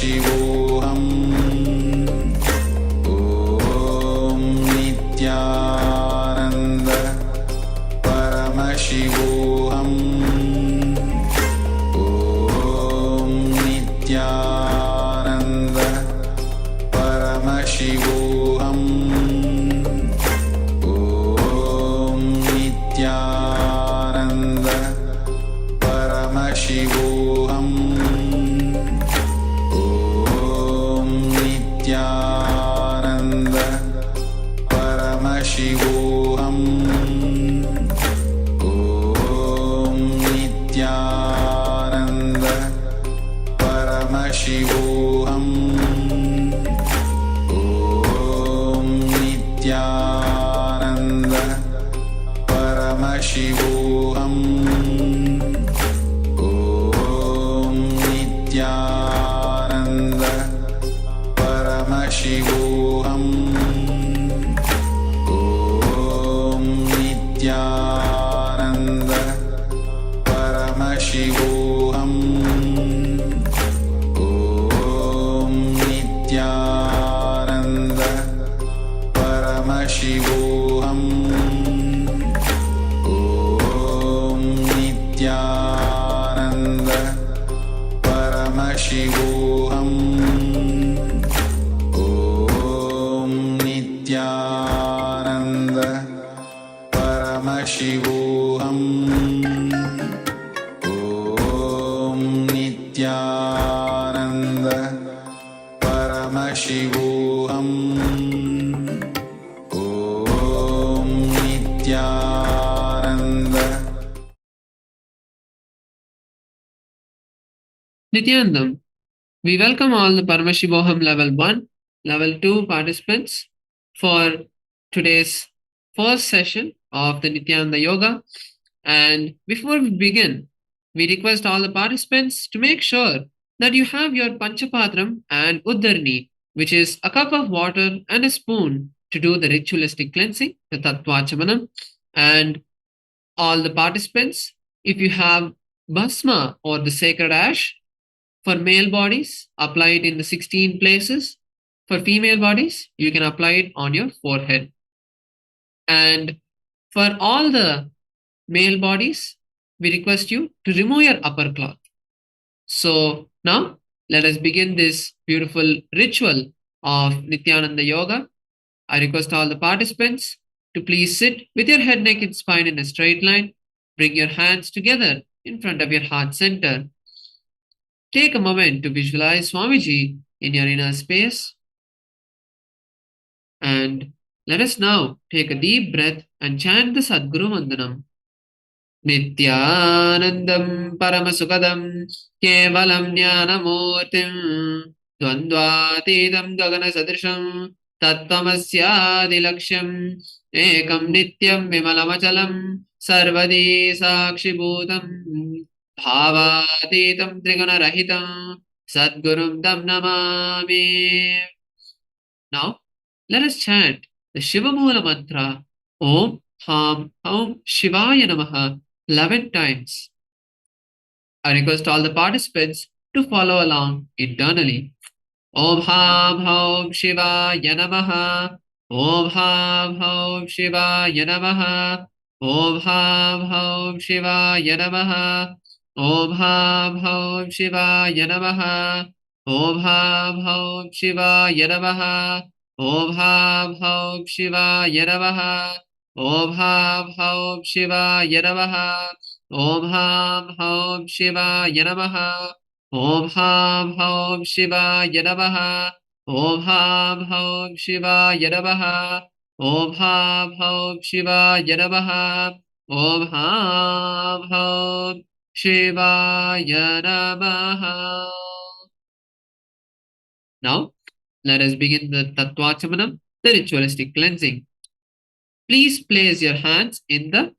Paramashivoham. Om Nityananda Paramashivoham. Om Nityananda Paramashivoham. Om Nityananda Paramashivoham. Om Nityananda Paramashivoham. Om Nityananda Paramashivoham. Om Nityananda Paramashivoham. Om Nityananda Paramashivoham. Om Nityananda Paramashivoham. Om Nityananda Paramashivoham. Om Nityananda Paramashivoham. Om Nityananda Paramashivoham. Om Nityananda Paramashivoham. Om Nityananda. Nityanandam, we welcome all the Paramashivoham Level 1, Level 2 participants for today's first session of the Nityananda Yoga. And before we begin, we request all the participants to make sure that you have your Panchapatram and Uddharni, which is a cup of water and a spoon to do the ritualistic cleansing, the Tattvachamanam. And all the participants, if you have Bhasma or the sacred ash, for male bodies, apply it in the 16 places. For female bodies, you can apply it on your forehead. And for all the male bodies, we request you to remove your upper cloth. So now let us begin this beautiful ritual of Nityananda Yoga. I request all the participants to please sit with your head, neck, and spine in a straight line. Bring your hands together in front of your heart center. Take a moment to visualize Swamiji in your inner space. And let us now take a deep breath and chant the Sadguru Vandanam. Nityanandam Paramasukadam Kevalam Jnanamurtim Dvandvatidam Gagana Sadrisham Tattvamasyaadilaksham Ekam Nityam Vimalamachalam Sarvadi Sakshibhutam Bhavaतीतं त्रिगुणरहितं Sadgurum Tam Namami. Now, let us chant the Shiva Mula mantra Om Ham Om Shivaya Namaha 11 times. I request all the participants to follow along internally. Om Ham Om Shivaya Namaha. Om Ham Om Shivaya Namaha. Om Ham Om Shivaya Namaha. Om Ham Om Shivaya Namaha. Om Ham Om Shivaya Namaha. Om Ham Om Shivaya Namaha. Om Ham Om Shivaya Namaha. Om Ham Om Shivaya Namaha. Om Ham Om Shivaya Namaha. Om Ham Om Shivaya Namaha. Om Ham Om Shivaya Namaha. Om Ham Om Shivaya Namaha. Now, let us begin the Tattvachamanam, the ritualistic cleansing. Please place your hands in the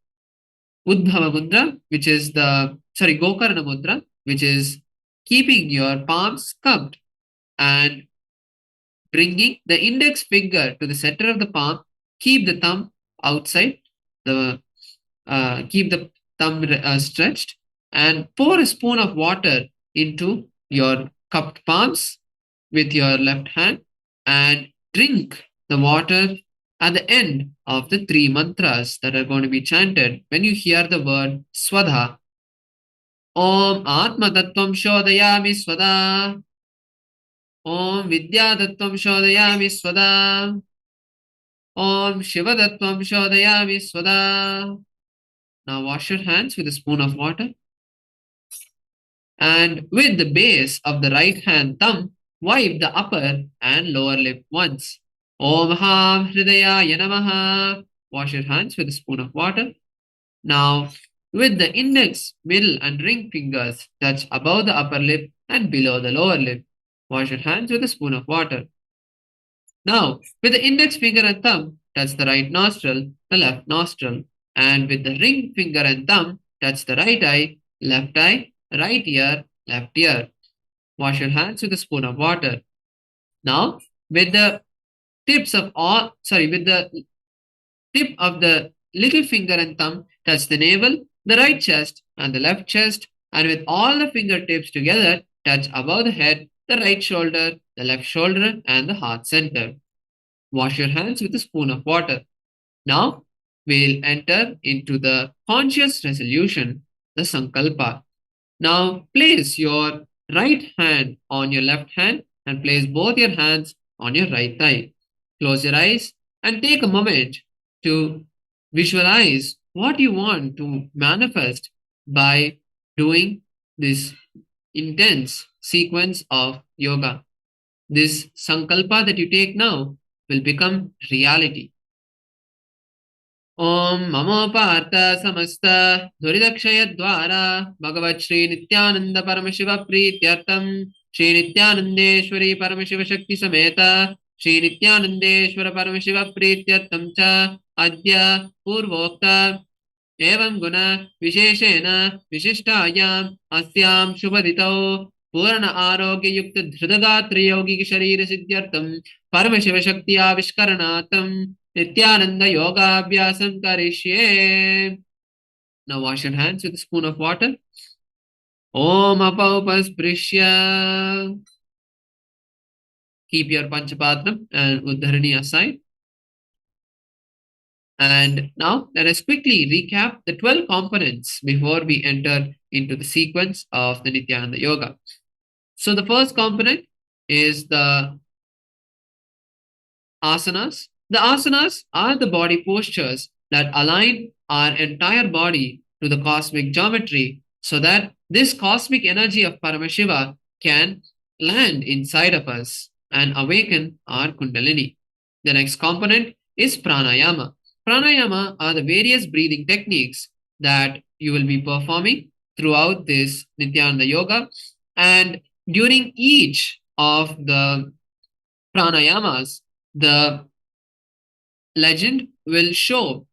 Uddhava Mudra, which is Gokarna Mudra, which is keeping your palms cupped and bringing the index finger to the center of the palm. Keep the thumb outside, keep the thumb stretched, and pour a spoon of water into your cupped palms with your left hand and drink the water at the end of the three mantras that are going to be chanted when you hear the word Swadha. Om Atma Tattvam Shodayami Swada. Om Vidya Tattvam Shodayami Swada. Om Shiva Tattvam Shodayami Swada. Now wash your hands with a spoon of water. And with the base of the right hand thumb, wipe the upper and lower lip once. Om Ham Hridayaya Namaha. Wash your hands with a spoon of water. Now, with the index, middle, and ring fingers touch above the upper lip and below the lower lip. Wash your hands with a spoon of water. Now, with the index finger and thumb, touch the right nostril, the left nostril. And with the ring finger and thumb, touch the right eye, right ear, left ear. Wash your hands with a spoon of water. Now, with the with the tip of the little finger and thumb, touch the navel, the right chest, and the left chest. And with all the fingertips together, touch above the head, the right shoulder, the left shoulder, and the heart center. Wash your hands with a spoon of water. Now, we'll enter into the conscious resolution, the Sankalpa. Now, place your right hand on your left hand and place both your hands on your right thigh. Close your eyes and take a moment to visualize what you want to manifest by doing this intense sequence of yoga. This Sankalpa that you take now will become reality. Om Mamo Partha Samasta Duridakshaya Dwara Bhagavat Shri Nityananda Paramashiva Prityartam Shri Nityanandeshwari Paramashiva Shakti Sameta Shri Nityanandeshwara Paramashiva Prityartam Cha Adya Purvokta Evam Guna Visheshena Vishishtaayam Asyam Shubhaditau Purana Arogya Yukta Dhrudagatri Yogi Sharira Siddhyartam Paramashiva Shakti Avishkaranatam Nityananda Yoga Abhyasam Karishye. Now wash your hands with a spoon of water. Om Apaupasprisya. Keep your Panchapatram and Uddharani aside. And now let us quickly recap the 12 components before we enter into the sequence of the Nityananda Yoga. So the first component is the asanas. The asanas are the body postures that align our entire body to the cosmic geometry so that this cosmic energy of Paramashiva can land inside of us and awaken our Kundalini. The next component is pranayama. Pranayama are the various breathing techniques that you will be performing throughout this Nityananda Yoga. And during each of the pranayamas, the legend will show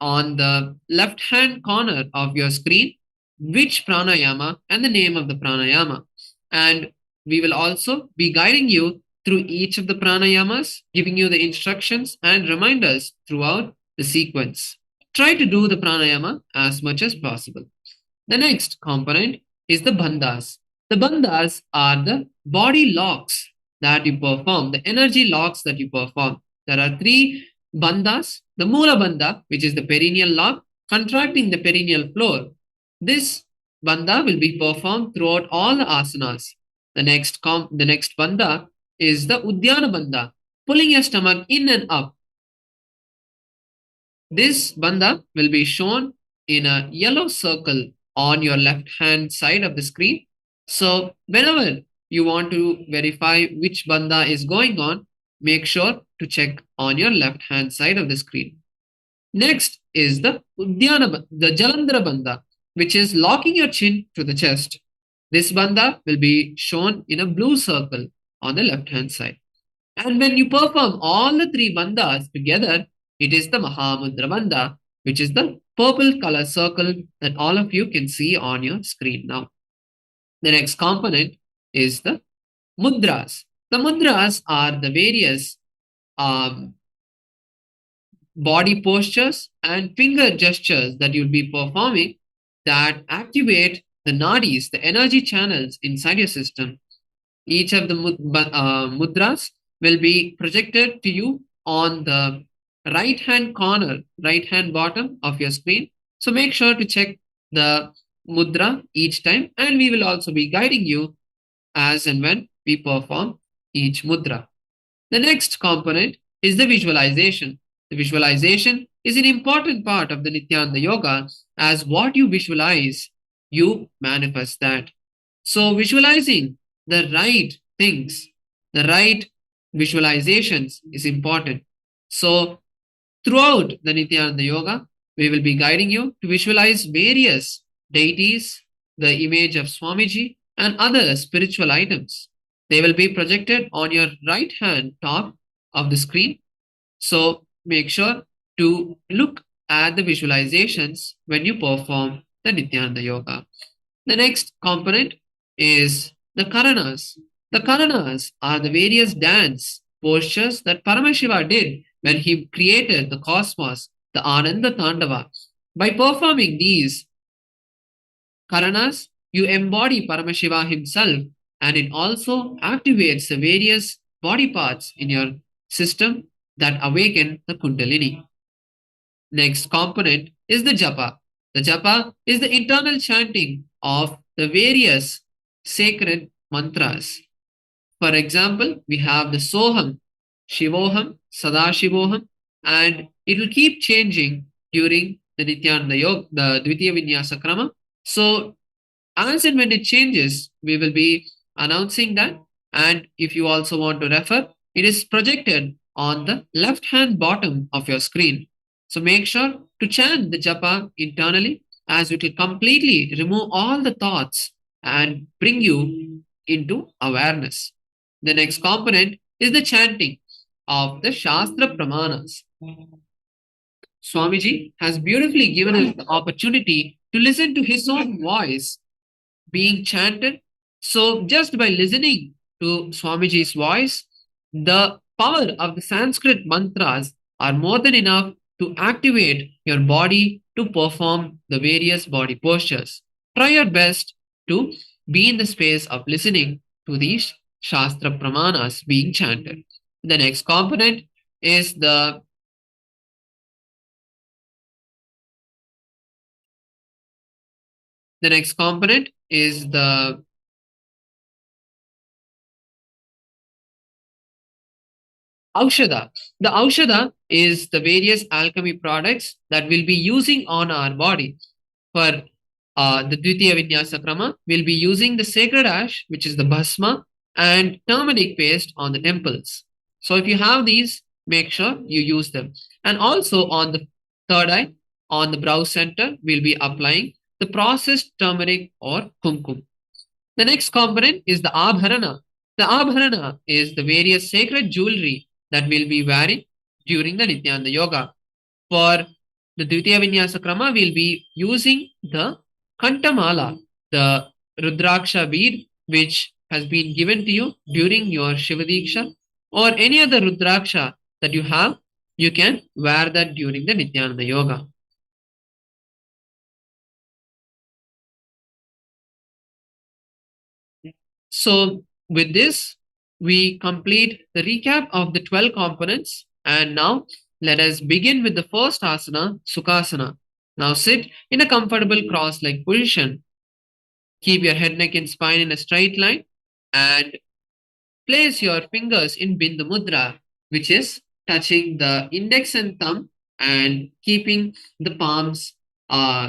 on the left hand corner of your screen which pranayama and the name of the pranayama. And we will also be guiding you through each of the pranayamas, giving you the instructions and reminders throughout the sequence. Try to do the pranayama as much as possible. The next component is the bandhas. The bandhas are the body locks that you perform, the energy locks that you perform. There are three bandhas. The Mula bandha, which is the perineal lock, contracting the perineal floor. This bandha will be performed throughout all the asanas. The next bandha is the Uddiyana bandha, pulling your stomach in and up. This bandha will be shown in a yellow circle on your left hand side of the screen. So whenever you want to verify which bandha is going on, make sure to check on your left hand side of the screen. Next is the Jalandhara bandha, which is locking your chin to the chest. This bandha will be shown in a blue circle on the left hand side. And when you perform all the three bandhas together, it is the Mahamudra bandha, which is the purple color circle that all of you can see on your screen now. The next component is the mudras. The mudras are the various body postures and finger gestures that you'll be performing that activate the nadis, the energy channels inside your system. Each of the mudras will be projected to you on the right hand corner, right hand bottom of your screen. So make sure to check the mudra each time, and we will also be guiding you as and when we perform each mudra. The next component is the visualization. The visualization is an important part of the Nityananda Yoga, as what you visualize, you manifest that. So, visualizing the right things, the right visualizations is important. So, throughout the Nityananda Yoga, we will be guiding you to visualize various deities, the image of Swamiji, and other spiritual items. They will be projected on your right hand top of the screen. So make sure to look at the visualizations when you perform the Nityananda Yoga. The next component is the karanas. The karanas are the various dance postures that Paramashiva did when he created the cosmos, the Ananda Tandava. By performing these karanas, you embody Paramashiva himself, and it also activates the various body parts in your system that awaken the Kundalini. Next component is the japa. The japa is the internal chanting of the various sacred mantras. For example, we have the Soham, Shivoham, Sadashivoham, and it will keep changing during the Nityananda Yoga, the Dvitiya Vinyasa Krama. So, as and when it changes, we will be announcing that. And if you also want to refer, it is projected on the left hand bottom of your screen. So make sure to chant the japa internally, as it will completely remove all the thoughts and bring you into awareness. The next component is the chanting of the Shastra Pramanas. Swamiji has beautifully given us the opportunity to listen to his own voice being chanted. So, just by listening to Swamiji's voice, the power of the Sanskrit mantras are more than enough to activate your body to perform the various body postures. Try your best to be in the space of listening to these Shastra Pramanas being chanted. The next component is the Aushada. The Aushada is the various alchemy products that we'll be using on our body. For the Dvitiya Vinyasa Krama, we'll be using the sacred ash, which is the bhasma, and turmeric paste on the temples. So if you have these, make sure you use them. And also on the third eye, on the brow center, we'll be applying the processed turmeric or kumkum. The next component is the abharana. The abharana is the various sacred jewelry that we'll be wearing during the Nityananda Yoga. For the Dvitiya Vinyasa Krama, we'll be using the Kantamala, the Rudraksha bead, which has been given to you during your Shivadiksha, or any other Rudraksha that you have, you can wear that during the Nityananda Yoga. So, with this, we complete the recap of the 12 components. And now, let us begin with the first asana, Sukhasana. Now, sit in a comfortable cross leg position. Keep your head, neck, and spine in a straight line. And place your fingers in Bindu Mudra, which is touching the index and thumb and keeping the palms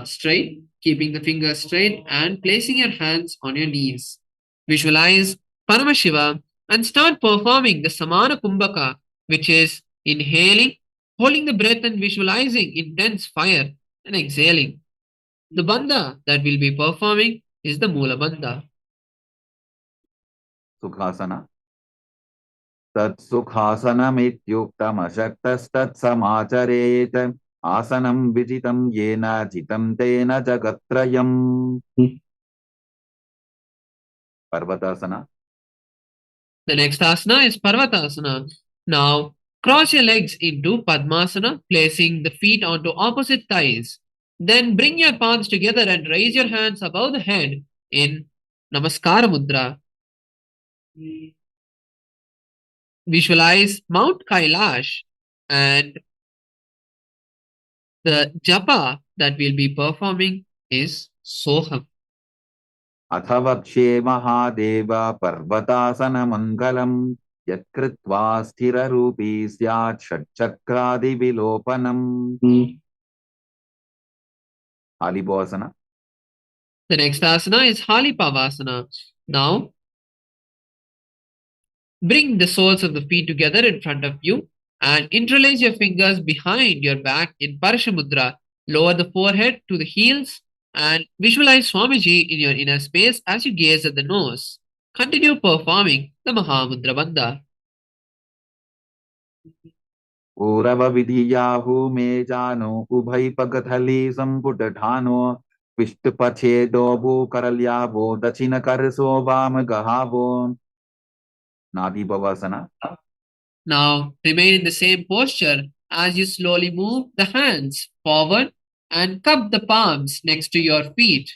straight, keeping the fingers straight, and placing your hands on your knees. Visualize Paramashiva and start performing the Samana Kumbhaka, which is inhaling, holding the breath, and visualizing intense fire, and exhaling. The bandha that we'll be performing is the Mula Bandha. Sukhasana. Tat Sukhasanamityuktamashaktastatsamacharet asanam vijitam yena jitam tena jagatrayam. Parvatasana. The next asana is Parvatasana. Now, cross your legs into Padmasana, placing the feet onto opposite thighs. Then bring your palms together and raise your hands above the head in Namaskara Mudra. Visualize Mount Kailash, and the japa that we'll be performing is Soham. अथ वक्ष्ये महादेव पर्वतासनमङ्गलम् यत्कृत्वा स्थिररूपी स्यात् षट्चक्रादिविलोपनम् आलिबोसना. The next asana is Halipavasana. Now, bring the soles of the feet together in front of you and interlace your fingers behind your back in Parashamudra. Lower the forehead to the heels and visualize Swamiji in your inner space as you gaze at the nose. Continue performing the Mahamudra Bandha. ऊरव विधियाहु मे जानो उभय पगथली संपुट ठानो पिष्टपछेदो भू करल्यावो दक्षिण करसो वाम गहावो नादि भवसना. Now, remain in the same posture as you slowly move the hands forward and cup the palms next to your feet.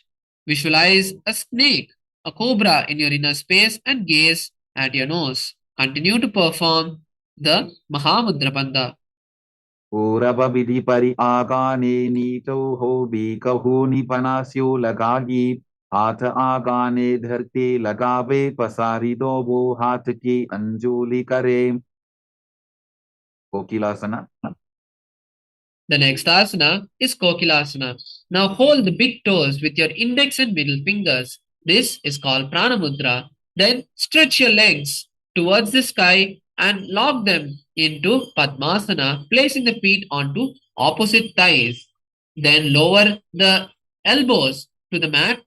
Visualize a snake, a cobra in your inner space and gaze at your nose. Continue to perform the Mahamudra Bandha. ऊरव विधि परि आगाने नीचो हो भी कहू निपनास्यो लगागी हाथ आगाने धरते लगावे पसारी दो वो हाथ की अंजुली करे कोकिलासना. The next asana is Kokilasana. Now hold the big toes with your index and middle fingers. This is called Pranamudra. Then stretch your legs towards the sky and lock them into Padmasana, placing the feet onto opposite thighs. Then lower the elbows to the mat.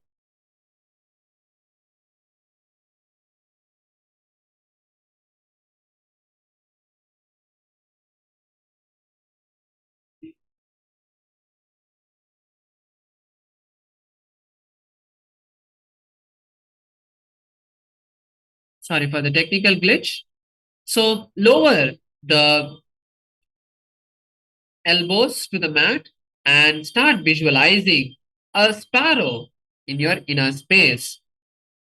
Sorry for the technical glitch. So lower the elbows to the mat and start visualizing a sparrow in your inner space.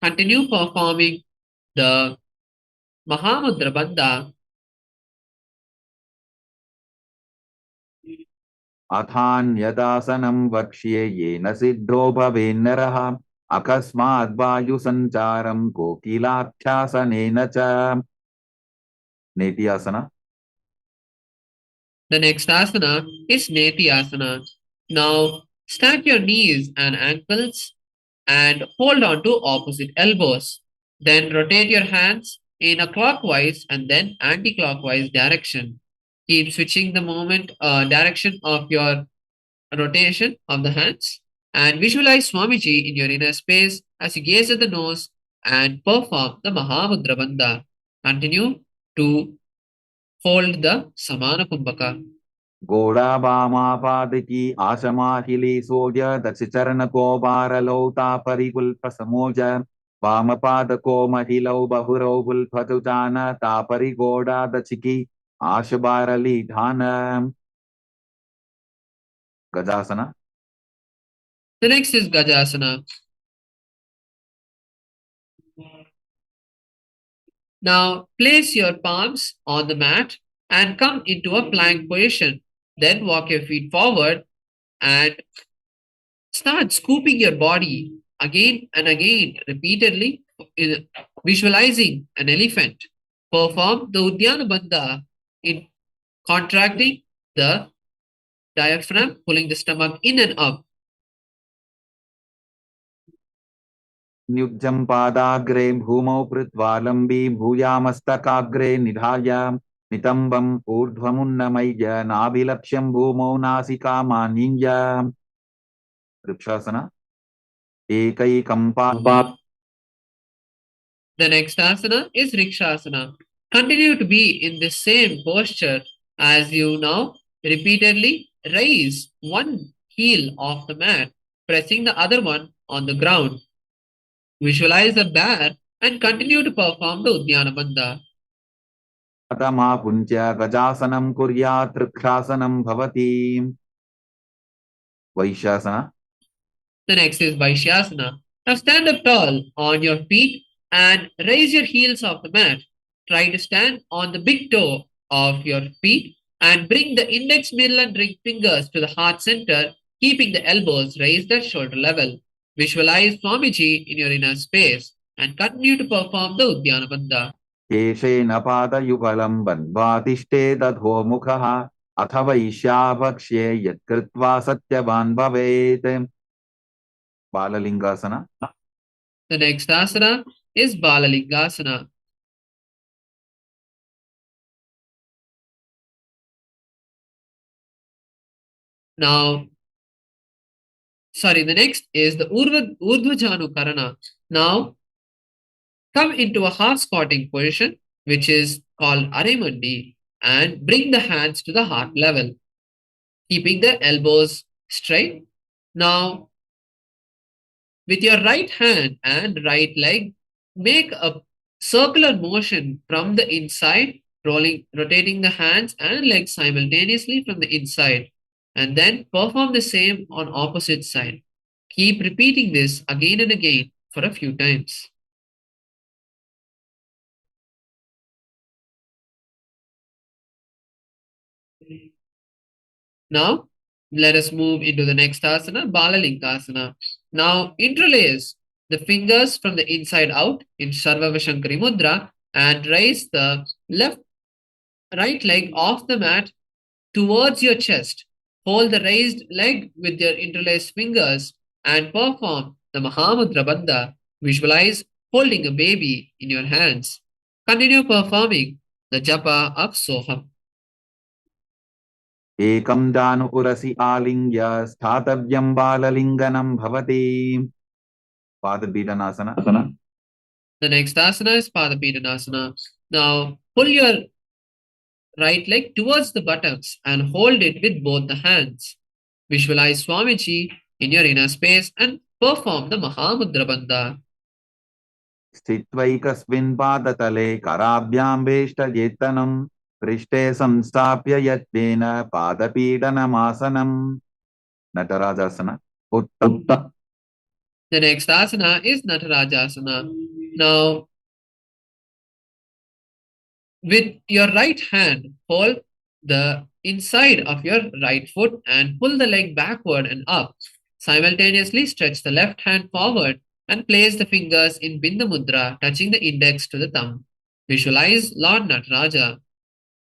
Continue performing the Mahamudra Bandha. अथान्यदासनं वक्ष्ये येन सिद्धो भवेन्नरः अकस्माद् वायुसञ्चारं कोकिलाख्यासनेन च नेति आसना. The next asana is Neti Asana. Now stack your knees and ankles and hold on to opposite elbows. Then rotate your hands in a clockwise and then anti-clockwise direction. Keep switching the direction of your rotation of the hands and visualize Swamiji in your inner space as you gaze at the nose and perform the Mahamudra Bandha. Continue to hold the Samana Kumbhaka. घोड़ा वामापाद की आशमाहिली सोज दश चरण को बारलौता परिकुल्प समोज वामपाद को महिलौ बहुरौ बुल्फतुजान तापरि घोड़ा दचिकी आश बारली ढान गजासना. The next is Gajasana. Now place your palms on the mat and come into a plank position. Then walk your feet forward and start scooping your body again and again, repeatedly, visualizing an elephant. Perform the Udyana Bandha in contracting the diaphragm, pulling the stomach in and up. न्युज्जं पादाग्रे भूमौ कृत्वा लम्बी भूयामस्तकाग्रे निधाय नितम्बम् ऊर्ध्वमुन्नमय्य नाभिलक्ष्यं भूमौ नासिकामानिञ्य वृक्षासना. एकैकं पाद. The next asana is Rikshasana. Continue to be in the same posture as you now repeatedly raise one heel off the mat, pressing the other one on the ground. Visualize the bear and continue to perform the Udyana Bandha. अतमापुञ्च गजासनं कुर्यात् वृक्षासनं भवति वैश्यासना. The next is Vaishyasana. Now stand up tall on your feet and raise your heels off the mat. Try to stand on the big toe of your feet and bring the index, middle, and ring fingers to the heart center, keeping the elbows raised at shoulder level. Visualize Swamiji in your inner space and continue to perform the Udyana Bandha. केशेन पादयुगलं बन्ध्वा तिष्ठेदधोमुखः अथ वैश्यावक्ष्ये यत्कृत्वा सत्यवान् भवेत् बाललिङ्गासन. The next asana is Balalingasana. The next is the Urdhva Karana. Now, come into a half squatting position, which is called Arimandi, and bring the hands to the heart level, keeping the elbows straight. Now, with your right hand and right leg, make a circular motion from the inside, rotating the hands and legs simultaneously from the inside, and then perform the same on opposite side. Keep repeating this again and again for a few times. Now, let us move into the next asana, Balalinkasana. Now, interlace the fingers from the inside out in Sarvavashankari Mudra and raise the right leg off the mat towards your chest. Hold the raised leg with your interlaced fingers and perform the Mahamudra Bandha. Visualize holding a baby in your hands. Continue performing the japa of Soham. एकं दानु उरसि आलिङ्ग्य स्थातव्यं बाललिङ्गनं भवति पादपीडनासन. The next asana is Padapidhanasana. Now, pull your right leg towards the buttocks and hold it with both the hands. Visualize Swamiji in your inner space and perform the Mahamudra Bandha. स्थित्वैकस्मिन् पादतले कराभ्यां वेष्टयेत्तनं पृष्ठे संस्थाप्य यत्नेन पादपीडनमासनं नटराजासन. उत्तम. The next asana is Natarajasana. Now, with your right hand, hold the inside of your right foot and pull the leg backward and up. Simultaneously stretch the left hand forward and place the fingers in Bindu Mudra, touching the index to the thumb. Visualize Lord Nataraja.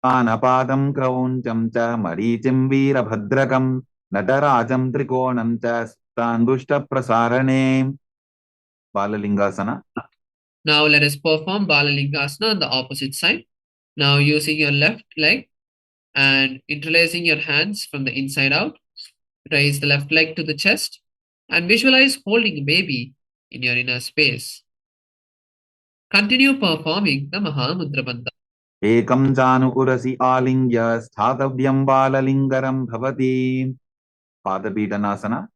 पानपादं क्रौञ्चं च मरीचिं वीरभद्रकं नटराजं त्रिकोणं च स्ताङ्गुष्ठप्रसारणे बाललिङ्गासन. Now let us perform Balalingasana on the opposite side. Now using your left leg and interlacing your hands from the inside out, raise the left leg to the chest and visualize holding a baby in your inner space. Continue performing the Mahamudra Bandha. एकं जानु उरसि आलिङ्ग्य स्थातव्यं बाललिङ्गरं भवति पादपीडनासन.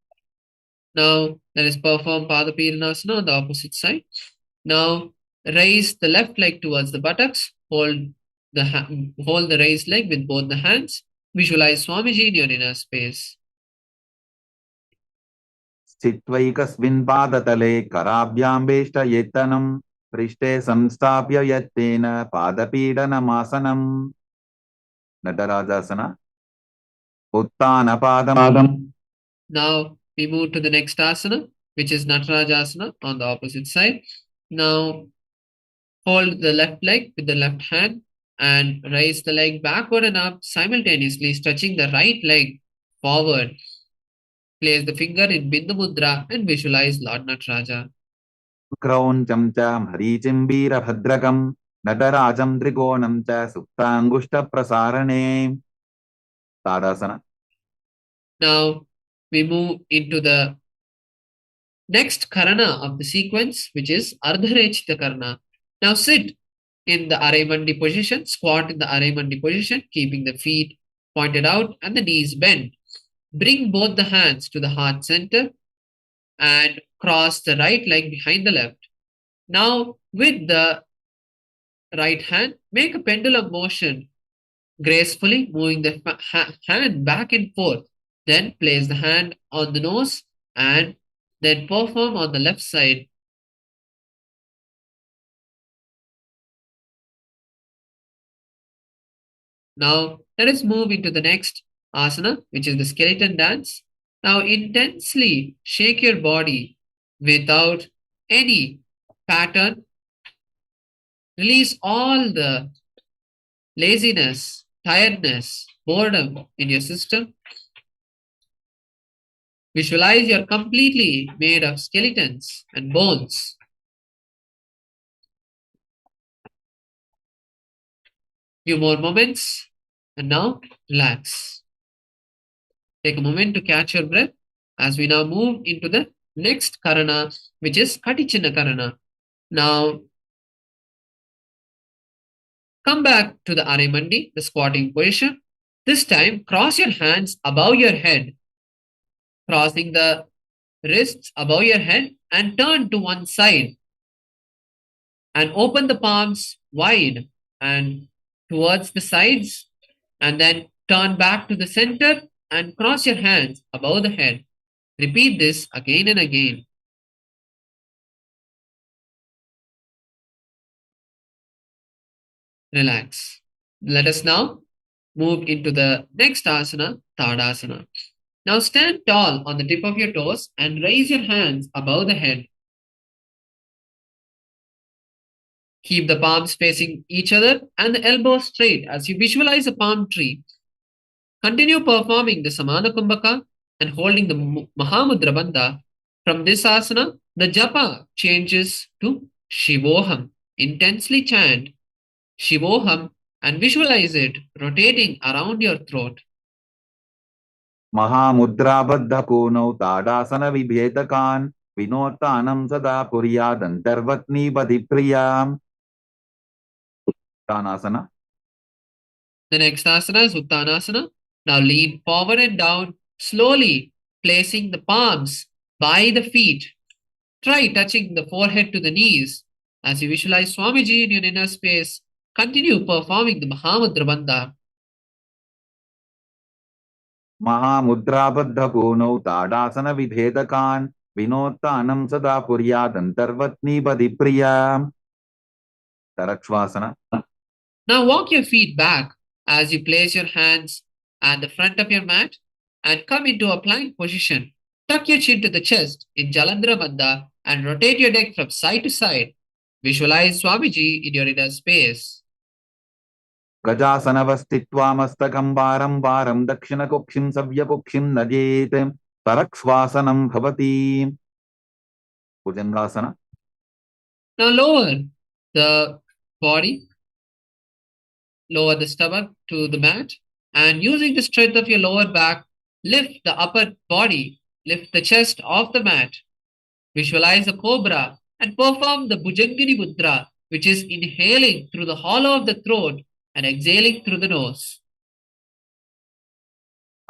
Now let us perform Padapidhanasana on the opposite side. Now raise the left leg towards the buttocks, hold the raised leg with both the hands. Visualize Swamiji in your inner space. स्थित्वैकस्मिन् पादतले कराभ्यां वेष्टयेत्तनं पृष्ठे संस्थाप्य यत्तेन पादपीडनमासनं Natarajasana. उत्तानपादम्. Now we move to the next asana, which is Natarajasana on the opposite side. Now hold the left leg with the left hand and raise the leg backward and up, simultaneously stretching the right leg forward. Place the finger in Bindu Mudra and visualize Lord Nataraja. क्रौञ्चं च मरीचिं वीरभद्रकं नटराजं त्रिकोणं च सुप्ताङ्गुष्ठप्रसारणे tadasana. Now we move into the next karana of the sequence, which is Ardharechita Karana. Now sit in the Arimandi position, squat in the Arimandi position, keeping the feet pointed out and the knees bent. Bring both the hands to the heart center and cross the right leg behind the left. Now, with the right hand, make a pendulum motion gracefully, moving the hand back and forth. Then place the hand on the nose and then perform on the left side. Now, let us move into the next asana, which is the skeleton dance. Now, intensely shake your body without any pattern. Release all the laziness, tiredness, boredom in your system. Visualize you're completely made of skeletons and bones. Few more moments, and now relax. Take a moment to catch your breath as we now move into the next karana, which is Katichinna karana. Now, come back to the Arimandi, the squatting position. This time, cross your hands above your head, crossing the wrists above your head, and turn to one side and open the palms wide and towards the sides, and then turn back to the center and cross your hands above the head. Repeat this again and again. Relax. Let us now move into the next asana, Tadasana. Now stand tall on the tip of your toes and raise your hands above the head. Keep the palms facing each other and the elbows straight as you visualize a palm tree. Continue performing the Samana Kumbhaka and holding the Mahamudra Bandha. From this asana, the japa changes to Shivoham. Intensely chant Shivoham and visualize it rotating around your throat. महामुद्राबद्धकोनौ ताडासनविभेदकान् विनोत्तानं सदा कुर्यादन्तर्वत्नीपतिप्रियाम्. Uttanasana. The next asana is Uttanasana. Now lean forward and down slowly, placing the palms by the feet. Try touching the forehead to the knees. As you visualize Swamiji in your inner space, continue performing the Mahamudra Bandha. महामुद्राबद्धकोनौ ताडासनविभेदकान् विनोत्तानं सदा कुर्यादन्तर्वत्नीपतिप्रियाम्. Tarakshvasana. Now walk your feet back as you place your hands at the front of your mat and come into a plank position. Tuck your chin to the chest in Jalandhara Bandha and rotate your neck from side to side. Visualize Swamiji in your inner space. गजासनवस्थित्वा मस्तकं वारं वारं दक्षिणकुक्षिं सव्यकुक्षिं नजेत् तरक्ष्वासनं भवति. भुजङ्गासना. Now lower the body, lower the stomach to the mat, and using the strength of your lower back, lift the upper body, lift the chest off the mat. Visualize a cobra and perform the Bhujangini Mudra, which is inhaling through the hollow of the throat and exhaling through the nose.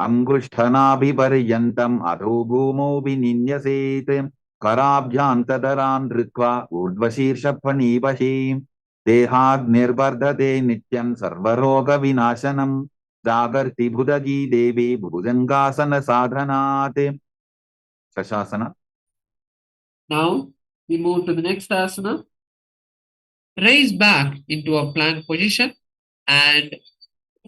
अङ्गुष्ठनाभिपर्यन्तम् अधो भूमौ विनिन्यसेत् कराभ्यान्तदरान् धृत्वा ऊर्ध्वशीर्षफणीपशी देहाग्निर्वर्धते नित्यं सर्वरोगविनाशनं जागर्ति भुदगी देवी भुजङ्गासनसाधनात्. शशासना. Now we move to the next asana. Raise back into a plank position and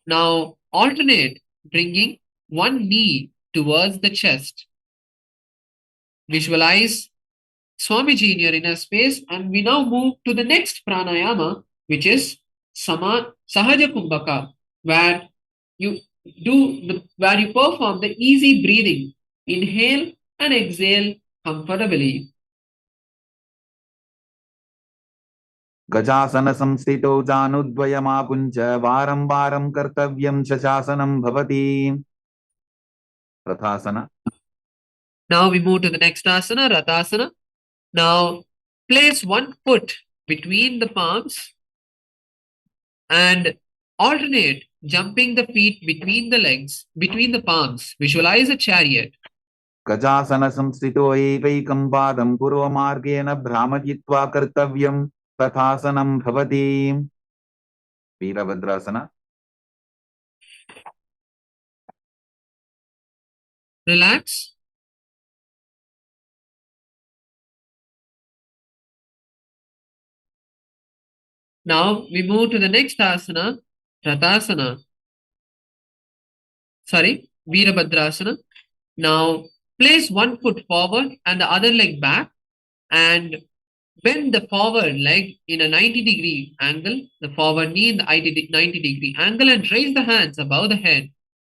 now alternate, bringing one knee towards the chest. Visualize Swamiji in your inner space, and we now move to the next pranayama, which is Sahaja Kumbhaka, where you perform the easy breathing. Inhale and exhale comfortably. गजासनसंस्थितौ जानुद्वयमापुञ्च वारं वारं कर्तव्यं शशासनं भवति. रथासना. Now we move to the next asana, Rathasana. Now place one foot between the palms and alternate jumping the feet between the legs, between the palms. Visualize a chariot. गजासनसंस्थितो एवैकं पादं पूर्वमार्गेण भ्रामयित्वा कर्तव्यं तथासनं भवति. Virabhadrasana. Relax. Now we move to the next asana, Rathasana. Virabhadrasana. Now place one foot forward and the other leg back and bend the forward leg in a 90-degree angle, the forward knee in the 90-degree angle, and raise the hands above the head.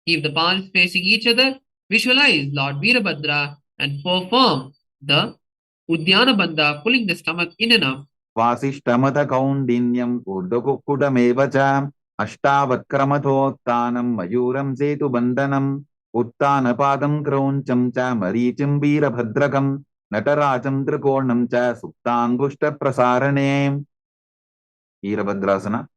Keep the palms facing each other. Visualize Lord Virabhadra and perform the Uddiyana Bandha, pulling the stomach in and up. वासिष्ठमथ कौण्डिन्यम् ऊर्ध्वकुक्कुटमेव च अष्टावक्रमथोत्थानम् मयूरम् सेतुबन्धनम् उत्थानपादम् क्रौञ्चम् च मरीचिम् वीरभद्रकम् नटराजम् त्रिकोणम् च सुप्ताङ्गुष्ठप्रसारणे Virabhadrasana.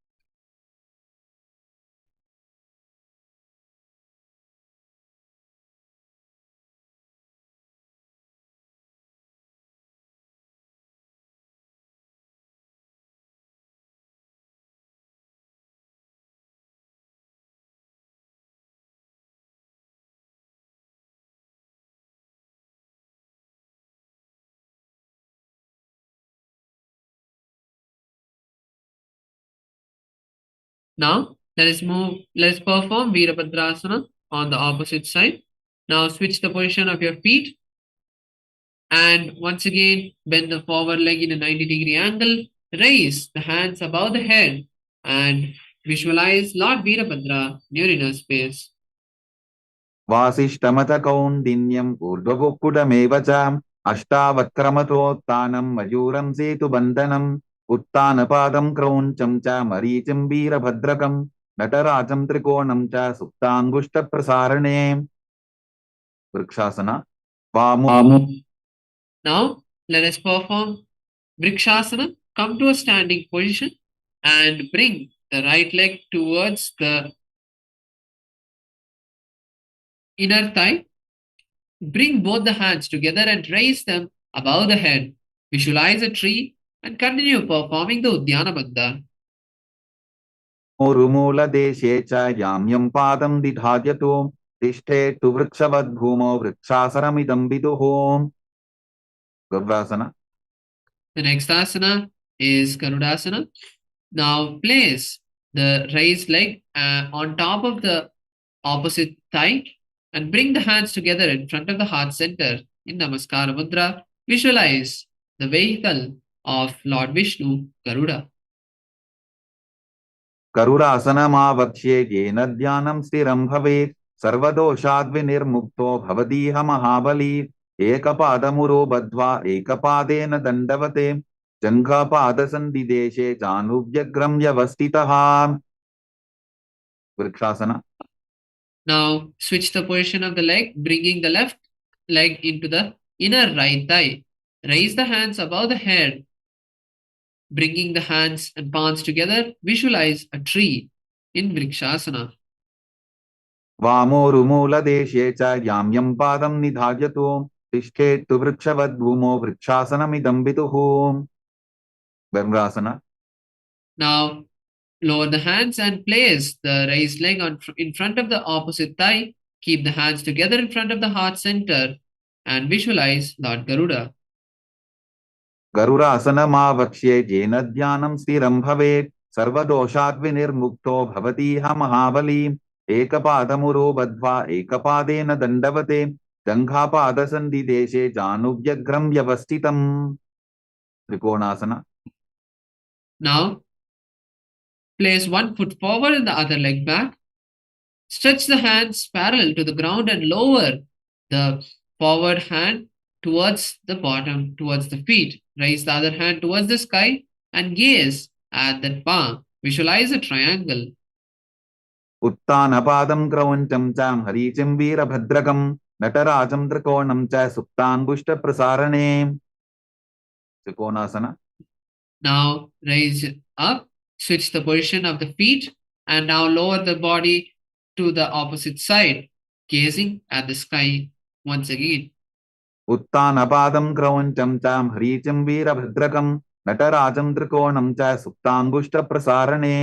Now, let's perform Virabhadrasana on the opposite side. Now, switch the position of your feet. And once again, bend the forward leg in a 90-degree angle. Raise the hands above the head and visualize Lord Virabhadra near inner space. वासिष्ठमथ कौण्डिन्यम् ऊर्ध्वकुक्कुटमेव च अष्टावक्रमथोत्थानम् मयूरम् सेतुबन्धनम् उत्थानपादम् क्रौञ्चम् च मरीचिम् वीरभद्रकम् नटराजम् त्रिकोणम् च सुप्ताङ्गुष्ठप्रसारणे vrikshasana. Now, let us perform Vrikshasana. Come to a standing position and bring the right leg towards the inner thigh. Bring both the hands together and raise them above the head. Visualize a tree and continue performing the Uddiyana Bandha. मूरुमूलदेशे च याम्यं पादं दिधात्यतो तिष्ठेत्तु वृक्षवद्भूमौ वृक्षासनमिदं विदुः. गरुडासना. The next asana is Garudasana. Now place the raised leg on top of the opposite thigh and bring the hands together in front of the heart center in Namaskara Mudra. Visualize the vehicle of Lord Vishnu, Garuda. गरुडासनमावक्ष्ये येन ध्यानं स्थिरं भवेत् सर्वदोषाद्विनिर्मुक्तो भवतीह महाबली एकपादमुरो बद्ध्वा एकपादेन दण्डवते जङ्घापादसन्धिदेशे जानुभ्यग्रं व्यवस्थितः. Vrikshasana. Now switch the position of the leg, bringing the left leg into the inner right thigh. Raise the hands above the head. Bringing the hands and palms together, visualize a tree in Vrikshasana. वामोरुमूलदेशे च याम्यं पादं निधार्यतो तिष्ठेत्तु वृक्षवद्भूमौ वृक्षासनमिदं विदुः. Bhadrasana. Now lower the hands and place the raised leg in front of the opposite thigh. Keep the hands together in front of the heart center and visualize Lord Garuda. गरुडासनमावक्ष्ये येन ध्यानं स्थिरं भवेत् सर्वदोषाद्विनिर्मुक्तो भवतीह महाबली एकपादमुरो बद्ध्वा एकपादेन दण्डवते जङ्घापादसन्धिदेशे जानुभ्यग्रं व्यवस्थितम्. त्रिकोणासना. Now place one foot forward and the other leg back. Stretch the hands parallel to the ground and lower the forward hand towards the bottom, towards the feet. Raise the other hand towards the sky and gaze at that palm. Visualize a triangle. उत्थानपादं क्रौञ्चं च मरीचिं वीरभद्रकं नटराजं त्रिकोणं च सुप्ताङ्गुष्ठप्रसारणे. त्रिकोणासना. Now raise up, switch the position of the feet, and now lower the body to the opposite side, gazing at the sky once again. उत्थानपादं क्रौञ्चं च मरीचिं वीरभद्रकं नटराजं त्रिकोणं च सुप्ताङ्गुष्ठप्रसारणे.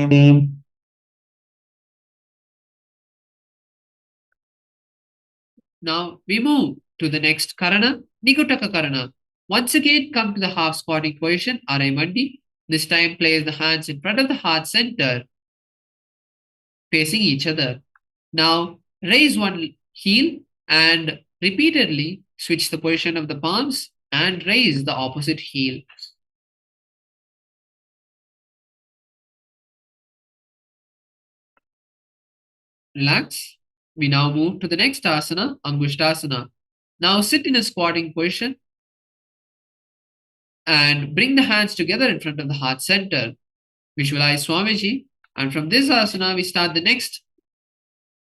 Now we move to the next Karana, Nikutaka Karana. Once again, come to the half squatting position, Arai Mandi. This time, place the hands in front of the heart center, facing each other. Now, Raise one heel and repeatedly switch the position of the palms and raise the opposite heel. Relax. We now move to the next asana, Angushtasana. Now sit in a squatting position and bring the hands together in front of the heart center. Visualize Swamiji. And from this asana, we start the next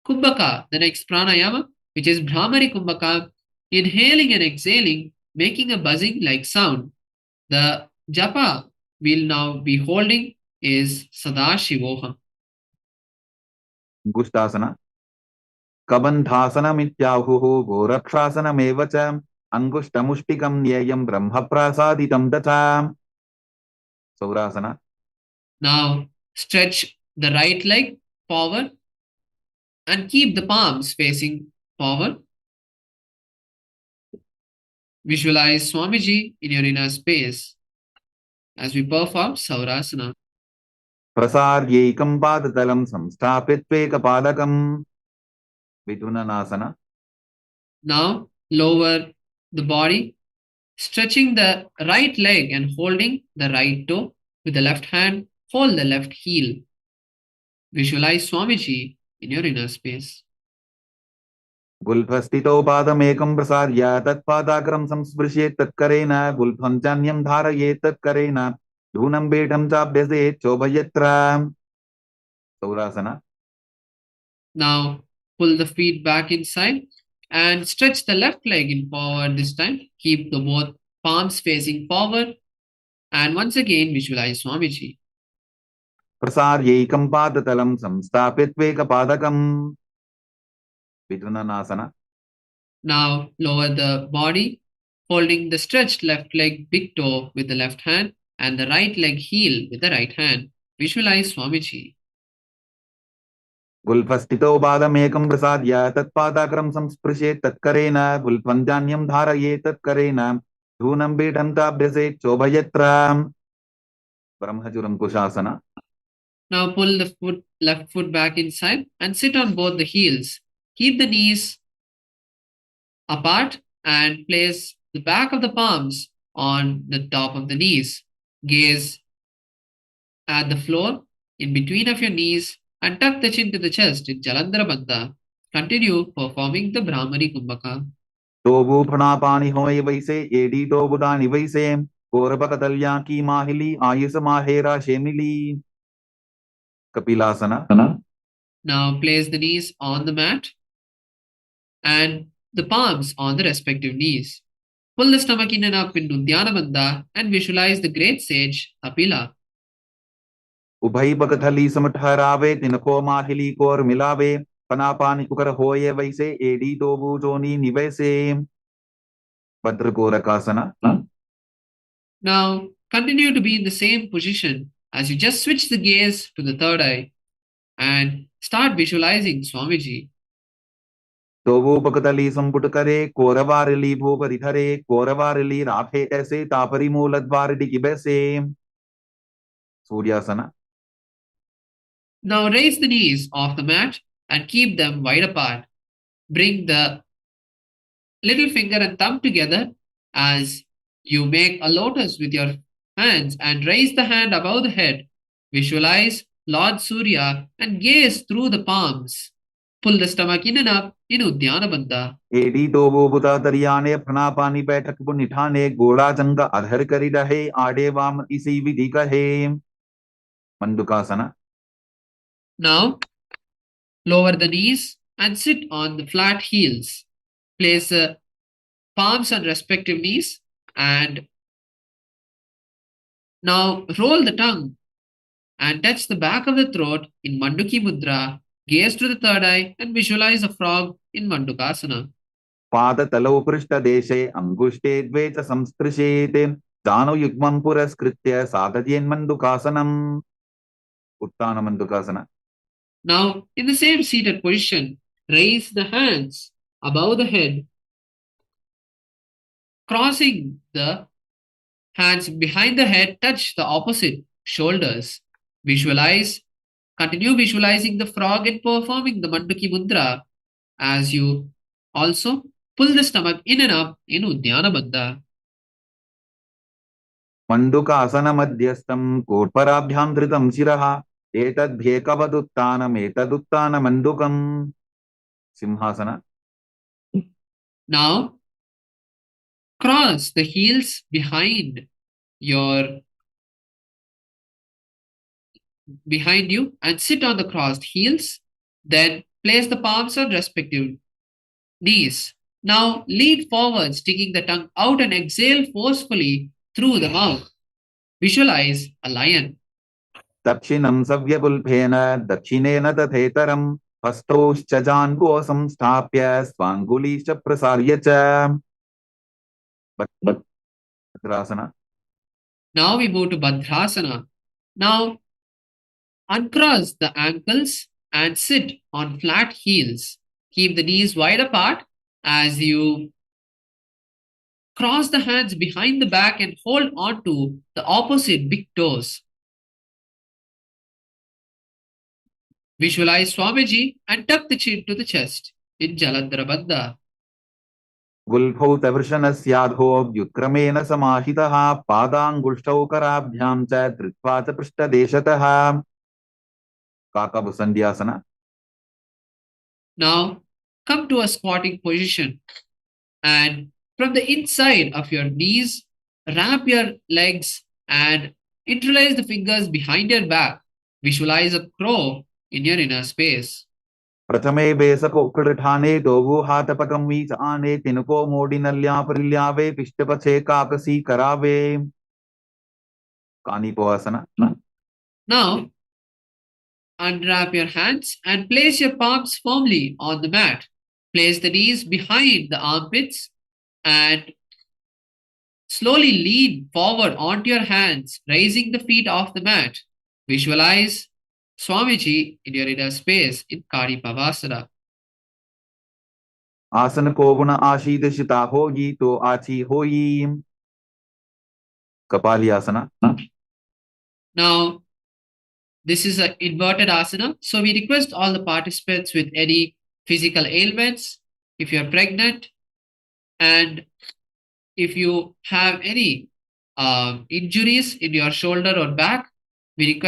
Kumbhaka, the next pranayama, which is Brahmari Kumbhaka, inhaling and exhaling, making a buzzing like sound. The japa we'll now be holding is Sadashivoham. Angushtasana. Kabandhasanamityāhuः गोरक्षासनमेव च अंगुष्टमुष्टिकं न्येयं ब्रह्मप्रसादितं तथा. Saurasana. Now stretch the right leg forward and keep the palms facing forward. Visualize Swamiji in your inner space as we perform Saurasana. प्रसार्यैकं पादतलं संस्थाप्यत्वेकपादकं. Vidunanasana. Now lower the body, stretching the right leg and holding the right toe. With the left hand, hold the left heel. Visualize Swamiji in your inner space. गुल्फस्थितो पादमेकं प्रसार्य तत्पादाग्रं संस्पृशेत् तत्करेण गुल्फं चान्यं धारयेत् तत्करेण धूनं बेढं चाभ्यसेत् चोभयत्र. Saurasana. Now pull the feet back inside and stretch the left leg in forward this time. Keep the both palms facing forward. And once again, visualize Swamiji. प्रसार्यैकं पादतलं संस्थाप्यत्वेकपादकं. Vidunanasana. Now lower the body, holding the stretched left leg big toe with the left hand and the right leg heel with the right hand. Visualize Swamiji. गुल्फस्थितो पादमेकं प्रसार्य तत्पादाग्रं संस्पृशेत् तत्करेण गुल्फं चान्यं धारयेत् तत्करेण धूनं बेढं चाभ्यसेत् चोभयत्र. ब्रह्मचुरं कुशासना. Now pull the left foot back inside and sit on both the heels. Keep the knees apart and place the back of the palms on the top of the knees. Gaze at the floor in between of your knees and tuck the chin to the chest in Jalandhara Bandha. Continue performing the Brahmari Kumbhaka. टोबू फणापानी होय वैसे AD टोबुदानी वैसे कोरबकतल्या की माहिली Ayush माहेरा शेमिली. Kapilasana. Now place the knees on the mat and the palms on the respective knees. Pull the stomach in and up into Dhyana Bandha and visualize the great sage Kapila. उभय बकथली समठहरावे तिनको माहिली core मिलावे फनापानी कुकर होय वैसे एडी टोबू जोनी निवैसे. भद्रकोरकासना. Now continue to be in the same position as you just switch the gaze to the third eye and start visualizing Swamiji. टोबू बकथली संपुट करे कोरवारली भूपरिधरे कोरवारली राफे ऐसे तापरी मूलद्वार डिगिबैसे. सूर्यासना. Now raise the knees off the mat and keep them wide apart. Bring the little finger and thumb together as you make a lotus with your hands and raise the hand above the head. Visualize Lord Surya and gaze through the palms. Pull the stomach in and up in Uddiyana Bandha. एडी टोबू बुता तरियाने फनापानी बैठक पुनिठाने गोड़ा जंगा अधर करी रहे आडे वाम इसी विधि कहे. मंडुकासना. Now, lower the knees and sit on the flat heels. Place the palms on respective knees and now roll the tongue and touch the back of the throat in Manduki Mudra. Gaze to the third eye and visualize a frog in Mandukasana. पाद तलौ पृष्ठ देशे अंगुष्टे द्वे च संस्पृशेते जानु युग्मं पुरस्कृत्य साधयेन्मण्डुकासनम्. उत्तान मंडुकासना. Now, in the same seated position, raise the hands above the head, crossing the hands behind the head, touch the opposite shoulders. Continue visualizing the frog and performing the Manduki Mudra. as you also pull the stomach in and up in Uddiyana Bandha. मण्डूकासनमध्यस्थं कोट्पराभ्यां धृतं शिरः एतद्भ्येकवदुत्थानमेतदुत्थानमण्डूकम् सिंहासन. Now, cross the heels behind you and sit on the crossed heels. Then place the palms on respective knees. Now lean forward, sticking the tongue out and exhale forcefully through the mouth. Visualize a lion. दक्षिणं सव्यपुल्भेन दक्षिणेन तथेतरं हस्तौश्च जान्वो संस्थाप्य स्वाङ्गुलीश्च प्रसार्य च. भद्रासना. Now we move to Bhadrasana. Now uncross the ankles and sit on flat heels. Keep the knees wide apart as you cross the hands behind the back and hold on to the opposite big toes. Visualize Swamiji and tuck the chin to the chest in Jalandhara Bandha. गुल्फौ तवृषणस्याधो व्युत्क्रमेण समाहितः पादाङ्गुष्ठौ कराभ्यां च धृत्वा च पृष्ठदेशतः. काकभुसन्ध्यासन. Now come to a squatting position and from the inside of your knees, wrap your legs and interlace the fingers behind your back. Visualize a crow in your inner space. प्रथमे बेसकोक्कठाने Dogu हाथपकं वीच आने तिनको मोडिनल्यापरिल्यावे पिष्टपछे काकसी करावे. कानिपोआसन. Now unwrap your hands and place your palms firmly on the mat. Place the knees behind the armpits and slowly lean forward onto your hands, raising the feet off the mat. Visualize Swamiji in your inner space in Karipavasana. आसन को गुण आशीर्षिता होगी तो आची होई. कपालियासना. Now, this is an inverted asana. So we request all the participants with any physical ailments, if you're pregnant, and if you have any injuries in your shoulder or back, we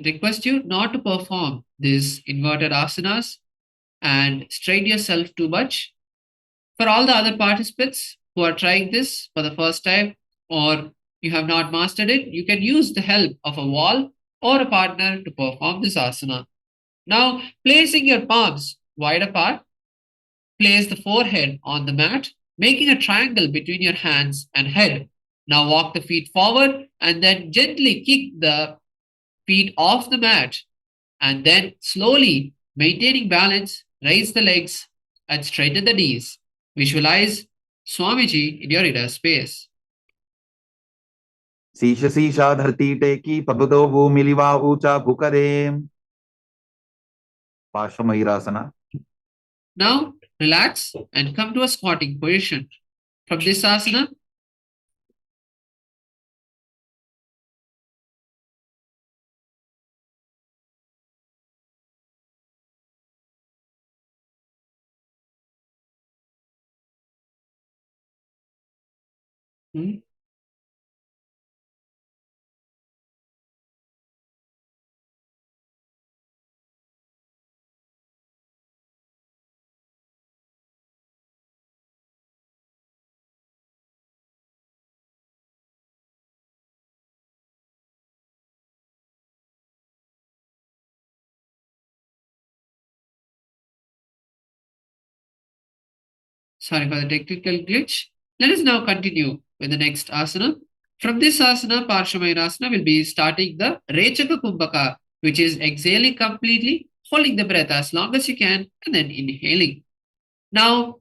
request you not to perform these inverted asanas and strain yourself too much. For all the other participants who are trying this for the first time or you have not mastered it, you can use the help of a wall or a partner to perform this asana. Now, placing your palms wide apart, place the forehead on the mat, making a triangle between your hands and head. Now walk the feet forward and then gently kick the feet off the mat. And then slowly, maintaining balance, raise the legs and straighten the knees. Visualize Swamiji in your inner space. शीश शीशा धरती टेकी पबदो भूमिलिवा ऊंचा भुकरे. पार्श्वमयूरासना. Now relax and come to a squatting position. From this asana, sorry for the technical glitch. Let us now continue with the next asana. From this asana, Parshvamayurasana will be starting the Rechaka Kumbhaka, which is exhaling completely, holding the breath as long as you can, and then inhaling. Now,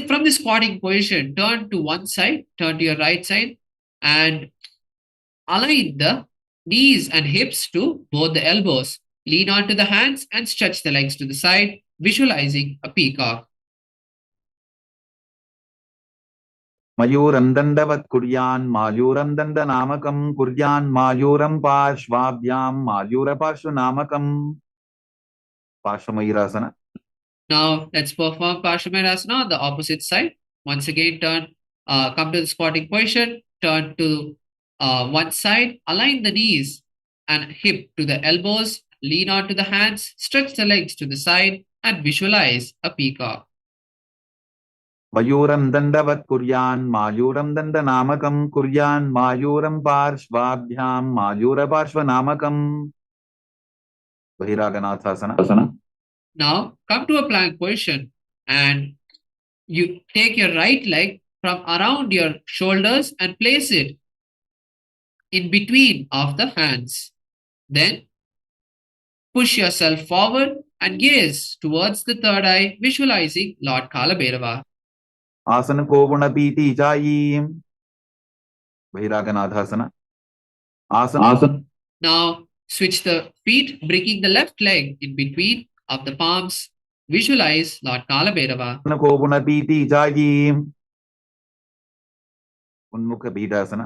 from the squatting position, turn to one side, turn to your right side, and align the knees and hips to both the elbows. Lean onto the hands and stretch the legs to the side, visualizing a peacock. मयूरं दण्डवत् कुर्यान् मायूरं दण्डनामकं कुर्यान् मायूरं पार्श्वाभ्यां मायूरपार्श्वनामकं. पार्श्वमयूरासन. Now let's perform Parshamedasana on the opposite side. Once again, come to the squatting position, turn to one side, align the knees and hip to the elbows, lean onto the hands, stretch the legs to the side, and visualize a peacock. मयूरं दण्डवत् कुर्यान् मायूरं दण्डनामकं कुर्यान् मायूरं पार्श्वाभ्यां मायूरपार्श्वनामकम् बहिरागनाथासना. Now come to a plank position and you take your right leg from around your shoulders and place it in between of the hands. Then push yourself forward and gaze towards the third eye, visualizing Lord Kalabhairava. आसन को गुणपीति जायी बहिरागनाथासना. आसन. Now switch the feet, bringing the left leg in between of the palms. Visualize Lord Kalabhairava. आसन को गुणपीति जायी उन्मुख पीठासना.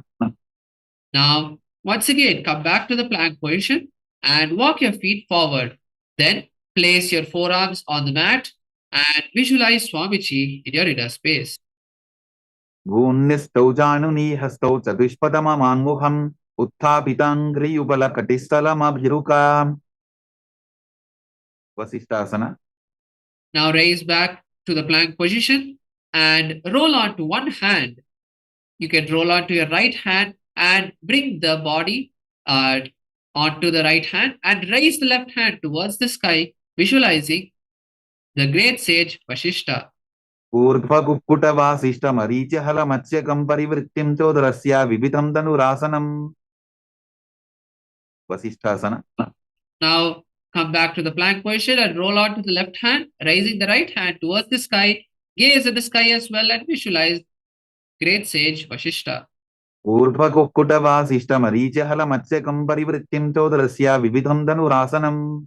Now once again come back to the plank position and walk your feet forward. Then place your forearms on the mat and visualize Swamiji in your inner space. भून्निष्ठौ जानुनी हस्तौ चतुष्पदममान्मुखम् उत्थापिताङ्घ्रियुगलकटिस्थलमभिरुका वसिष्ठासना. Now raise back to the plank position and roll onto one hand. You can roll onto your right hand and bring the body onto the right hand and raise the left hand towards the sky, visualizing the great sage Vashishta. ऊर्ध्वकुक्कुटवासिष्ठमरीचिहलमत्स्यकं परिवृत्तिं चोदरस्य विविधं धनुरासनम् वसिष्ठासना. Now come back to the plank position and roll onto the left hand, raising the right hand towards the sky. Gaze at the sky as well and visualize great sage Vashishta. ऊर्ध्वकुक्कुटवासिष्ठमरीचिहलमत्स्यकं परिवृत्तिं चोदरस्य विविधं धनुरासनम्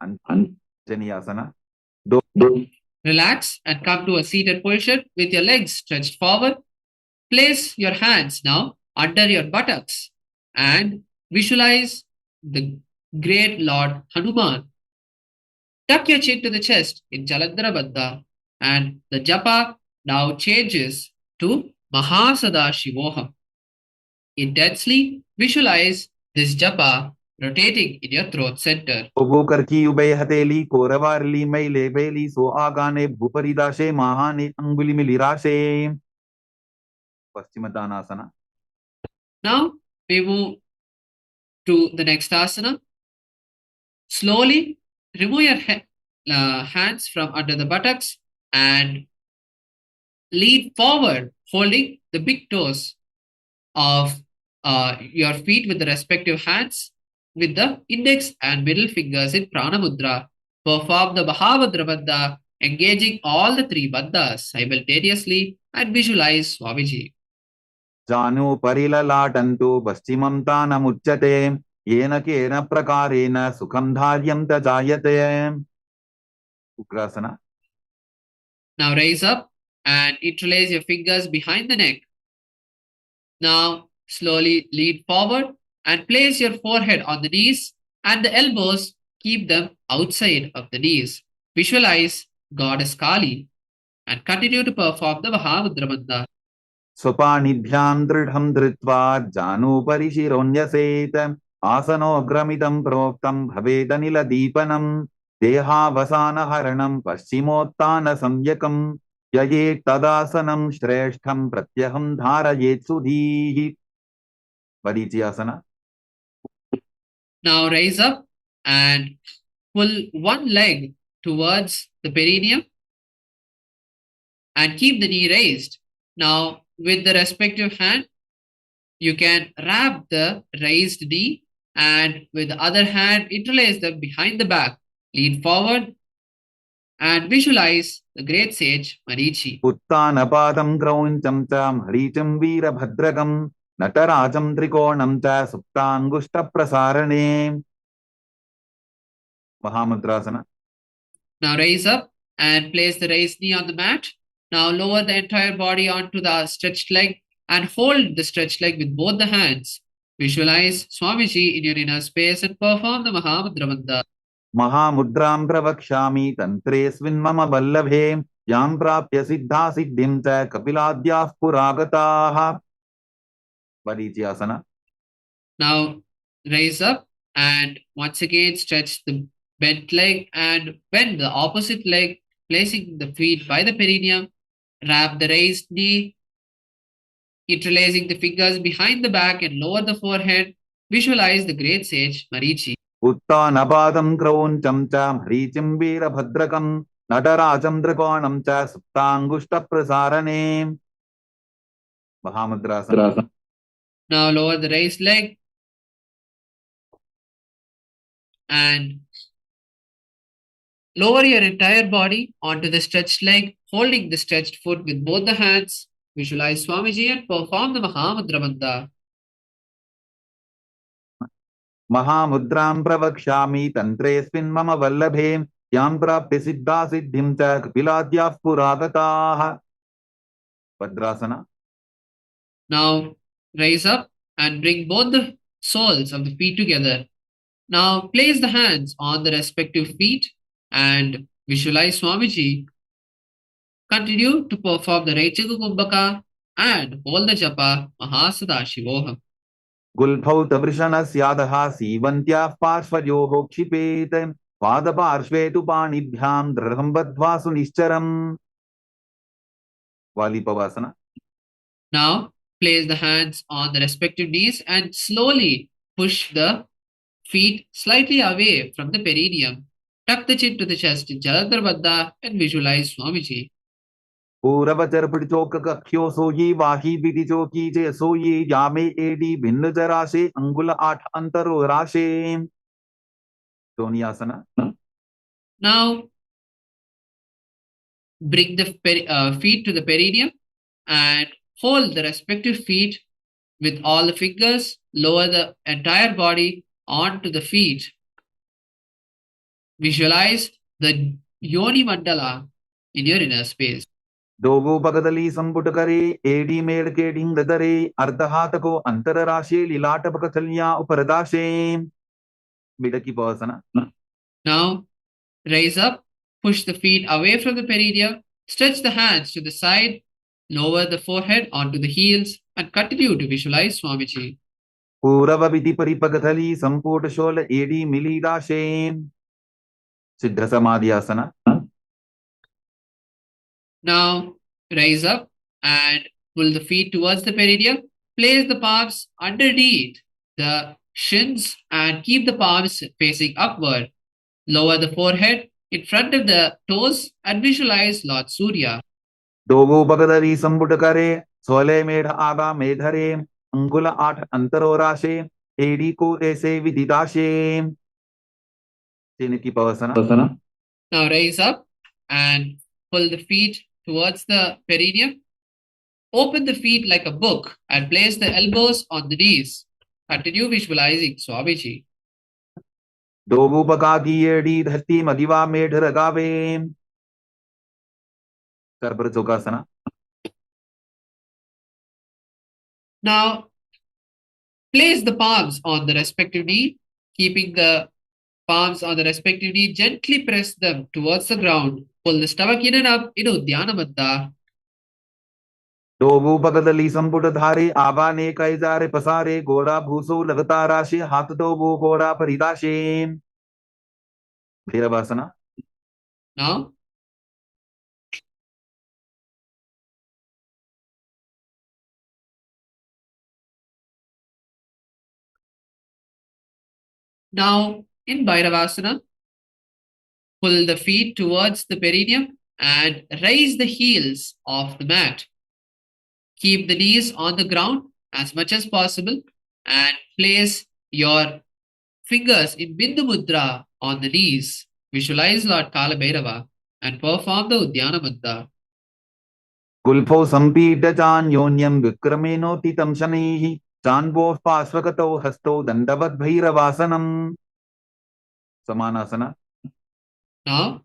अंजनीयासना. Relax and come to a seated position with your legs stretched forward. Place your hands now under your buttocks and visualize the great Lord Hanuman. Tuck your chin to the chest in Jalandhara Bandha and the japa now changes to Sadashivoham. Intensely visualize this japa rotating in your throat center. भूकर की ube हथेली कोरवारली मैले बेली सो आगाने भूपरिदाशे महाने अंगुली मिलिराशे पश्चिमतानासना. Now we move to the next asana. Slowly remove your hands from under the buttocks and lean forward, holding the big toes of your feet with the respective hands, with the index and middle fingers in Prana Mudra. Perform the Mahavakya Bandha, engaging all the three bandhas simultaneously and visualize Swamiji. जानु परिललाटन्तु पश्चिमं तानमुच्यते येन केन प्रकारेण सुखं धार्यं च जायते ugrasana. Now raise up and interlace your fingers behind the neck. Now slowly lean forward and place your forehead on the knees and the elbows, keep them outside of the knees. Visualize Goddess Kali and continue to perform the Mahavakya Bandha. स्वपाणिभ्यां दृढं धृत्वा जानुपरि शिरोन्यसेत आसनोऽग्रमिदं प्रोक्तं भवेदनिलदीपनं देहावसानहरणं पश्चिमोत्तानसंज्ञकं ययेत् तदासनं श्रेष्ठं प्रत्यहं धारयेत् सुधीः मरीचियासना. Now raise up and pull one leg towards the perineum and keep the knee raised. Now with the respective hand, you can wrap the raised knee and with the other hand interlace them behind the back. Lean forward and visualize the great sage Marichi. उत्तानपादं क्रौञ्चं च मरीचिं वीरभद्रकं नटराजं त्रिकोणं च सुप्ताङ्गुष्ठप्रसारणे महामुद्रासना. Now raise up and place the raised knee on the mat. Now lower the entire body onto the stretched leg and hold the stretched leg with both the hands. Visualize Swamiji in your inner space and perform the Mahavakya Bandha. महामुद्रां प्रवक्ष्यामि तन्त्रेऽस्मिन् मम वल्लभे यां प्राप्य सिद्धा सिद्धिं च कपिलाद्याः पुरागताः. Vadiji asana. Now raise up and once again stretch the bent leg and bend the opposite leg, placing the feet by the perineum. Wrap the raised knee, interlacing the fingers behind the back and lower the forehead. Visualize the great sage Marichi. उत्तानपादं क्रौञ्चं च मरीचिं वीरभद्रकं नटराजं त्रिकोणं च सुप्ताङ्गुष्ठप्रसारणे. Mahamudrasana. Now lower the raised leg and lower your entire body onto the stretched leg, holding the stretched foot with both the hands. Visualize Swamiji and perform the Mahamudra Bandha. महामुद्रां प्रवक्ष्यामि तन्त्रेऽस्मिन् मम वल्लभे यां प्राप्य सिद्धा सिद्धिं च कपिलाद्याः पुरागताः. Vadrasana. Now raise up and bring both the soles of the feet together. Now place the hands on the respective feet and visualize Swamiji. Continue to perform the Raichaga Kumbhaka and hold the japa Sadashivoham. गुल्फौ तवृषणस्यादः सीवन्त्याः पार्श्वयोः क्षिपेत् पादपार्श्वे तु पाणिभ्यां दृढं बद्ध्वा सुनिश्चरम्. वालीपवासना. Now place the hands on the respective knees and slowly push the feet slightly away from the perineum. Tuck the chin to the chest in Jalandhar Bandha and visualize Swamiji. पूरवचर पिടിचोक कख्यो सोयी वाही विधि चोकी जे सोयी जामे AD भिन्न जराशे अंगुल 8 अंतरो राशे. Donyasana. Now bring the feet to the perineum and hold the respective feet with all the fingers. Lower the entire body onto the feet. Visualize the Yoni Mandala in your inner space. दोगो पगदली संपुट करे AD मेड़ के ढिंग दरे अर्धहात को अंतर राशे लीलाट पकथलियां उपरदाशे. बिडकी पवसना. Now raise up, push the feet away from the perineum, stretch the hands to the side, lower the forehead onto the heels, and continue to visualize Swamiji. पूरव विधि परिपगथली संपुट शोल एडी मिलीदाशे. सिद्ध समाधि आसना. Now raise up and pull the feet towards the perineum. Place the palms underneath the shins and keep the palms facing upward. Lower the forehead in front of the toes and visualize Lord Surya. दोगो पगदली संपुट करे सोले मेढ़ आगा मेधरे अंगुल 8 अंतरो राशे AD को ऐसे विदिदाशे. की पवसना. Now raise up and pull the feet towards the perineum. Open the feet like a book and place the elbows on the knees. Continue visualizing Swamiji. दोगो पका की एडी धरती मदिवा मेढ़ रगावे. करपर चौकासना. Now place the palms on the respective knee, keeping the palms on the respective knee, gently press them towards the ground. Pull the stomach in and up in Uddiyana Bandha. दोगो पगदली संपुट धारे आवा ने कई जारे पसारे गोड़ा भूसो लगता राशे हाथ दोगो गोड़ा परिदाशे. भैरवासना. Now in Bhairavasana, pull the feet towards the perineum and raise the heels off the mat. Keep the knees on the ground as much as possible and place your fingers in Bindu Mudra on the knees. Visualize Lord Kala Bhairava and perform the Uddiyana Bandha. गुल्फौ संपीड्य चान्योन्यं विक्रमेणोत्थितं शनैः चान्वोः पार्श्वगतौ हस्तौ दण्डवद् भैरवासनम्. Samanasana. Now,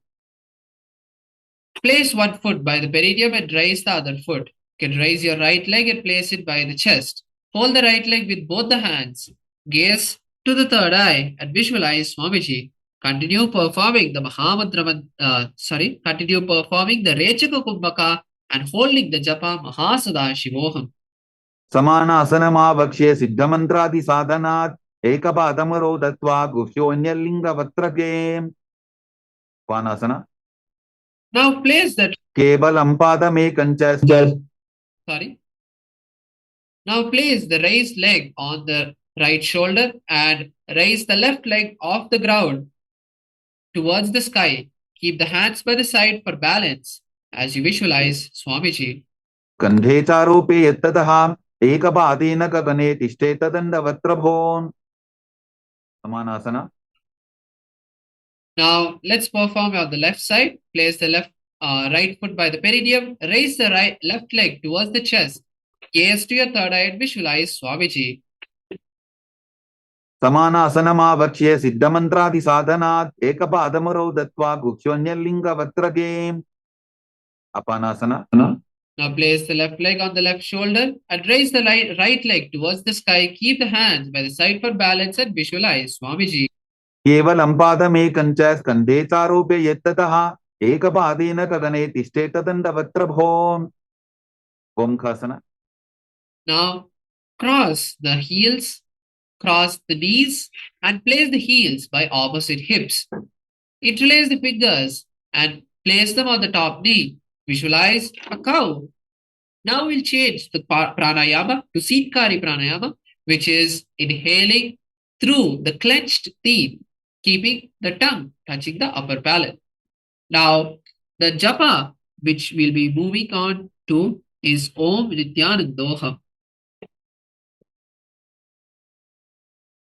place one foot by the perineum and raise the other foot. You can raise your right leg and place it by the chest. Hold the right leg with both the hands. Gaze to the third eye and visualize Swamiji. Continue performing the continue performing the Rechaka Kumbhaka and holding the Japa Mahasadashivoham. समानासनमावक्ष्ये सिद्धमन्त्रादिसाधनात् एकपादमरो दत्त्वा गुह्योऽन्यलिङ्गवत्रके वानासना Now place that केवलं पादमेकं च Now place the raised leg on the right shoulder and raise the left leg off the ground towards the sky. Keep the hands by the side for balance as you visualize Swamiji. कन्धे चारोपे यत्ततः एकपादेन गगने तिष्ठेत दण्डवत्रभोन् समानासना Now let's perform on the left side. Place the right foot by the perineum. Raise the left leg towards the chest. Gaze to your third eye and visualize Swamiji. समानासनमावक्ष्ये सिद्धमन्त्रादिसाधनात् एकपादमरो दत्त्वा गुह्योऽन्यलिङ्गवत्रके अपानासना Now place the left leg on the left shoulder and raise the right leg towards the sky. Keep the hands by the side for balance and visualize Swamiji. केवलं पादमेकं च स्कन्धे चारोपे यत्ततः एकपादेन गगने तिष्ठेत दण्डवत्रभोन् ओंखासना Now cross the heels, cross the knees and place the heels by opposite hips. Interlace the fingers and place them on the top knee. Visualize a cow. Now we'll change the pranayama to Seetkari pranayama, which is inhaling through the clenched teeth, keeping the tongue touching the upper palate. Now, the japa, which we'll be moving on to, is Om Nityanandoham.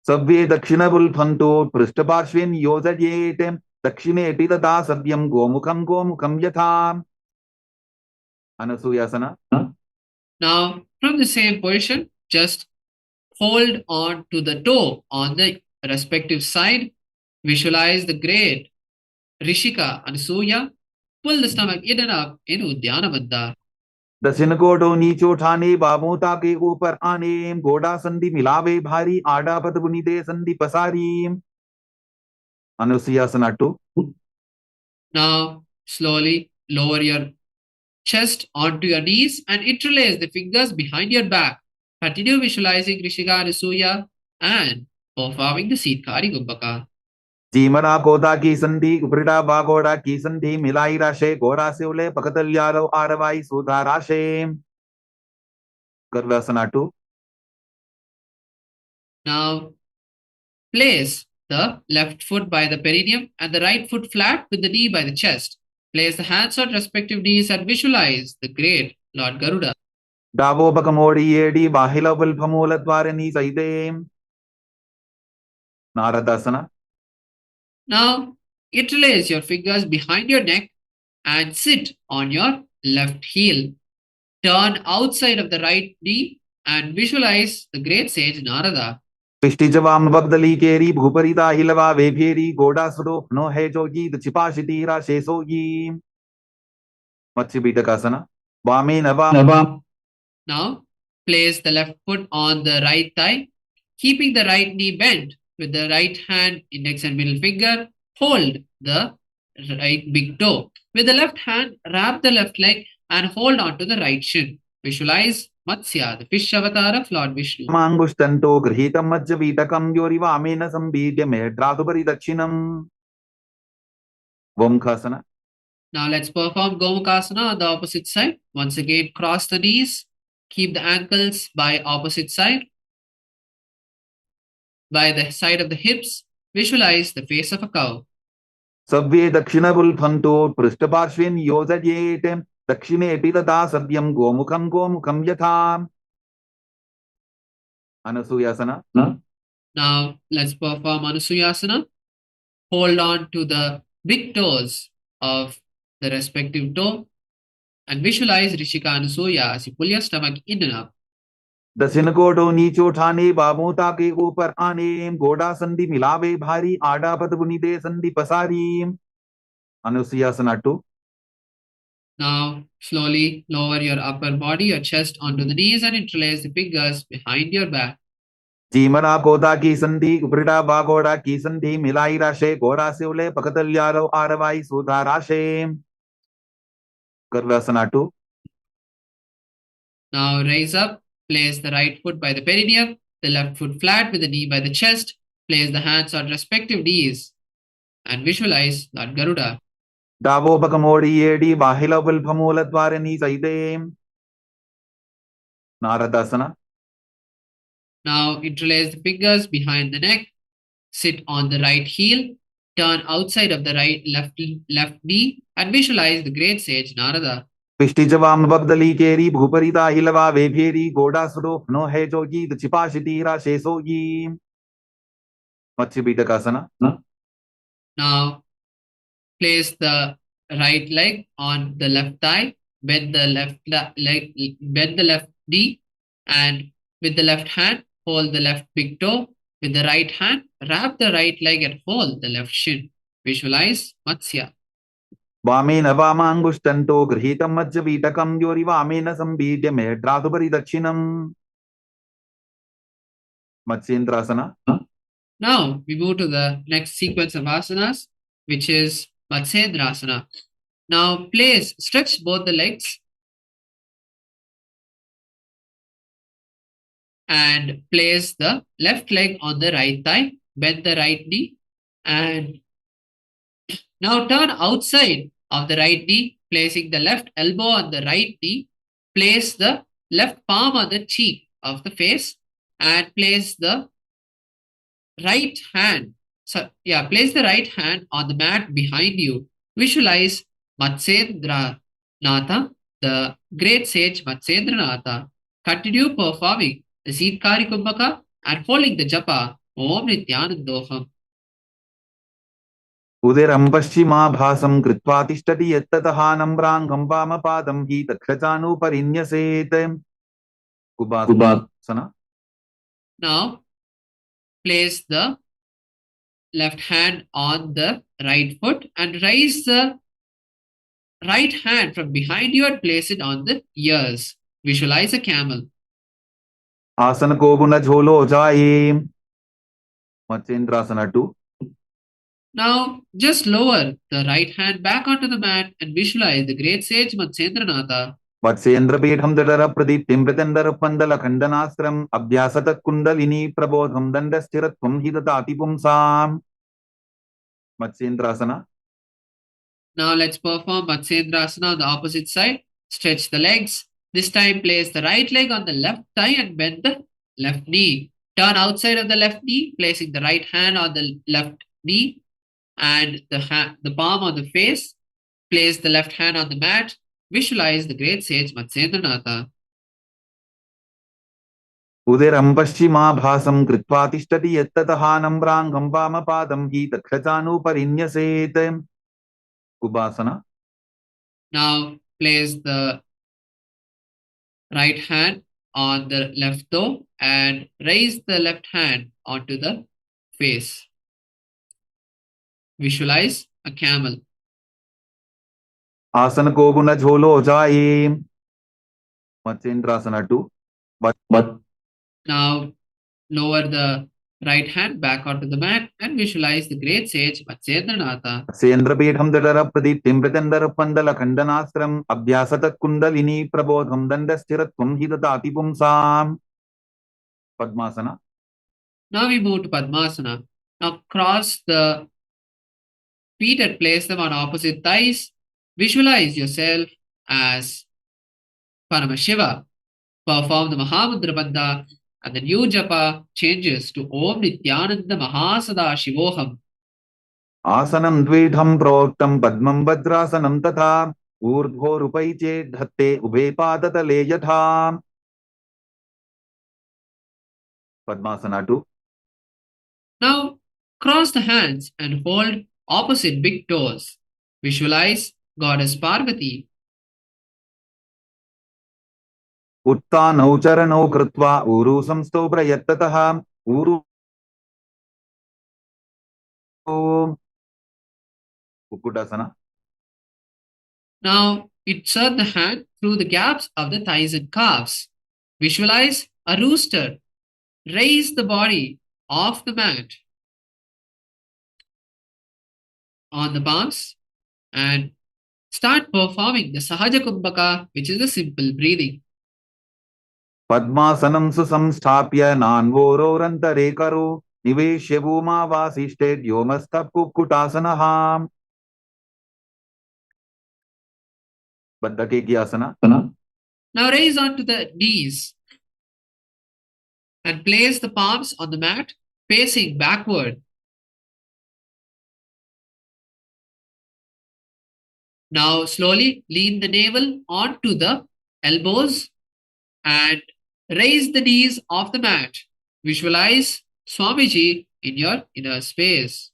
सव्ये दक्षिणबुल्फन्तो पृष्ठपार्श्वेन योजयेत् दक्षिणेति तथा सव्यं गोमुखं गोमुखं यथा अनसूयासना Now, from the same position, just hold on to the toe on the respective side. Visualize the great Rishika Anasuya. Pull the stomach in and up in Udyana Bandha. दक्षिण कोटो नीचो ठाने बाबोता के ऊपर आने गोडा संधि मिलावे भारी आडा पद बुनिदे संधि पसारी अनुसुयासना 2 Now, slowly lower your chest onto your knees and interlace the fingers behind your back. Continue visualizing Rishika Anasuya and performing the Seetkari Kumbhaka. जीमरा कोदा की संधि उपरिडा बागोड़ा की संधि मिलाई राशे गोड़ा से उले पकतल्यारो आरवाई सुधा राशे गर्वासना 2 Now, place the left foot by the perineum and the right foot flat with the knee by the chest. Place the hands on respective knees and visualize the great Lord Garuda. डावो बकमोड़ी येडी बाहिला विल्फमूल द्वारनी सैदे नारदासना Now, interlace your fingers behind your neck and sit on your left heel. Turn outside of the right knee and visualize the great sage Narada. पिष्टि जवाम बगदली केरी भूपरिदा हिलवा वेभेरी गोडा sudo no है जोगी द चिपाशिती राशे सोगी मत्स्य बीटकासना वामे नवा Now, place the left foot on the right thigh, keeping the right knee bent with the right hand, index and middle finger. Hold the right big toe. With the left hand, wrap the left leg and hold on to the right shin. Visualize Matsya, the fish avatar of Lord Vishnu. मांगुष्टन्तो गृहीतं मत्स्य बीटकं योरि वामेन संबीड्य मेढ्रातुपरि दक्षिणम् वंखासना Now let's perform Gomukasana on the opposite side. Once again, cross the knees. Keep the ankles by opposite side. By the side of the hips, visualize the face of a cow. सव्ये दक्षिणबुल्फन्तो पृष्ठपार्श्वेन योजयेत् दक्षिणेति तथा सव्यं गोमुखं गोमुखं यथा अनसूयासना Now let's perform Anusuyasana. Hold on to the big toes of the respective toe and visualize Rishika Anusuya as you pull your stomach in and up. दक्षिण कोटो नीचो ठाने बाबोता के ऊपर आने गोडा संधि मिलावे भारी आडा पद बुनिदे संधि पसारी अनुसुयासना 2 Now slowly lower your upper body, your chest onto the knees and interlace the fingers behind your back. जीमरा कोदा की संधि उपरिटा बागोड़ा की संधि मिलाई राशे घोड़ा से उले पकतल्यारो आरवाई सुधा राशे Garvasana 2. Now raise up, place the right foot by the perineum, the left foot flat with the knee by the chest, place the hands on respective knees and visualize Lord Garuda. Davo Bakamodi Yedi Bahila Vilpamula Dwarani Saide Naradasana. Now interlace the fingers behind the neck, sit on the right heel, turn outside of the left knee and visualize the great sage Narada. Pishtijavam Babdali Keri Bhuparita Hilava Veveri Goda Suro No Hejogi the Chipashitira Shesogi Machibitakasana. Now place the right leg on the left thigh, bend the bend the left knee, and with the left hand, hold the left big toe. With the right hand, wrap the right leg and hold the left shin. Visualize Matsya. Vamen Avamangustanto Grihitam Majjavitakam Yori Vamena Sambidya Medratubari Dakshinam Matsyendrasana. Now we move to the next sequence of asanas, which is Matsyendrasana. Now stretch both the legs and place the left leg on the right thigh, bend the right knee, and now turn outside of the right knee, placing the left elbow on the right knee, place the left palm on the cheek of the face, and place the right hand. Place the right hand on the mat behind you. Visualize Matsendra Natha, the great sage Matsendra Natha. Continue performing the Seedkari Kumbhaka and holding the japa Om Nityanandoham. उदिरं पश्चिमाभासं कृत्वा तिष्ठति यत्ततः नम्राङ्गं वामपादं हि तत्क्षचानुपरिन्यसेत् Kubasana. Now place the left hand on the right foot and raise the right hand from behind you and place it on the ears. Visualize a camel. आसन को गुण झोलो जाए Matsyendrasana 2. Now just lower the right hand back onto the mat and visualize the great sage Matsyendranath. वत्सेन्द्रपीठं दडर प्रदीप्तिं प्रत्यन्दर पन्दल खण्डनास्त्रम् अभ्यासत kundalini प्रबोधं दण्डस्थिरत्वं हि ददाति पुंसाम् Matsyendrasana. Now let's perform Matsyendrasana on the opposite side. Stretch the legs. This time place the right leg on the left thigh and bend the left knee. Turn outside of the left knee, placing the right hand on the left knee and the palm on the face. Place the left hand on the mat. Visualize the great sage Matsyendranath. उदिरं पश्चिमाभासं कृत्वा तिष्ठति यत्ततः नम्राङ्गं वामपादं हि तत्क्षचानुपरिन्यसेत् Kubasana. Now place the right hand on the left toe and raise the left hand onto the face. Visualize a camel. आसन को गुण झोलो जाए Matsyendrasana 2. But Now lower the right hand back onto the mat and visualize the great sage Matsyendranath. सेन्द्रपीठं दडर प्रदीप्तिं प्रत्यन्दर पन्दल खण्डनास्त्रम् अभ्यासत kundalini प्रबोधं दण्डस्थिरत्वं हि ददाति पुंसाम् Padmasana. Now we move to Padmasana. Now cross the feet and place them on opposite thighs. Visualize yourself as Paramashiva. Perform the Mahamudra Bandha and the new japa changes to Om Nityananda Sadashivoham. आसनं द्विधं प्रोक्तं पद्मं भद्रासनं तथा ऊर्ध्वोरुपै चेद्धत्ते उभे पादतले यथा Padmasana 2. Now cross the hands and hold opposite big toes. Visualize Goddess Parvati. उत्तानौ चरणौ कृत्वा ऊरु संस्थौ प्रयत्ततः ऊरु Kukkutasana. Now insert the hand through the gaps of the thighs and calves. Visualize a rooster. raise the body off the mat on the palms and start performing the Sahaja Kumbhaka, which is the simple breathing. Padmasanam susamsthapya nanvororantare karo niveshya bhuma vasishtet yomastap kukutasana. Baddhake ki asana. Now raise onto the knees and place the palms on the mat facing backward. Now slowly lean the navel onto the elbows and raise the knees off the mat. Visualize Swamiji in your inner space.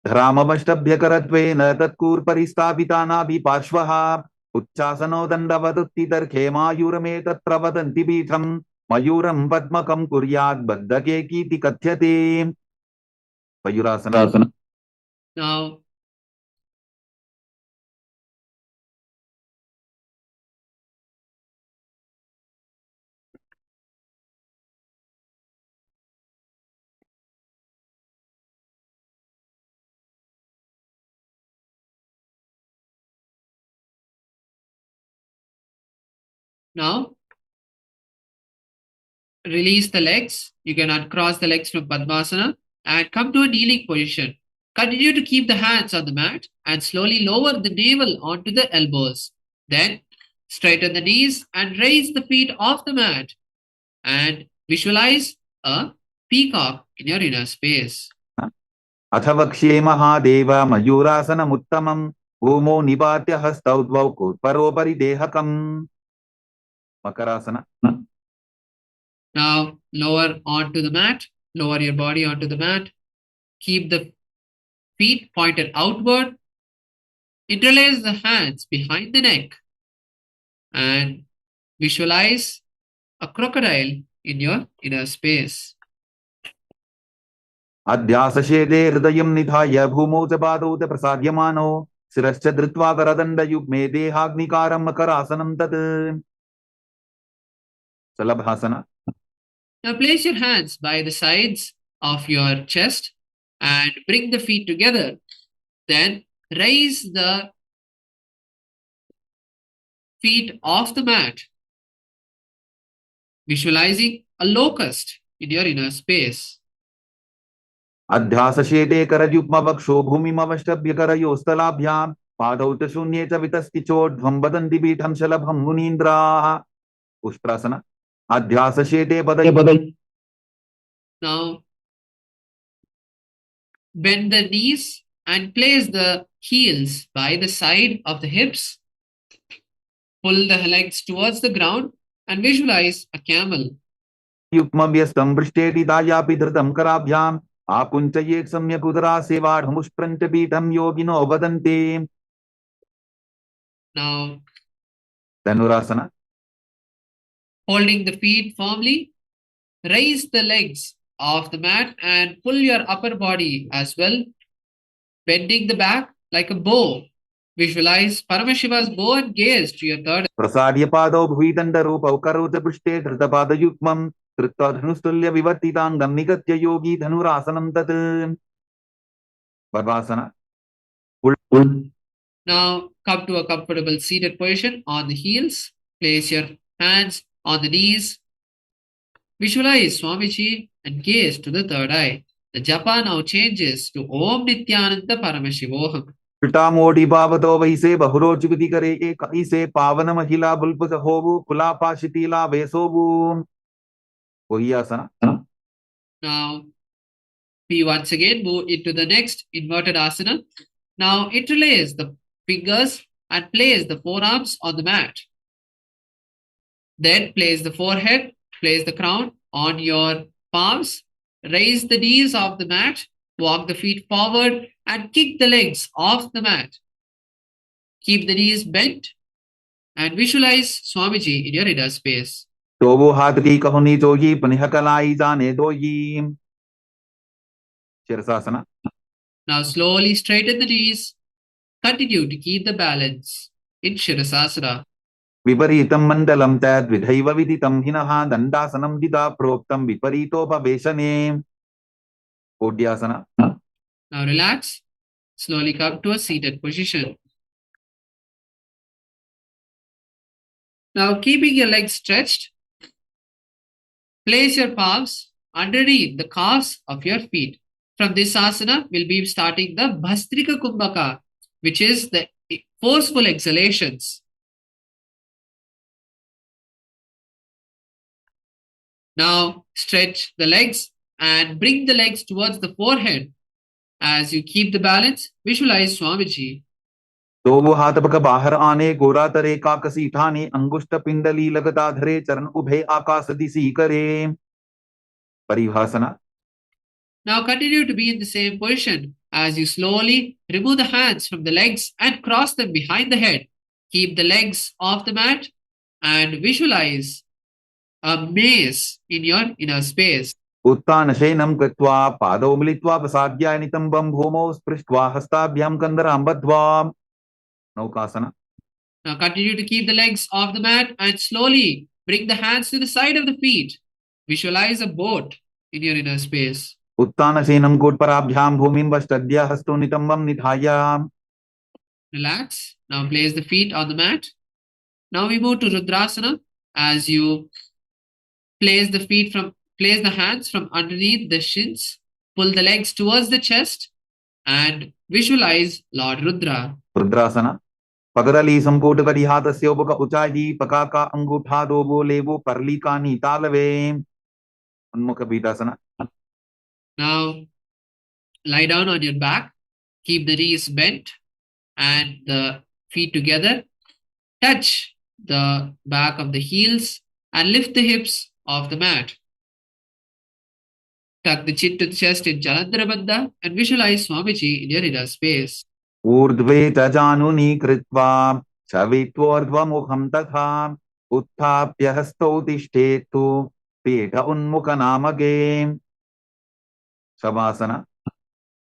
Dhramavastabhyakarत्वेन तत्कूर्परिस्थापितानाभिपार्श्वः उच्चासनो दण्डवदुत्थितर्खे मायूरमेतत्र वदन्ति पीठम् मयूरं पद्मकं कुर्यात् बद्धके कीति कथ्यते. Mayurasana. Now, release the legs. You can uncross the legs from Padmasana and come to a kneeling position. Continue to keep the hands on the mat and slowly lower the navel onto the elbows. Then straighten the knees and raise the feet off the mat and visualize a peacock in your inner space. अथवक्ष्ये Mahadev मयूरासनमुत्तमं भूमौ निपात्य हस्तौ द्वौ कुर्परोपरि देहकम्. Makarasana. Now lower onto the mat, lower your body onto the mat. Keep the feet pointed outward. Interlace the hands behind the neck and visualize a crocodile in your inner space. अध्यासशेदे हृदयं निधाय भूमौ च पादौ च प्रसाद्यमानो शिरश्च धृत्वा करदण्डयुग्मे देहाग्निकारं मकरासनं तत्. Salabhasana. Now place your hands by the sides of your chest and bring the feet together. Then raise the feet off the mat, visualizing a locust in your inner space. अध्यासशेदे करयुग्मवक्षो भूमिमवष्टभ्य करयोस्तलाभ्यां पादौ च शून्ये च वितस्ति चोर्ध्वं वदन्ति पीठं शलभं मुनीन्द्राः. उष्ट्रासना. अध्यासशेदे पदै. Now bend the knees and place the heels by the side of the hips. Pull the legs towards the ground and visualize a camel. युग्मव्यस्तं पृष्ठेति दायापि धृतं कराभ्याम् आकुञ्चयेत् सम्यक् उदरासेवाढमुष्प्रञ्च पीठं योगिनो वदन्ति. Now Dhanurasana. holding the feet firmly, raise the legs off the mat and pull your upper body as well, bending the back like a bow. Visualize Paramashiva's bow and gaze to your third. प्रसाद्य पादौ भुविदण्डरूपौ करौ च पृष्ठे धृतपादयुग्मं कृत्वा धनुस्तुल्य विवर्तिताङ्गं निगत्य योगी धनुरासनं तत्. Varvasana. Now come to a comfortable seated position on the heels. Place your hands on the knees. Visualize Swamiji and gaze to the third eye. The japa now changes to Om Nityananda Paramashivoham. उल्टा मोटी पावतो वैसे बहुरोचुविधि करे एक ऐसे पावन महिला बुल्पुस होवु कुलापा शिथिला वेसोवु. वही आसना. Now we once again move into the next inverted asana. Now interlace the fingers and place the forearms on the mat. Then place the forehead, place the crown on your palms, raise the knees off the mat, walk the feet forward and kick the legs off the mat. Keep the knees bent and visualize Swamiji in your inner space. तो वो हाथ की कहुनी जोगी पुनः कलाई जाने दोगी. Shirshasana. Now slowly straighten the knees Continue to keep the balance in Shirasasana. विपरीतं मण्डलं तद्विधैव विदितं हिनः दण्डासनं दिदा प्रोक्तं विपरीतोपवेशने कोड्यासना Now relax. Slowly come to a seated position. Now keeping your legs stretched, place your palms underneath the calves of your feet. From this asana, we'll be starting the Bhastrika Kumbhaka, which is the forceful exhalations. Now stretch the legs and bring the legs towards the forehead. As you keep the balance, visualize Swamiji. दो हाथ पग बाहर आने गोरा तरे काकसी ठाने अंगुष्ठ पिंडली लगता धरे चरण उभे आकाश दिशी करे परिभाषना Now continue to be in the same position as you slowly remove the hands from the legs and cross them behind the head. Keep the legs off the mat and visualize a maze in your inner space. उत्तान शयनं कृत्वा पादौ मिलित्वा प्रसाद्य नितम्बं भूमौ स्पृष्ट्वा हस्ताभ्यां कन्दरां बद्ध्वा नौकासना Now continue to keep the legs off the mat and slowly bring the hands to the side of the feet. Visualize a boat in your inner space. उत्तान शयनं कोट्पराभ्यां भूमिं वष्टद्य हस्तौ नितम्बं निधाय Relax. Now place the feet on the mat. Now we move to Rudrasana as you place the hands from underneath the shins, pull the legs towards the chest and visualize Lord Rudra. रुद्रासना पगरली संपुट करी हाथस्य उपक उचाई पकाका अंगूठा दो बोले वो परलिका नी तालवे उन्मुख पीठासना Now lie down on your back, keep the knees bent and the feet together. Touch the back of the heels and lift the hips off the mat. Tuck the chin to the chest in Jalandhara Bandha and visualize Swamiji in your inner space. ऊर्ध्वे च जानुनी कृत्वा शवित्वोर्ध्वमुखं तथा उत्थाप्य हस्तौ तिष्ठेत्तु पीठ उन्मुखनामके शवासना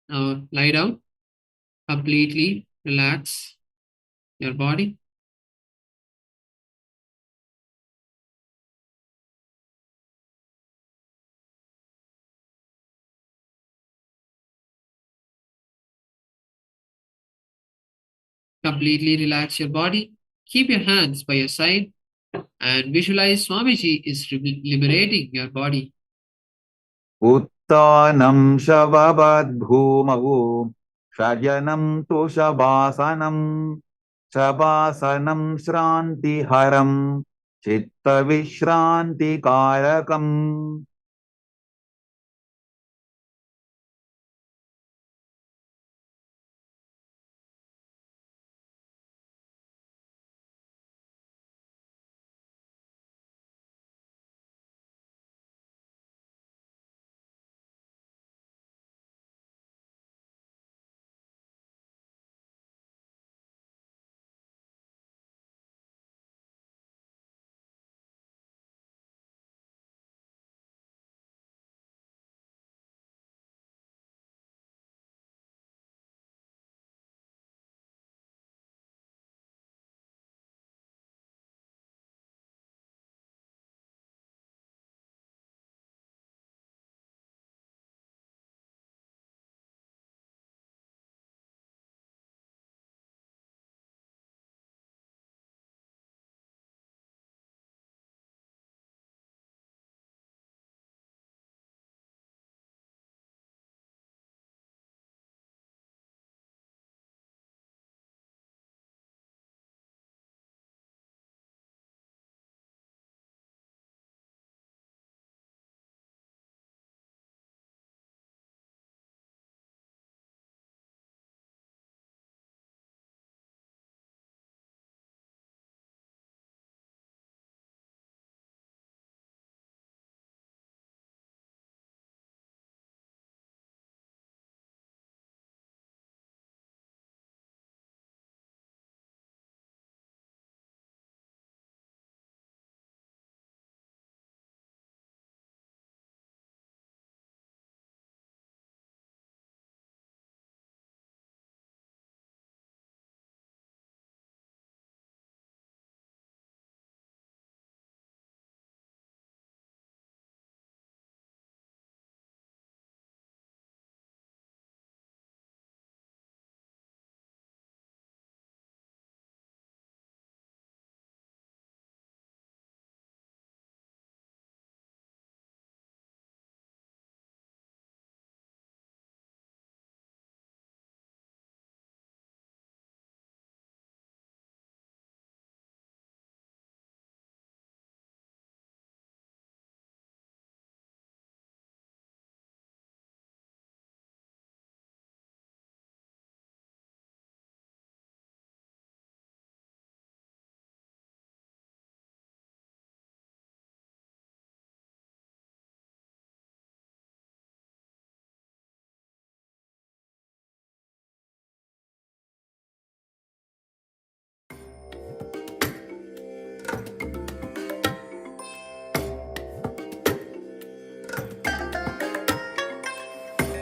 Now lie down, completely relax your body. Completely relax your body. Keep your hands by your side and visualize Swamiji is liberating your body. उत्तानं शववद्भूमौ शयनं तु शवासनं शवासनं श्रान्तिहरं चित्तविश्रान्तिकारकम्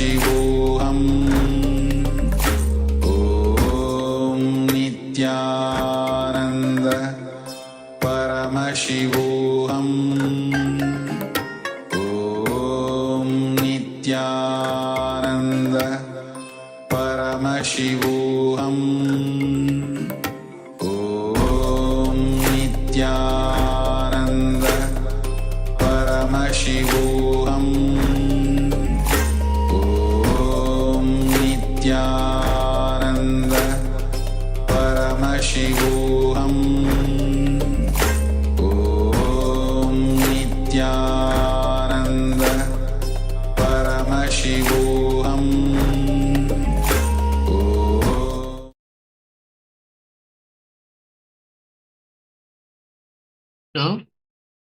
Paramashivoham Om Nityananda Paramashivoham Om Nityananda Paramashivoham Om Nityananda Paramashivoham Om Nityananda Paramashivoham Om Nityananda Paramashivoham Now,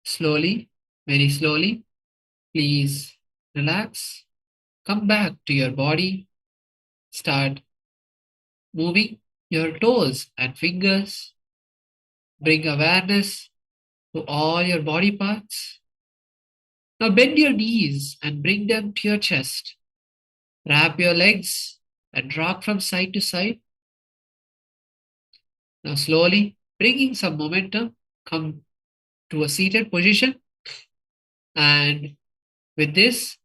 slowly, very slowly, please relax. Come back to your body. Start moving your toes and fingers. Bring awareness to all your body parts. Now bend your knees and bring them to your chest. Wrap your legs and rock from side to side. Now slowly, bringing some momentum, come to a seated position. And with this,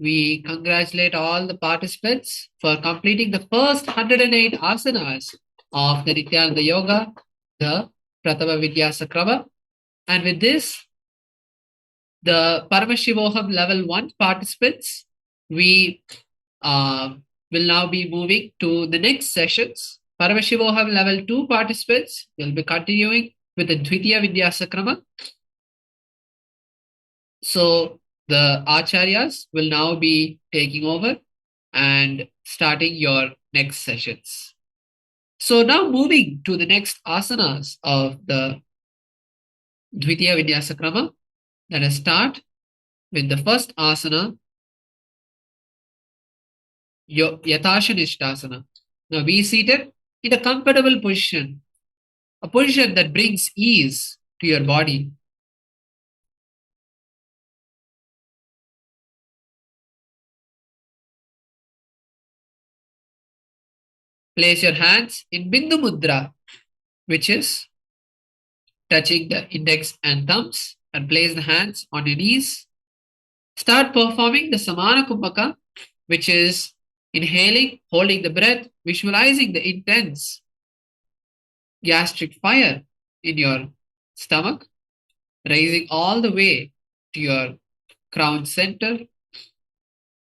we congratulate all the participants for completing the first 108 asanas of the Nityananda Yoga, the Prathama Vidyasakrama. And with this, the Paramashivoham Level 1 participants, we will now be moving to the next sessions. Paramashivoham Level 2 participants will be continuing with the Dvitiya Vidyasakrama. So the Acharyas will now be taking over and starting your next sessions. So now moving to the next asanas of the Dvitiya Vidyasakrama. Let us start with the first asana, Yathashanishtasana. Now be seated in a comfortable position, a position that brings ease to your body. Place your hands in Bindu Mudra, which is touching the index and thumbs, and place the hands on your knees. Start performing the Samana Kumbhaka, which is inhaling, holding the breath, visualizing the intense gastric fire in your stomach, rising all the way to your crown center.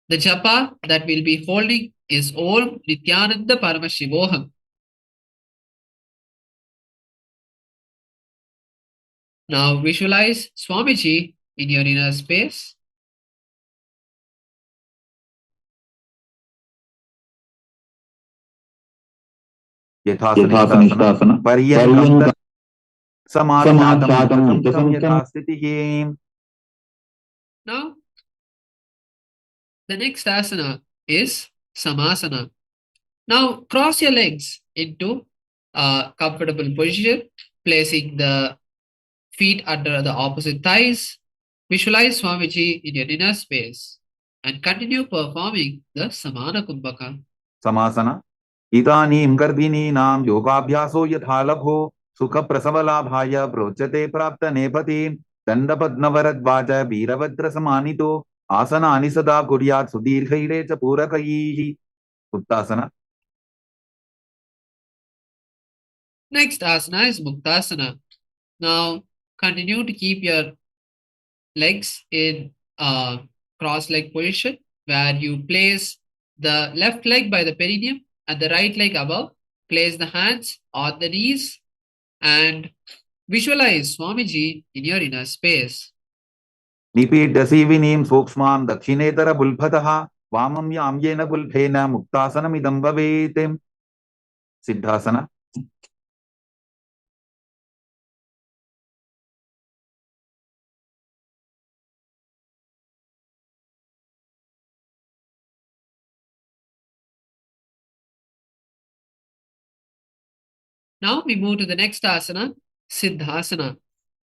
The japa that we'll be holding is Om Nityananda Paramashivoham. Now visualize Swamiji in your inner space. Yathasana Paryantam Samadhyatam Yathastitihi. Now, the next asana is Samasana. Now, cross your legs into a comfortable position, placing the feet under the opposite thighs. Visualize Swamiji in your inner space and continue performing the Samana Kumbhaka. Samasana Idanim Garbhininam Yogabhyaso Yathalabho Sukha Prasavalabhaya Prochate Prapta Nepati Dandapadnavarad Veerabhadra Samanito Asana Anisada Kuryat Sudirghaire Chapurakaihi. Uttasana. Next asana is Muktasana. Now, continue to keep your legs in a cross-leg position where you place the left leg by the perineum and the right leg above. Place the hands on the knees and visualize Swamiji in your inner space. Nipidasivinim Sukshmam Dakshinetara Bulbhataha Vamam Yamyena Bulbhena Muktasanam Idam Bhavetem. Siddhasana. Now we move to the next asana, Siddhasana.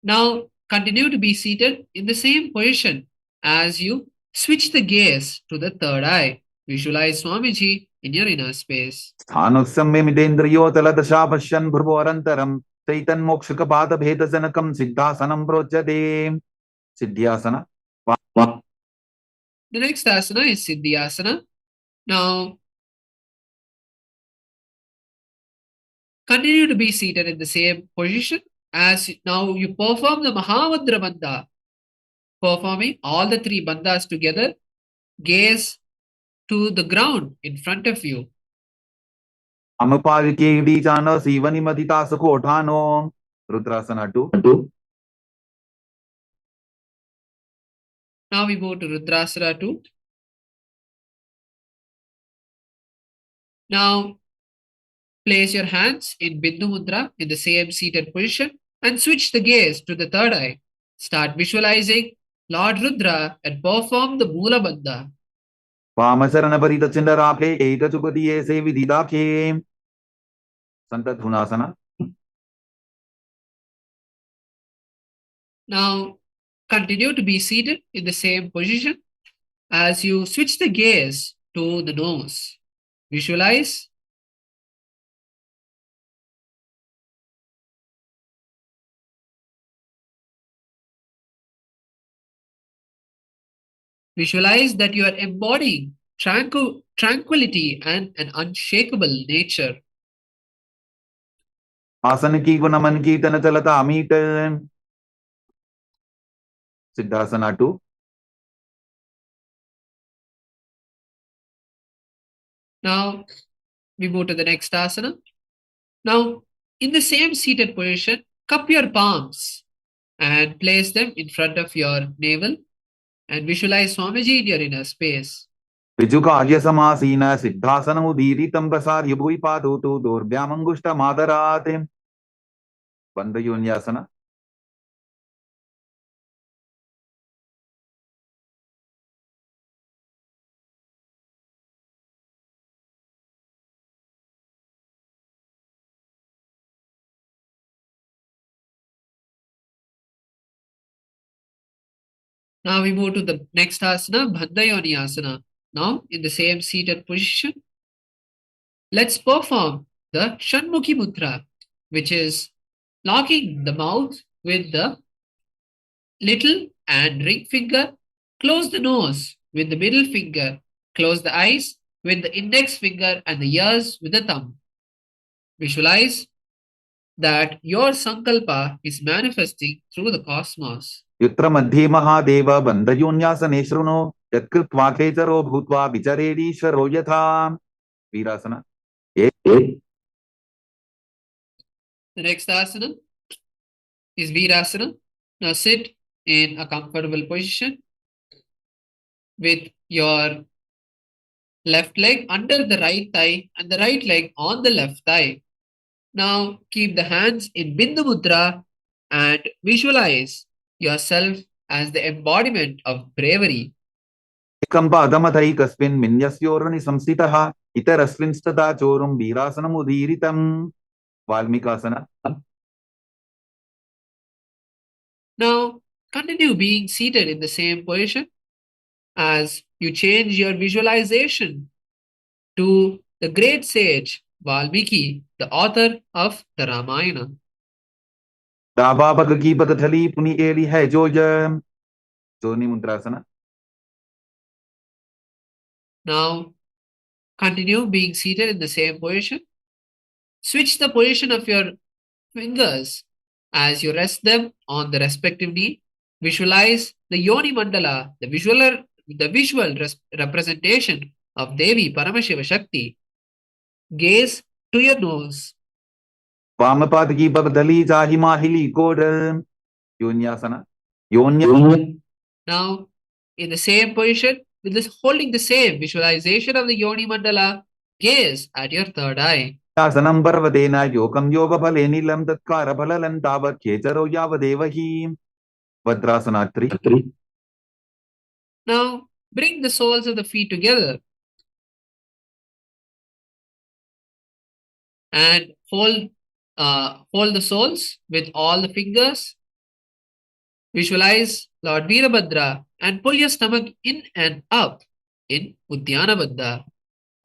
Now continue to be seated in the same position as you Switch the gaze to the third eye. Visualize Swamiji in your inner space. स्थानुसंयमितेन्द्रियोतलदशा पश्यन् भ्रुवोरन्तरम् चैतन्मोक्षकपादभेदजनकम् सिद्धासनम् प्रोच्यते सिद्ध्यासन The next asana is Siddhyasana. Now, continue to be seated in the same position as now you perform the Mahavadra Bandha, performing all the three bandhas together. Gaze to the ground in front of you. अमपाविके बीजान सीवनिमधितासुकोठानो रुद्रासना 2. Now we move to Rudrasana 2. Now place your hands in Bindu Mudra in the same seated position and switch the gaze to the third eye. Start visualizing Lord Rudra and perform the Mula Bandha. वामचरणपरितचिण्डराभे एकचुपदीये सेविदिदाख्ये सन्तधुनासना. Now continue to be seated in the same position as you switch the gaze to the nose. Visualize that you are embodying tranquility and an unshakable nature. आसन की गुणमन की तन चलता अमीट सिद्धासना 2. Now we move to the next asana. Now in the same seated position, cup your palms and place them in front of your navel and visualize Swamiji in your inner space. विजुकार्य समासीन सिद्धासनमुदीरितं प्रसार्य भुवि पादौ तु दोर्भ्यामङ्गुष्ठमादरात् बन्धयोन्यासना. Now we move to the next asana, Bandhayoni asana. Now in the same seated position, let's perform the Shanmukhi Mudra, which is locking the mouth with the little and ring finger, close the nose with the middle finger, close the eyes with the index finger and the ears with the thumb. Visualize that your sankalpa is manifesting through the cosmos. युत्र मध्ये महादेव बन्धयोन्यासने शृणु यत्कृत्वा खेचरो भूत्वा विचरेदीश्वरो यथा वीरासना. The next asana is Virasana. Now sit in a comfortable position with your left leg under the right thigh and the right leg on the left thigh. Now keep the hands in Bindu Mudra and visualize yourself as the embodiment of bravery. एकं पादमथैकस्मिन् मिन्यस्योर्नि संस्थितः इतरस्मिंस्तथा चोरुं वीरासनमुदीरितं वाल्मीकासना. Now continue being seated in the same position as you change your visualization to the great sage Valmiki, the author of the Ramayana. दाबापक की पकथली पुनि Eli है जोनी मुद्रासना. Now continue being seated in the same position. Switch the position of your fingers as you rest them on the respective knee. Visualize the Yoni Mandala, the visual representation of Devi Paramashiva Shakti. Gaze to your nose. वामपाद की पकथली चाहि माहिली code योन्यासना. Now in the same position, with this holding the same visualization of the Yoni Mandala, gaze at your third eye. आसनं पर्वतेन योगं योगफले नीलं तत्कारफलं तावत् खेचरो यावदेव हि भद्रासना 3. Now bring the soles of the feet together and hold the soles with all the fingers Visualize Lord Veerabhadra and pull your stomach in and up in Uddiyana Baddha.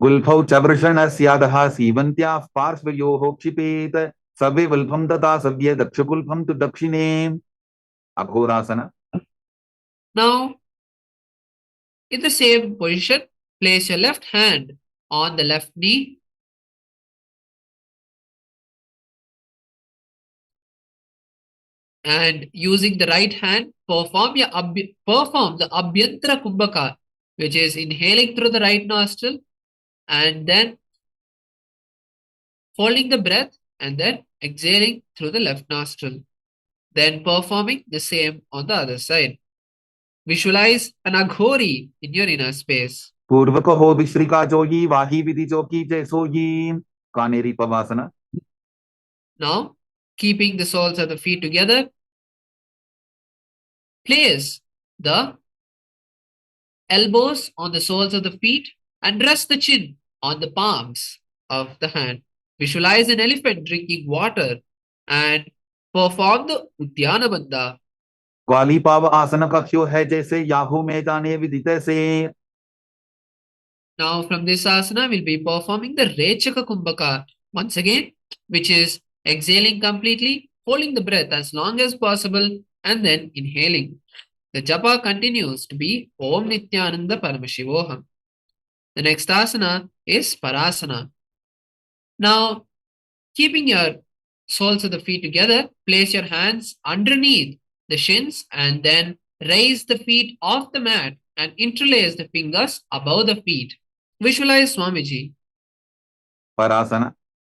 गुल्फौ च वृषणस्यादः सीवन्त्याः पार्श्वयोः क्षिपेत सवे वल्भं तथा सव्ये दक्षगुल्फं तु दक्षिणे अघोरासन. Now, in the same position, place your left hand on the left knee and using the right hand, perform the Abhyantara Kumbhaka, which is inhaling through the right nostril and then holding the breath and then exhaling through the left nostril. Then performing the same on the other side. Visualize an aghori in your inner space. पूर्वक हो विश्रिका जोगी वाही विधि जोगी जैसोगी Kanheri पवासना. Now, keeping the soles of the feet together, place the elbows on the soles of the feet and rest the chin on the palms of the hand. Visualize an elephant drinking water and perform the Uddiyana Bandha. ग्वाली पाव आसन कक्ष्यो है जैसे Yahoo में जाने विदित से. Now, from this asana, we'll be performing the Rechaka Kumbhaka once again, which is exhaling completely, holding the breath as long as possible, and then inhaling. The japa continues to be Om Nityananda Paramashivoham. The next asana is Parasana. Now, keeping your soles of the feet together, place your hands underneath the shins and then raise the feet off the mat and interlace the fingers above the feet. Visualize Swamiji. परासन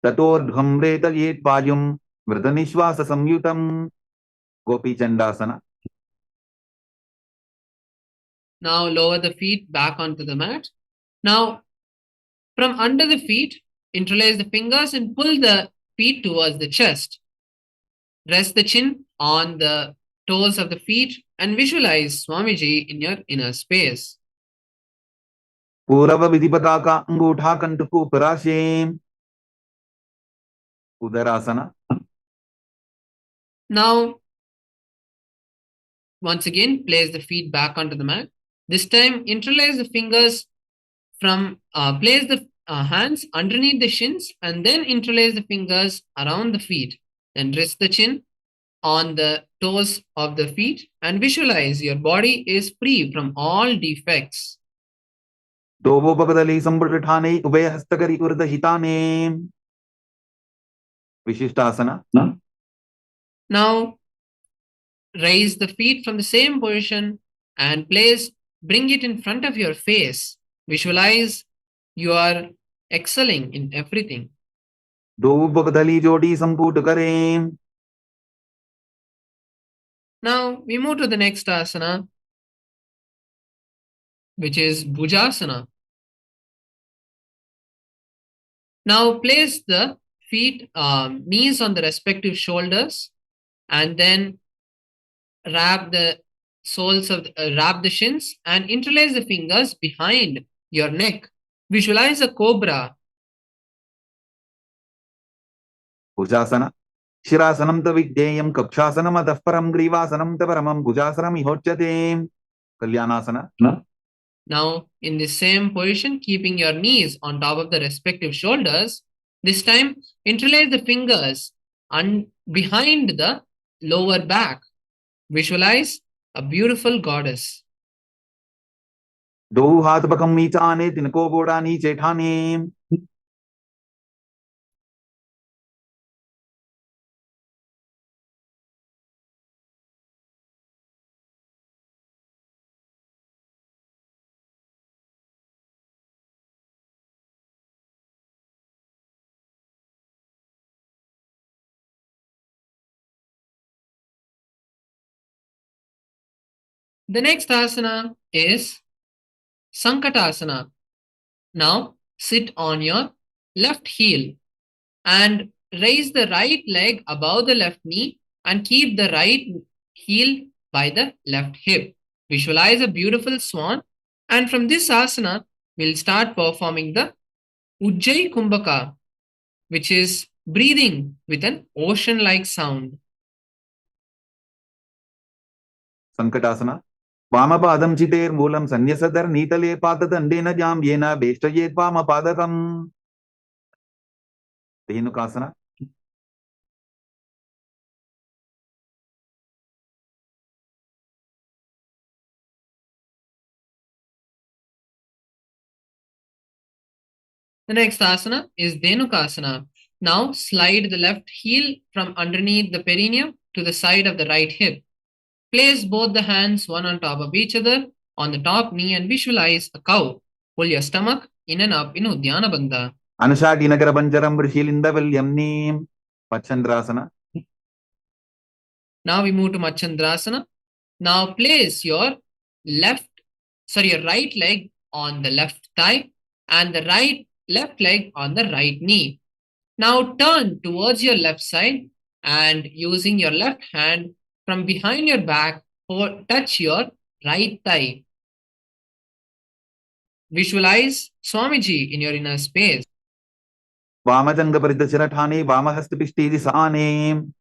ततोर्ध्वम्रेत येत् वायुं मृतनिश्वास संयुतं Gopi चंडासन. Now lower the feet back onto the mat. Now, from under the feet, interlace the fingers and pull the feet towards the chest. Rest the chin on the toes of the feet and visualize Swamiji in your inner space. पूर्व विधिपता का अंगूठा कंठकू पराशे उदरासन. Now, once again, place the feet back onto the mat. This time, interlace the fingers place the hands underneath the shins and then interlace the fingers around the feet. Then rest the chin on the toes of the feet and visualize your body is free from all defects. दोवो बगदली संबठाने उभय हस्तकरी उर्द हिताने विशिष्टासन. Now, raise the feet from the same position and bring it in front of your face. Visualize you are excelling in everything. दो बगदली जोड़ी संपूट करें. Now, we move to the next asana, which is Bhujasana. Now, place the feet, knees on the respective shoulders and then wrap the shins and interlace the fingers behind your neck. Visualize a cobra. भुजासन शिरासनं तविज्ञेयं कक्षासनम् अतः परं ग्रीवासनं त परमं भुजासनम् इहोच्यते कल्याणासन. Now, in the same position, keeping your knees on top of the respective shoulders, this time interlace the fingers behind the lower back. Visualize a beautiful goddess. दो हाथ बकम नीचाने तिनको बोड़ा नीचे ठाने. The next asana is Sankatasana. Now, sit on your left heel and raise the right leg above the left knee and keep the right heel by the left hip. Visualize a beautiful swan, and from this asana, we'll start performing the Ujjayi Kumbhaka, which is breathing with an ocean-like sound. Sankatasana. Vamapadam chitermulam sanyasadar nitale patadandena jam yena beshtayet vamapadakam. Dhenukasana. The next asana is Dhenukasana. Now slide the left heel from underneath the perineum to the side of the right hip. Place both the hands one on top of each other on the top knee and visualize a cow. Pull your stomach in and up in Uddiyana Bandha. Anashati nagara banjaram vrishilinda vilyamnim. Pachandrasana. Now we move to Machandrasana. Now place your right leg on the left thigh and the left leg on the right knee. Now turn towards your left side and using your left hand from behind your back, touch your right thigh. Visualize Swamiji in your inner space. Vamajanga paridachirathane vamahastapishti disane.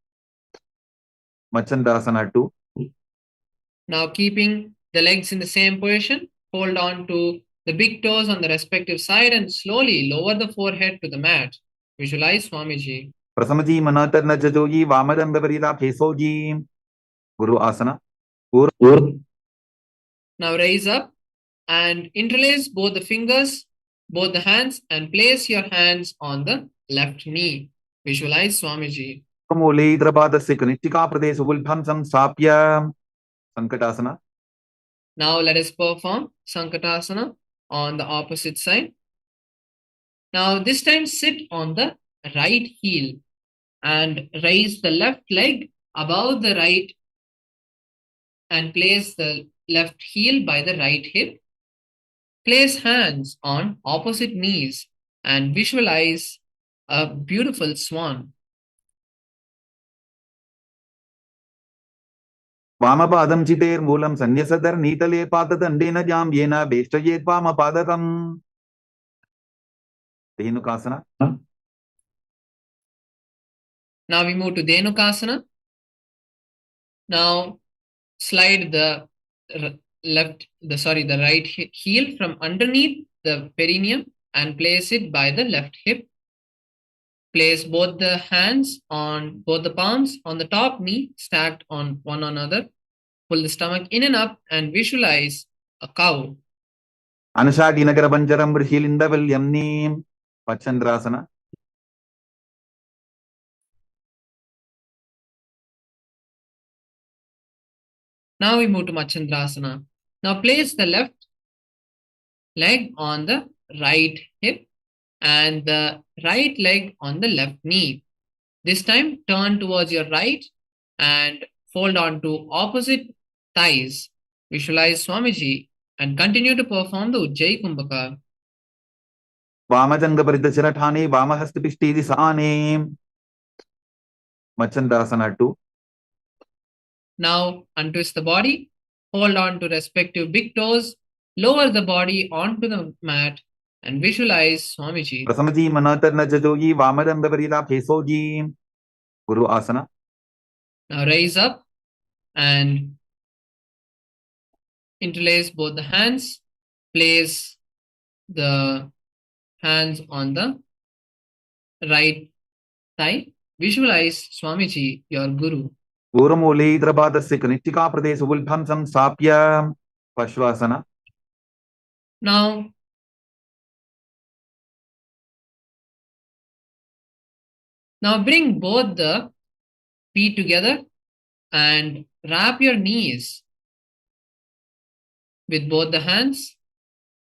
Machandrasana 2. Now keeping the legs in the same position, hold on to the big toes on the respective side and slowly lower the forehead to the mat. Visualize Swamiji. Prasamaji manatarna jajoji vamadanda parida phesoji. Guru asana. Now raise up and interlace both the fingers, both the hands, and place your hands on the left knee. Visualize Swamiji. Mule idrapadasya kanistika pradesu vulbham samsapya. Sankatasana. Now let us perform Sankatasana on the opposite side. Now this time sit on the right heel and raise the left leg above the right and place the left heel by the right hip. Place hands on opposite knees and visualize a beautiful swan. Vamapadam chitermulam sanyasadar nitale patadandena jam yena beshtayet vamapadakam. Dhenukasana. Now we move to Dhenukasana. Now slide the right heel from underneath the perineum and place it by the left hip. Place both the hands on both the palms on the top knee stacked on one another. Pull the stomach in and up and visualize a cow. Anashati nagara banjaram vrishilinda vilyamnim. Pachandrasana. Now we move to Machandrasana. Now place the left leg on the right hip and the right leg on the left knee. This time turn towards your right and fold on to opposite thighs. Visualize Swamiji and continue to perform the Ujjayi Kumbhaka. Vamajanga paridachirathane vamahastapishti disane. Machandrasana 2. Now untwist the body, hold on to respective big toes, lower the body onto the mat and visualize Swamiji. Prasamaji manatarna jajoji vamadanda parida phesoji. Guru asana. Now raise up and interlace both the hands, place the hands on the right thigh. Visualize Swamiji, your Guru. Guramule idrapadasya kanistika pradesu vulbham samsapya. Pashvasana. Now bring both the feet together and wrap your knees with both the hands.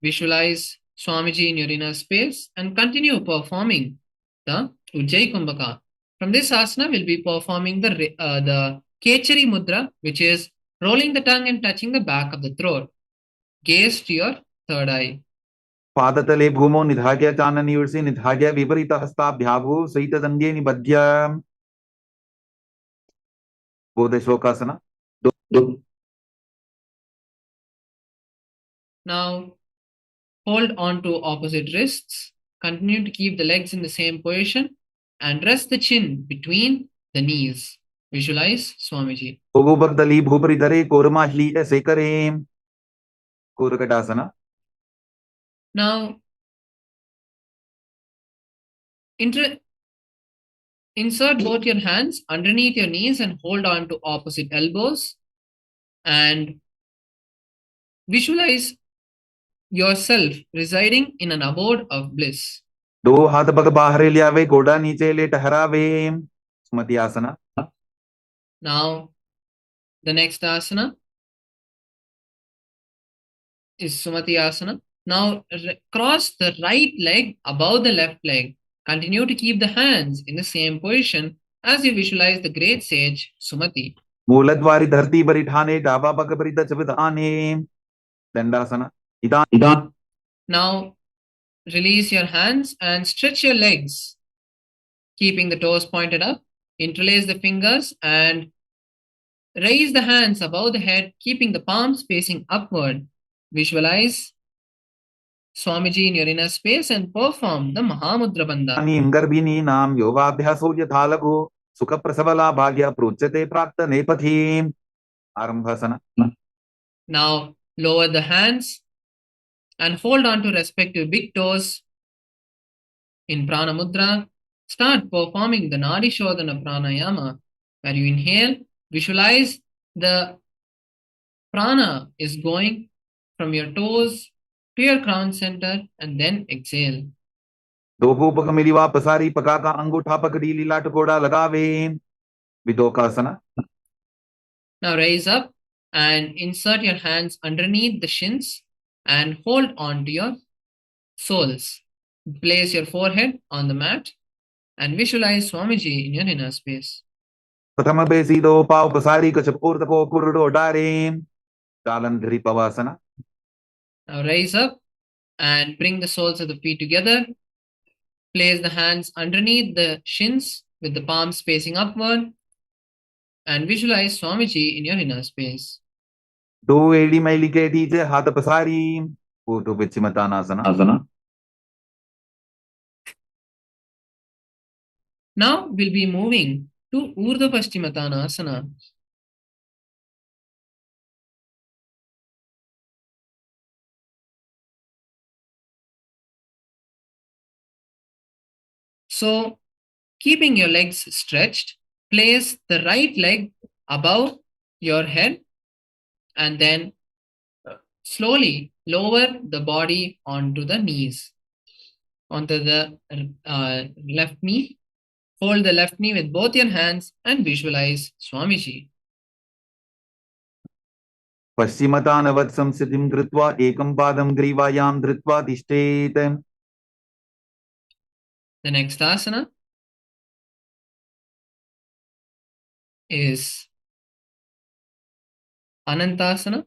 Visualize Swamiji in your inner space and continue performing the Ujjayi Kumbhaka. From this asana, we'll be performing the Kechari Mudra, which is rolling the tongue and touching the back of the throat. Gaze to your third eye. Padatale bhumo nidhagya chanani ursi nidhagya viparita hastabhyabhu sahita dandye nibadhya. Bodheshwakasana. Now hold on to opposite wrists. Continue to keep the legs in the same position and rest the chin between the knees. Visualize Swamiji. Ogubagdali bhuparidhare kormashli sekare. Kurakatasana. Now, insert both your hands underneath your knees and hold on to opposite elbows and visualize yourself residing in an abode of bliss. दो हाथ पग बाहर ले आवे, गोड़ा नीचे ले ठहरावे. सुमति आसना. Now, the next asana is Sumati asana. Now, cross the right leg above the left leg. Continue to keep the hands in the same position as you visualize the great sage Sumati. मूलद्वारी धरती पर ठाने, डाबा पग पर चबधाने. दंडासना. इदान. Now, release your hands and stretch your legs, keeping the toes pointed up. Interlace the fingers and raise the hands above the head, keeping the palms facing upward. Visualize Swamiji in your inner space and perform the Mahamudra Bandha. गर्भिणी नाम योगाभ्यासो यथा लघु सुख प्रसवला भाग्य प्रोच्यते प्राप्त नेपथी. आरंभासना. Now lower the hands and hold on to respective big toes in Prana Mudra. Start performing the Nadi Shodhana Pranayama. Where you inhale, visualize the prana is going from your toes to your crown center and then exhale. दो पग मिलिवा पसारी पका का अंगूठा पकड़ी लीला टकोड़ा लगावे. विदोकासना. Now raise up and insert your hands underneath the shins and hold on to your soles. Place your forehead on the mat and visualize Swamiji in your inner space. प्रथम बेसी दो पाव पसारी कछ पूर्त को कुरडो डारे. चालन धरी पवासना. Now raise up and bring the soles of the feet together. Place the hands underneath the shins with the palms facing upward and visualize Swamiji in your inner space. दो एड़ी मैली के नीचे हाथ पसारी. ऊर्ध्व पश्चिमतानासना. Now we'll be moving to Urdhva Paschimottanasana. So, keeping your legs stretched, place the right leg above your head and then slowly lower the body onto the knees, onto the left knee. Hold the left knee with both your hands and visualize Swamiji. पश्चिमतानवत् संस्थितिं कृत्वा एकं पादं ग्रीवायां धृत्वा तिष्ठेत्. The next asana is Anantasana.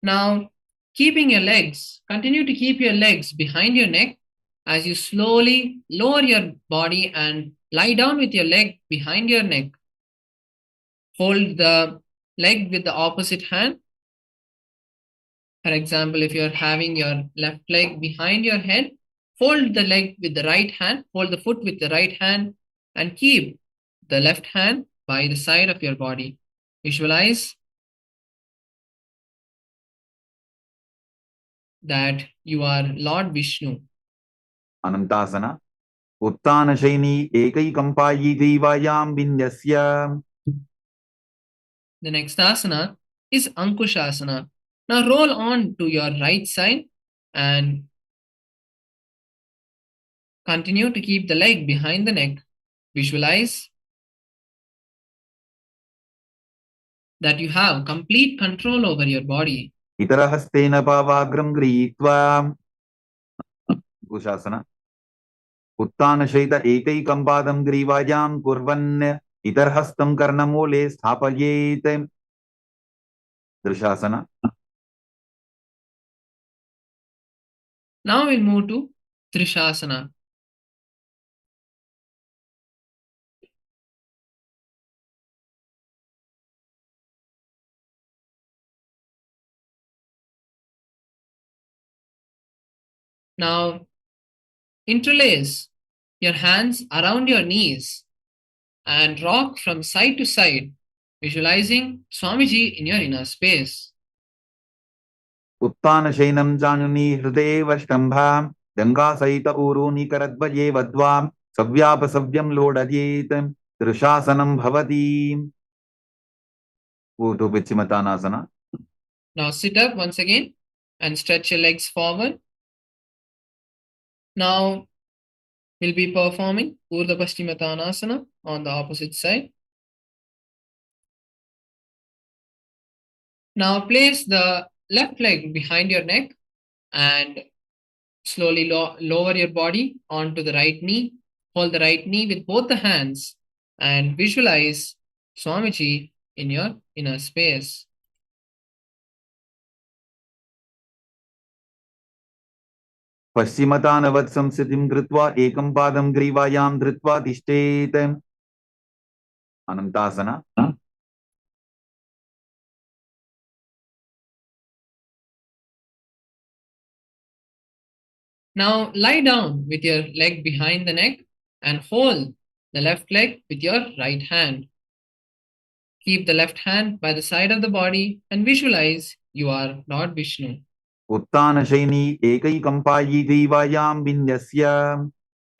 Now, continue to keep your legs behind your neck as you slowly lower your body and lie down with your leg behind your neck. Hold the leg with the opposite hand. For example, if you're having your left leg behind your head, fold the leg with the right hand, hold the foot with the right hand, and keep the left hand by the side of your body. Visualize that you are Lord Vishnu. अनंतासना. Utthan Saini एकैकम्पायी ग्रीवायां विन्यस्य. The next asana is Ankushasana. Now roll on to your right side and continue to keep the leg behind the neck. Visualize that you have complete control over your body. इतरहस्तेन पावाग्रं गृहीत्वा. कुशासना. उत्तानशयित एकैकं पादं ग्रीवायां कुर्वन् इतरहस्तं कर्णमूले स्थापयेत्. दृशासना. Now we'll move to Trishasana. Now, interlace your hands around your knees and rock from side to side, visualizing Swamiji in your inner space. उत्तानशयनं जानुनी हृदये वष्टम्भां गङ्गासहित ऊरूनि करद्वये वद्वां सव्यापसव्यं लोडयेत् त्रिशासनं भवति. Go to Pichimatanasana. Now sit up once again and stretch your legs forward. Now we'll be performing Urdhva Paschimottanasana on the opposite side. Now place the left leg behind your neck and slowly lower your body onto the right knee. Hold the right knee with both the hands and visualize Swamiji in your inner space. पश्चिमतानवत् संस्थितिं कृत्वा एकं पादं ग्रीवायां धृत्वा तिष्ठेत्. अनन्तासना. Now lie down with your leg behind the neck and hold the left leg with your right hand. Keep the left hand by the side of the body and visualize you are Lord Vishnu. उत्तानशयनी एकैकं पायी ग्रीवायां विन्यस्य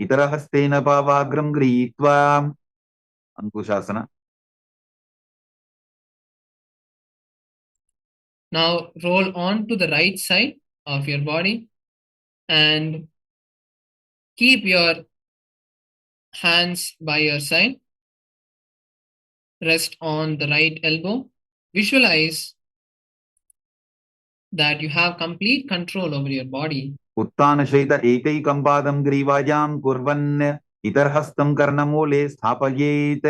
इतरहस्तेन पावाग्रं गृहीत्वा. अंकुशासना. Now roll on to the right side of your body and keep your hands by your side. Rest on the right elbow. Visualize that you have complete control over your body. उत्तानशयित एकैकं पादं ग्रीवायां कुर्वन् इतरहस्तं कर्णमूले स्थापयेत्.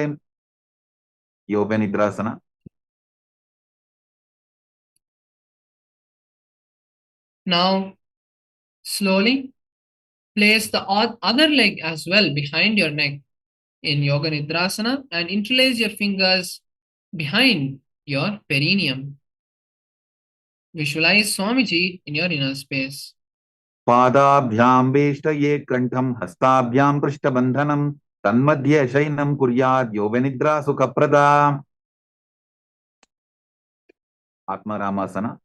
योगनिद्रासना. Now slowly place the other leg as well behind your neck in Yoga Nidrasana and interlace your fingers behind your perineum. Visualize Swamiji in your inner space. पादाभ्यां वेष्टये कंठं हस्ताभ्यां पृष्ठबन्धनं तन्मध्ये शयनं कुर्यात् योगनिद्रा सुखप्रदा. आत्मारामासना.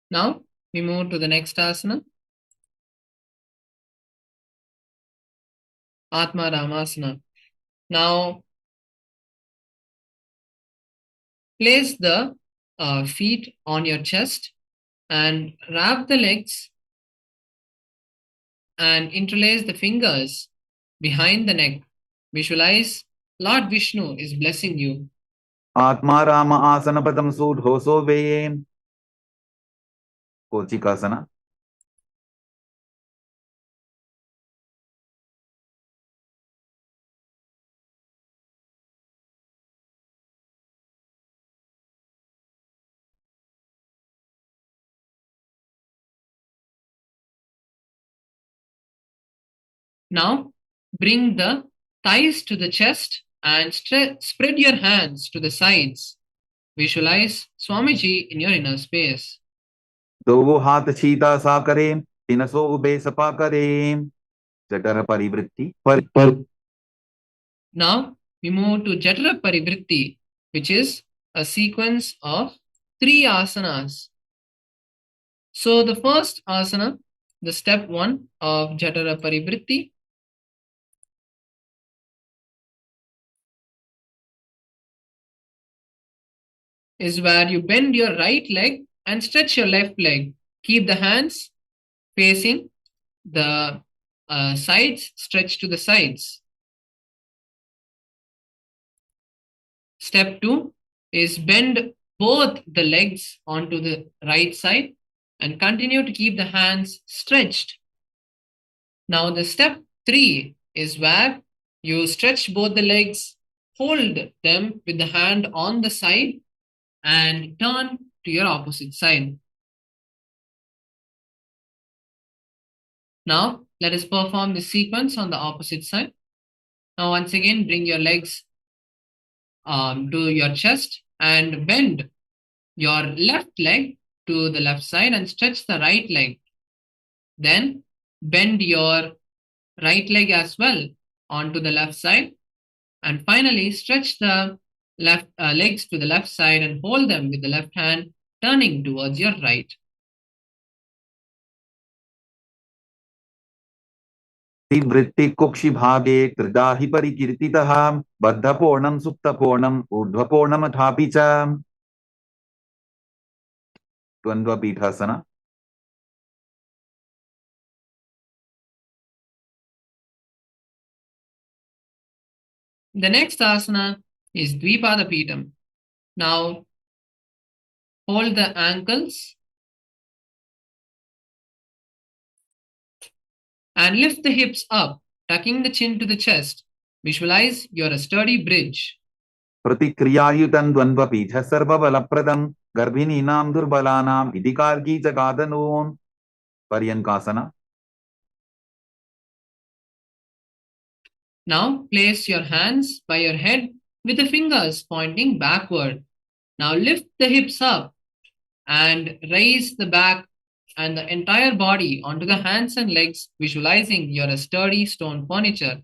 Now we move to the next asana, Atma Ramasana. Now place the feet on your chest and wrap the legs and interlace the fingers behind the neck. Visualize Lord Vishnu is blessing you. Atmaram आसनपदं सूढोसो way. कोचिकासना. Now bring the thighs to the chest and spread your hands to the sides. Visualize Swamiji in your inner space. दो हाथ सीधा सा करें, तिनसो ube Sapa करें. जठर परिवृत्ति. Now we move to Jatara Parivritti, which is a sequence of 3 asanas. So the first asana, the step 1 of Jatara Parivritti, is where you bend your right leg and stretch your left leg. Keep the hands facing the sides, stretch to the sides. Step 2 is bend both the legs onto the right side and continue to keep the hands stretched. Now the step 3 is where you stretch both the legs, hold them with the hand on the side and turn to your opposite side. Now let us perform the sequence on the opposite side. Now once again bring your legs to your chest and bend your left leg to the left side and stretch the right leg. Then bend your right leg as well onto the left side. And finally, stretch the left legs to the left side and hold them with the left hand, turning towards your right. वृत्तिकुक्षि भागे त्रिधा हि परिकीर्तितः बद्धपूर्णं सुप्तपूर्णं ऊर्ध्वपूर्णमथापि च द्वन्द्वपीठासना. The next asana is Dvipada Pitam. Now hold the ankles and lift the hips up, tucking the chin to the chest. Visualize you're a sturdy bridge. प्रतिक्रियायुतं द्वन्द्वपीठ सर्वबलप्रदं गर्भिणीनां दुर्बलानां इदिकार्गी च गादनून्. पर्यङ्कासना. Now place your hands by your head with the fingers pointing backward. Now lift the hips up and raise the back and the entire body onto the hands and legs, visualizing you're a sturdy stone furniture.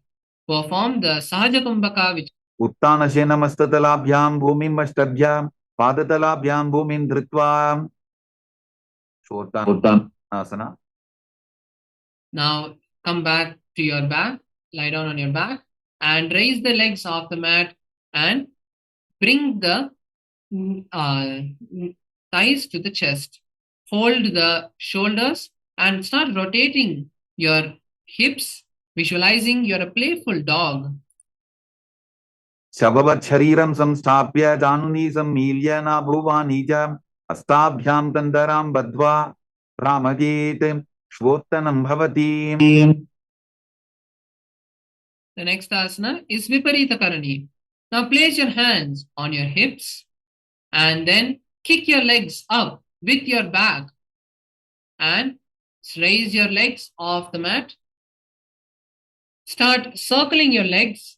Perform the Sahaja Kumbhaka, which उत्तानशेन मस्ततलाभ्यां भूमिं अष्टभ्यां पादतलाभ्यां भूमिं धृत्वा. शोतानासना. now come back to your back, lie down on your back and raise the legs off the mat and bring the thighs to the chest. Hold the shoulders and start rotating your hips, visualizing you're a playful dog. शववत् शरीरं संस्थाप्य जानुनी सम्मील्य नाभुवानी च हस्ताभ्यां तन्दरां बद्ध्वा रामजेत् श्वोत्तनं भवति. The next asana is Viparita Karani. Now place your hands on your hips and then kick your legs up with your back and raise your legs off the mat. Start circling your legs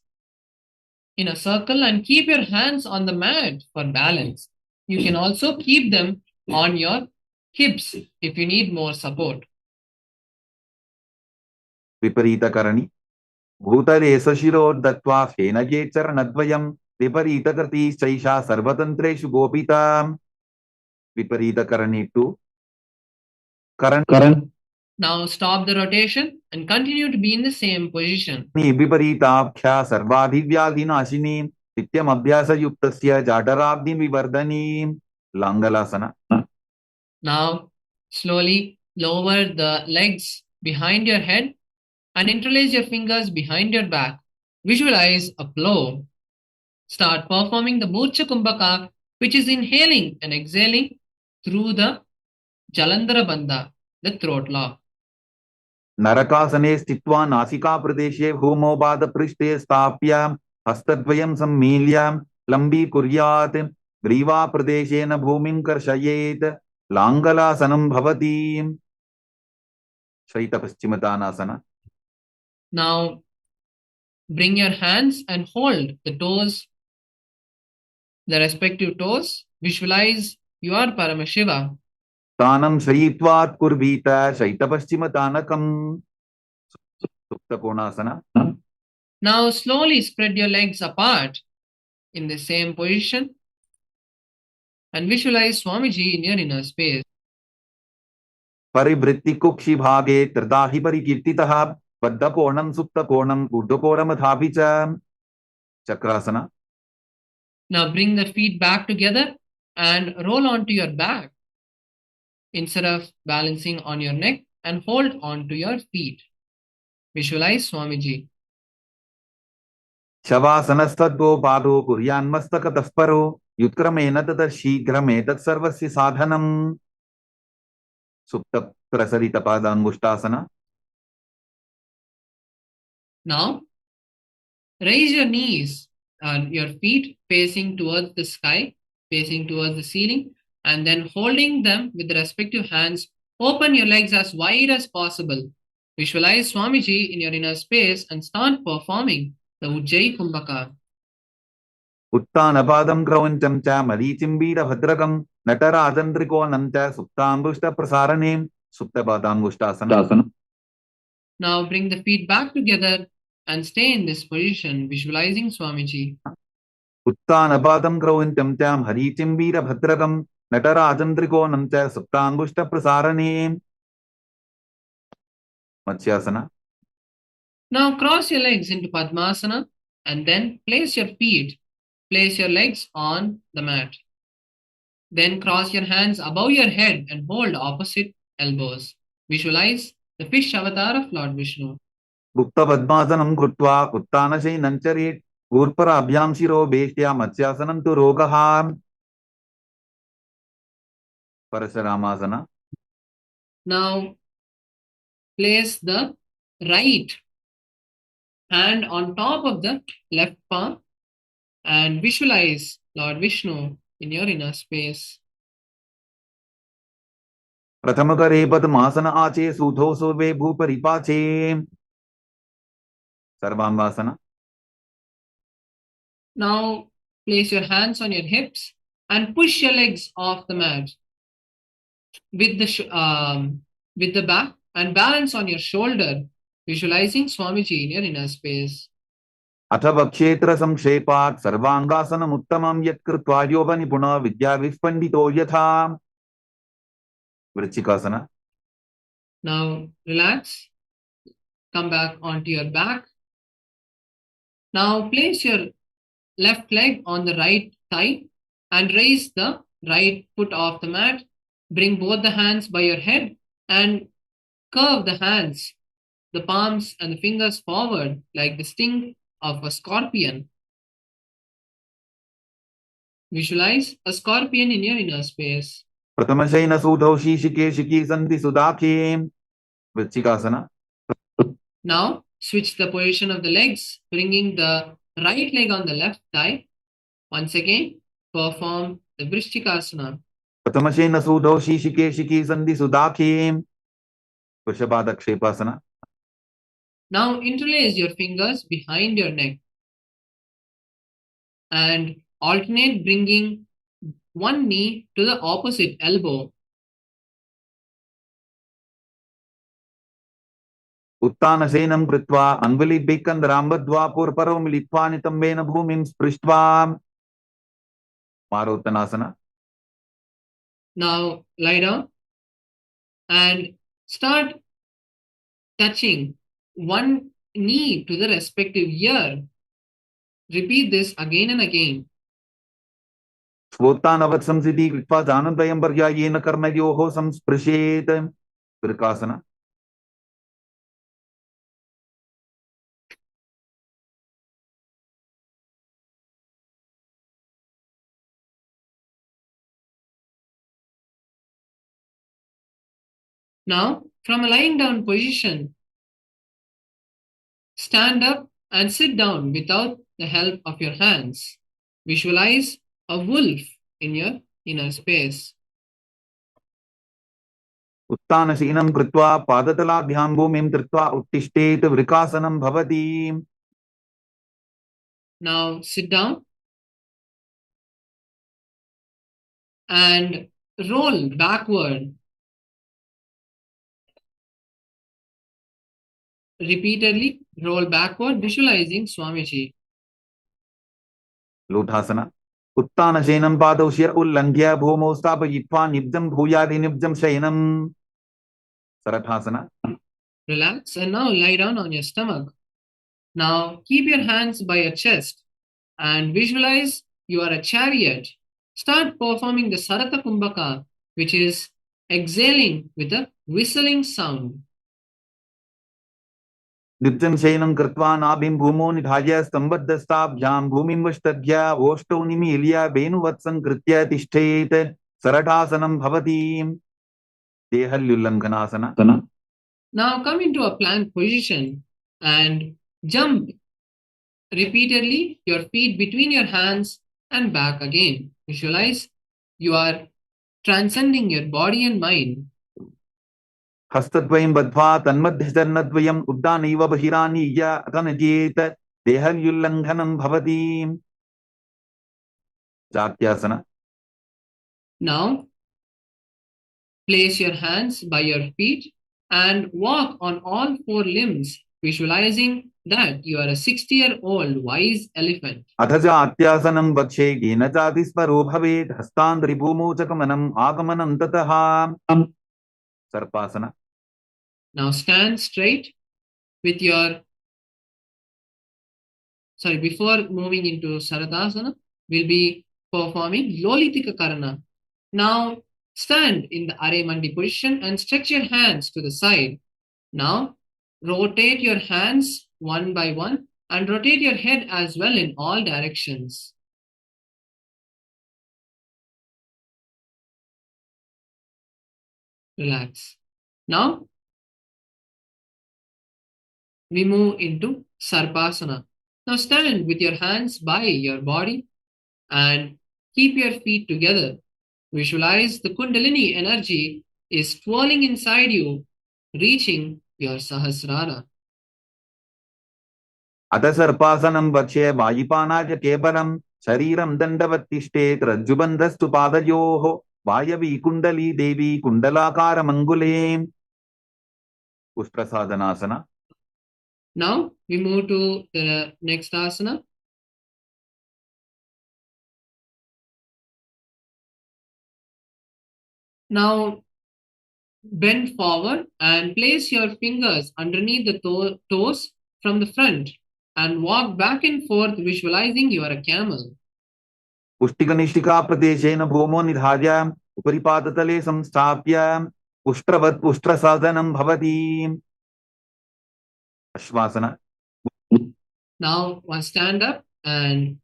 in a circle and keep your hands on the mat for balance. You can also keep them on your hips if you need more support. विपरीत करणी. भूतले सशिरोर्दत्त्वा फेनके चरणद्वयं विपरीतकृतिश्चैषा सर्वतन्त्रेषु गोपिता. विपरीत करणी टु. करण. Now stop the rotation and continue to be in the same position. विपरीताभ्या सर्वाधिव्याधिनाशिनी नित्यमभ्यासयुक्तस्य जाडराब्धिविवर्धनी. लाङ्गलासना. Now slowly lower the legs behind your head and interlace your fingers behind your back. Visualize a flow. Start performing the Murcha Kumbhaka, which is inhaling and exhaling through the Jalandhara Bandha, the throat lock. नरकासने स्थित्वा नासिका प्रदेशे भूमौ पादपृष्ठे स्थाप्य हस्तद्वयं सम्मील्य लम्बीकुर्यात् ग्रीवा प्रदेशेन भूमिं कर्षयेत्. लाङ्गलासनं भवति. शयितपश्चिमतानासना. Now bring your hands and hold the toes, the respective toes. Visualize you are Paramashiva. तानं शयित्वात् कुर्वीत शयितपश्चिमतानकम्. सुप्तकोणासना. Now slowly spread your legs apart in the same position and visualize Swamiji in your inner space. परिवृत्तिकुक्षि भागे त्रिधा हि परिकीर्तितः बद्धकोणं सुप्तकोणं ऊर्ध्वकोणमथापि च. Chakrasana. Now bring the feet back together and roll onto your back. Instead of balancing on your neck and hold on to your feet. Visualize Swamiji. शवासनस्तद्वो पादो कुर्यान्मस्तकतः परो युत्क्रमेण ततः शीघ्रमे तत्सर्वस्य साधनम् सुप्तप्रसरितपादाङ्गुष्ठासन. Now, raise your knees and your feet facing towards the sky, facing towards the ceiling, and then holding them with the respective hands. Open your legs as wide as possible. Visualize Swamiji in your inner space and start performing the Ujjayi Kumbhaka. उत्तानपादं क्रौञ्चं च मरीचिम्बीरभद्रकं नटराजन्द्रिकोणं च सुप्ताङ्गुष्ठप्रसारणीं सुप्तपादाङ्गुष्ठासन. Now bring the feet back together and stay in this position, visualizing Swamiji. उत्तानपादं क्रौञ्चं च मरीचिम्बीरभद्रकं नटराजन्द्रिकोणं च सुप्ताङ्गुष्ठप्रसारणीं matsyasana. Now cross your legs into Padmasana and then place your legs on the mat. Then cross your hands above your head and hold opposite elbows. Visualize the fish avatar of Lord Vishnu. गुप्तपद्मासनं कृत्वा उत्तानशयनं चरेत् ऊर्पराभ्यां शिरो वेष्ट्या मत्स्यासनं तु रोगः. परशुरामासन. Now place the right hand on top of the left palm and visualize Lord Vishnu in your inner space. प्रथमकरे पद्मासन आचे सूधो Sorve भूपरिपाचे sarvangasana. Now place your hands on your hips and push your legs off the mat with the back and balance on your shoulder, visualizing Swamiji in your inner space. अथवा क्षेत्र संक्षेपात् सर्वांगासनम् उत्तमं यत् कृत्वा योगनिपुणः विद्याविस्पण्डितो यथा. वृश्चिकासन. Now relax, come back onto your back. Now place your left leg on the right thigh and raise the right foot off the mat. Bring both the hands by your head and curve the hands, the palms and the fingers forward like the sting of a scorpion. Visualize a scorpion in your inner space. प्रथमशयन सूधौ शीशिके शिखी सन्ति सुदाखे. वृश्चिकासन. Now switch the position of the legs, bringing the right leg on the left thigh. Once again, perform the Vrishchikasana. प्रथमशयन सूधौ शीशिके शिखी सन्ति सुदाखे. वृषभादक्षेपासन. Now interlace your fingers behind your neck and alternate bringing one knee to the opposite elbow. उत्तानशयनं कृत्वा अङ्गुलिभ्यः कन्दरां बद्ध्वा पूर्वपरौ मिलित्वा नितम्बेन भूमिं स्पृष्ट्वा मारोत्तनासन. Now lie down and start touching one knee to the respective ear. Repeat this again and again. स्वोत्तानवत् संसिद्धि कृत्वा जानद्वयं पर्यायेन कर्णयोः संस्पृशेत्. वृकासन. Now, from a lying down position, stand up and sit down without the help of your hands. Visualize a wolf in your inner space. उत्तानशयनं कृत्वा पादतलाभ्यां भूमिं धृत्वा उत्तिष्ठेत्. वृकासनं भवति. Now sit down and roll backward. Repeatedly roll backward, visualizing Swamiji. लूठासन. उत्तानशयनं पादौ शिर उल्लङ्घ्य भूमौ स्थापयित्वा निब्जं भूयादिनिब्जं शयनं. सरठासन. Relax and now lie down on your stomach. Now keep your hands by your chest and visualize you are a chariot. Start performing the Sarata Kumbhaka, which is exhaling with a whistling sound. Nrityam shayanam kritva nabhim bhumo nidhaya stambhaddhastabhyam bhumimvashtadhya oštau nimilya venuvatsam kritya tishthet saratasanam bhavati dehalyullankanasana. Now come into a plank position and jump repeatedly your feet between your hands and back again. Visualize you are transcending your body and mind. हस्तद्वयं बद्ध्वा तन्मध्यचरणद्वयम् उद्दानैव बहिरानीय अतनचेत देहल्युल्लङ्घनं भवति जात्यासना. Now place your hands by your feet and walk on all four limbs, visualizing that you are a 60-year-old wise elephant. अथ च आत्यासनं वक्षे येन चातिस्मरो भवेत् हस्तान्द्रिभूमौ च गमनम् आगमनं ततः सर्पासना. Now stand straight with your, before moving into Saradasana, we'll be performing Lolitika Karana. Now stand in the Arimandi position and stretch your hands to the side. Now rotate your hands one by one and rotate your head as well in all directions. Relax. Now we move into Sarpasana. Now stand with your hands by your body and keep your feet together. Visualize the Kundalini energy is swirling inside you, reaching your Sahasrara. अथ सर्पासनं वक्षे वायुपानाय केवलं शरीरं दण्डवत्तिष्ठेत् रज्जुबन्धस्तु पादयोः वायवी कुण्डली देवी कुण्डलाकारमङ्गुले उष्ट्रसाधनासना. Now we move to the next asana. Now bend forward and place your fingers underneath the toes from the front and walk back and forth, visualizing you are a camel. पुष्टिकनिष्ठिका प्रदेशेन भूमो निधाय उपरिपादतले संस्थाप्य उष्ट्रवत् उष्ट्रसाधनं भवति अश्वासना. Now stand up and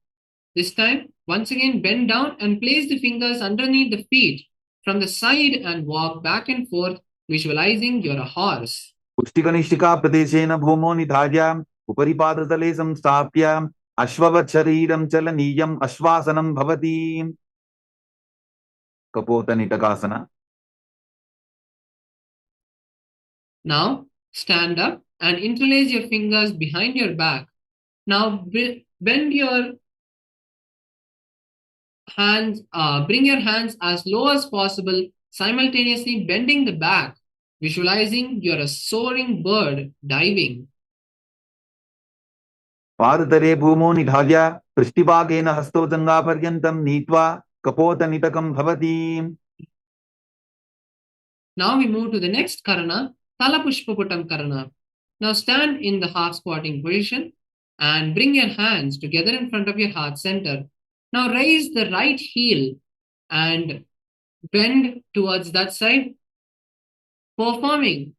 this time once again bend down and place the fingers underneath the feet from the side and walk back and forth, visualizing you're a horse. पुष्टिकनिष्ठिका प्रदेशेन भूमो निधाय उपरिपादतले संस्थाप्य अश्ववत् शरीरं चलनीयम् अश्वासनं भवति कपोतनिटकासना. Now stand up and interlace your fingers behind your back. Now bend your hands, bring your hands as low as possible, simultaneously bending the back, visualizing you're a soaring bird diving. पादतले भूमो निधाय पृष्ठभागेन हस्तोजङ्घापर्यन्तं नीत्वा कपोतनिटकं भवति. Now we move to the next karana, Talapushpaputam karana. Now stand in the half squatting position and bring your hands together in front of your heart center. Now raise the right heel and bend towards that side, performing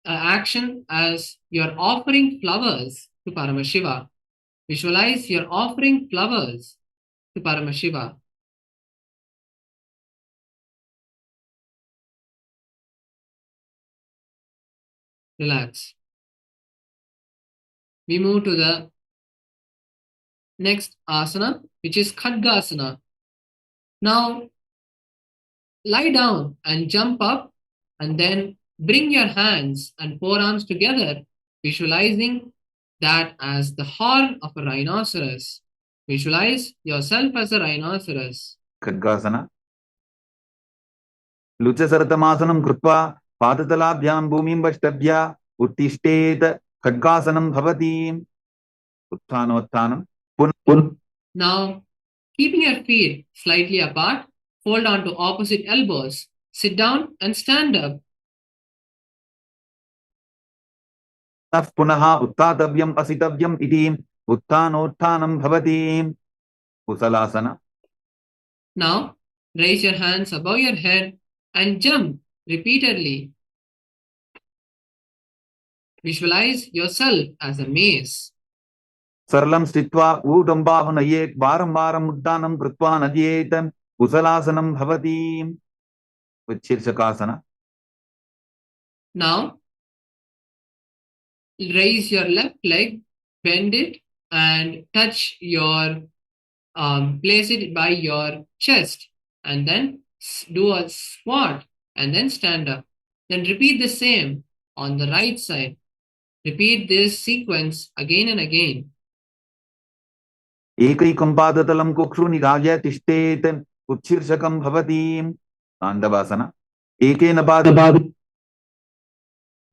an action as you're offering flowers to Paramashiva. Visualize you're offering flowers to Paramashiva. Relax. We move to the next asana, which is Khadgasana. Now lie down and jump up and then bring your hands and forearms together, visualizing that as the horn of a rhinoceros. Visualize yourself as a rhinoceros. खड्गासना. लुचसरतमासनं कृत्वा पादतलाभ्यां भूमिं वष्टभ्य उत्तिष्ठेत् खड्गासनं भवति उत्थानोत्थानं पुनः. Now keeping your feet slightly apart, hold on to opposite elbows, sit down and stand up. पुनः उत्थातव्यम् असितव्यम् इति उत्थानोत्थानं भवति कुशलासना. Now raise your hands above your head and jump repeatedly. Visualize yourself as a maze. सरलं स्थित्वा ऊढं बाहुनयेत् वारं वारम् उड्डानं कृत्वा नयेत् कुशलासनं भवति with शीर्षकासना. Now, raise your left leg, bend it, and touch your, place it by your chest, and then do a squat, and then stand up. Then repeat the same on the right side. Repeat this sequence again and again. एकैकं पादतलं कुक्षुनिधाय तिष्ठेत् उत्शीर्षकं भवति ताण्डवासना. एकेन पाद.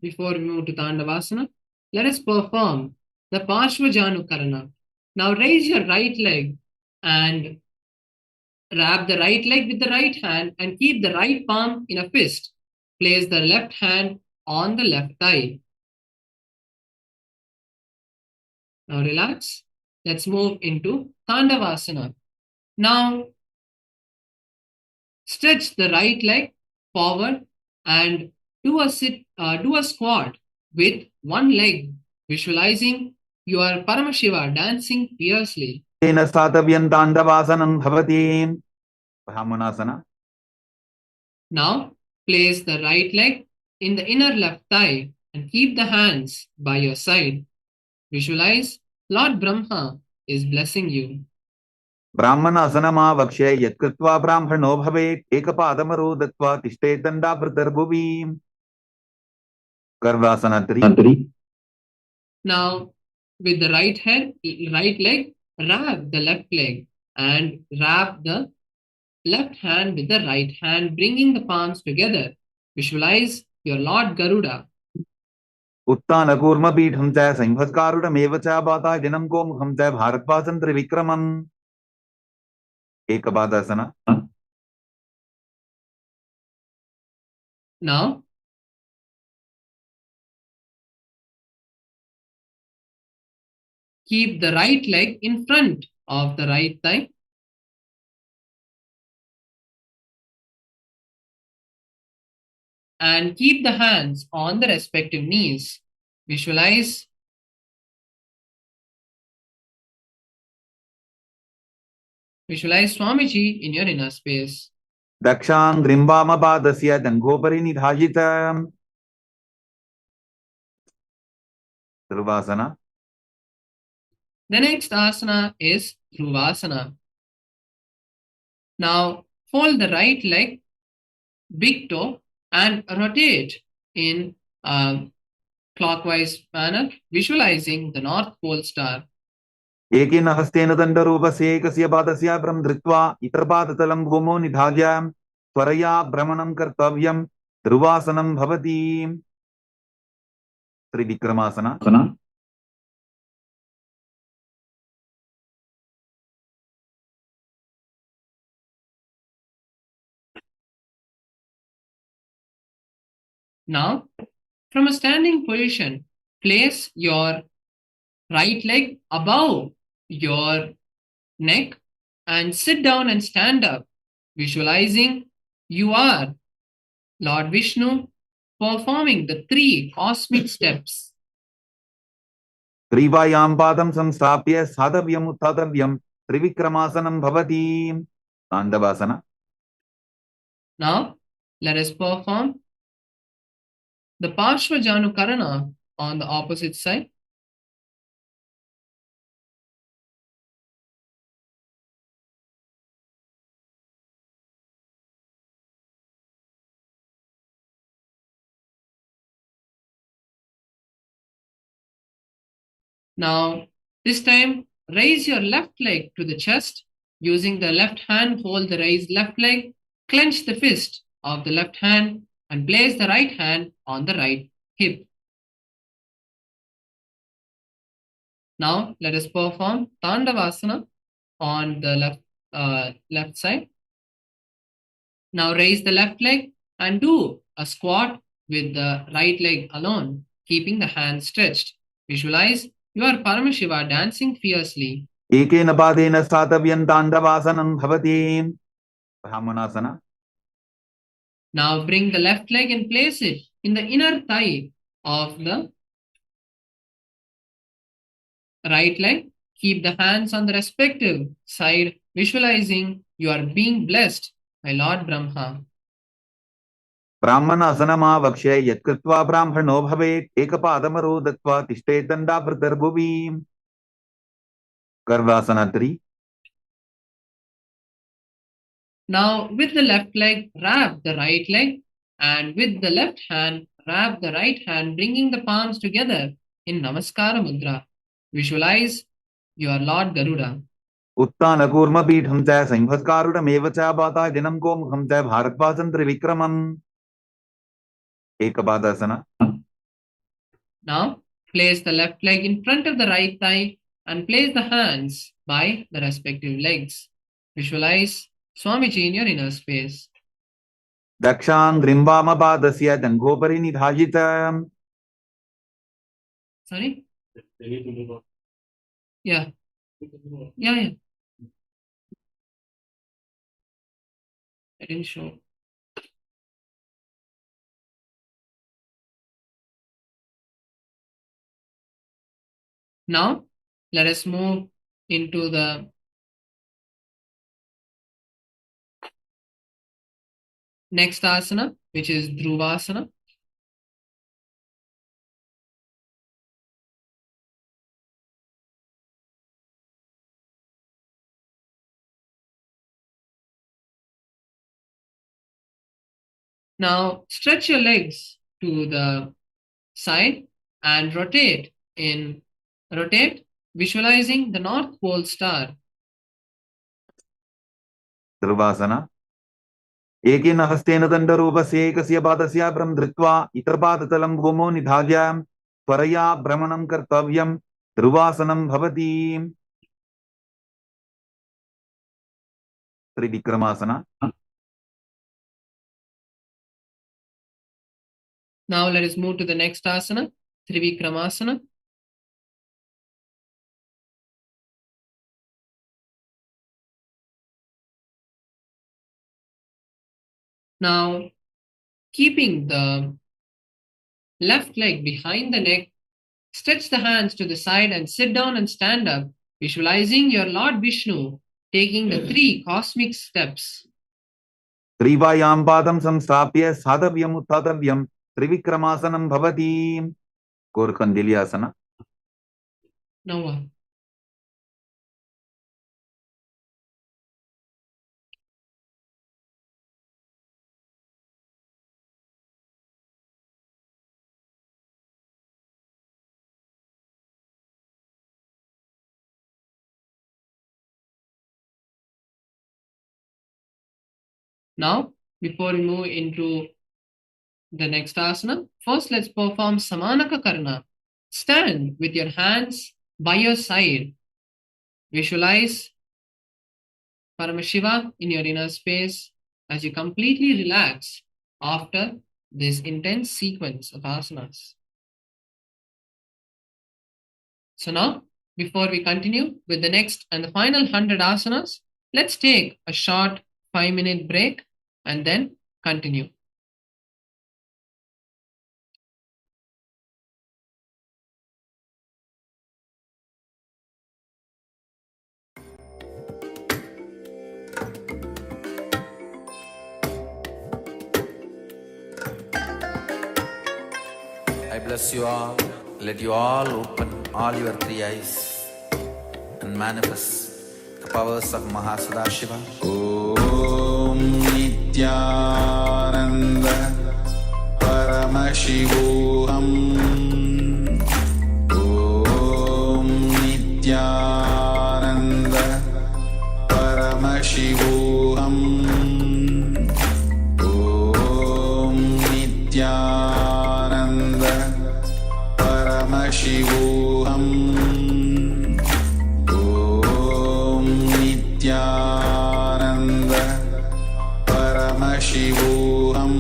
Before we move to Tandavasana, let us perform the Parshvajanukarana. Now raise your right leg and wrap the right leg with the right hand and keep the right palm in a fist. Place the left hand on the left thigh. Now relax. Let's move into Tandavasana. Now stretch the right leg forward and do a squat with one leg, visualizing your Paramashiva dancing fiercely. तेन स्थातव्यं ताण्डवासनं भवति ब्राह्मणासना. Now place the right leg in the inner left thigh and keep the hands by your side. Visualize Lord Brahma is blessing you. ब्राह्मणासनमावक्ष्य यत्कृत्वा ब्राह्मणो भवेत् एकपादमरो दत्त्वा तिष्ठेत् दण्डाभृतर्भुवि. गर्वासना 3. Now with the right leg, wrap the left leg and wrap the left hand with the right hand, bringing the palms together. Visualize your Lord Garuda. उत्तानकूर्मपीठं च संभस्कारुडमेव च वातायनं गोमुखं च भारद्वासं त्रिविक्रमम्. एकपादासना. Now keep the right leg in front of the right thigh. And keep the hands on the respective knees. Visualize Swamiji in your inner space. दक्षाङ्घ्रिम्बामपादस्य दङ्घोपरि निधायित. ध्रुवासना. The next asana is Dhruvasana. Now fold the right leg, big toe, and rotate in a clockwise manner, visualizing the North Pole star. एकेन हस्तेन दण्डरूपस्य एकस्य पादस्य धृत्वा इतरपादतलं भूमौ निधाय त्वरया भ्रमणं कर्तव्यं. ध्रुवासनं भवति. त्रिविक्रमासना. Now, from a standing position, place your right leg above your neck and sit down and stand up, visualizing you are Lord Vishnu performing the 3 cosmic steps. त्रिवायां पादं संस्थाप्य साधव्यम् उत्थातव्यं त्रिविक्रमासनं भवति. ताण्डवासना. Now, let us perform the Parshvajanukarana on the opposite side. Now, this time, raise your left leg to the chest. Using the left hand, hold the raised left leg, clench the fist of the left hand, and place the right hand on the right hip. Now, let us perform Tandavasana on the left side. Now, raise the left leg and do a squat with the right leg alone, keeping the hands stretched. Visualize you are Paramashiva dancing fiercely. एकेन पादेन स्थातव्यं ताण्डवासनं भवति. ब्राह्मणासना. Now bring the left leg and place it in the inner thigh of the right leg. Keep the hands on the respective side, visualizing you are being blessed by Lord Brahma. ब्राह्मणासनमावक्ष्य यत्कृत्वा ब्राह्मणो भवेत् एकपादमरो दत्त्वा तिष्ठेत् दण्डाभृतर्भुवि. Garvasana 3. Now with the left leg, wrap the right leg, and with the left hand, wrap the right hand, bringing the palms together in Namaskara Mudra. Visualize your Lord Garuda. उत्तानकूर्मपीठं च संवत्कारुणमेव च बाता दिनं गोमुखं च भारद्वाजं त्रिविक्रमम्. एकपादासना. Now place the left leg in front of the right thigh and place the hands by the respective legs. Visualize Swamiji in your inner space. दक्षाङ्घ्रिं वामपादस्य दण्डोपरि निधायित. Sorry? Yeah. Yeah. I didn't show. Now, let us move into the next asana, which is Dhruvasana. Now, stretch your legs to the side and rotate, visualizing the North Pole star. Dhruvasana. एकेन हस्तेन दण्डरूपस्य एकस्य पादस्य भ्रं धृत्वा इतरपादतलं भूमौ निधाय त्वरया भ्रमणं कर्तव्यं. ध्रुवासनं भवति. त्रिविक्रमासना. Now let us move to the next asana, Trivikramasana. Now, keeping the left leg behind the neck, stretch the hands to the side and sit down and stand up, visualizing your Lord Vishnu taking the 3 cosmic steps. त्रिवायां पादं संस्थाप्य साधव्यम् उत्थातव्यं. त्रिविक्रमासनं भवति. कोरकण्डिल्यासना. Now what? Now, before we move into the next asana, first let's perform Samanaka Karna. Stand with your hands by your side. Visualize Paramashiva in your inner space as you completely relax after this intense sequence of asanas. So now, before we continue with the next and the final 100 asanas, let's take a short 5-minute break and then continue. I bless you all. Let you all open all your 3 eyes and manifest the powers of Sadashiva. Om Nityananda Paramashivoham. Om Nityananda Paramashivoham. Om Nityananda Paramashivoham. Om Nityananda Paramashivoham.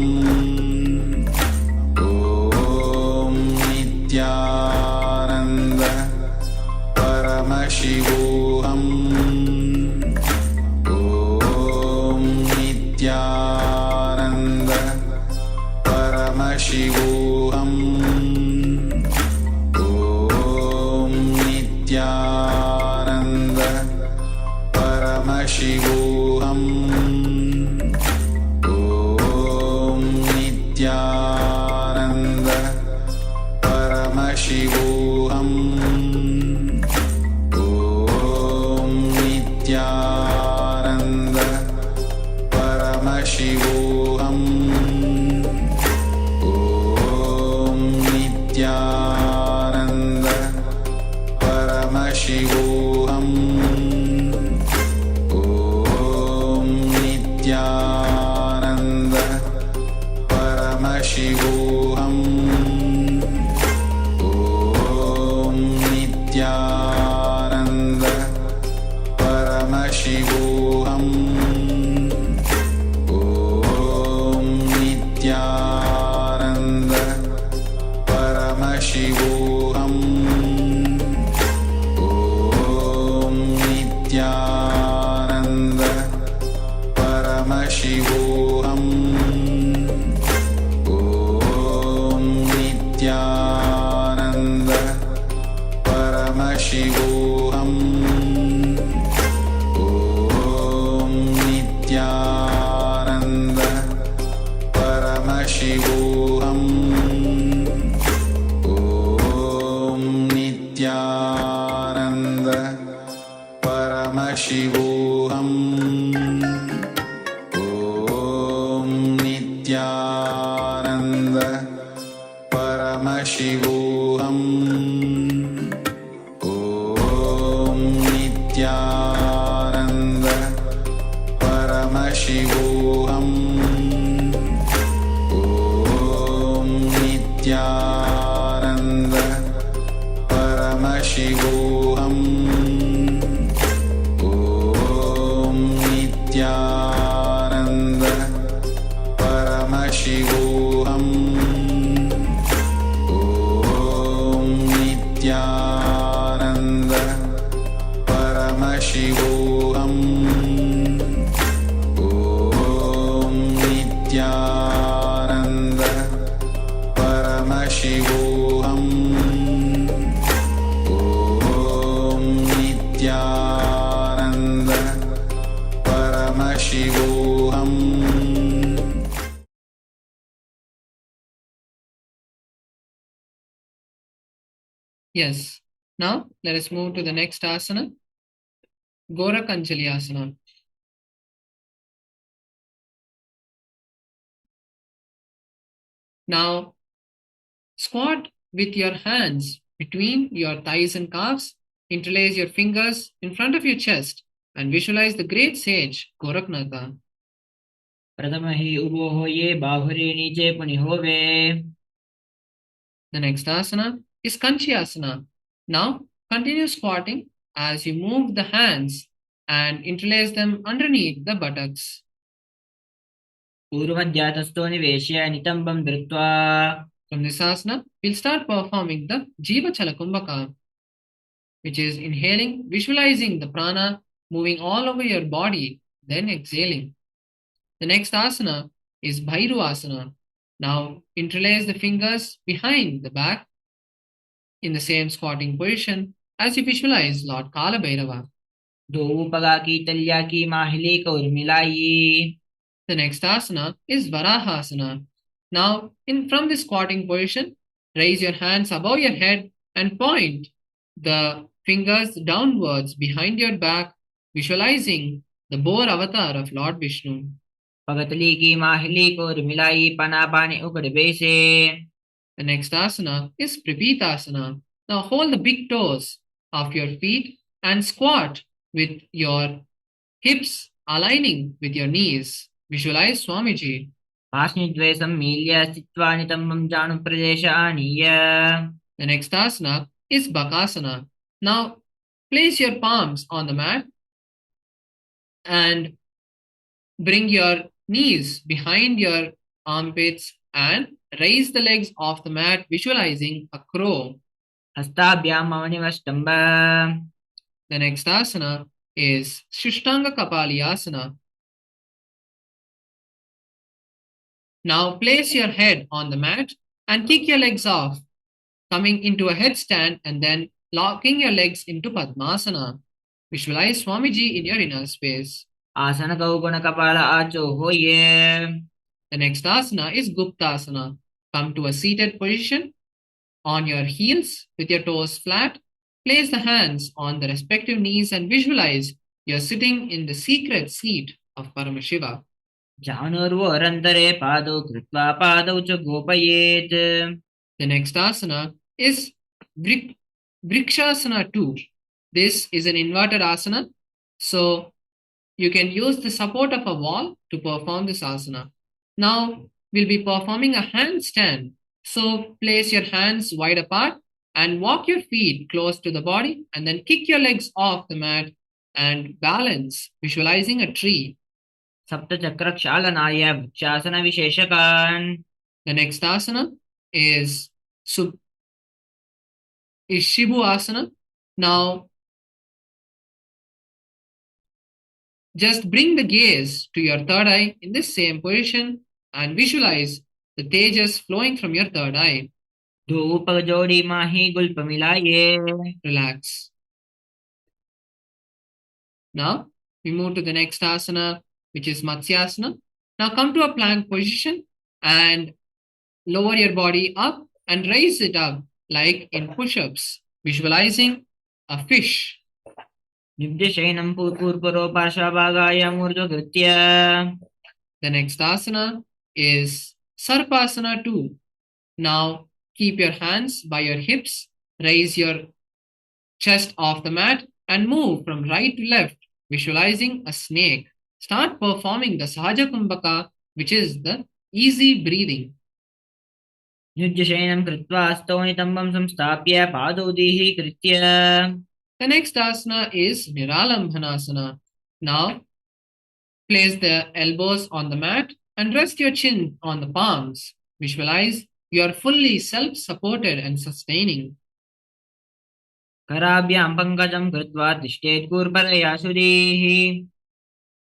Om Nityananda Paramashivoham. Om Nityananda Paramashivoham Om Nityananda Paramashivoham Om Nityananda Paramashivoham Om Nityananda Paramashivoham Om Nityananda Paramashivoham Om Nityananda Paramashivoham Om Nityananda Paramashivoham Om Nityananda Paramashivoham Om Nityananda Paramashivoham Om Nityananda Paramashivoham Om Nityananda Paramashivoham Om Nityananda Paramashivoham Om Nityananda Paramashivoham Om Nityananda Paramashivoham Om Nityananda Paramashivoham Om Nityananda Paramashivoham. Yes. Now let us move to the next asana, Gorakanjali asana. Now squat with your hands between your thighs and calves, interlace your fingers in front of your chest and visualize the great sage Goraknatha. प्रथम ही उबो होइए बाहुरी नीचे पुनि होवे. The next asana is Kanchi asana. Now continue squatting as you move the hands and interlace them underneath the buttocks. पूर्वमध्यातस्थो निवेश्य नितम्बं धृत्वा. From this asana, we'll start performing the Jiva Chalakumbhaka, which is inhaling, visualizing the prana moving all over your body, then exhaling. The next asana is Bhairu asana. Now interlace the fingers behind the back in the same squatting position as you visualize Lord Kala Bhairava. दो पगा की तलिया की माहिली को मिलाइए. The next asana is Varahasana. Now, from this squatting position, raise your hands above your head and point the fingers downwards behind your back, visualizing the boar avatar of Lord Vishnu. पगतली की माहिली को मिलाई पना पानी उकड़ बेसे. The next asana is Prapitasana. Now hold the big toes of your feet and squat with your hips aligning with your knees. Visualize Swamiji. पास्निद्वैसं मील्य स्थित्वा नितम्बं जानु प्रदेश आनीय. The next asana is Bakasana. Now place your palms on the mat and bring your knees behind your armpits and raise the legs off the mat, visualizing a crow. हस्ताभ्याम मवनिवष्टम्ब. The next asana is Shishtanga Kapalyasana. Now place your head on the mat and kick your legs off, coming into a headstand and then locking your legs into Padmasana. Visualize Swamiji in your inner space. आसन गौगुण कपाल आचो होइए. The next asana is Guptasana. Come to a seated position on your heels with your toes flat. Place the hands on the respective knees and visualize you're sitting in the secret seat of Paramashiva. जानुर्वोरन्तरे पादौ कृत्वा पादौ च गोपयेत्. The next asana is Vrikshasana 2. This is an inverted asana. So you can use the support of a wall to perform this asana. Now we'll be performing a handstand. So place your hands wide apart and walk your feet close to the body and then kick your legs off the mat and balance, visualizing a tree. सप्तचक्रक्षालनाय वृक्षासनविशेषकान्. The next asana is Shibu asana. Now just bring the gaze to your third eye in this same position and visualize the tejas flowing from your third eye. धूपजोड़ी Mahi गुल्प मिलाइए. Relax. Now we move to the next asana, which is Matsyasana. Now come to a plank position and lower your body up and raise it up like in push-ups, visualizing a fish. निब्धशयनं पूर्वरो पार्श्वभागाय मूर्ध्वकृत्य. The next asana is Sarpasana 2. Now keep your hands by your hips, raise your chest off the mat and move from right to left, visualizing a snake. Start performing the Sahaja Kumbhaka, which is the easy breathing. युज्यशयनं कृत्वा स्तौनितम्बं संस्थाप्य पादौदीः कृत्य. The next asana is Niralambhanasana. Now place the elbows on the mat and rest your chin on the palms. Visualize you are fully self-supported and sustaining. कराभ्यां पङ्कजं कृत्वा तिष्ठेत् कूर्परया सुधीः.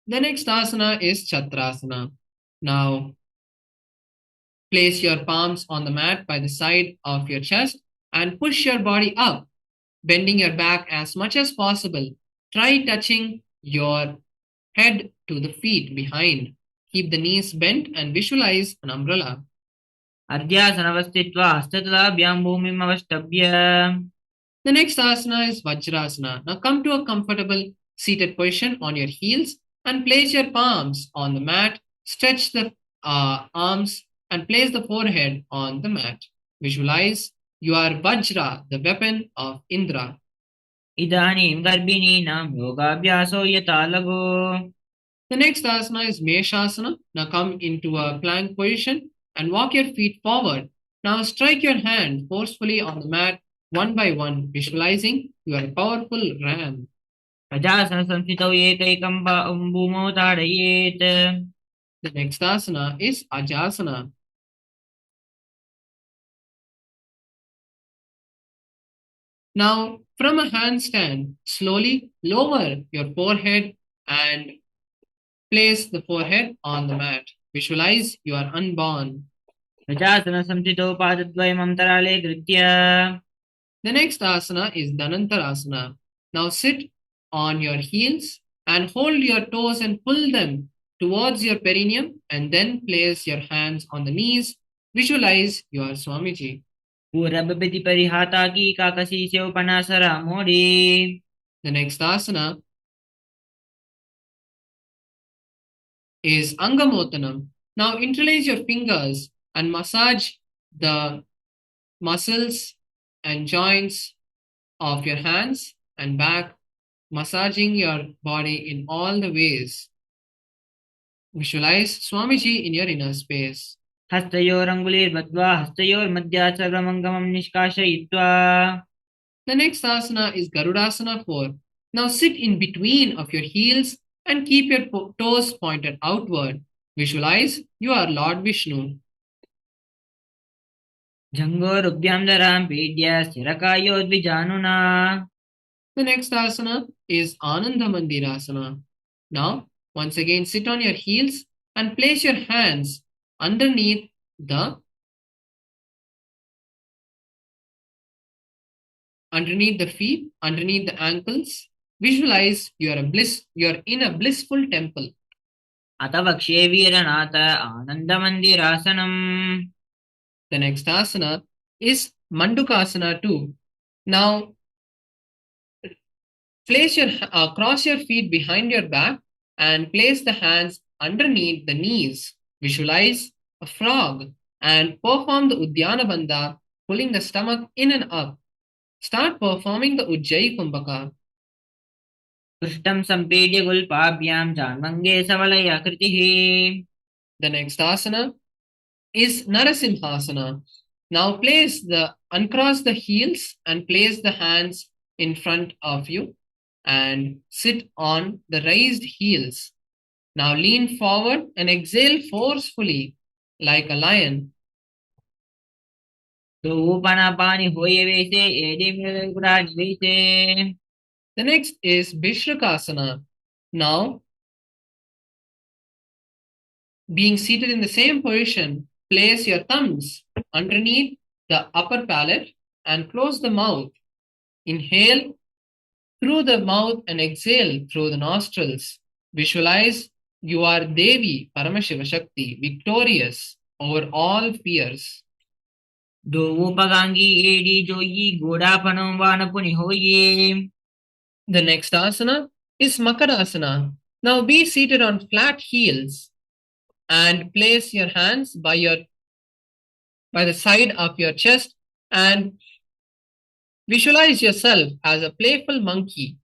The next asana is Chatrasana. Now place your palms on the mat by the side of your chest and push your body up, bending your back as much as possible. Try touching your head to the feet behind. Keep the knees bent and visualize an umbrella. अर्ध्यासनवस्थित्वा हस्ततलाभ्यां भूमिम् अवष्टभ्य. The next asana is Vajrasana. Now come to a comfortable seated position on your heels and place your palms on the mat. Stretch the arms and place the forehead on the mat. Visualize you are Vajra, the weapon of Indra. इदानीं गर्भिणीनां योगाभ्यासो यथा लघु. The next asana is Meshasana. Now come into a plank position and walk your feet forward. Now strike your hand forcefully on the mat one by one, visualizing you are a powerful ram. प्रजासनसंस्थितौ एकैकं भूमौ ताडयेत्. The next asana is Ajasana. Now, from a handstand, slowly lower your forehead and place the forehead on the mat. Visualize you are unborn. प्रजासनसंस्थितौ पादद्वयम् अन्तराले कृत्य. The next asana is Dhanantarasana. Now sit on your heels and hold your toes and pull them towards your perineum and then place your hands on the knees. Visualize you are Swamiji. पूरबबिति परिहाता की काकसी से उपनासरा मोड़ी. The next asana is Angamotanam. Now interlace your fingers and massage the muscles and joints of your hands and back, massaging your body in all the ways. Visualize Swamiji in your inner space. हस्तयोरङ्गुलीर्बद्ध्वा हस्तयोर्मध्याचर्वमङ्गमं निष्कासयित्वा. The next asana is Garudasana 4. Now sit in between of your heels and keep your toes pointed outward. Visualize you are Lord Vishnu. जङ्घोरुभ्यां दरां पीड्य स्थिरकायोद्विजानुना. The next asana is Ananda Mandirasana. Now, once again, sit on your heels and place your hands underneath the feet, underneath the ankles. Visualize you are in a blissful temple. अत वक्ष्ये वीरनाथ आनन्दमन्दिरासनम्. The next asana is Mandukasana 2. Now, cross your feet behind your back and place the hands underneath the knees. Visualize a frog and perform the Udyana Bandha, pulling the stomach in and up. Start performing the Ujjayi Kumbhaka. पृष्ठं सम्पीड्य गुल्पाभ्यां जान्मङ्गे सवलयाकृतिः. The next asana is Narasimhasana. Now uncross the heels and place the hands in front of you and sit on the raised heels. Now lean forward and exhale forcefully like a lion. तो ऊपनापानि होये वैसे AD गुड़ा निवैसे. The next is Bishrakasana. Now, being seated in the same position, place your thumbs underneath the upper palate and close the mouth. Inhale through the mouth and exhale through the nostrils. Visualize you are Devi Paramashiva Shakti, victorious over all fears. दो ऊपगांगी AD जोई गोड़ापनं वानपुनि होये. The next asana is Makarasana. Now be seated on flat heels and place your hands by the side of your chest and visualize yourself as a playful monkey.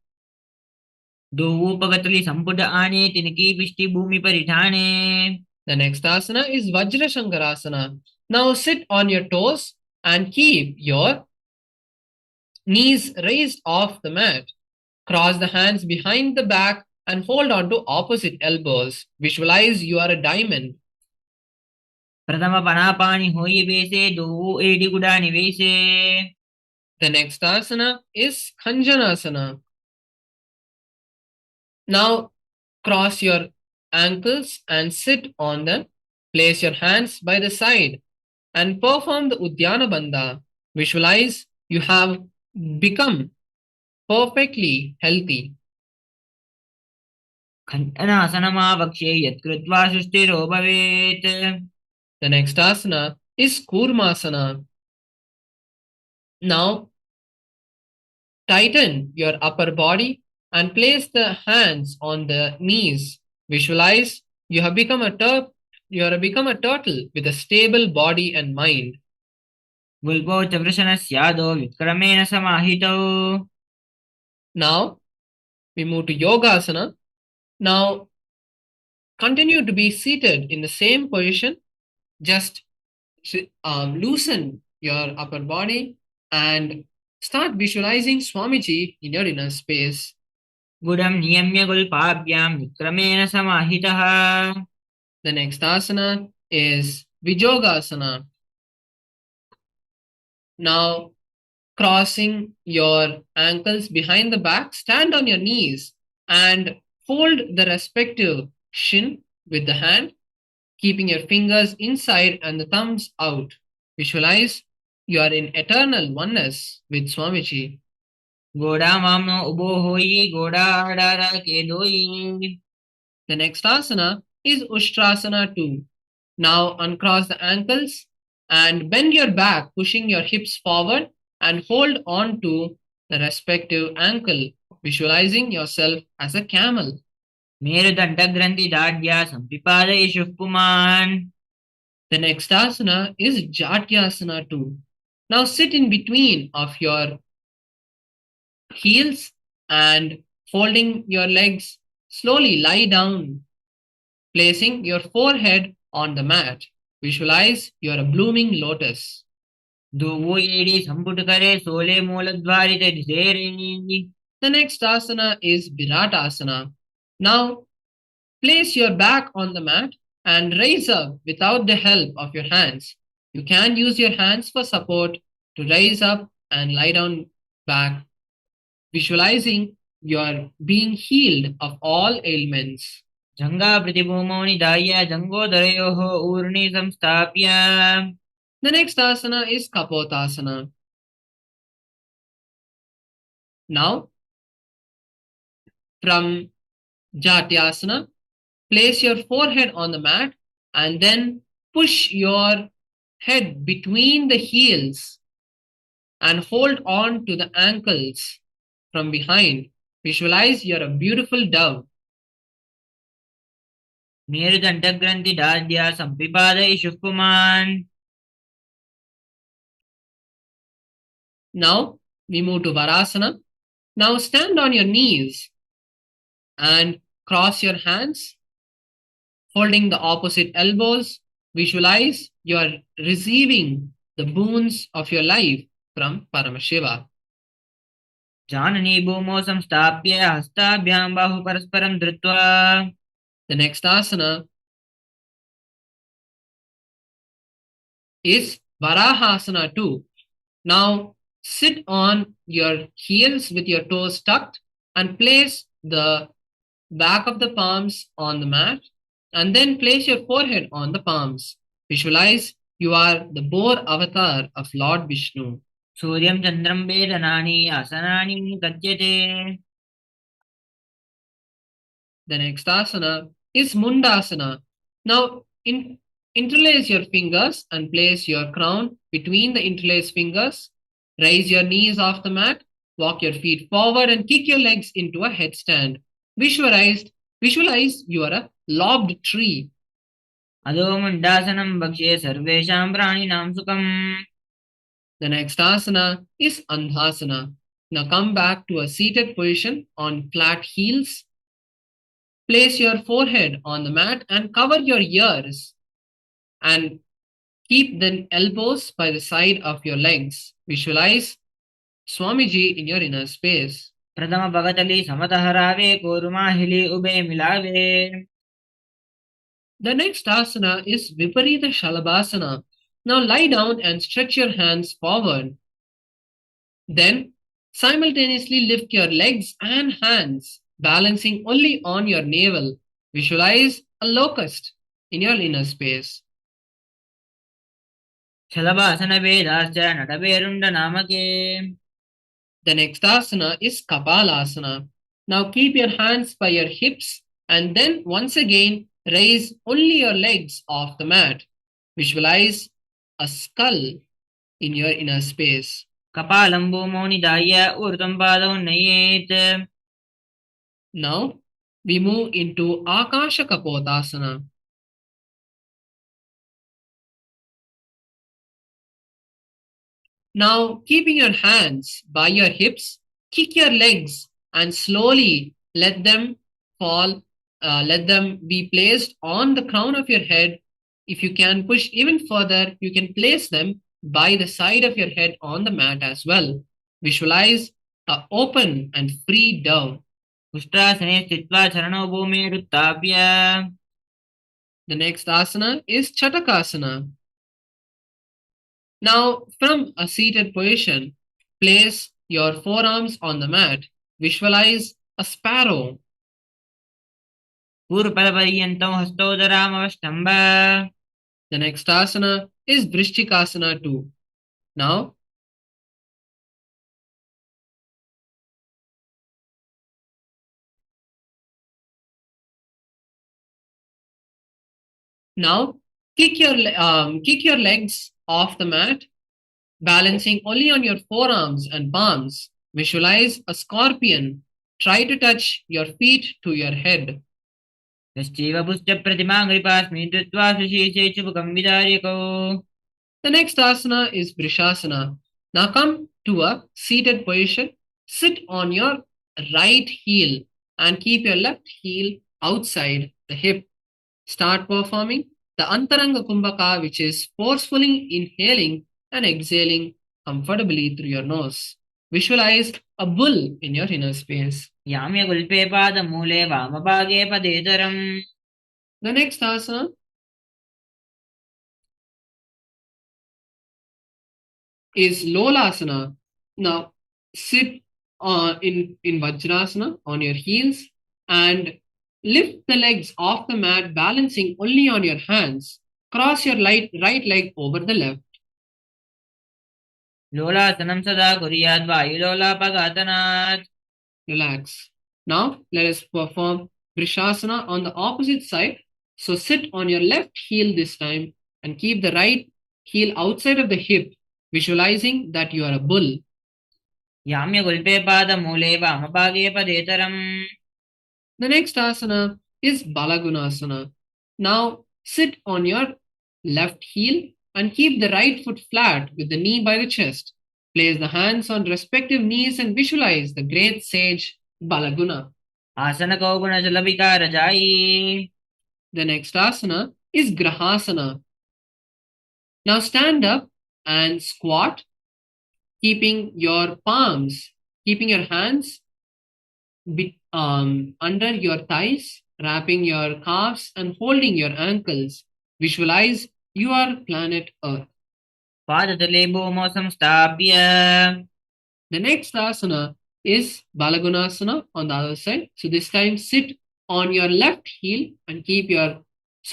दो ऊपगतली संपुट आने तिनकी पिष्टि भूमि परिठाने. The next asana is Vajrashankarasana. Now sit on your toes and keep your knees raised off the mat. Cross the hands behind the back and hold on to opposite elbows. Visualize you are a diamond. प्रथम पनापानि होये वैसे दो AD गुड़ा निवैसे. The next asana is Khanjanasana. Now cross your ankles and sit on them. Place your hands by the side and perform the Udyana Bandha. Visualize you have become perfectly healthy. खण्डनासनमावक्ष्ये यत्कृत्वा सृष्टिरो भवेत्. The next asana is Kurmasana. Now tighten your upper body and place the hands on the knees. Visualize you have become a turtle with a stable body and mind. गुल्पो च वृषणस्यादो विक्रमेण समाहितौ. Now we move to Yogasana. Now continue to be seated in the same position. Just loosen your upper body and start visualizing Swamiji in your inner space. गुडं नियम्य गुल्पाभ्यां विक्रमेण समाहितः. The next asana is Vijogasana. Now, crossing your ankles behind the back, stand on your knees and fold the respective shin with the hand, keeping your fingers inside and the thumbs out. Visualize you are in eternal oneness with Swamiji. गोड़ा मामनो उबो होई गोड़ा डारा के दोई. The next asana is Ushtrasana 2. Now uncross the ankles and bend your back, pushing your hips forward and hold on to the respective ankle, visualizing yourself as a camel. मेरुदंड ग्रंथि दाढ्या संपिपादयेषु पुमान्. The next asana is Jatyasana 2. Now sit in between of your heels and folding your legs, slowly lie down, placing your forehead on the mat. Visualize you are a blooming lotus. दो वो AD संपुट करे सोले मूलद्वारित दिशेरे. The next asana is Viratasana. Now place your back on the mat and raise up without the help of your hands. You can use your hands for support to raise up and lie down back, visualizing you are being healed of all ailments. जंगा प्रतिभूमो निधाय जंगोदरयोः ऊर्णि संस्थाप्य. The next asana is Kapotasana. Now, from Jatyasana, place your forehead on the mat and then push your head between the heels and hold on to the ankles from behind. Visualize you're a beautiful dove. मेरुदण्डग्रन्थि दाद्या सम्पिपादयिषुः पुमान् Now we move to Varasana. Now stand on your knees and cross your hands, holding the opposite elbows. Visualize you are receiving the boons of your life from Paramashiva. जाननी भूमौ संस्थाप्य हस्ताभ्यां बाहु परस्परं धृत्वा The next asana is Varahasana 2. Now sit on your heels with your toes tucked and place the back of the palms on the mat and then place your forehead on the palms. Visualize you are the boar avatar of Lord Vishnu. सूर्यं चन्द्रं वेदनानि आसनानि निगद्यते The next asana is Mundasana. Now interlace your fingers and place your crown between the interlaced fingers. Raise your knees off the mat. Walk your feet forward and kick your legs into a headstand. Visualize you are a lobbed tree. अधो मुण्डासनं भक्ष्ये सर्वेषां प्राणिनां सुखम् The next asana is Andhasana. Now come back to a seated position on flat heels. Place your forehead on the mat and cover your ears and keep the elbows by the side of your legs. Visualize Swamiji in your inner space. प्रथम भगतली समतः रावे कोरुमाहिली उभे मिलावे The next asana is Viparita Shalabhasana. Now lie down and stretch your hands forward. Then simultaneously lift your legs and hands, balancing only on your navel. Visualize a locust in your inner space. Shalabhasana वेदाश्च नटवेरुण्डनामके The next asana is Kapalasana. Now keep your hands by your hips and then once again raise only your legs off the mat. Visualize a skull in your inner space. कपालं भूमौ निधाय ऊर्ध्वं पादौ नयेत् Now we move into Akasha Kapotasana. Now, keeping your hands by your hips, kick your legs and slowly let them fall, let them be placed on the crown of your head. If you can push even further, you can place them by the side of your head on the mat as well. Visualize an open and free dove. उष्ट्रासने स्थित्वा चरणौ भूमिरुत्थाप्य The next asana is Chatakasana. Now, from a seated position, place your forearms on the mat. Visualize a sparrow. पूर्वपदपर्यन्तौ हस्तोदरामवष्टम्ब The next asana is Vrishchikasana 2. Now kick your legs off the mat, balancing only on your forearms and palms. Visualize a scorpion. Try to touch your feet to your head. यश्चैव पुष्टप्रतिमां कृपास्मि धृत्वा सुशीर्षे चुबकं विदार्यकौ The next asana is Vrishasana. Now come to a seated position. Sit on your right heel and keep your left heel outside the hip. Start performing the Antaranga Kumbhaka, which is forcefully inhaling and exhaling comfortably through your nose. Visualize a bull in your inner space. याम्यगुल्पे पादमूले वामभागे पदेतरम् The next asana is Lolasana. Now sit in Vajrasana on your heels and lift the legs off the mat, balancing only on your hands. Cross your right leg over the left. लोलासनं सदा कुर्याद् वायुलोलापघातनात् Relax. Now let us perform Vrishasana on the opposite side. So sit on your left heel this time and keep the right heel outside of the hip, visualizing that you are a bull. याम्यगुल्पे पादमूले वामभागे पदेतरम् The next asana is Balagunasana. Now sit on your left heel and keep the right foot flat with the knee by the chest. Place the hands on respective knees and visualize the great sage Balaguna. आसन को गुण जल विकार जाई। The next asana is Grahasana. Now stand up and squat, keeping your hands under your thighs, wrapping your calves and holding your ankles. Visualize you are planet Earth. पादतले भूमौ संस्थाप्य। The next asana is Balagunasana on the other side. So this time sit on your left heel and keep your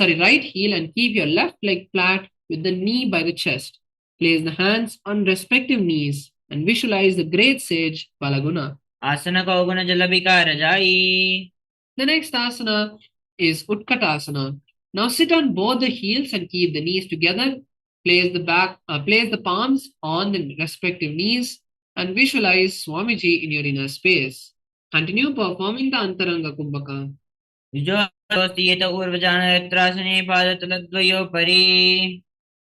right heel and keep your left leg flat with the knee by the chest. Place the hands on respective knees and visualize the great sage Balaguna. आसन को गुण जल विकार जाई। The next asana is Utkatasana. Now sit on both the heels and keep the knees together. Place the palms on the respective knees and visualize Swamiji in your inner space. Continue performing the Antaranga Kumbhaka. युजोस्तीयत ऊर्वजानत्रासने पादतलद्वयो परि।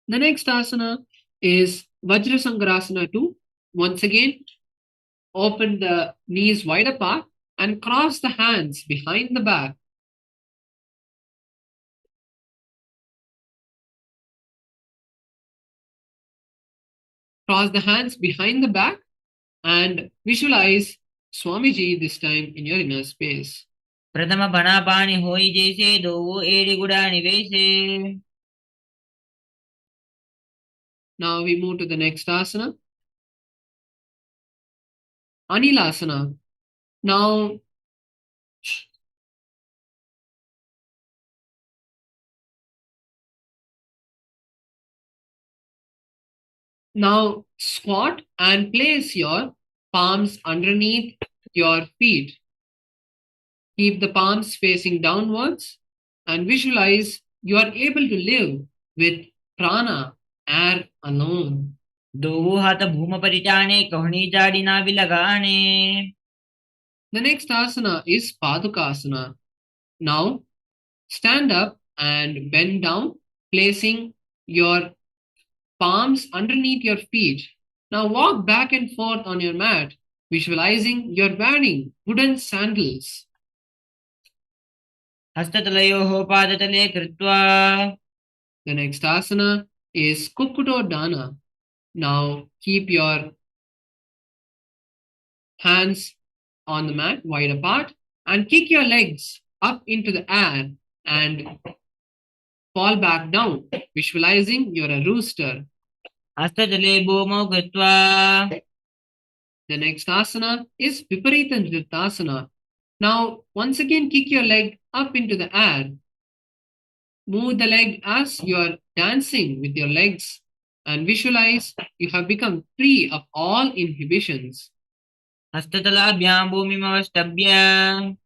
The next asana is Vajrasangrasana 2. Once again, open the knees wide apart and cross the hands behind the back. Cross the hands behind the back and visualize Swamiji this time in your inner space. प्रथम बना पानी होई जैसे दो एड़ी गुड़ा निवेशे। Now we move to the next asana, Anilasana. Now squat and place your palms underneath your feet. Keep the palms facing downwards and visualize you are able to live with prana, air alone. दो हाथ भूम परिचाने कहनी जाड़ी ना भी लगाने। The next asana is Padukasana. Now stand up and bend down, placing your palms underneath your feet. Now walk back and forth on your mat, visualizing you're wearing wooden sandals. हस्ततलयोः पादतले कृत्वा। The next asana is Kukkuto Dana. Now keep your hands on the mat wide apart and kick your legs up into the air and fall back down, visualizing you're a rooster. हस्ततले भूमौ कृत्वा। The next asana is Viparita Nrittasana. Now, once again, kick your leg up into the air. Move the leg as you're dancing with your legs and visualize you have become free of all inhibitions. हस्ततलाभ्यां भूमिमवष्टभ्य।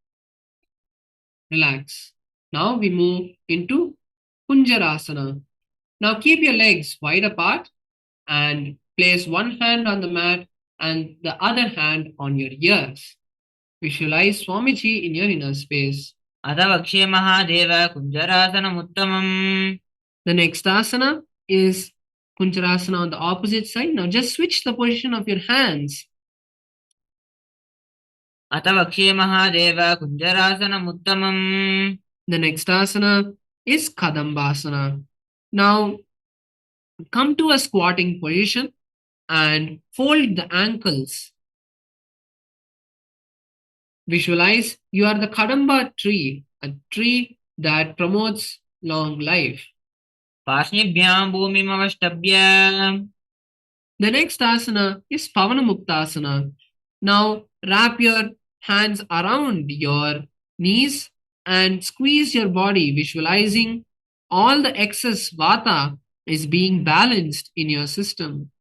Relax. Now we move into Kunjarasana. Now keep your legs wide apart and place one hand on the mat and the other hand on your ears. Visualize Swamiji in your inner space. अथ वक्ष्ये Mahadev कुञ्जरासनमुत्तमम्। The next asana is Kunjarasana on the opposite side. Now just switch the position of your hands. अथ वक्ष्ये Mahadev कुञ्जरासनमुत्तमम्। The next asana is Kadambasana. Now come to a squatting position and fold the ankles. Visualize you are the Kadamba tree, a tree that promotes long life. पार्ष्णिभ्यां भूमिमवष्टभ्य। The next asana is Pavanamuktasana. Now wrap your hands around your knees and squeeze your body, visualizing all the excess vata is being balanced in your system.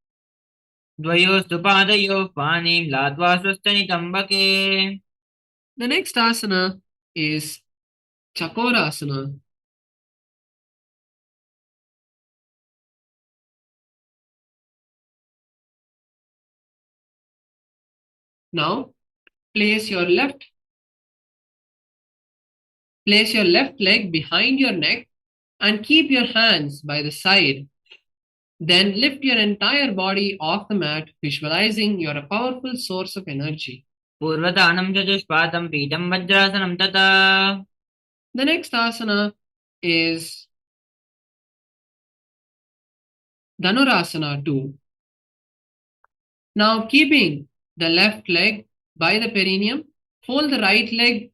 द्वयोस्तु पादयोः पाणिं लात्वा स्वस्थनितम्बके। The next asana is Chakorasana. Now place your left leg behind your neck and keep your hands by the side. Then lift your entire body off the mat, visualizing you're a powerful source of energy. पूर्वदानं चतुष्पादं पीठं वज्रासनं तथा The next asana is Dhanurasana 2. Now, keeping the left leg by the perineum, fold the right leg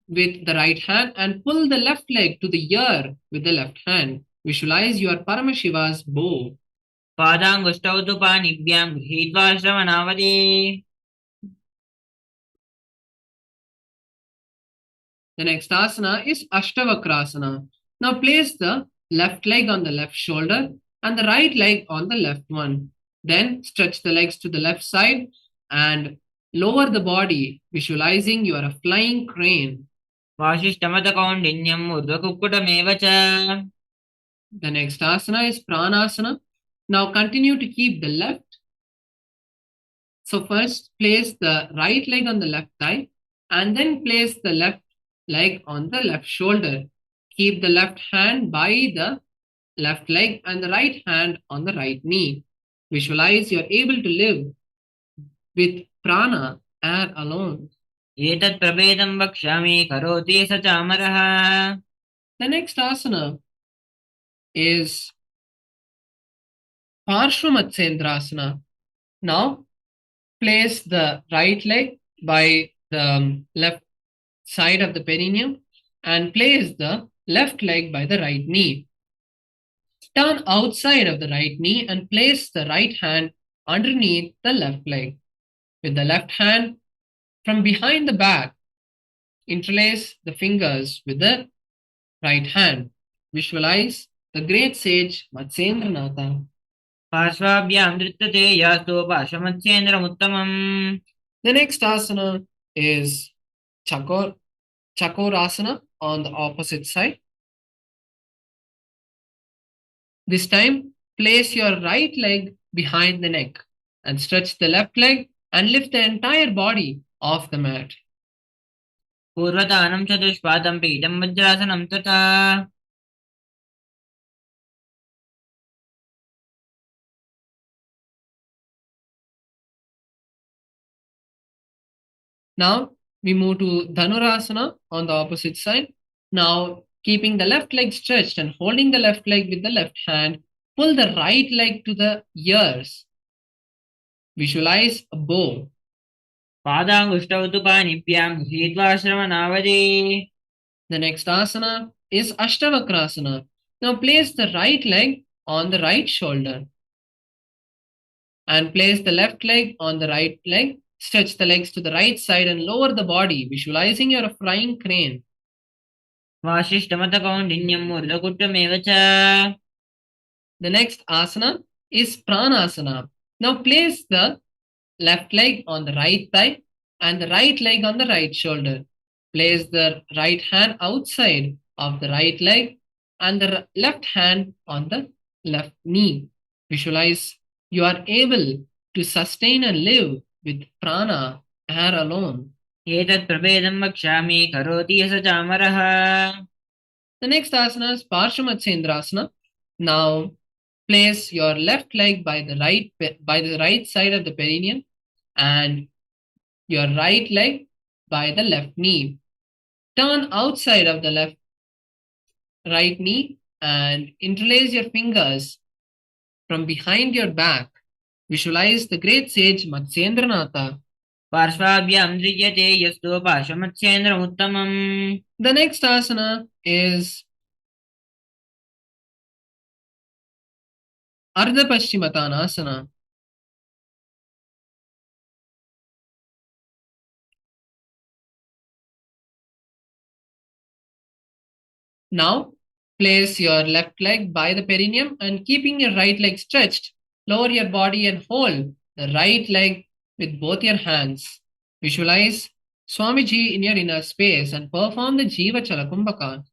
with the right hand and pull the left leg to the ear with the left hand. Visualize your Paramashiva's bow. पादाङ्गुष्ठौ तु पाणिभ्यां गृहीत्वा श्रवणावधि The next asana is Ashtavakrasana. Now place the left leg on the left shoulder and the right leg on the left one. Then stretch the legs to the left side and lower the body, visualizing you are a flying crane. वासिष्ठमतकौण्डिन्यम् ऊर्ध्वकुक्कुटमेव च The next asana is Pranasana. Now continue to keep the left. So first place the right leg on the left thigh and then place the left leg on the left shoulder. Keep the left hand by the left leg and the right hand on the right knee. Visualize you're able to live with prana, air alone. एतत् प्रभेदं वक्ष्यामि करोति स च अमरः The next asana is Parshvamatsendrasana. Now place the right leg by the left side of the perineum and place the left leg by the right knee. Turn outside of the right knee and place the right hand underneath the left leg. With the left hand from behind the back, interlace the fingers with the right hand. Visualize the great sage Matsendranath. पार्श्वाभ्यां नृत्यते यास्तु पार्श्वमत्स्येन्द्रमुत्तमम् The next asana is Chakorasana on the opposite side. This time, place your right leg behind the neck and stretch the left leg and lift the entire body off the mat. पूर्वदानं चतुष्पादं पीठं वज्रासनं तथा Now, we move to Dhanurasana on the opposite side. Now, keeping the left leg stretched and holding the left leg with the left hand, pull the right leg to the ears. Visualize a bow. पादाङ्गुष्ठौ तु पाणिभ्यां गृहीत्वा श्रवणावधि The next asana is Ashtavakrasana. Now place the right leg on the right shoulder and place the left leg on the right leg. Stretch the legs to the right side and lower the body, visualizing you're a flying crane. वासिष्ठमतकौण्डिन्यम् ऊर्ध्वकुक्कुटमेव च The next asana is Pranasana. Now place the left leg on the right thigh and the right leg on the right shoulder. Place the right hand outside of the right leg and the left hand on the left knee. Visualize you are able to sustain and live with prana, air alone. एतत् प्रभेदं वक्ष्यामि करोति स च अमरः The next asana is Parshvamatsendrasana. Now place your left leg by the right side of the perineum and your right leg by the left knee. Turn outside of the right knee and interlace your fingers from behind your back. Visualize the great sage Matsyendranath. पार्श्वाभ्यां नृत्यते यस्तु पार्श्वमत्स्येन्द्रमुत्तमम् The next asana is Ardha Paschimottanasana. Now, place your left leg by the perineum and keeping your right leg stretched, lower your body and hold the right leg with both your hands. Visualize Swamiji in your inner space and perform the Jiva Chalakumbhaka.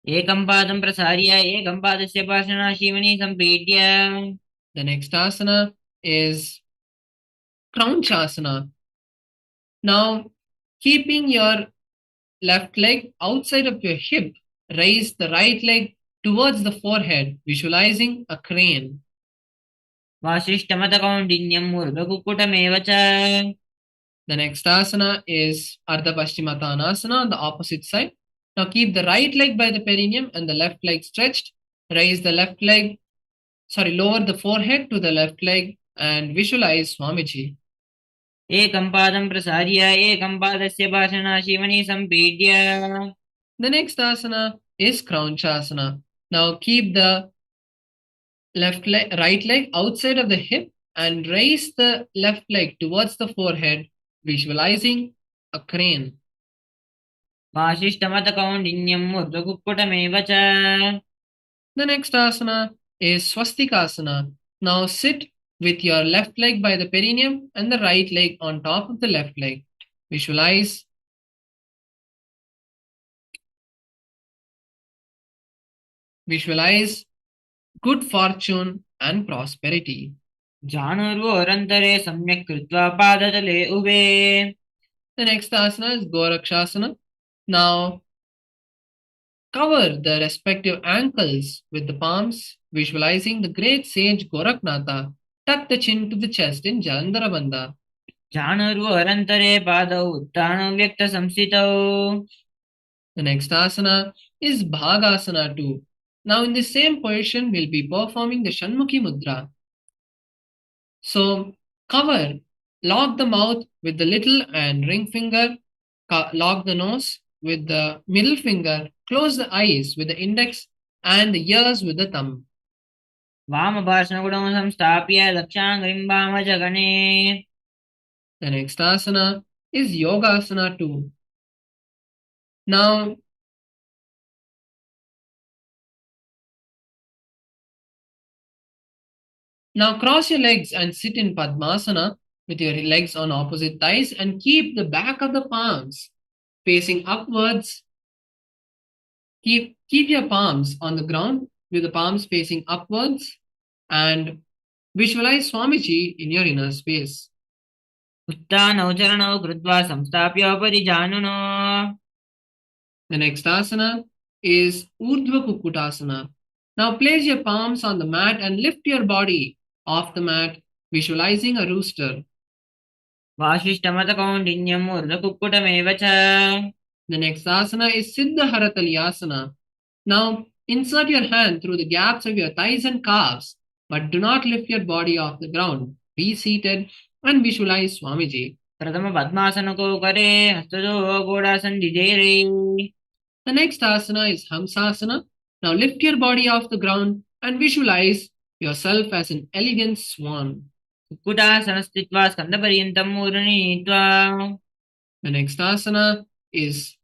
एकं पादं प्रसार्य एकं पादस्य पार्श्वनाशीवनि सम्पीड्य The next asana is Kraunchasana. Now, keeping your left leg outside of your hip, raise the right leg towards the forehead, visualizing a crane. वासिष्ठमतकौण्डिन्यम् ऊर्ध्वकुक्कुटमेव च. The next asana is Ardha Paschimottanasana on the opposite side. Now keep the right leg by the perineum and the left leg stretched. Raise the left leg, lower the forehead to the left leg and visualize Swamiji. एकं पादं प्रसार्य एकं पादस्य पाशनाशीवनि सम्पीड्य. The next asana is Kraunchasana. Now keep the right leg outside of the hip and raise the left leg towards the forehead, visualizing a crane. वासिष्ठमतकौण्डिन्यम् ऊर्ध्वकुक्कुटमेव च. The next asana is Swastikasana. Now sit with your left leg by the perineum and the right leg on top of the left leg. Visualize good fortune and prosperity. जानुर्वोरन्तरे सम्यक् कृत्वा पादतले उभे. The next asana is Gorakshasana. Now cover the respective ankles with the palms, visualizing the great sage Goraknatha. Tuck the chin to the chest in Jalandhara Bandha. जानुर्वोरन्तरे पादौ उत्थानौ व्यक्तसंस्थितौ. The next asana is Bhagasana 2. Now in the same position, we'll be performing the Shanmukhi Mudra. So lock the mouth with the little and ring finger, lock the nose with the middle finger, close the eyes with the index and the ears with the thumb. वामपार्श्वगुणौ संस्थाप्य दक्षाङ्गुलिं वामजगणे. The next asana is Yogasana 2. Now cross your legs and sit in Padmasana with your legs on opposite thighs and keep the back of the palms facing upwards. Keep your palms on the ground with the palms facing upwards and visualize Swamiji in your inner space. उत्थानौ चरणौ कृत्वा संस्थाप्योपरि जानुनो. The next asana is Urdhva Kukkutasana. Now place your palms on the mat and lift your body off the mat, visualizing a rooster. वासिष्ठमतकौण्डिन्यम् ऊर्ध्वकुक्कुटमेव च. The next asana is Siddha Haratalyasana. Now insert your hand through the gaps of your thighs and calves, but do not lift your body off the ground. Be seated and visualize Swamiji. प्रथम पद्मासनको करे हस्तयो गोडासन्धिजैरे. The next asana is Hamsasana. Now lift your body off the ground and visualize yourself as an elegant swan. कुक्कुटासनस्थित्वा स्कन्धपर्यन्तं मूर्धनीत्वा. The next asana is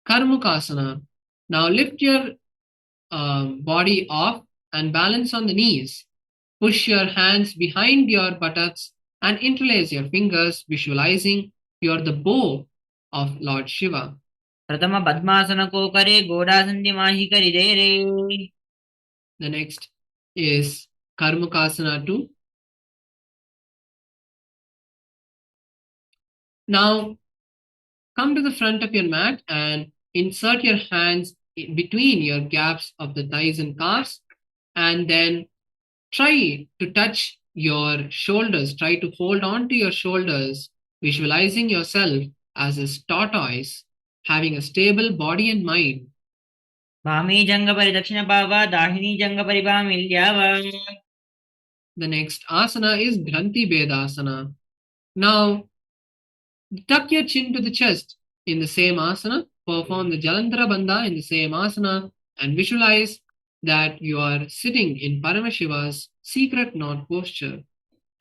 Karmukasana. Now lift your body off and balance on the knees. Push your hands behind your buttocks and interlace your fingers, visualizing you're the bow of Lord Shiva. प्रथम पद्मासनको करे गोडासन्धिमाहि करिजैरे. The next is Karmukasana 2. Now come to the front of your mat and insert your hands between your gaps of the thighs and calves, and then try to touch your shoulders. Try to hold on to your shoulders, visualizing yourself as a tortoise, having a stable body and mind. वामी जंगपरि दक्षिणपावा दाहिनी जंगपरि वामिल्यावा. The next asana is Granthi Bedasana. Now tuck your chin to the chest in the same asana. Perform the Jalandhara Bandha in the same asana and visualize that you are sitting in Paramashiva's secret knot posture.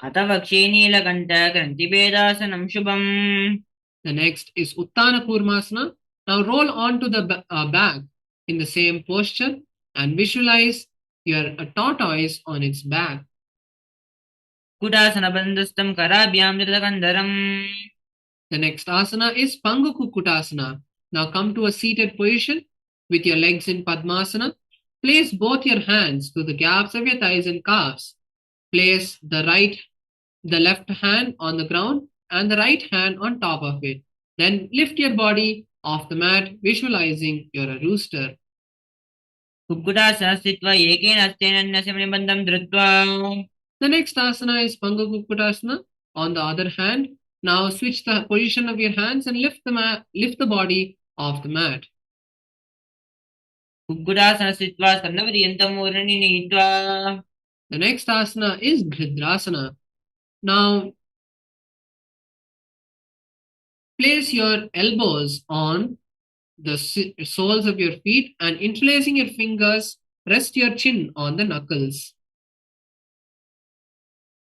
अथ वक्षे नीलकण्ठ ग्रन्थिभेदासनं शुभम्. The next is Uttana Kurmasana. Now roll onto the back in the same posture and visualize you're a tortoise on its back. कुटासनबन्धस्थं कराभ्यां धृतकन्धरम्. The next asana is Pangu Kukkutasana. Now come to a seated position with your legs in Padmasana. Place both your hands to the gaps of your thighs and calves. Place the left hand on the ground and the right hand on top of it. Then lift your body off the mat, visualizing you're a rooster. कुक्कुटासने स्थित्वा एकेन हस्तेन अन्यस्य मणिबन्धं धृत्वा The next asana is Pangu Kukkutasana. On the other hand, now switch the position of your hands and lift the body off the mat. कुक्कुटासने स्थित्वा स्कन्धपर्यन्तं ऊर्ध्नि नीत्वा The next asana is Gridrasana. Now place your elbows on the soles of your feet and interlacing your fingers, rest your chin on the knuckles.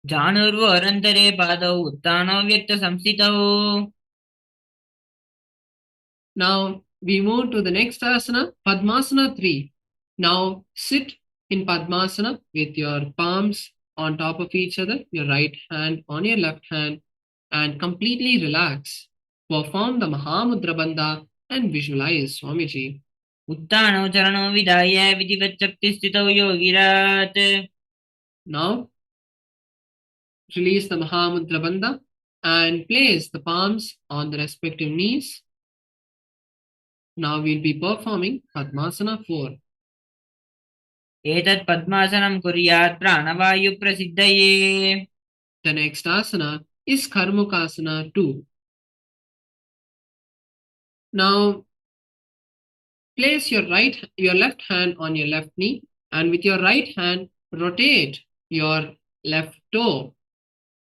जानुर्वोरन्तरे पादौ उत्थानौ व्यक्तसंस्थितौ Now we move to the next asana, Padmasana 3. Now sit in Padmasana with your palms on top of each other, your right hand on your left hand, and completely relax. Perform the Mahamudra Bandha and visualize Swamiji. उत्थानौ चरणौ विधाय विधिवच्चक्तिस्थितौ योगिरात् Now release the Mahamudra Bandha and place the palms on the respective knees. Now we'll be performing Padmasana 4. एतत् पद्मासनं कुर्यात् प्राणवायुप्रसिद्धये The next asana is Karmukasana 2. Now place your left hand on your left knee and with your right hand rotate your left toe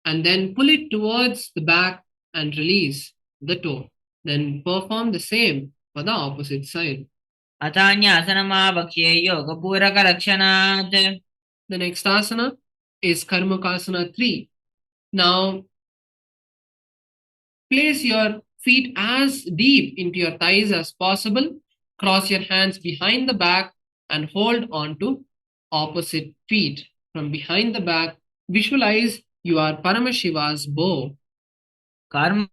and then pull it towards the back and release the toe. Then perform the same for the opposite side. अथान्यासनमावक्ष्ये योगपूरकलक्षणात् The next asana is Karmukasana 3. Now place your feet as deep into your thighs as possible. Cross your hands behind the back and hold on to opposite feet. From behind the back, visualize you are Paramashiva's bow. कर्म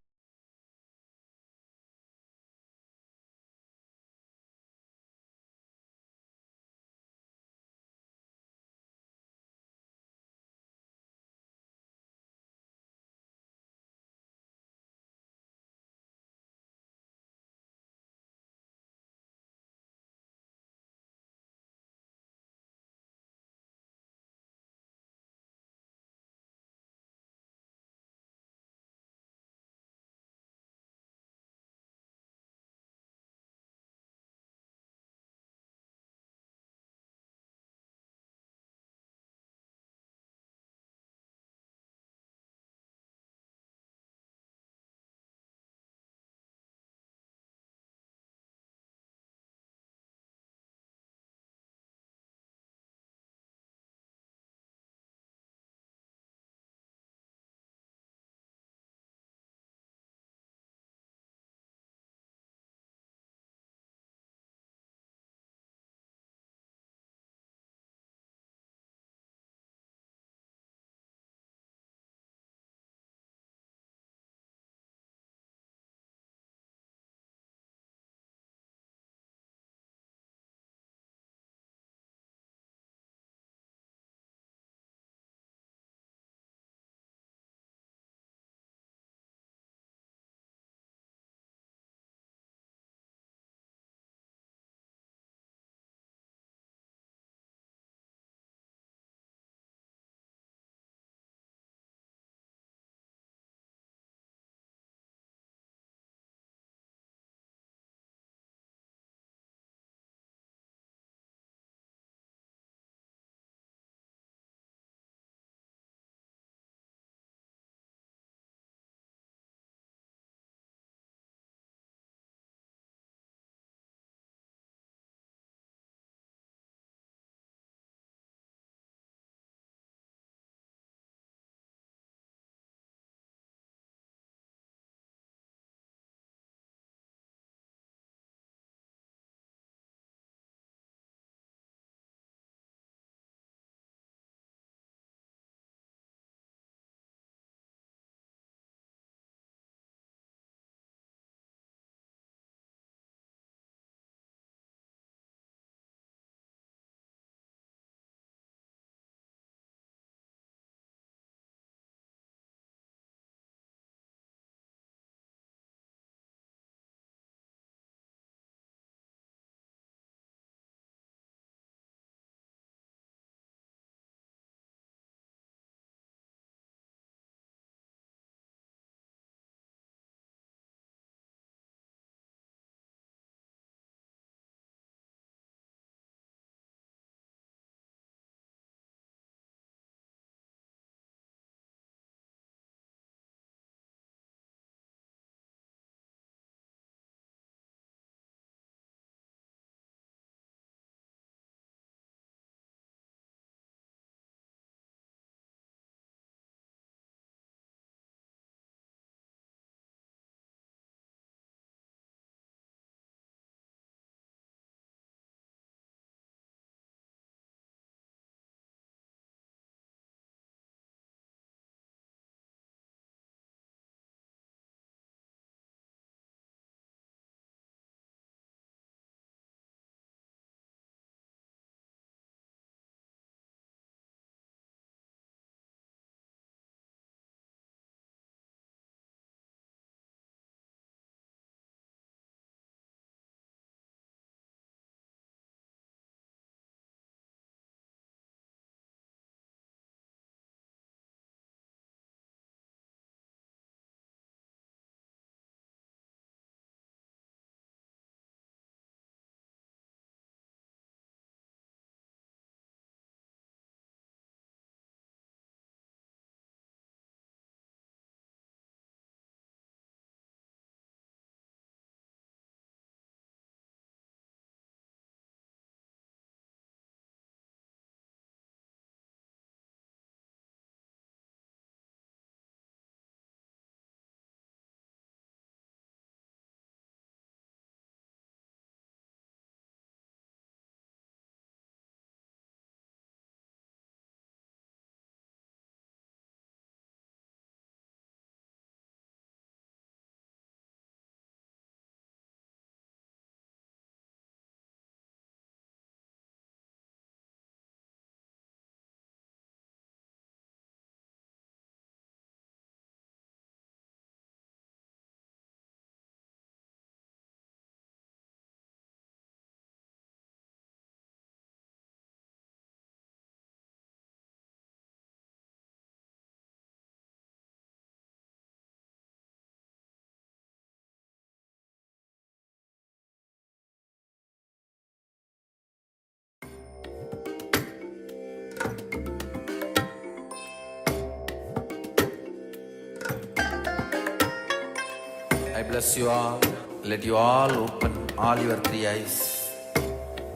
bless you all. Let you all open all your three eyes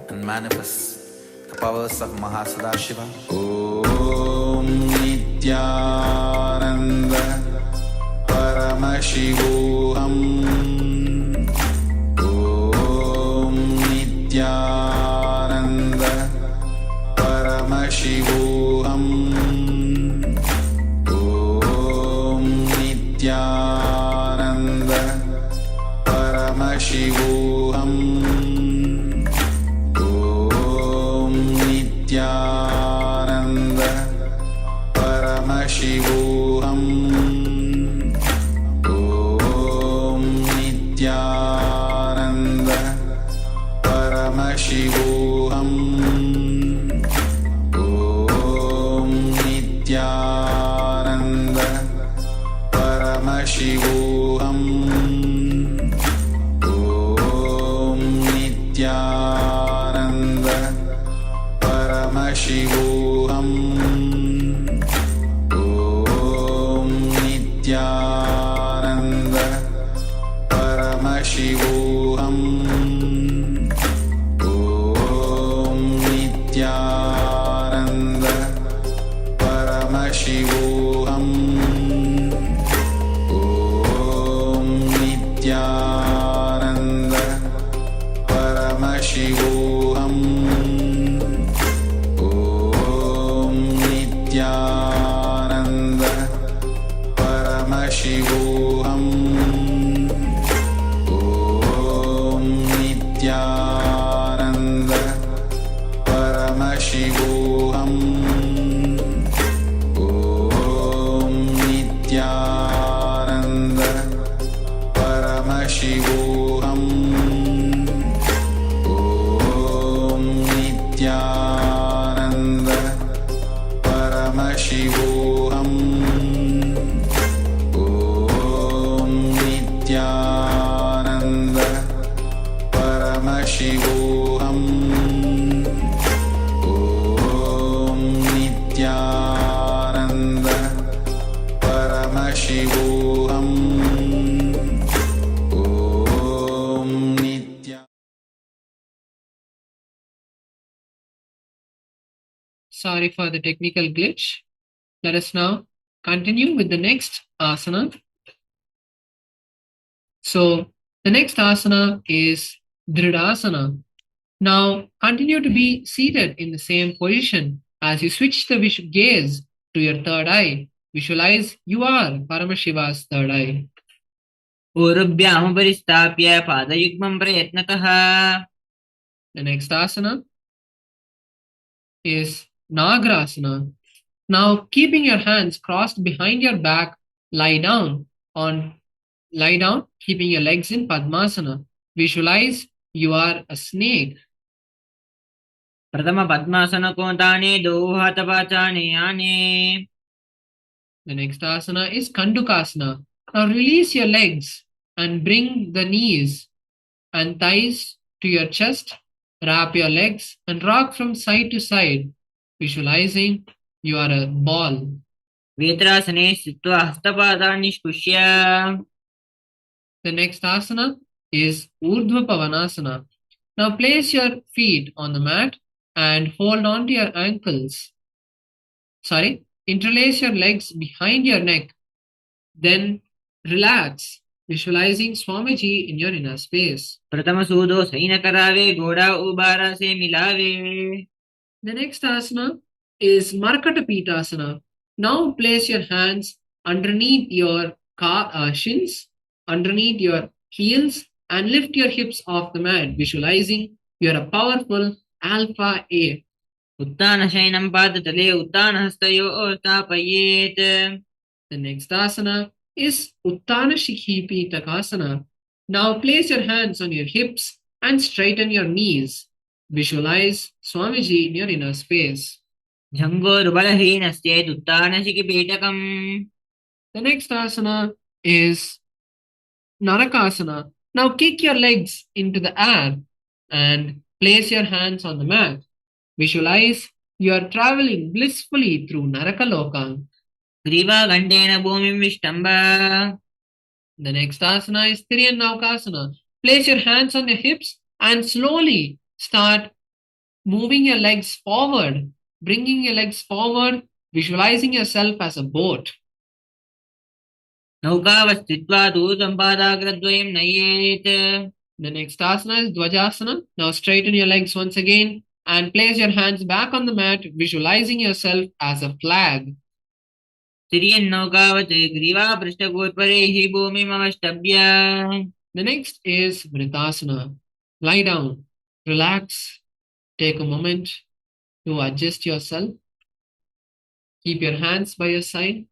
and manifest the powers of Sadashiva. Om Nityananda Paramashivoham. Om Nityananda Paramashivoham. Om Nityananda Paramashivoham. Om Nityananda Paramashivoham. Om Nityananda Paramashivoham. Om Nityananda Paramashivoham. Om Nityananda Paramashivoham. Om Nityananda Paramashivoham. Om Nityananda Paramashivoham. Om Nityananda Paramashivoham. Om Nityananda Paramashivoham. Om Nityananda Paramashivoham. Om Nityananda Paramashivoham. Om Nityananda Paramashivoham. Om Nityananda Paramashivoham. Om Nityananda Paramashivoham. Om Nitya. Sorry for the technical glitch. Let us now continue with the next asana. So the next asana is Dridasana. Now continue to be seated in the same position. As you switch the gaze to your third eye, visualize you are Paramashiva's third eye. ऊरुभ्याम् परिस्थाप्य पादयुग्मम् प्रयत्नतः. The next asana is Nagrasana. Now keeping your hands crossed behind your back, lie down, keeping your legs in Padmasana. Visualize you are a snake. प्रथम पद्मासनकोताने दोहातपाचाने आने. The next asana is Kandukasana. Now release your legs and bring the knees and thighs to your chest. Wrap your legs and rock from side to side, visualizing you are a ball. वेत्रासने स्थित्वा हस्तपादान् निष्कुष्य. The next asana is Urdhva Pavanasana. Now place your feet on the mat and hold on to your ankles. Interlace your legs behind your neck. Then relax, visualizing Swamiji in your inner space. प्रथम सूदो San करावे घोड़ा उबारा से मिलावे. The next asana is Markatapītāsana. Now place your hands underneath your shins, underneath your heels, and lift your hips off the mat, visualizing you are a powerful alpha A. उत्तान शयनं पादतले उत्तान हस्तयोः स्थापयेत्. The next asana is Uttana Shikhipitakasana. Now place your hands on your hips and straighten your knees. Visualize Swamiji in your inner space. जङ्घोरुबलहीनश्चेत् उत्तानशिखिपीठकम्. The next asana is Narakasana. Now kick your legs into the air and place your hands on the mat. Visualize you are traveling blissfully through Narakaloka. ग्रीवागण्डेन भूमिं विष्टम्ब. The next asana is Triyanavakasana. Place your hands on your hips and slowly start moving your legs forward, bringing your legs forward, visualizing yourself as a boat. नौकावस्थित्वा दूतं पादाग्रद्वयं नयेत्. The next asana is Dvajasana. Now straighten your legs once again and place your hands back on the mat, visualizing yourself as a flag. तिर्यन्नौकावत् ग्रीवापृष्ठगोत्परैः भूमिमवष्टभ्य. The next is Vritasana. Lie down, relax, take a moment to adjust yourself. Keep your hands by your side.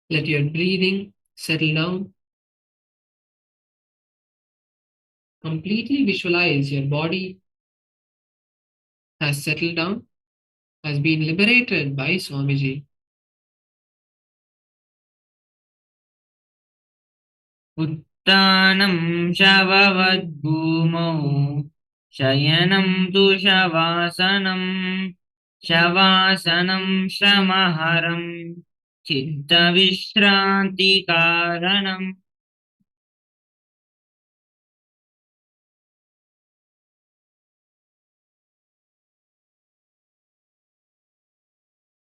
Let your breathing settle down. Completely visualize your body has settled down, has been liberated by Swamiji. उत्तानं शववद्भूमौ शयनं तु शवासनं शवासनं श्रमहरं चित्तविश्रान्तिकारणम्.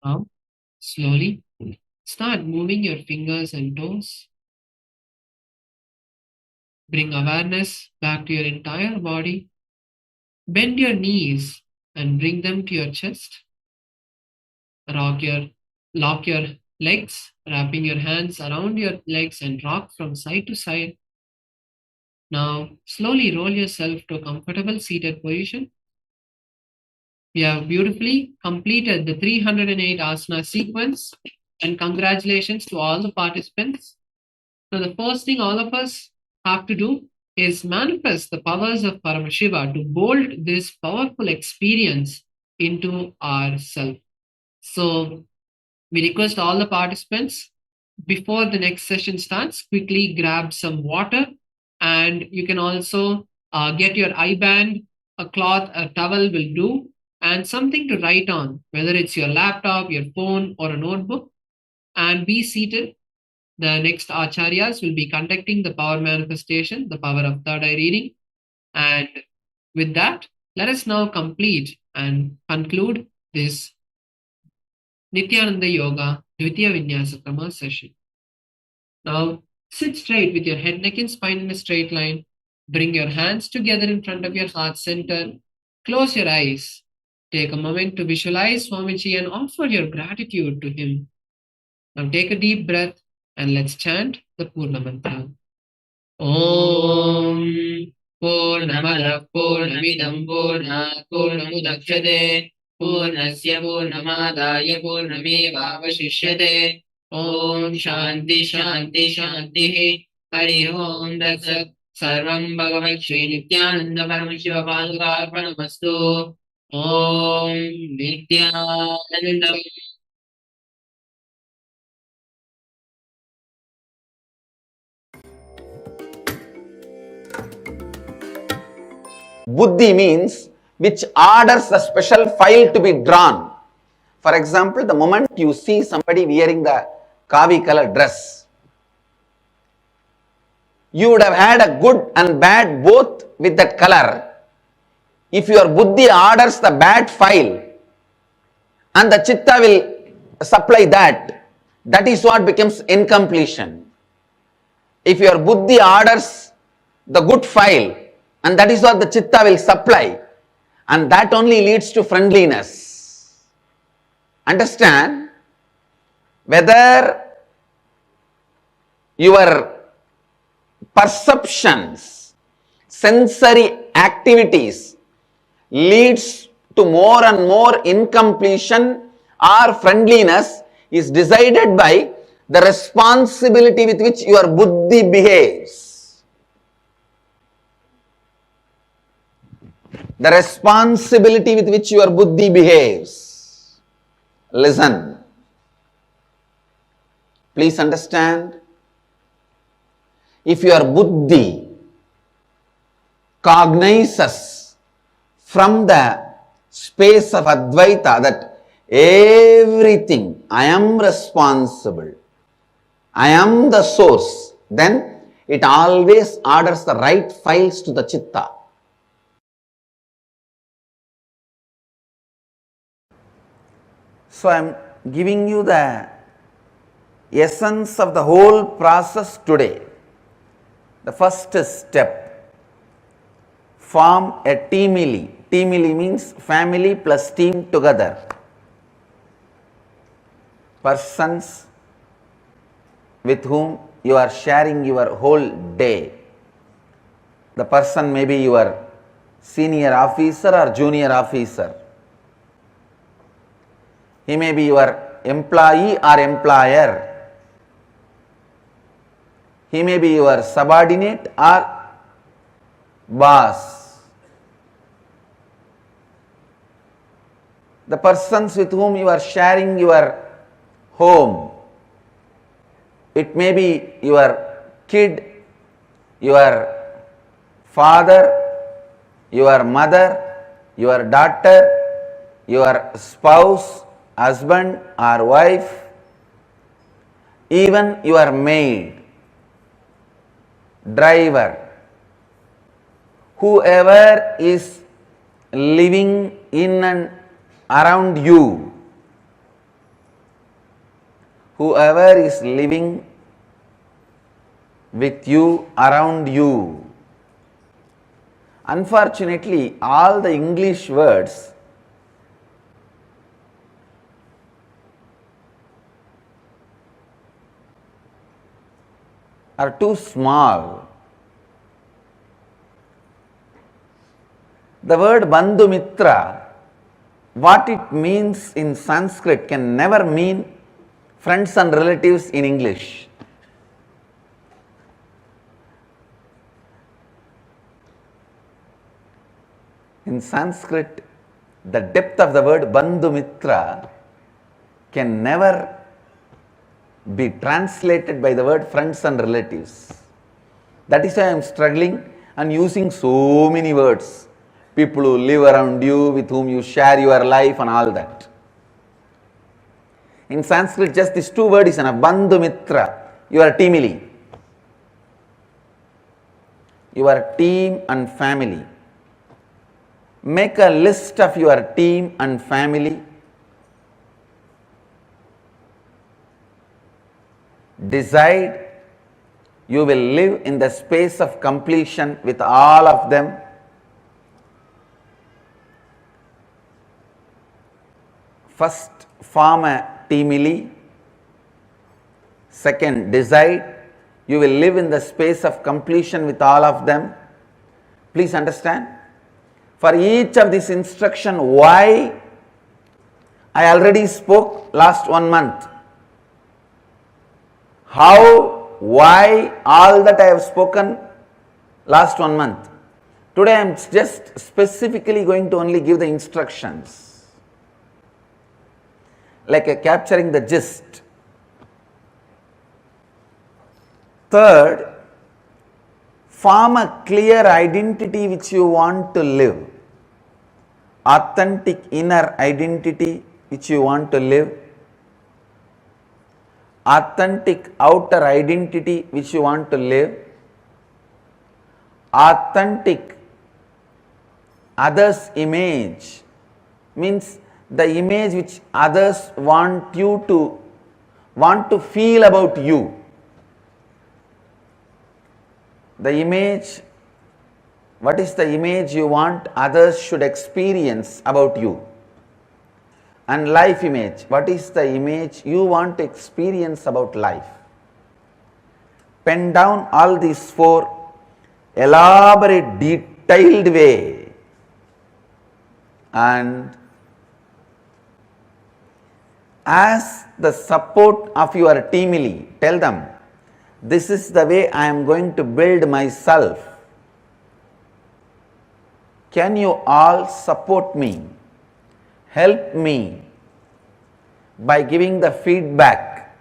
Now, slowly start moving your fingers and toes. Bring awareness back to your entire body. Bend your knees and bring them to your chest. Lock your legs, wrapping your hands around your legs and rock from side to side. Now, slowly roll yourself to a comfortable seated position. We have beautifully completed the 308 asana sequence, and congratulations to all the participants. So the first thing all of us have to do is manifest the powers of Paramashiva to bolt this powerful experience into ourself. So we request all the participants, before the next session starts, quickly grab some water, and you can also get your eye band, a cloth, a towel will do, and something to write on, whether it's your laptop, your phone, or a notebook, and be seated. The next acharyas will be conducting the power manifestation, the power of third eye reading. And with that, let us now complete and conclude this Nityananda Yoga Dvitiya Vinyasa Krama session. Now, sit straight with your head, neck, and spine in a straight line. Bring your hands together in front of your heart center. Close your eyes. Take a moment to visualize Swamiji and offer your gratitude to him. Now take a deep breath and let's chant the Purna Mantra. Om Purnamada Purnamidam Purnat Purnamudachyate Purnasya Purnamadaya Purnamevavashishyate. Om Shanti Shanti Shanti. Hari Om Datsat. Sarvam Bhagavat Shri Nityananda Paramashivoham Om Nityananda. Buddhi means which orders the special file to be drawn. For example, the moment you see somebody wearing the kavi color dress, you would have had a good and bad both with that color. If your buddhi orders the bad file and the chitta will supply that, that is what becomes incompletion. If your buddhi orders the good file, and that is what the chitta will supply, and that only leads to friendliness. Understand? Whether your perceptions, sensory activities leads to more and more incompletion or friendliness is decided by the responsibility with which your buddhi behaves. The responsibility with which your buddhi behaves. Listen. Please understand. If your buddhi cognizes from the space of Advaita that everything, I am responsible, I am the source, then it always orders the right files to the chitta. So I am giving you the essence of the whole process today. The first step, form a teamily. Teamily means family plus team together. Persons with whom you are sharing your whole day. The person may be your senior officer or junior officer. He may be your employee or employer. He may be your subordinate or boss. The persons with whom you are sharing your home. It may be your kid, your father, your mother, your daughter, your spouse, husband or wife, even your maid, driver, whoever is living in and around you, whoever is living with you, around you. Unfortunately, all the English words are too small. The word Bandhu Mitra, what it means in Sanskrit can never mean friends and relatives in English. In Sanskrit, the depth of the word Bandhu Mitra can never be translated by the word friends and relatives. That is why I am struggling and using so many words. People who live around you, with whom you share your life and all that. In Sanskrit, just these two words is enough. Bandhu Mitra, your teamily. Your team and family. Make a list of your team and family. Decide you will live in the space of completion with all of them. First, form a teamily. Second, decide you will live in the space of completion with all of them. Please understand. For each of these instruction, why I already spoke last 1 month. How, why, all that I have spoken last 1 month. Today I am just specifically going to only give the instructions. Like capturing the gist. Third, form a clear identity which you want to live. Authentic inner identity which you want to live. Authentic outer identity which you want to live. Authentic others' image means the image which others want to feel about you. The image, what is the image you want others should experience about you? And life image, what is the image you want to experience about life? Pen down all these 4, elaborate, detailed way, and as the support of your teamily, tell them, this is the way I am going to build myself. Can you all support me? Help me by giving the feedback.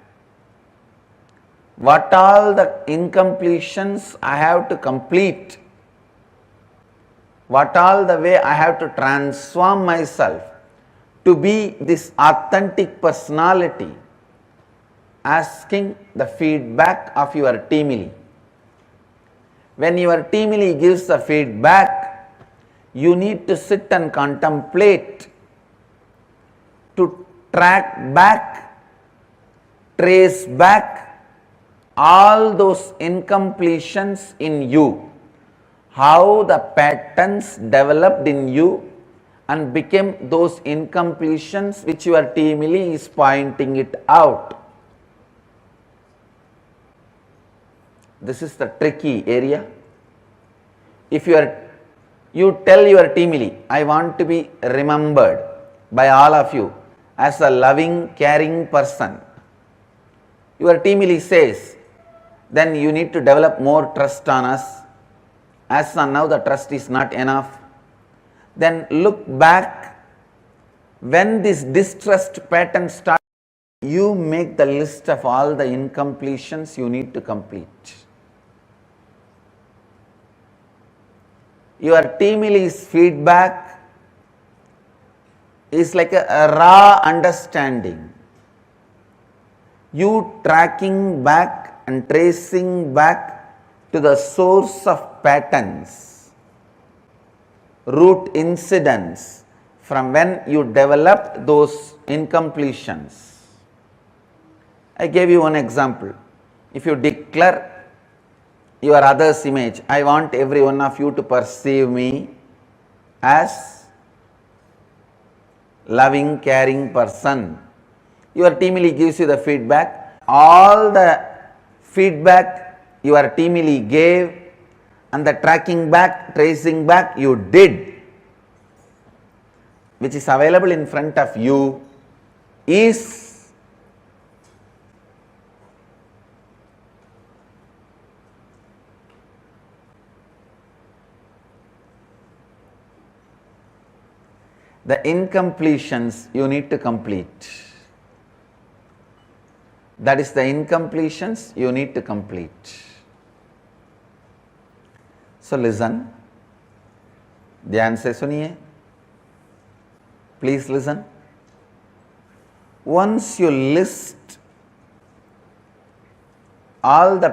What all the incompletions I have to complete? What all the way I have to transform myself to be this authentic personality, asking the feedback of your teamily. When your teamily gives the feedback, you need to sit and contemplate, to track back, trace back all those incompletions in you, how the patterns developed in you and became those incompletions which your teamily is pointing it out. This is the tricky area. If you tell your teamily, I want to be remembered by all of you as a loving, caring person. Your teamily says, then you need to develop more trust on us. As on now the trust is not enough. Then look back, when this distrust pattern starts, you make the list of all the incompletions you need to complete. Your teamily's feedback is like a raw understanding. You tracking back and tracing back to the source of patterns, root incidents from when you developed those incompletions. I gave you one example. If you declare your other's image, I want every one of you to perceive me as loving, caring person. Your teamily gives you the feedback. All the feedback your teamily gave and the tracking back, tracing back you did, which is available in front of you, is the incompletions you need to complete. That is the incompletions you need to complete. So listen. ध्यान से सुनिए. Please listen. Once you list all the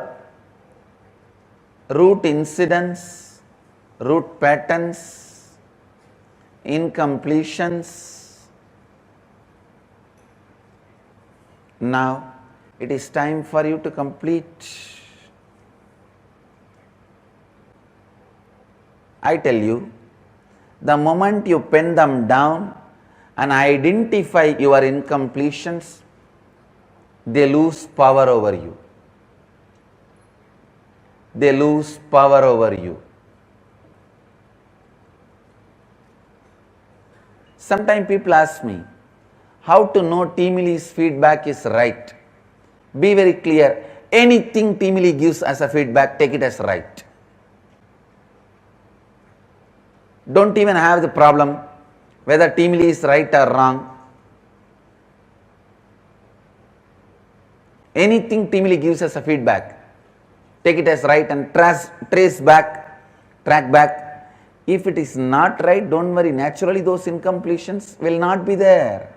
root incidents, root patterns, incompletions, now it is time for you to complete. I tell you, the moment you pen them down and identify your incompletions, they lose power over you. They lose power over you. Sometimes people ask me, how to know teamily's feedback is right? Be very clear. Anything teamily gives as a feedback, take it as right. Don't even have the problem whether teamily is right or wrong. Anything teamily gives as a feedback, take it as right and trace back, track back. If it is not right, don't worry, naturally those incompletions will not be there.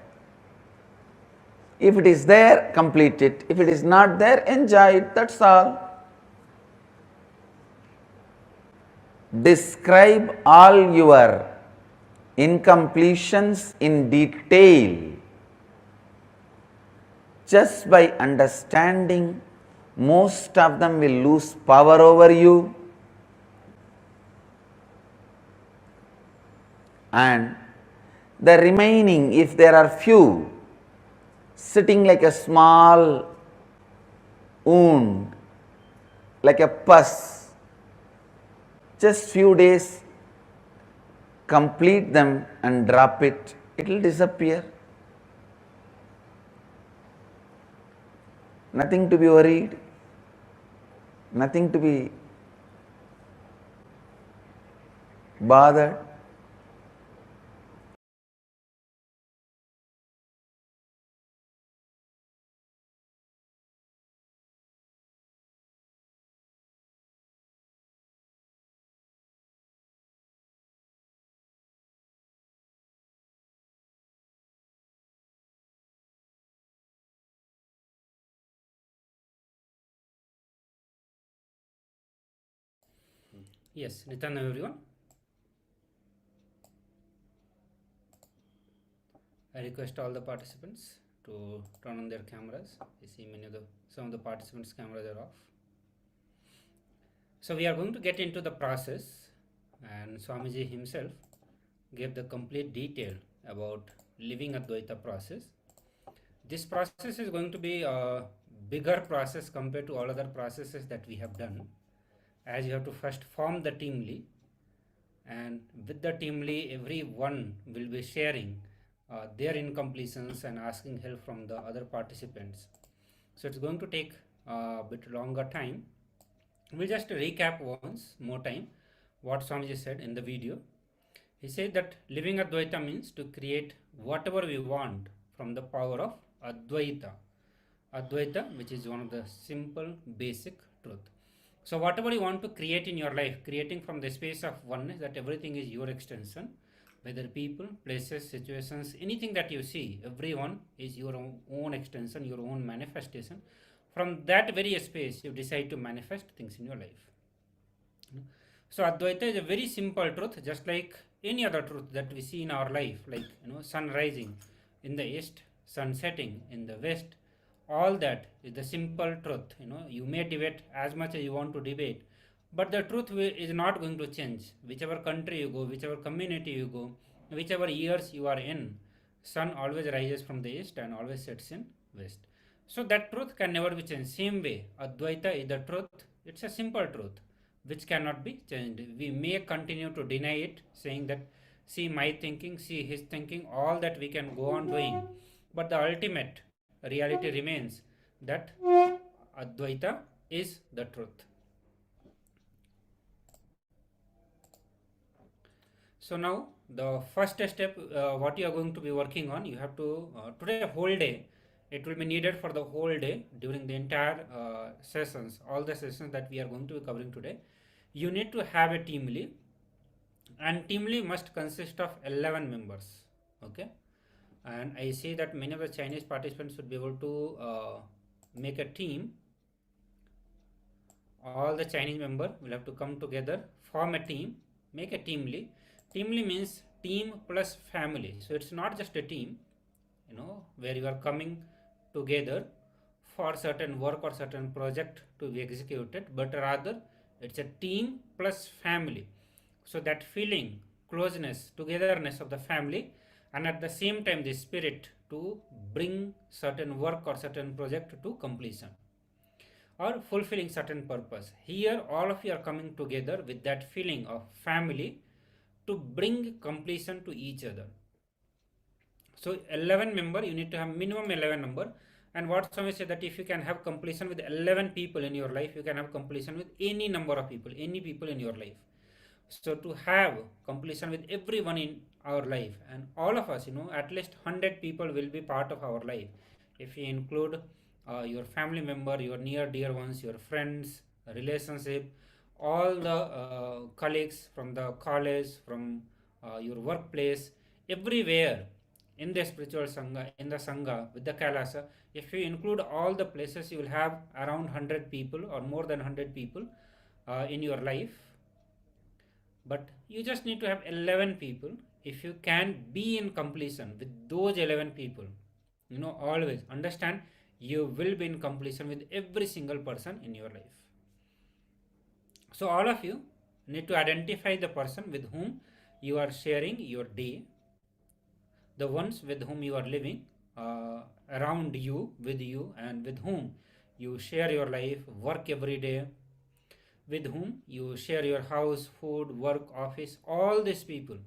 If it is there, complete it. If it is not there, enjoy it, that's all. Describe all your incompletions in detail. Just by understanding, most of them will lose power over you. And the remaining, if there are few, sitting like a small wound, like a pus, just few days, complete them and drop it, it will disappear. Nothing to be worried, nothing to be bothered. Yes, Nityananda everyone. I request all the participants to turn on their cameras. I see some of the participants' cameras are off. So we are going to get into the process, and Swamiji himself gave the complete detail about living Advaita process. This process is going to be a bigger process compared to all other processes that we have done, as you have to first form the teamly, and with the teamly everyone will be sharing their incompletions and asking help from the other participants. So it's going to take a bit longer time. We'll just recap once more time what Swamiji said in the video. He said that living Advaita means to create whatever we want from the power of Advaita. Advaita, which is one of the simple basic truth. So whatever you want to create in your life, creating from the space of oneness, that everything is your extension, whether people, places, situations, anything that you see, everyone is your own extension, your own manifestation. From that very space, you decide to manifest things in your life. So Advaita is a very simple truth, just like any other truth that we see in our life, like sun rising in the east, sun setting in the west. All that is the simple truth. You may debate as much as you want to debate, but the truth is not going to change. Whichever country you go, whichever community you go, whichever years you are in, sun always rises from the east and always sets in west. So that truth can never be changed. Same way, Advaita is the truth. It's a simple truth which cannot be changed. We may continue to deny it, saying that, see my thinking, see his thinking, all that we can go on doing. But the ultimate reality remains that Advaita is the truth. So now the first step, what you are going to be working on, you have to, today whole day, it will be needed for the whole day during the entire sessions, all the sessions that we are going to be covering today. You need to have a teamly, and teamly must consist of 11 members. Okay, and I see that many of the Chinese participants should be able to make a team. All the Chinese members will have to come together, form a team, make a teamly. Teamly means team plus family. So it's not just a team, where you are coming together for certain work or certain project to be executed, but rather it's a team plus family. So that feeling, closeness, togetherness of the family, and at the same time the spirit to bring certain work or certain project to completion or fulfilling certain purpose. Here all of you are coming together with that feeling of family to bring completion to each other. So 11 member, you need to have minimum 11 number. And what Swami said, that if you can have completion with 11 people in your life, you can have completion with any number of people, any people in your life. So to have completion with everyone in our life, and all of us, at least 100 people will be part of our life. If you include your family member, your near dear ones, your friends, relationship, all the colleagues from the college, from your workplace, everywhere in the spiritual sangha, in the sangha, with the Kailasa, if you include all the places, you will have around 100 people or more than 100 people in your life. But you just need to have 11 people. If you can be in completion with those 11 people, always understand, you will be in completion with every single person in your life. So all of you need to identify the person with whom you are sharing your day, the ones with whom you are living around you, with you, and with whom you share your life, work every day, with whom you share your house, food, work, office, all these people.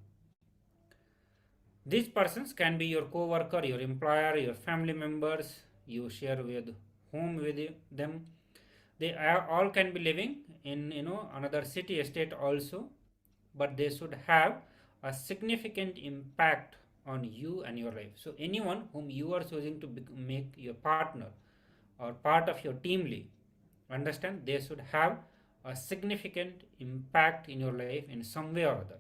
These persons can be your co-worker, your employer, your family members, you share with whom with them. They all can be living in another city, state also, but they should have a significant impact on you and your life. So anyone whom you are choosing to make your partner or part of your teamly, understand, they should have a significant impact in your life in some way or other.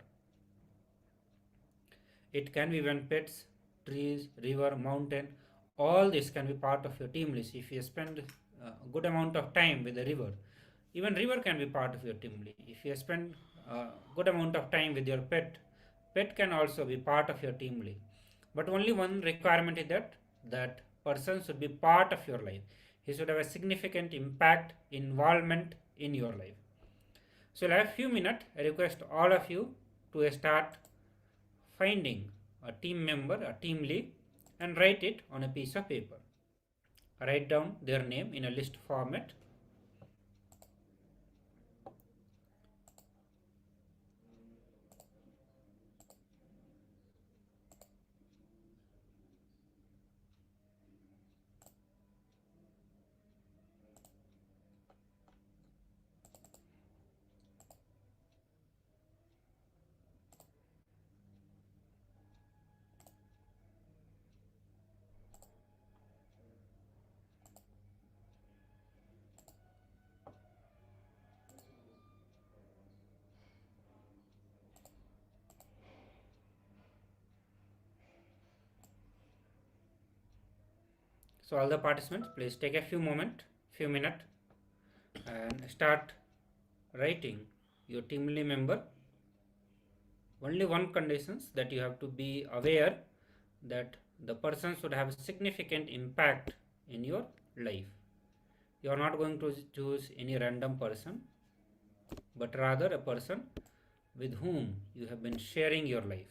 It can be even pets, trees, river, mountain, all this can be part of your team list. If you spend a good amount of time with the river, even river can be part of your team list. If you spend good amount of time with your pet, pet can also be part of your team lead. But only one requirement is that that person should be part of your life. He should have a significant impact, involvement in your life. So we'll have a few minutes. I request all of you to start finding a team member, a team lead, and write it on a piece of paper. Write down their name in a list format. So all the participants, please take a few minutes and start writing your team member. Only one conditions that you have to be aware that the person should have a significant impact in your life. You are not going to choose any random person, but rather a person with whom you have been sharing your life.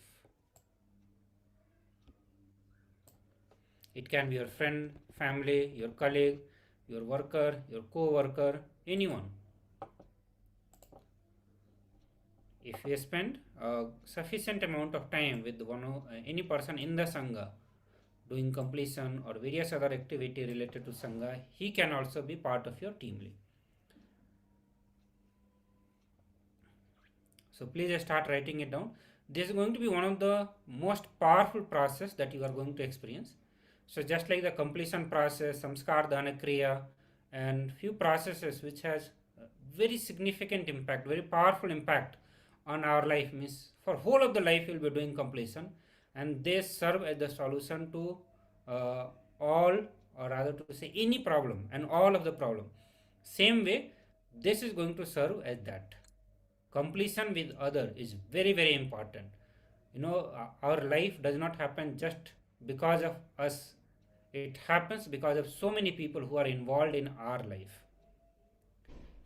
It can be your friend, family, your colleague, your worker, your co-worker, anyone. If you spend a sufficient amount of time with any person in the Sangha, doing completion or various other activity related to Sangha, he can also be part of your team lead. So please start writing it down. This is going to be one of the most powerful process that you are going to experience. So just like the completion process, samskar dana kriya, and few processes which has very significant impact, very powerful impact on our life, means for whole of the life we'll be doing completion, and they serve as the solution to all, or rather to say any problem and all of the problem. Same way, this is going to serve as that. Completion with other is very, very important. Our life does not happen just because of us. It happens because of so many people who are involved in our life.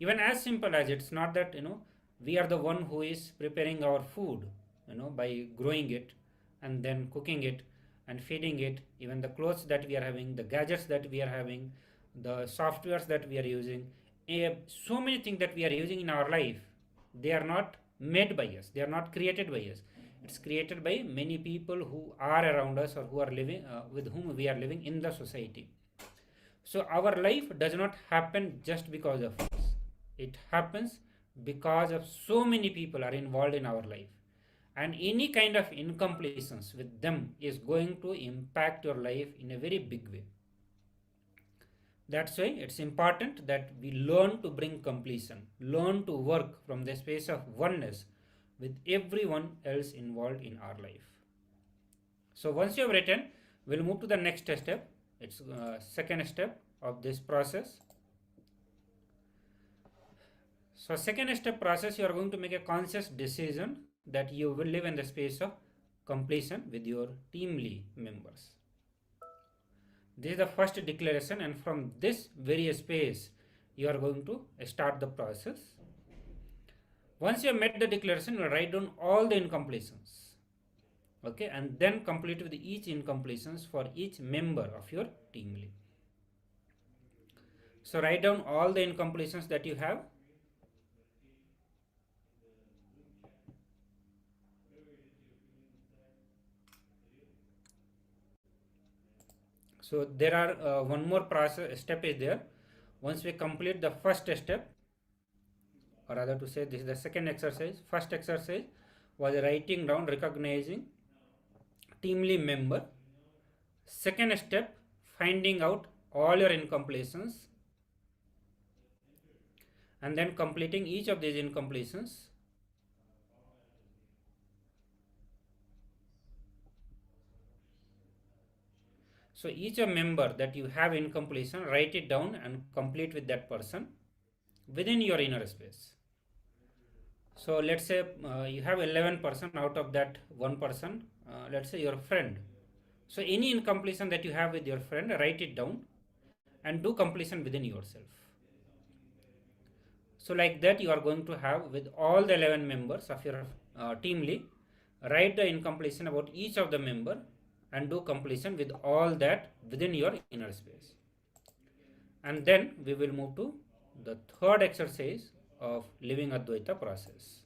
Even as simple as it's not that we are the one who is preparing our food by growing it and then cooking it and feeding it. Even the clothes that we are having, the gadgets that we are having, the softwares that we are using, so many things that we are using in our life, they are not made by us, they are not created by us. It's created by many people who are around us or who are living with whom we are living in the society. So our life does not happen just because of us. It happens because of so many people are involved in our life, and any kind of incompletions with them is going to impact your life in a very big way. That's why it's important that we learn to bring completion, learn to work from the space of oneness with everyone else involved in our life. So once you have written, we'll move to the next step. It's second step of this process. So second step process, you are going to make a conscious decision that you will live in the space of completion with your team lead members. This is the first declaration, and from this very space you are going to start the process. Once you have met the declaration, you will write down all the incompletions, okay, and then complete with each incompletions for each member of your team lead. So write down all the incompletions that you have. So there are one more process step is there. Once we complete the first step, or rather to say this is the second exercise. First exercise was writing down, recognizing team lead member. Second step, finding out all your incompletions and then completing each of these incompletions. So each a member that you have incompletion, write it down and complete with that person within your inner space. So let's say you have 11 person, out of that one person, let's say your friend. So any incompletion that you have with your friend, write it down and do completion within yourself. So like that you are going to have with all the 11 members of your teamly, write the incompletion about each of the member and do completion with all that within your inner space. And then we will move to the third exercise of living Advaita process.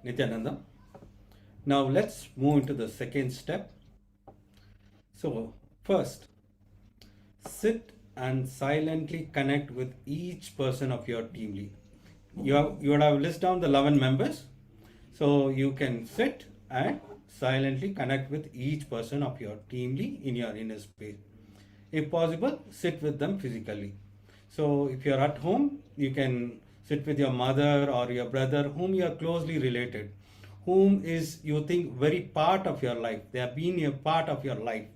Nityananda. Now let's move into the second step. So first, sit and silently connect with each person of your team lead. You would have listed down the 11 members. So you can sit and silently connect with each person of your team lead in your inner space. If possible, sit with them physically. So if you're at home, you can sit with your mother or your brother whom you are closely related, whom is you think very part of your life. They have been a part of your life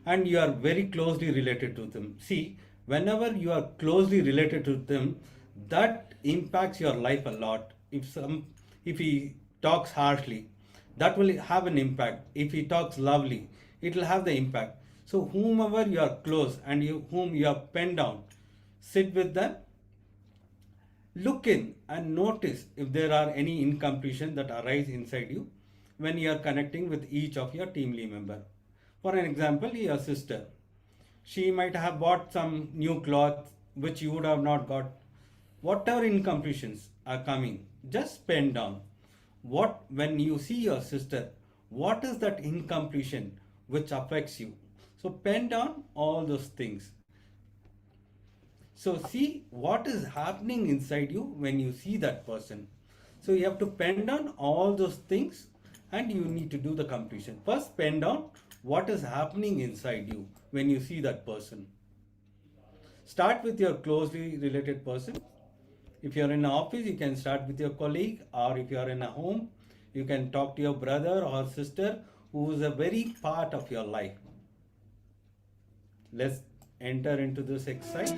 and you are very closely related to them. See, whenever you are closely related to them, that impacts your life a lot. If he talks harshly, that will have an impact. If he talks lovely, it will have the impact. So whomever you are close and whom you are penned down, sit with them, look in and notice if there are any incompletion that arise inside you when you are connecting with each of your team lead member. For an example, your sister, she might have bought some new cloth which you would have not got. Whatever incompletions are coming, just pen down. When you see your sister, what is that incompletion which affects you? So pen down all those things. So see what is happening inside you when you see that person. So you have to pen down all those things and you need to do the completion. First pen down what is happening inside you when you see that person. Start with your closely related person. If you're in an office, you can start with your colleague, or if you're in a home, you can talk to your brother or sister who is a very part of your life. Let's enter into this exercise.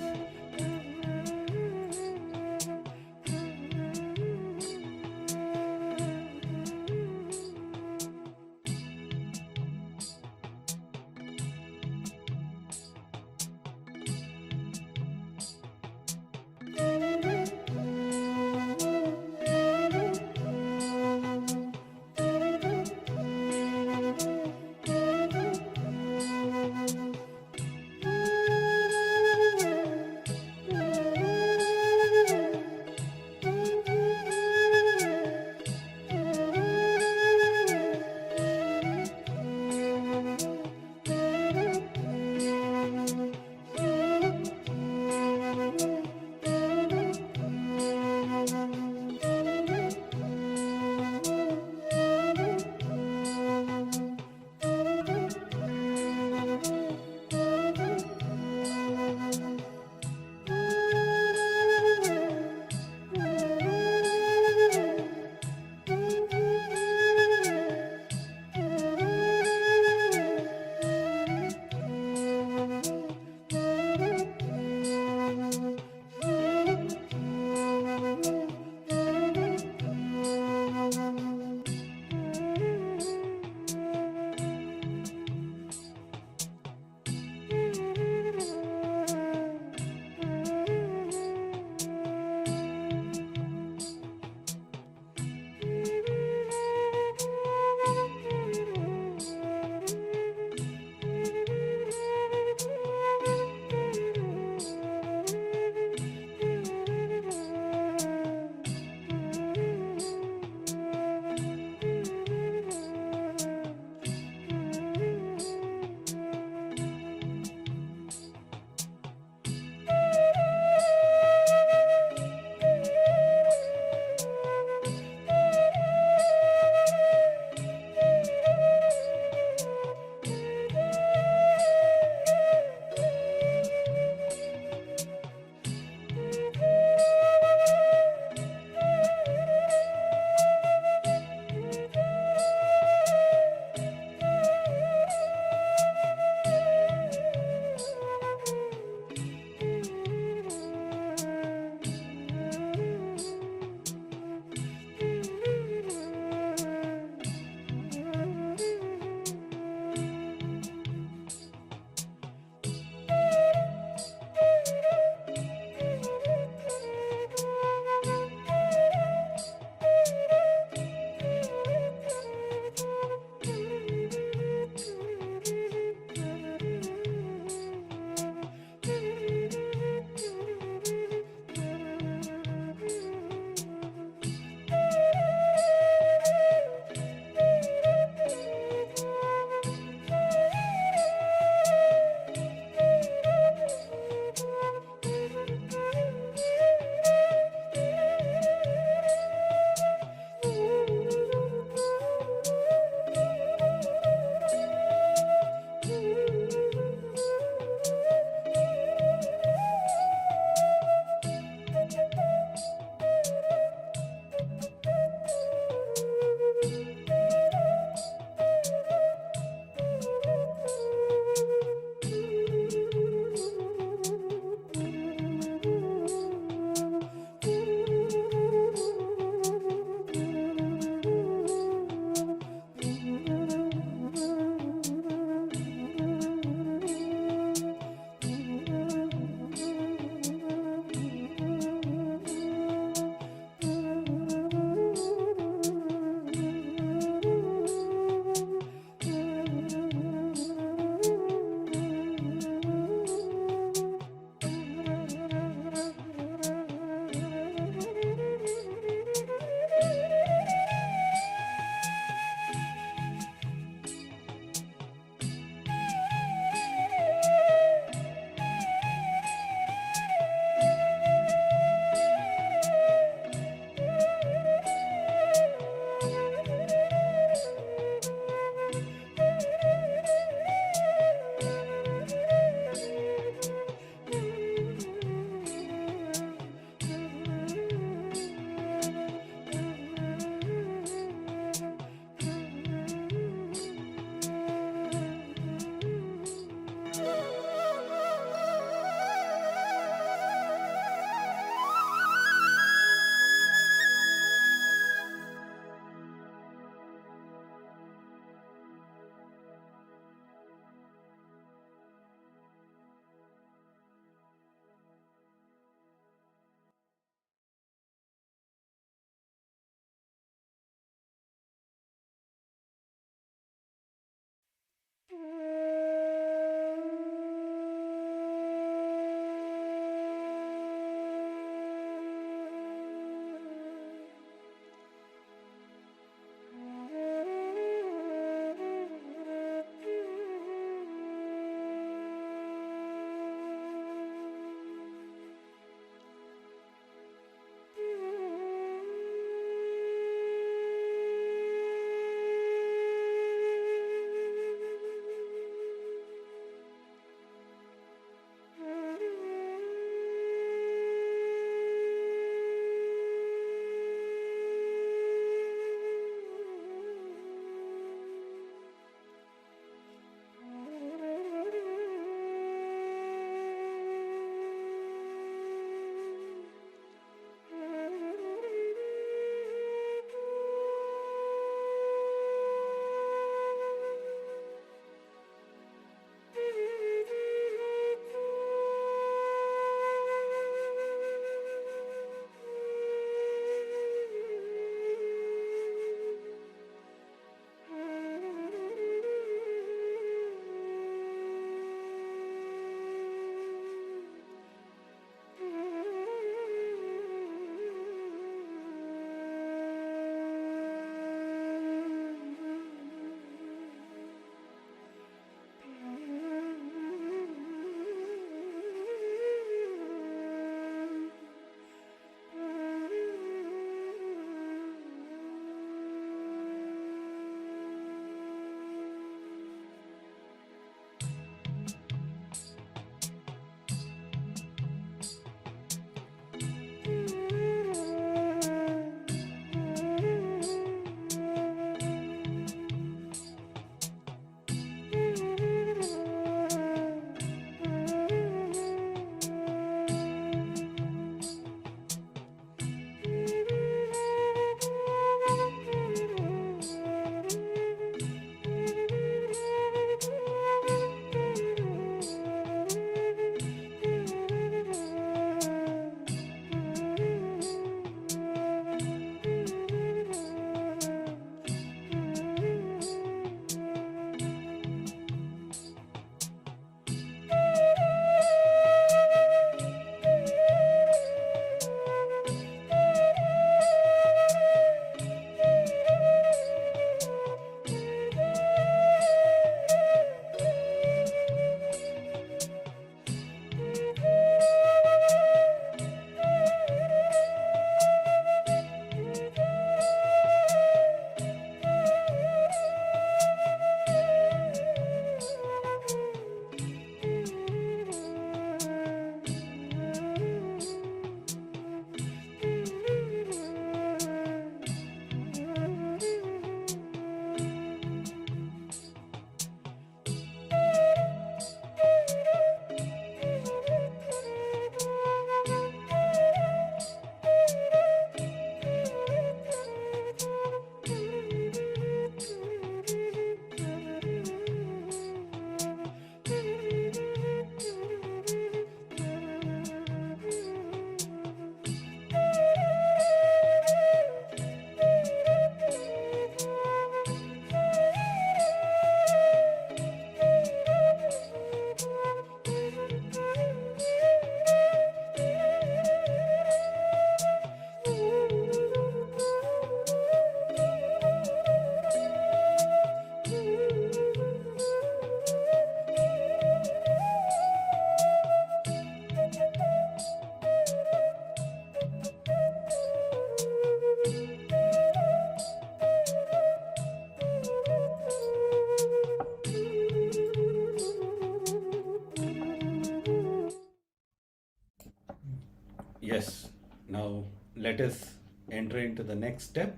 let us enter into the next step.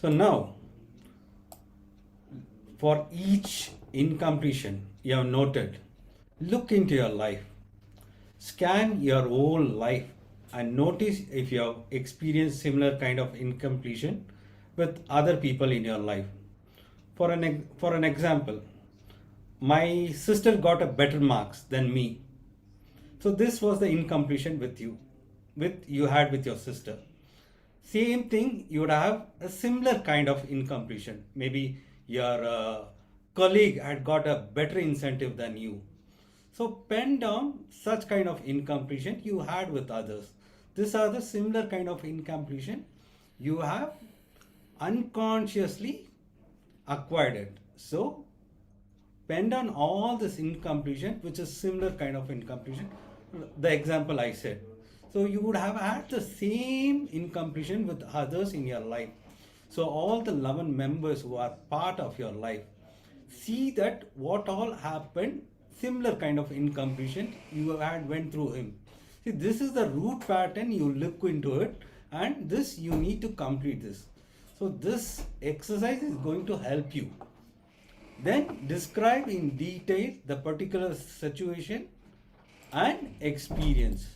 So now, for each incompletion you have noted, look into your life. Scan your whole life and notice if you have experienced similar kind of incompletion with other people in your life. For an example, my sister got a better marks than me. So this was the incompletion with you had with your sister. Same thing, you would have a similar kind of incompletion. Maybe your colleague had got a better incentive than you. So pen down such kind of incompletion you had with others. These are the similar kind of incompletion you have unconsciously acquired it. So pen down all this incompletion which is similar kind of incompletion. The example I said. So you would have had the same incompletion with others in your life. So all the 11 members who are part of your life, see that what all happened, similar kind of incompletion you had went through him. See, this is the root pattern, you look into it, and this you need to complete this. So this exercise is going to help you. Then describe in detail the particular situation and experience.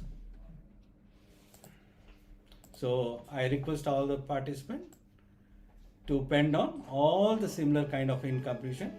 So I request all the participants to pen down all the similar kind of incompletion.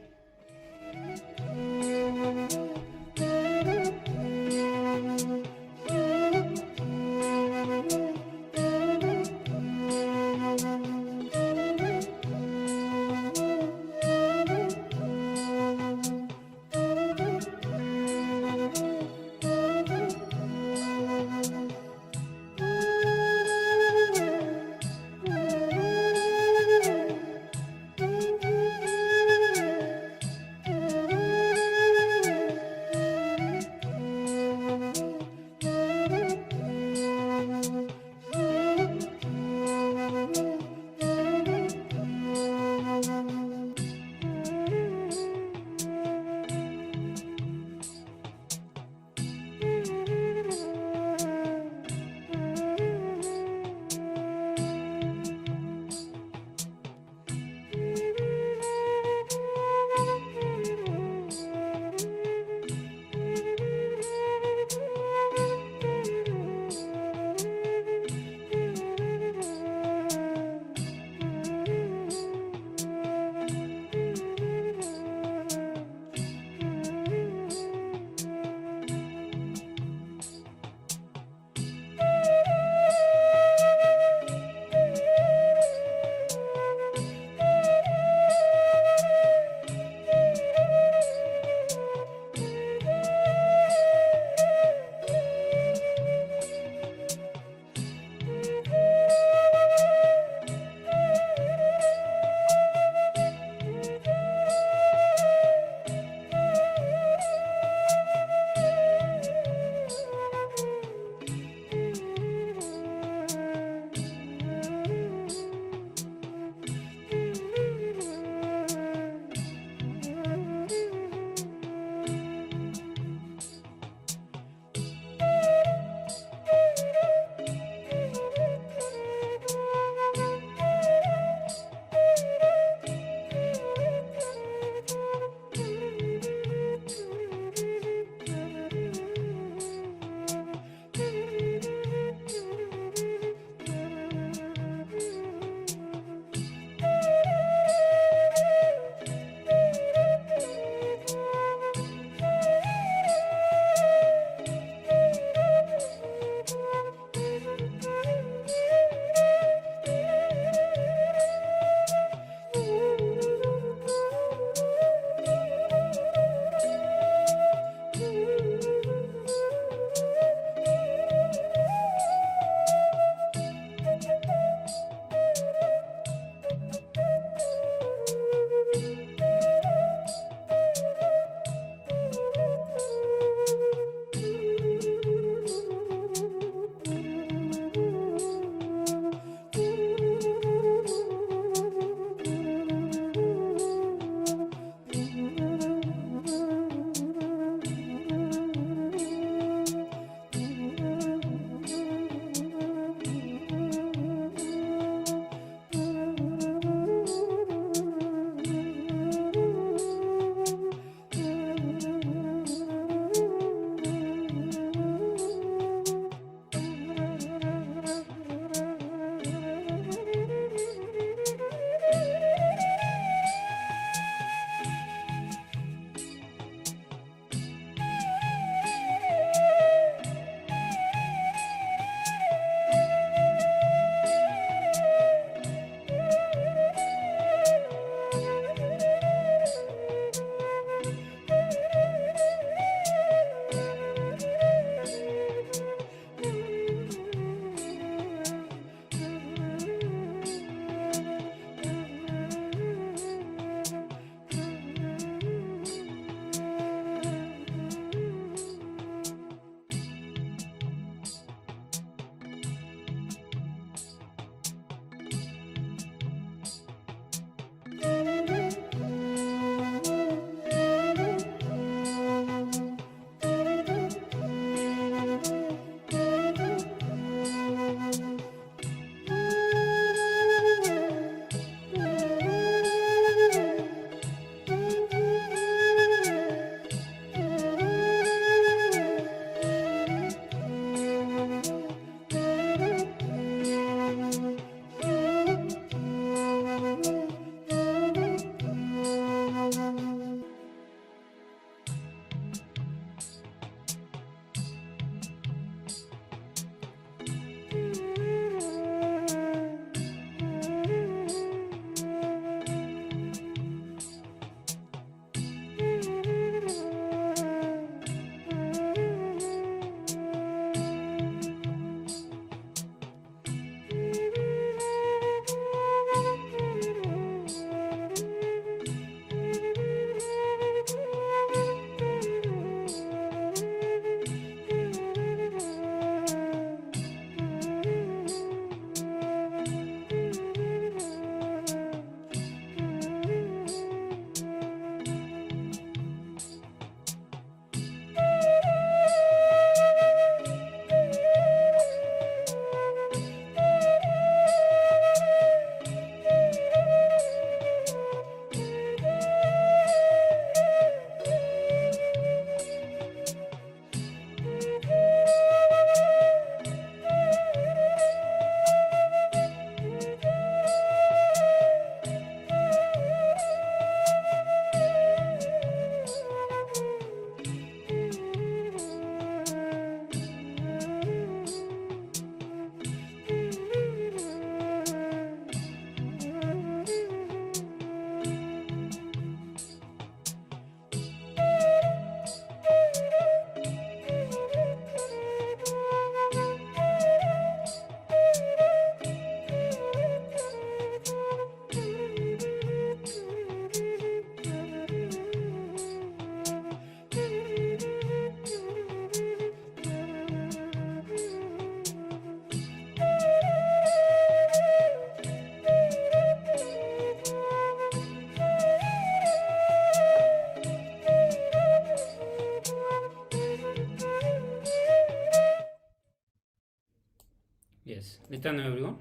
Nityananda everyone.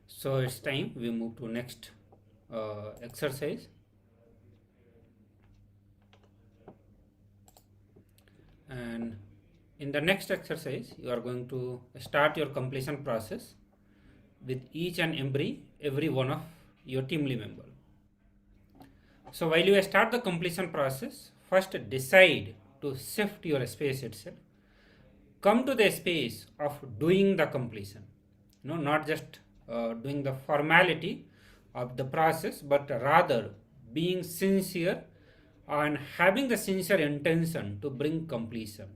So it's time we move to next exercise. And in the next exercise, you are going to start your completion process with each and every one of your teamly member. So while you start the completion process, first decide to shift your space itself. Come to the space of doing the completion. Not just doing the formality of the process, but rather being sincere and having the sincere intention to bring completion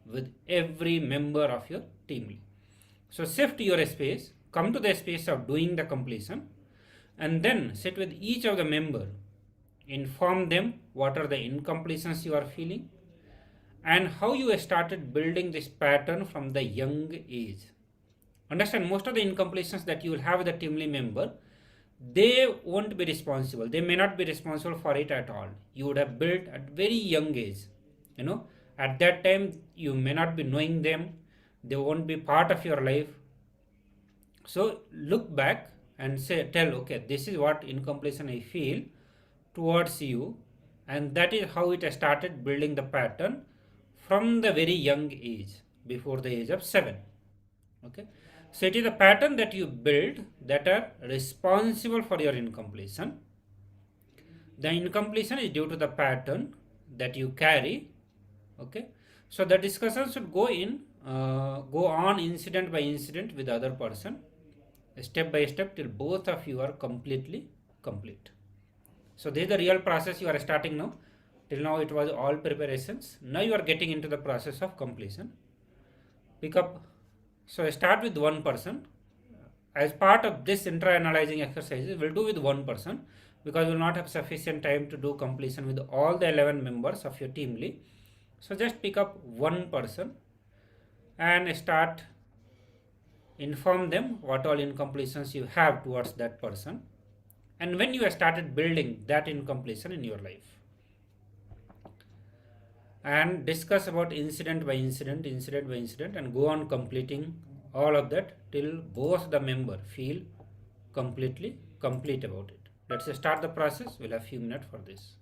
with every member of your team. So shift your space, come to the space of doing the completion, and then sit with each of the member, inform them what are the incompletions you are feeling and how you started building this pattern from the young age. Understand, most of the incompletions that you will have with the teamly member, they won't be responsible. They may not be responsible for it at all. You would have built at very young age. At that time, you may not be knowing them. They won't be part of your life. So look back and tell, okay, this is what incompletion I feel towards you. And that is how it started building the pattern from the very young age, before the age of 7. Okay. So it is a pattern that you build that are responsible for your incompletion. The incompletion is due to the pattern that you carry. Okay. So the discussion should go on incident by incident with the other person, step by step, till both of you are completely complete. So this is the real process you are starting now. Till now it was all preparations. Now you are getting into the process of completion. Pick up. So start with one person. As part of this intra-analyzing exercises, we'll do with one person because we'll not have sufficient time to do completion with all the 11 members of your teamly. So just pick up one person and start inform them what all incompletions you have towards that person and when you have started building that incompletion in your life. And discuss about incident by incident and go on completing all of that till both the member feel completely complete about it. Let's start the process. We'll have a few minutes for this.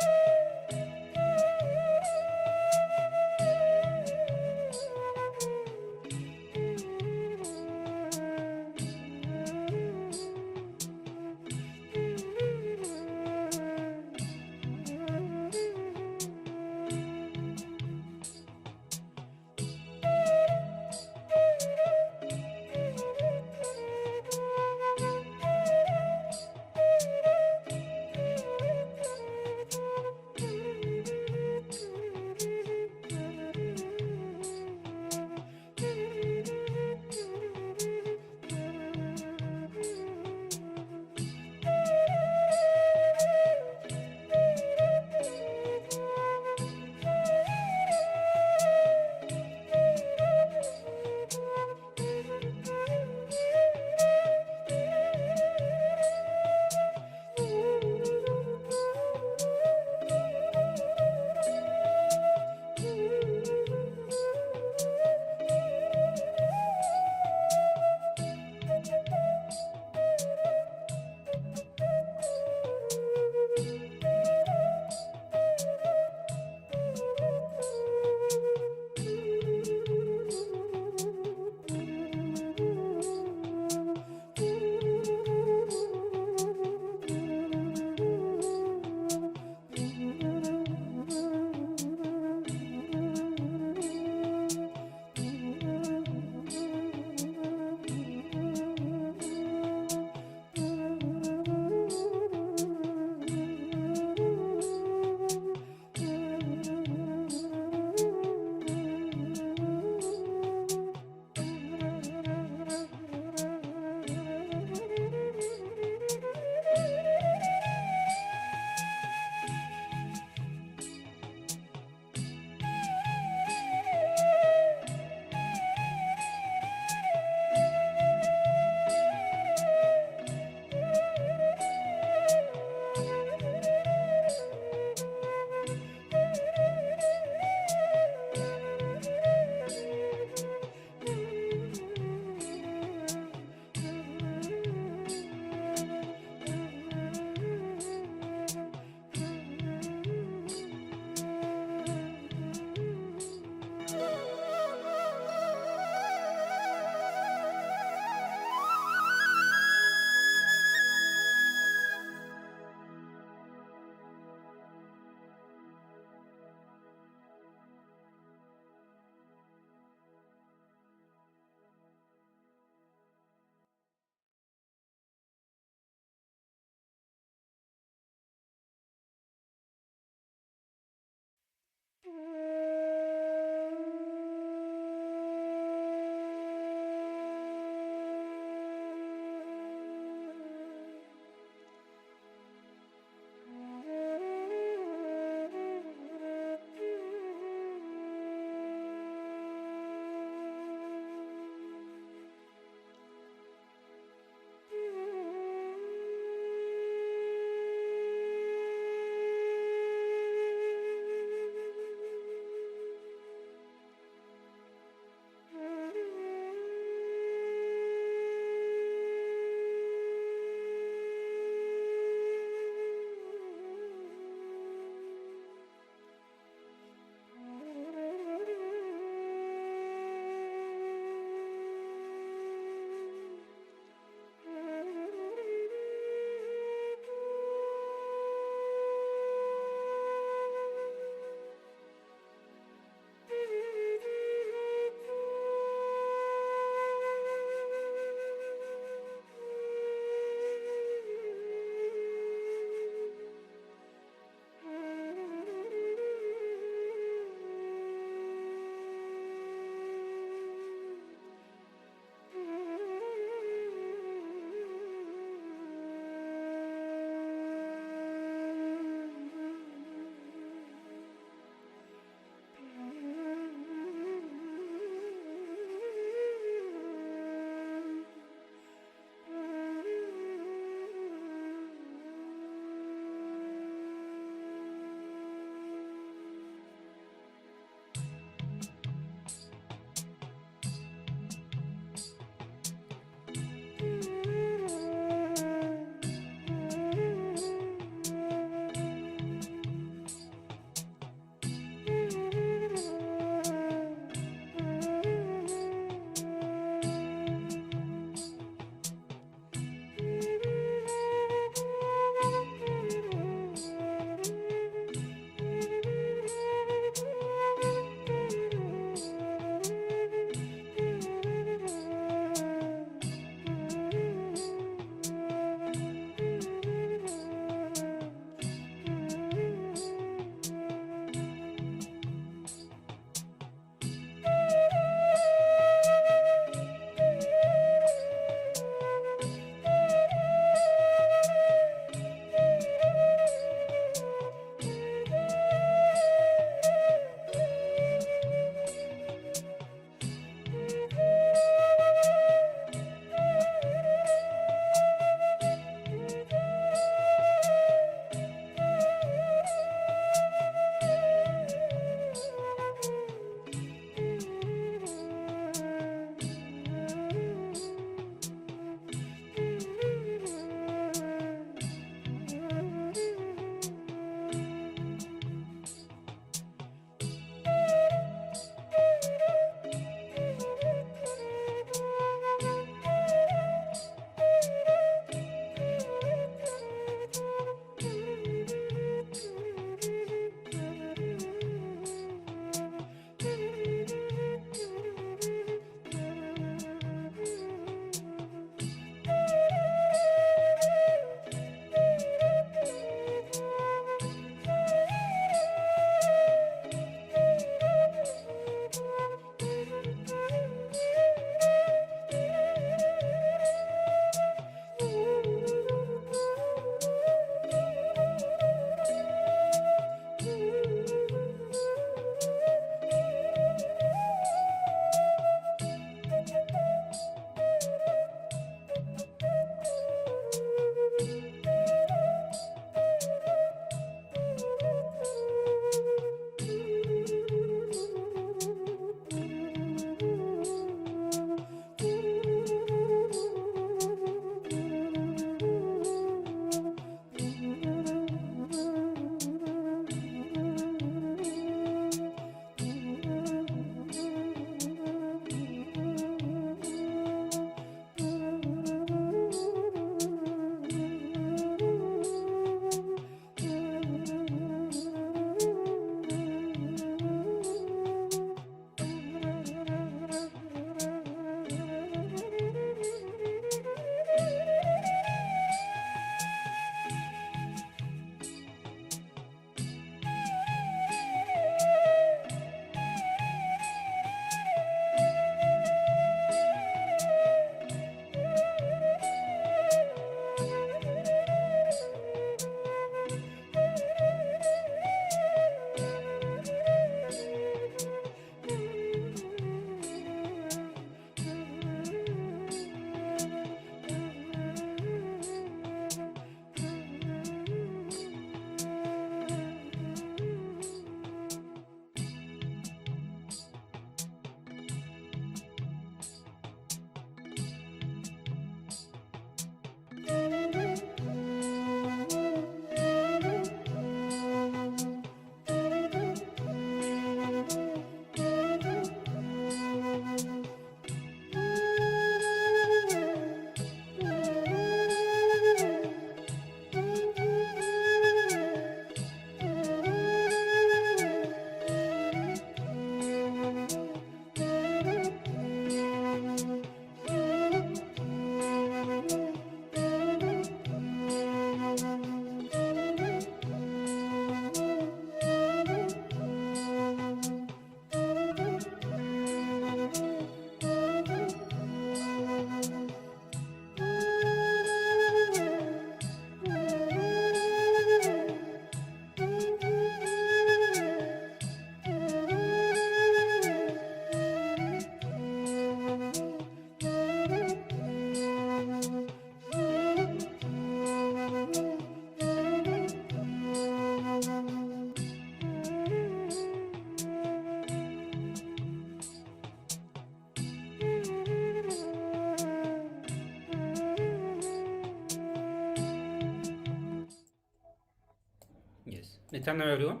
Yes. Nityananda everyone.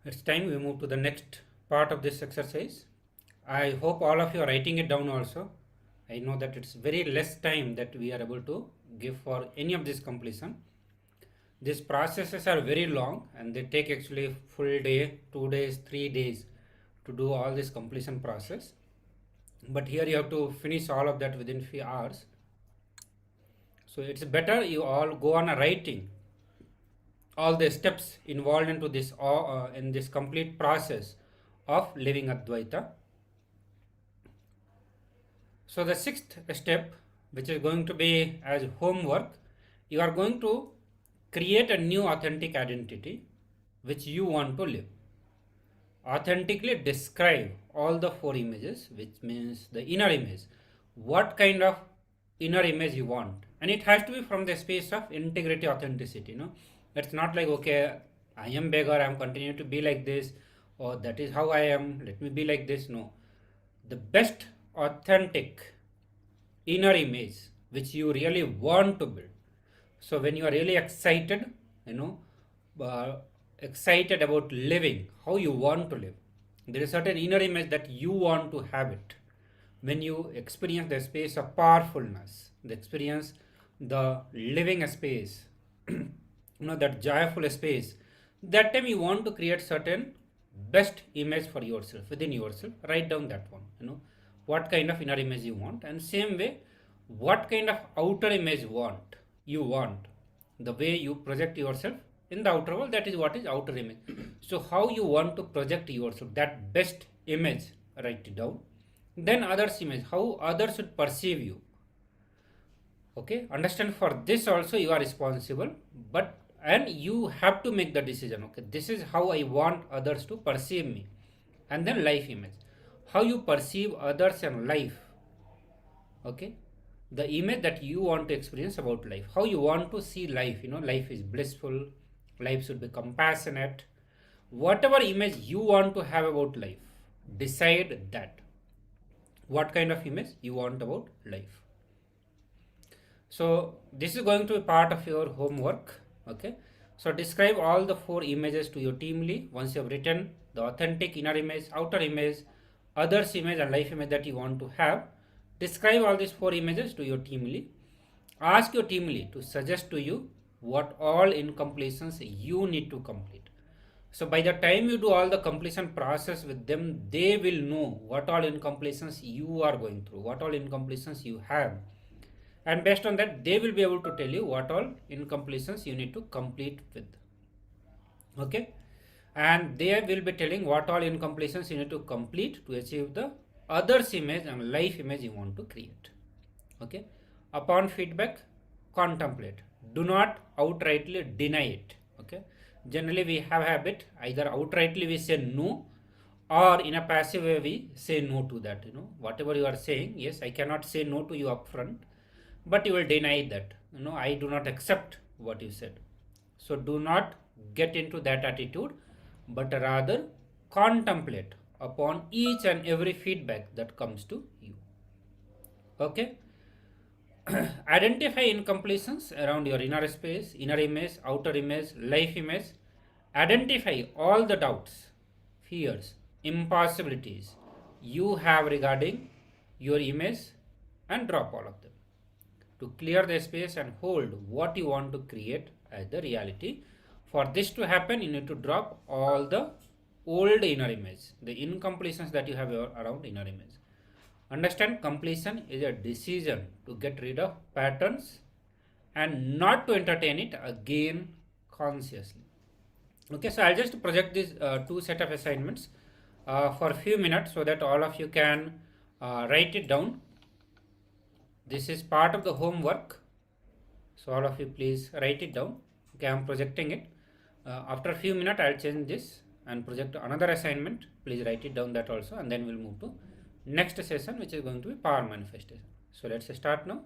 It's time we move to the next part of this exercise. I hope all of you are writing it down also. I know that it's very less time that we are able to give for any of this completion. These processes are very long and they take actually full day, 2 days, 3 days to do all this completion process. But here you have to finish all of that within few hours. So it's better you all go on a writing all the steps involved into this in this complete process of living Advaita. So the sixth step, which is going to be as homework, you are going to create a new authentic identity which you want to live. Authentically describe all the four images, which means the inner image. What kind of inner image you want, and it has to be from the space of integrity, authenticity. It's not like, okay, I am beggar, I am continuing to be like this, or that is how I am, let me be like this. No, the best authentic inner image which you really want to build. So when you are really excited, excited about living, how you want to live, there is certain inner image that you want to have it. When you experience the space of powerfulness, the experience the living space, that joyful space, that time you want to create certain best image for yourself, within yourself. Write down that one, what kind of inner image you want, and same way what kind of outer image you want, the way you project yourself in the outer world, that is what is outer image. So how you want to project yourself, that best image, write it down. Then others image, how others should perceive you. Okay, understand, for this also you are responsible, and you have to make the decision. Okay, this is how I want others to perceive me. And then life image, how you perceive others and life. Okay, the image that you want to experience about life, how you want to see life. Life is blissful, life should be compassionate. Whatever image you want to have about life, decide that what kind of image you want about life. So this is going to be part of your homework. Okay, so describe all the four images to your team lead. Once you have written the authentic inner image, outer image, others image, and life image that you want to have, describe all these four images to your team lead. Ask your team lead to suggest to you what all incompletions you need to complete. So by the time you do all the completion process with them, they will know what all incompletions you are going through, what all incompletions you have. And based on that, they will be able to tell you what all incompletions you need to complete with. Okay. And they will be telling what all incompletions you need to complete to achieve the others image and life image you want to create. Okay. Upon feedback, contemplate. Do not outrightly deny it. Okay. Generally we have a habit, either outrightly we say no, or in a passive way we say no to that. Whatever you are saying, yes, I cannot say no to you upfront, but you will deny that. I do not accept what you said. So do not get into that attitude, but rather contemplate upon each and every feedback that comes to you. Okay. Identify incompletions around your inner space, inner image, outer image, life image. Identify all the doubts, fears, impossibilities you have regarding your image and drop all of them. To clear the space and hold what you want to create as the reality. For this to happen, you need to drop all the old inner image, the incompletions that you have around inner image. Understand, completion is a decision to get rid of patterns and not to entertain it again consciously. Okay, so I'll just project these two set of assignments for a few minutes so that all of you can write it down. This is part of the homework, so all of you please write it down. Okay, I'm projecting it. After a few minutes I'll change this and project another assignment. Please write it down that also, and then we'll move to next session, which is going to be power manifestation. So let's start now.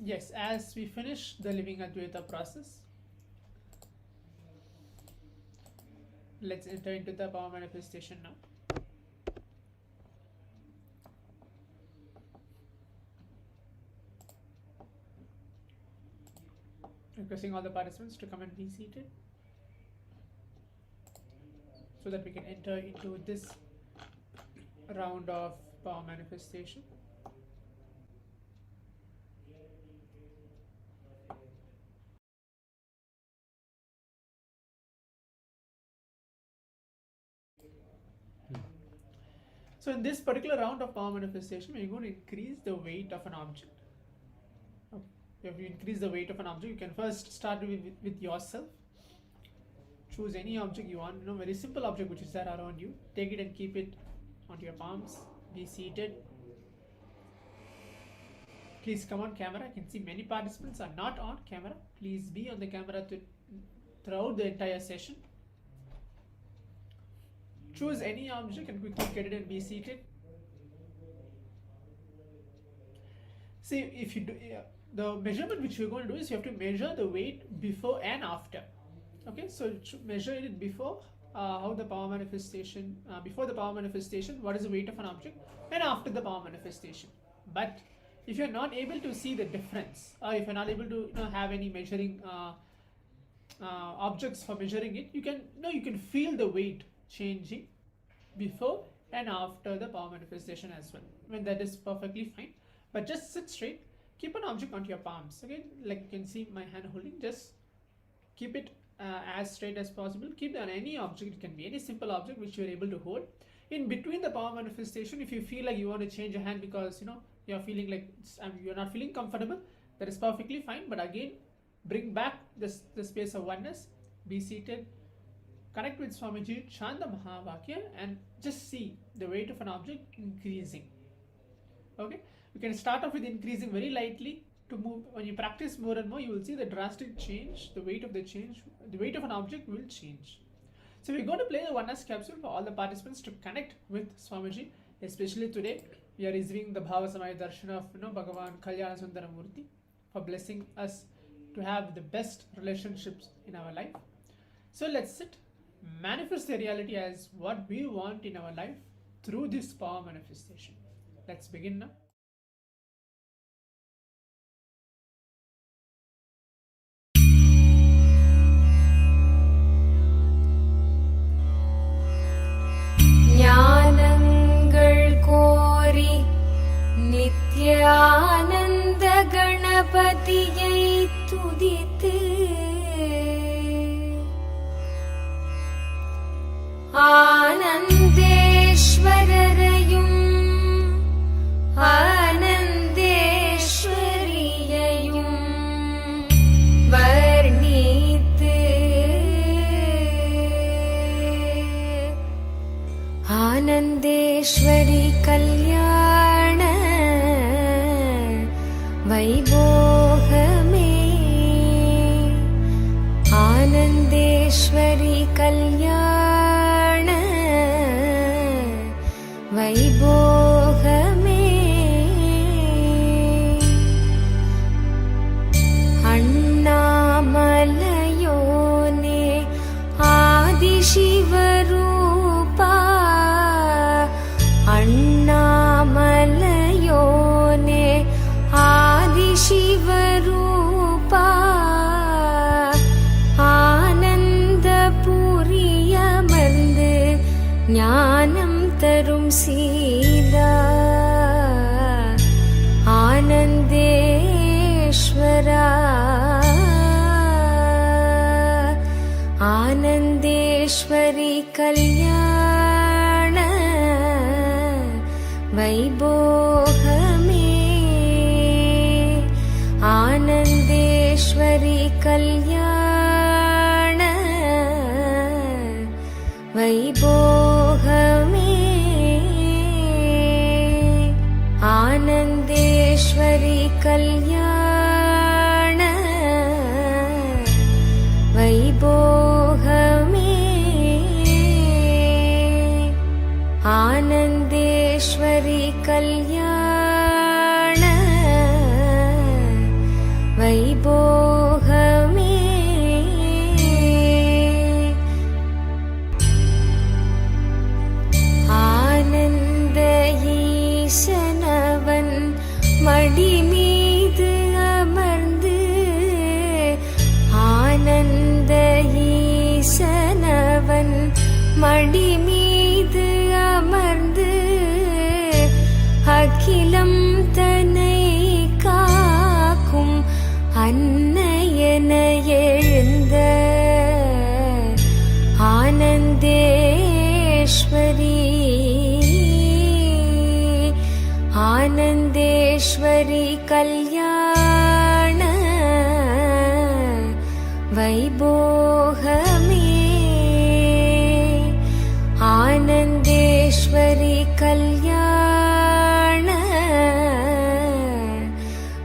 Yes, as we finish the living Advaita process, let's enter into the power manifestation now. Requesting all the participants to come and be seated so that we can enter into this round of power manifestation. So in this particular round of power manifestation, we're going to increase the weight of an object. Okay. If you increase the weight of an object, you can first start with yourself. Choose any object you want, very simple object which is there around you. Take it and keep it onto your palms. Be seated. Please come on camera. I can see many participants are not on camera. Please be on the camera throughout the entire session. Choose any object and quickly get it and be seated. See, if you do, the measurement which we're going to do is you have to measure the weight before and after. Okay, so measure it before how the power manifestation, before the power manifestation, what is the weight of an object, and after the power manifestation. But if you're not able to see the difference, or if you're not able to have any measuring objects for measuring it, you can feel the weight changing before and after the power manifestation as well. When that is perfectly fine. But just sit straight, keep an object onto your palms. Okay, like you can see my hand holding, just keep it as straight as possible. Keep it on any object. It can be any simple object which you are able to hold. In between the power manifestation, if you feel like you want to change your hand because you're feeling like you're not feeling comfortable, that is perfectly fine. But again, bring back the space of oneness. Be seated. Connect with Swamiji, chant the mahavakya, and just see the weight of an object increasing. Okay, you can start off with increasing very lightly. To move, when you practice more and more, you will see the drastic change. The weight of an object will change. So we're going to play the oneness capsule for all the participants to connect with Swamiji. Especially today, we are receiving the Bhava Samaya Darshan of Bhagavan Kalyana Sundaramurti for blessing us to have the best relationships in our life. So let's sit. Manifest the reality as what we want in our life through this power manifestation. Let's begin now. ஞானங்கள் கோரி நித்யானந்த கணபதியை துதித்து ஆனந்தேஸ்வரரையும் ஆனந்தேஸ்வரியையும் வர்ணித்து ஆனந்தேஸ்வரி கல்யாண வைபோகமே ஆனந்தேஸ்வரி கல்யாண வைபோகமே அண்ணாமலையோனே ஆதிசிவரூபா அண்ணாமலையோனே ஆதிசிவரூபா ஆனந்தபுரியமர்ந்து ஞானம் தரும் சீலா ஆனந்தேஸ்வரா ஆனந்தேஸ்வரி கல்யாண வைபோகமே ஆனந்தேஸ்வரி கல்யாண வைபோகமே ஆனந்தேஸ்வரி கல்யாண வைபோகமே ஆனந்தேஸ்வரி கல்யாண வைபோகமே ஆனந்த ஈசனவன் மடி மீது அமர்ந்து ஆனந்த ஈசனவன் மடி மீது அமர்ந்து அகிலம் தன்னை காக்கும் அன்னையன எழுந்த ஆனந்தேஸ்வரி ஆனந்தேஸ்வரி கல்யாண வைபோகமே ஆனந்தேஸ்வரி கல்யாண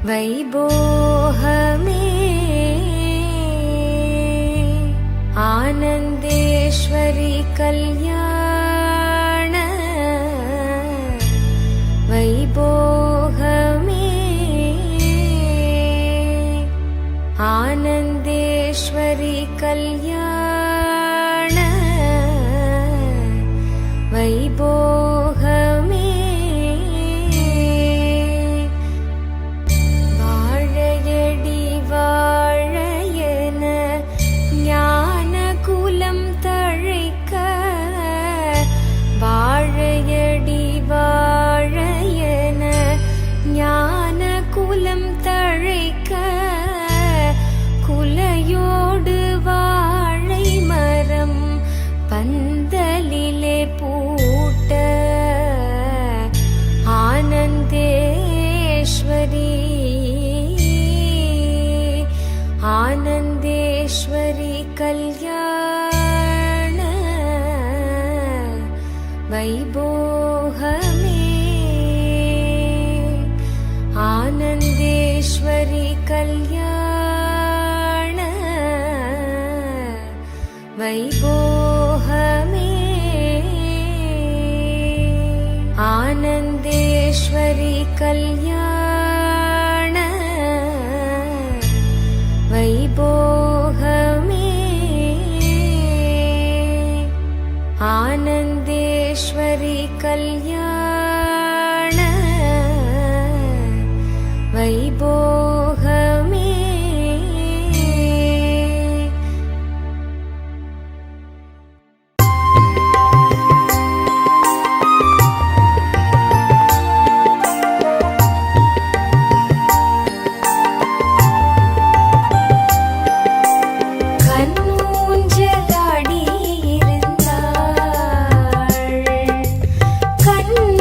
வைபோகமே ஆனந்தேஸ்வரி கல்யாண வைபோகமே ஆனந்தேஸ்வரி கல்யாண வைபோகமே வாழையடி வாழையன ஞான குலம் தழைக்க வாழையடி வாழையன ஞான குலம் தழைக்க குலையோடு வாழை மரம் பந்தலிலே பூட்ட ஆனந்தேஸ்வரி ஆனந்தேஸ்வரி கல்யாண வைபோகமே ஆனந்தேஸ்வரி கல்யாண வைபோகமே ஆனந்தேஸ்வரி கல்யாண வைபோகமே ஆனந்தேஸ்வரி கல்யாண வைபோகமே கண்ணூஞ்சலாடி இருந்தாள் கண்ண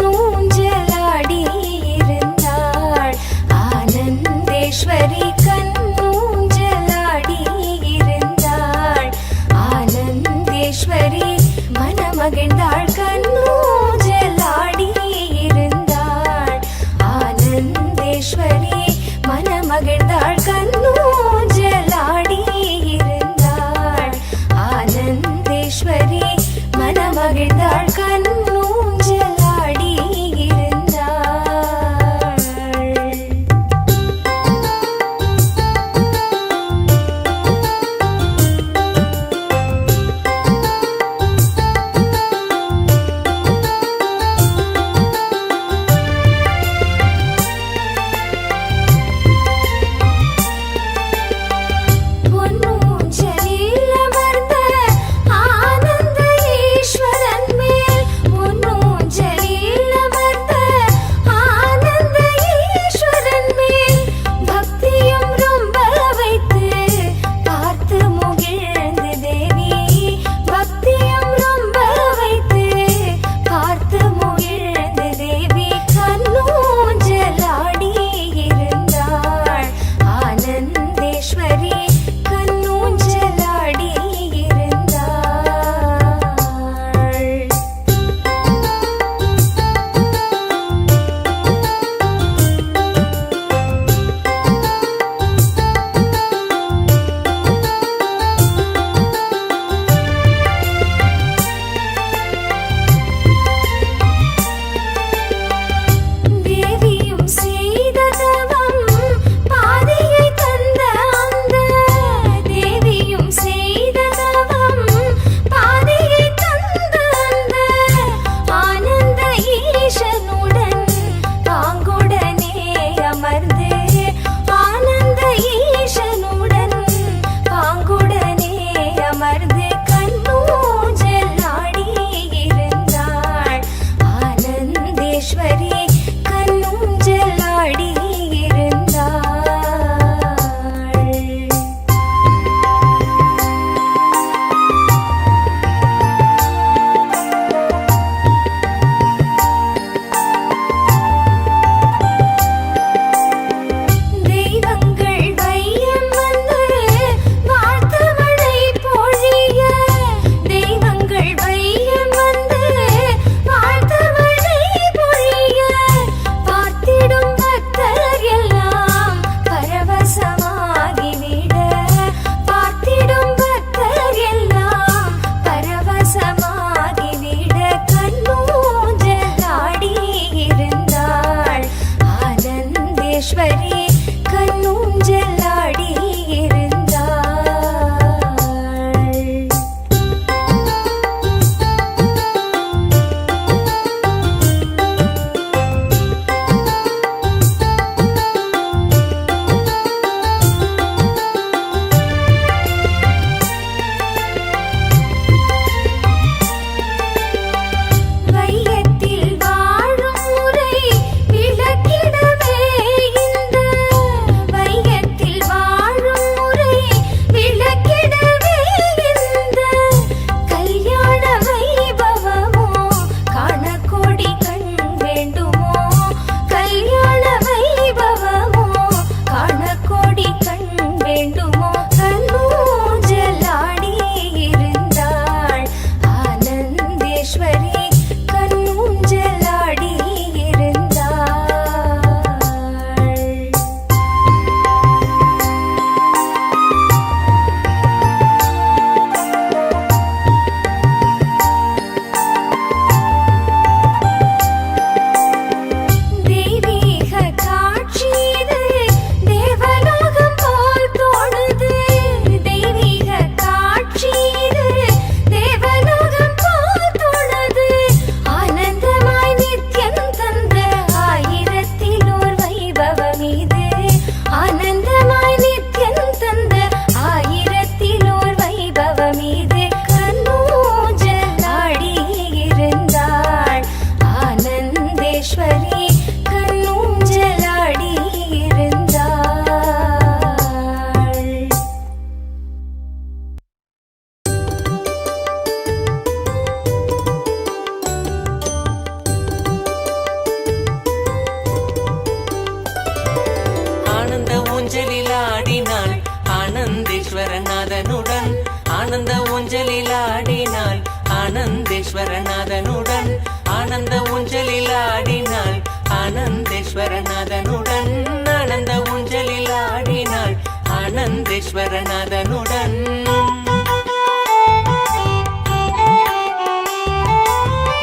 ஆனந்தேஸ்வரநாதனுடன் ஆனந்த ஊஞ்சலில் ஆடினாள். ஆனந்தேஸ்வரநாதனுடன் ஆனந்த ஊஞ்சலில் ஆடினாள். ஆனந்தேஸ்வரநாதனுடன் ஆனந்த ஊஞ்சலில் ஆடினாள். ஆனந்தேஸ்வரநாதனுடன்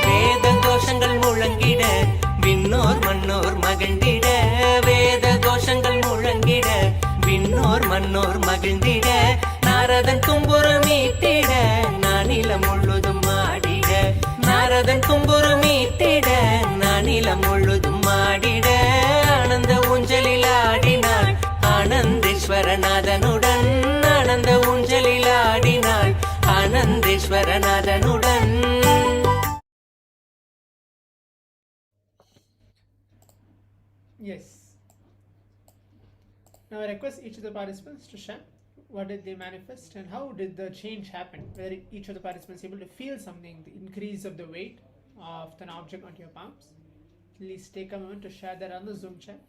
வேத கோஷங்கள் முழங்கிட விண்ணோர் மன்னோர் மகிழ்ந்திட. வேத கோஷங்கள் முழங்கிட விண்ணோர் மன்னோர் மகிழ்ந்திட. நாரதன் தும்புரு மீட்டிட நானிலம் முழுதும் ஆடிட. நாரதன் தும்புரு மீட்டிட நானிலம் முழுதும் ஆடிட. ஆனந்த ஊஞ்சலில் ஆடினாள். ஆனந்தேஸ்வரநாதனுடன் ஆனந்த ஊஞ்சலில் ஆடினாள். ஆனந்தேஸ்வரநாதனுடன். Yes. Now I request each of the participants to share what did they manifest and how did the change happen. Whether each of the participants able to feel something, the increase of the weight of an object onto your palms. Please take a moment to share that on the Zoom chat.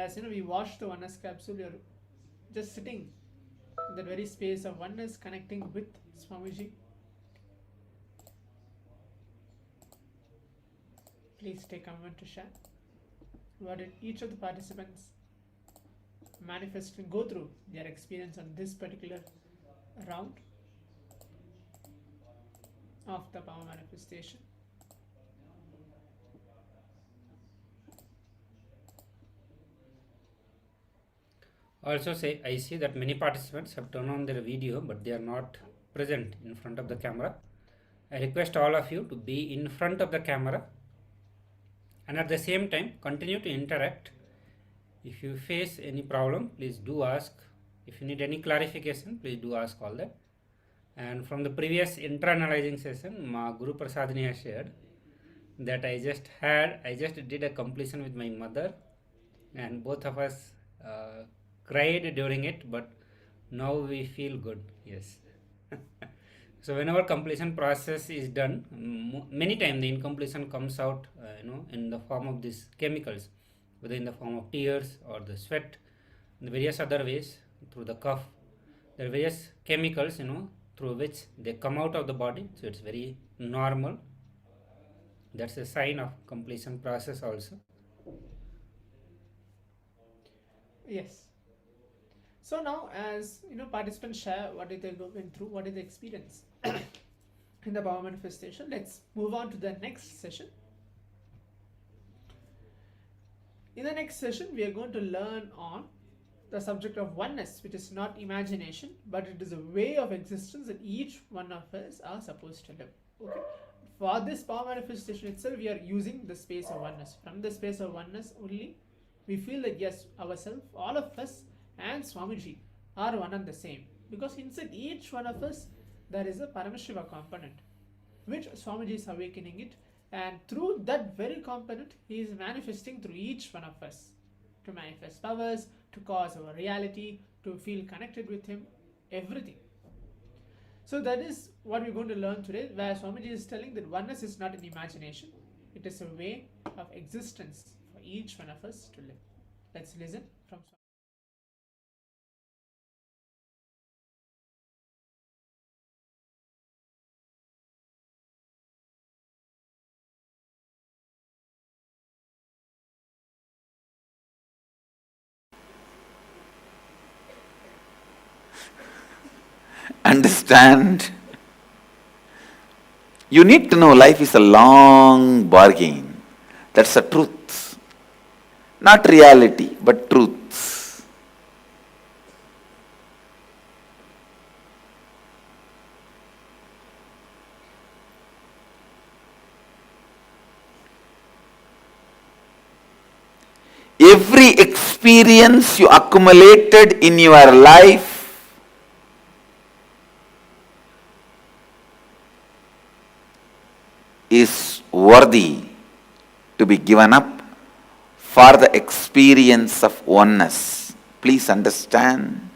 As you know, we watched the Oneness capsule. You're just sitting in that very space of oneness, connecting with Swamiji. Please take a moment to share. What did each of the participants manifest and go through their experience on this particular round of the power manifestation? Also say, I see that many participants have turned on their video but they are not present in front of the camera. I request all of you to be in front of the camera and at the same time continue to interact. If you face any problem, please do ask. If you need any clarification, please do ask all that. And from the previous intra-analyzing session, Guru Prasadini has shared that I just did a completion with my mother and both of us cried during it, but now we feel good. Yes. So whenever completion process is done, many times the incompletion comes out in the form of these chemicals, whether in the form of tears or the sweat, in the various other ways, through the cough. There are various chemicals through which they come out of the body, so it's very normal. That's a sign of completion process also. Yes. So now, as participants share what did they go through, what did they experience in the power manifestation, let's move on to the next session. In the next session, we are going to learn on the subject of oneness, which is not imagination, but it is a way of existence that each one of us are supposed to live. Okay. For this power manifestation itself, we are using the space of oneness. From the space of oneness only, we feel that yes, ourselves, all of us, and Swamiji are one and the same, because inside each one of us there is a Paramashiva component which Swamiji is awakening it, and through that very component he is manifesting through each one of us to manifest powers, to cause our reality, to feel connected with him, everything. So that is what we're going to learn today, where Swamiji is telling that oneness is not an imagination, it is a way of existence for each one of us to live. Let's listen from Swamiji. Understand? You need to know life is a long bargain. That's the truth. Not reality, but truth. Every experience you accumulated in your life is worthy to be given up for the experience of oneness. Please understand.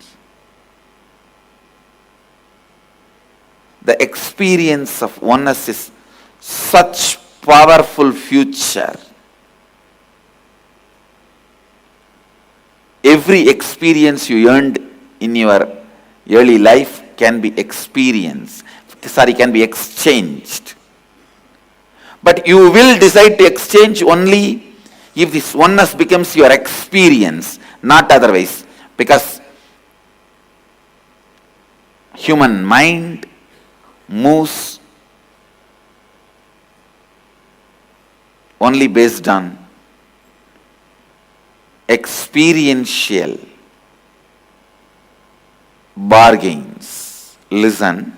The experience of oneness is such powerful future. Every experience you earned in your early life can be experienced, can be exchanged. But you will decide to exchange only if this oneness becomes your experience, not otherwise. Because human mind moves only based on experiential bargains. Listen.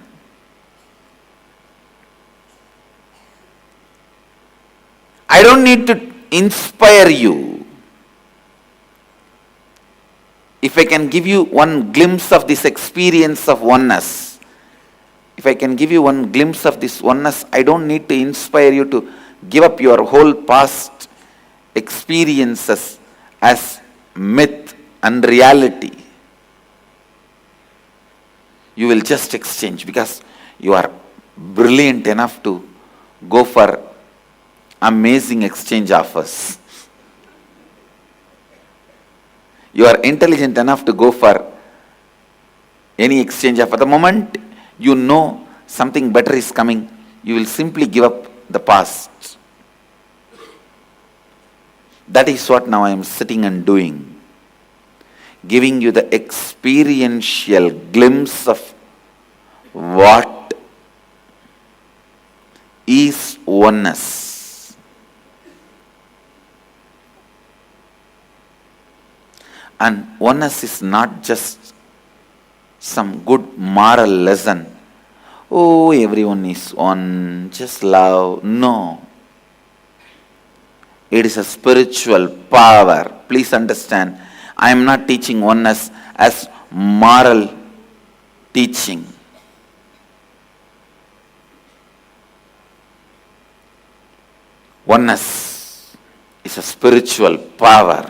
I don't need to inspire you. If I can give you one glimpse of this experience of oneness, if I can give you one glimpse of this oneness, I don't need to inspire you to give up your whole past experiences as myth and reality. You will just exchange because you are brilliant enough to go for amazing exchange offers. You are intelligent enough to go for any exchange offer. The moment you know something better is coming, you will simply give up the past. That is what now I am sitting and doing. Giving you the experiential glimpse of what is oneness. And oneness is not just some good moral lesson. Oh, everyone is one, just love. No. It is a spiritual power. Please understand, I am not teaching oneness as moral teaching. Oneness is a spiritual power.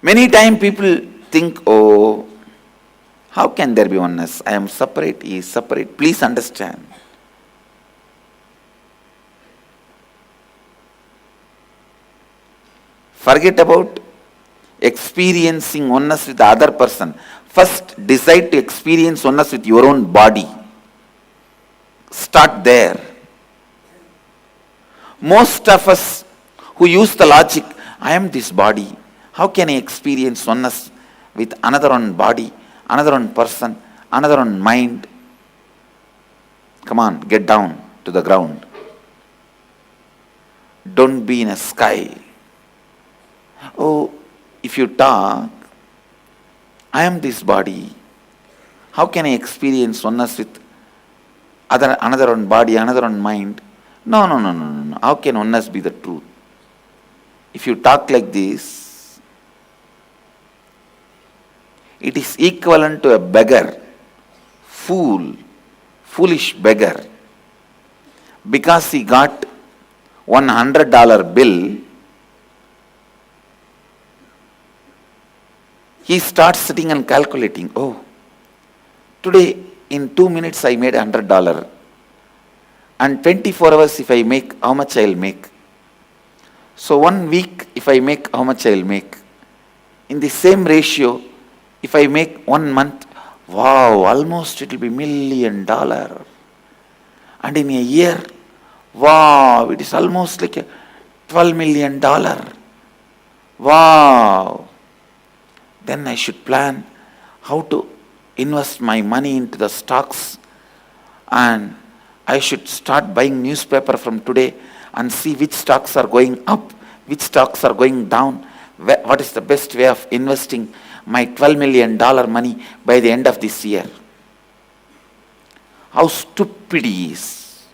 Many times people think, oh, how can there be oneness? I am separate, he is separate. Please understand. Forget about experiencing oneness with the other person. First, decide to experience oneness with your own body. Start there. Most of us who use the logic, I am this body. How can I experience oneness with another one body, another one person, another one mind? Come on, get down to the ground. Don't be in a sky. Oh, if you talk, I am this body. How can I experience oneness with another one body, another one mind? No. How can oneness be the truth? If you talk like this, it is equivalent to a beggar, foolish beggar. Because he got $100 bill, he starts sitting and calculating, oh, today in 2 minutes I made $100. And 24 hours if I make, how much I will make? So 1 week if I make, how much I will make? In the same ratio, if I make 1 month, wow, almost it will be $1 million. And in a year, wow, it is almost like a $12 million. Wow. Then I should plan how to invest my money into the stocks, and I should start buying newspaper from today and see which stocks are going up, which stocks are going down, what is the best way of investing my $12 million money by the end of this year. How stupid he is.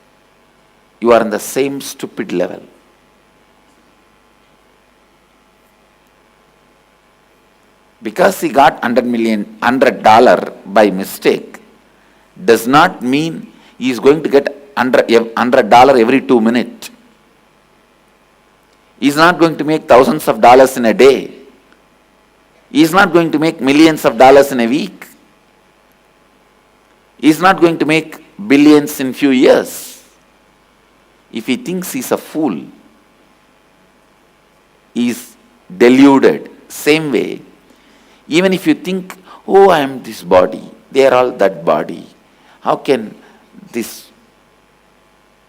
You are on the same stupid level. Because he got $100 by mistake does not mean he is going to get $100 every 2 minutes. He is not going to make thousands of dollars in a day. He is not going to make millions of dollars in a week. He is not going to make billions in few years. If he thinks he's a fool, he is deluded. Same way, even if you think, oh, I am this body, they are all that body. How can this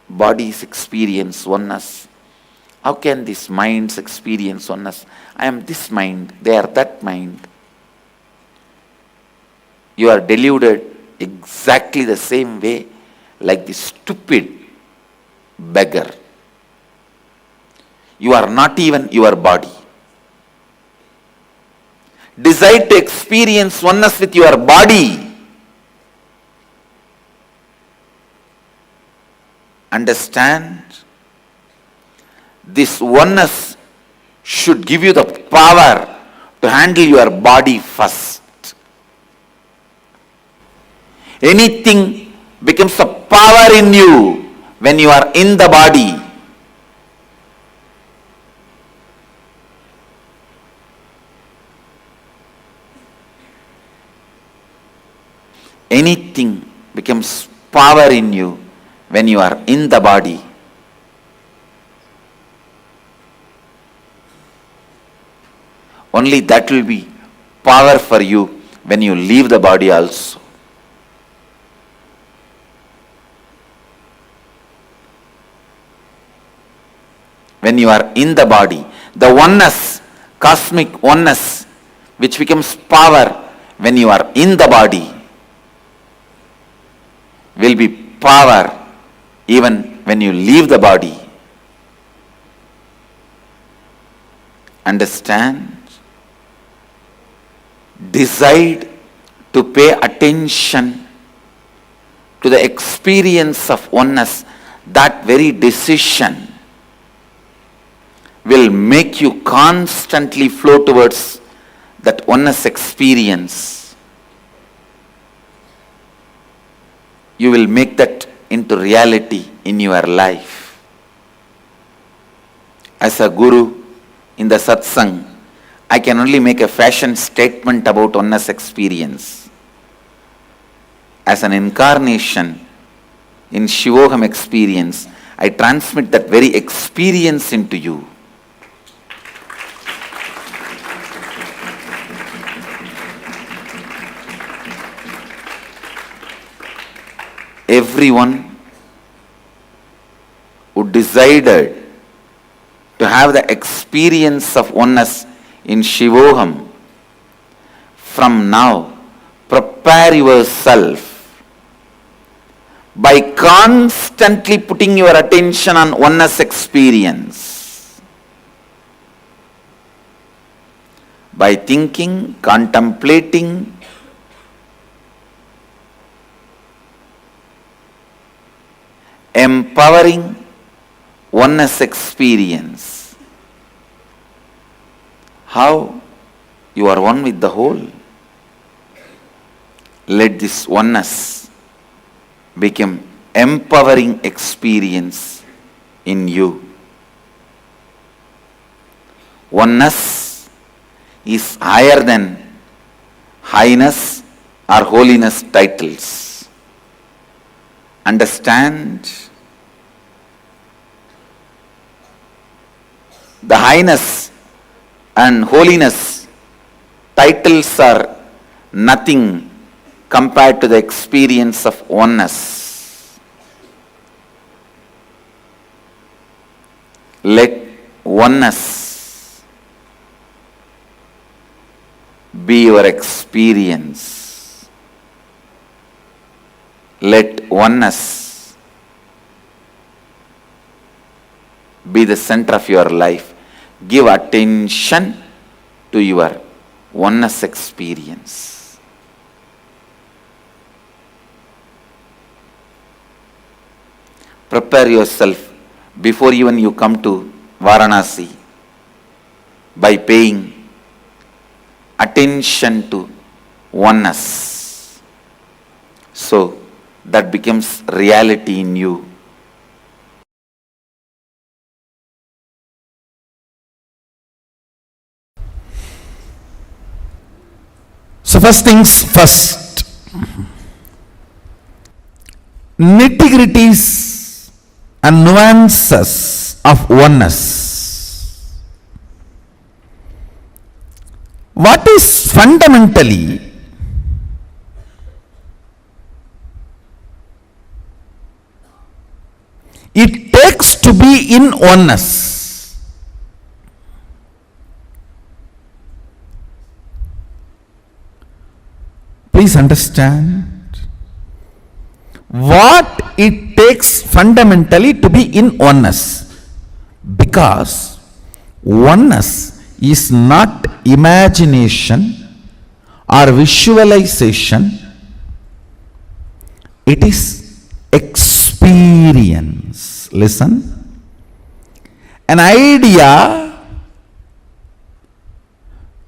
bodies experience oneness? How can these minds experience oneness? I am this mind, they are that mind. You are deluded exactly the same way like this stupid beggar. You are not even your body. Decide to experience oneness with your body. Understand, this oneness should give you the power to handle your body first. Anything becomes a power in you when you are in the body. Anything becomes power in you when you are in the body. Only that will be power for you when you leave the body also. When you are in the body, the oneness, cosmic oneness, which becomes power when you are in the body, will be power even when you leave the body. Understand? Decide to pay attention to the experience of oneness. That very decision will make you constantly flow towards that oneness experience. You will make that into reality in your life. As a guru in the satsang, I can only make a fashion statement about oneness experience. As an incarnation in Shivoham experience, I transmit that very experience into you. Everyone who decided to have the experience of oneness in Shivoham, from now, prepare yourself by constantly putting your attention on oneness experience. By thinking, contemplating, empowering oneness experience. How? You are one with the whole. Let this oneness become empowering experience in you. Oneness is higher than highness or holiness titles. Understand? The highness and holiness titles are nothing compared to the experience of oneness. Let oneness be your experience. Let oneness be the center of your life. Give attention to your oneness experience. Prepare yourself before even you come to Varanasi by paying attention to oneness. So that becomes reality in you. So first things first, nitty-gritties and nuances of oneness. What is fundamentally it takes to be in oneness? Please understand what it takes fundamentally to be in oneness, because oneness is not imagination or visualization, it is experience. Listen, an idea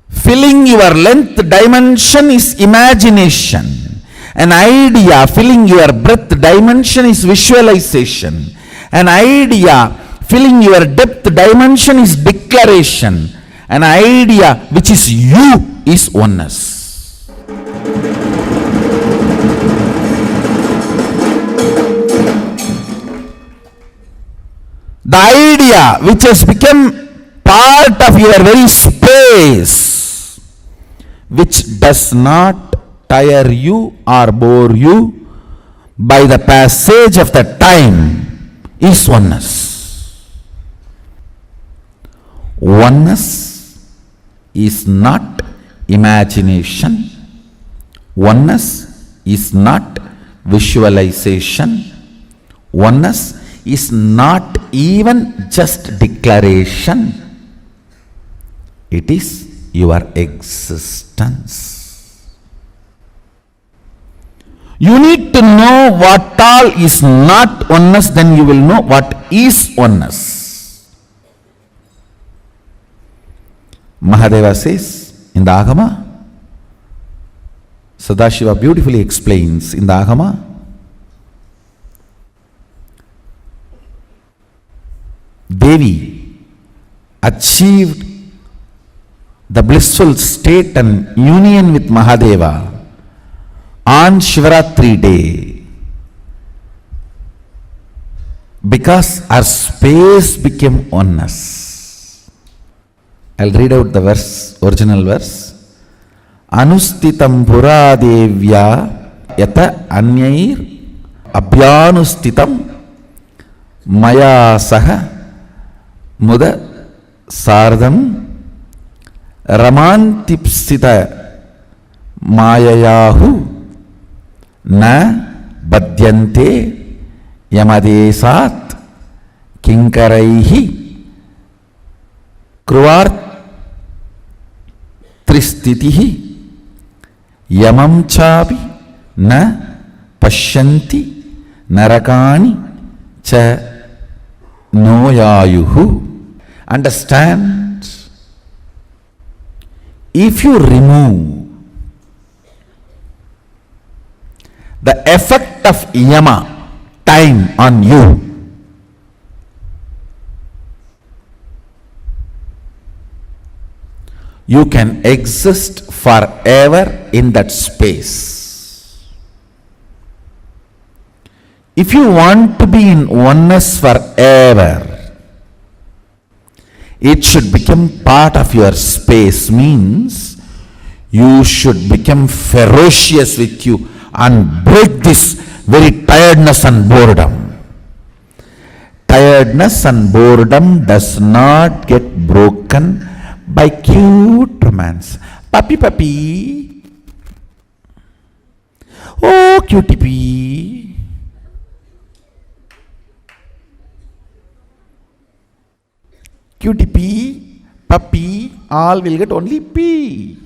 filling your length dimension is imagination. An idea filling your breadth dimension is visualization. An idea filling your depth dimension is declaration. An idea which is you is oneness. The idea which has become part of your very space, which does not tire you or bore you by the passage of the time, is oneness. Oneness is not imagination. Oneness is not visualization. Oneness is not even just declaration. It is your existence. You need to know what all is not oneness, then you will know what is oneness. Mahadeva says in the Agama, Sadashiva beautifully explains in the Agama, Devi achieved the blissful state and union with Mahadeva on Shivaratri day because our space became oneness. I'll read out the verse, original verse. Anustitam puradevya yata anyair abhyanustitam maya saha muda sardam ramantipsita mayayahu na badhyante yamadesat kinkaraihi kruvar tristitihi yamam chapi na pashyanti narakani cha noyayuhu. Understand, if you remove the effect of yama, time, on you, you can exist forever in that space. If you want to be in oneness forever, it should become part of your space, means you should become ferocious with you and break this very tiredness and boredom. Tiredness and boredom does not get broken by cute romance. Puppy, puppy. Oh, cutie pea. Cutie pea, puppy, all will get only pea.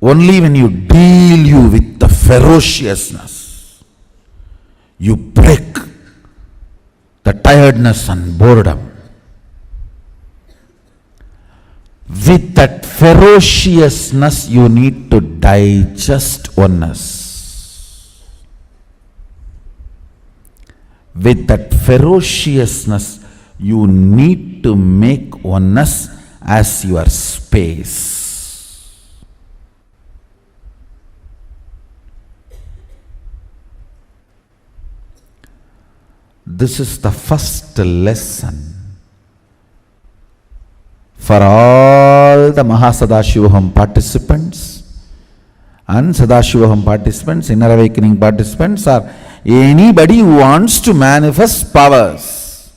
Only when you deal you with the ferociousness, you break the tiredness and boredom. With that ferociousness, you need to digest oneness. With that ferociousness, you need to make oneness as your space. This is the first lesson for all the Sadashivoham participants and Sadashivoham participants, inner awakening participants, or anybody who wants to manifest powers.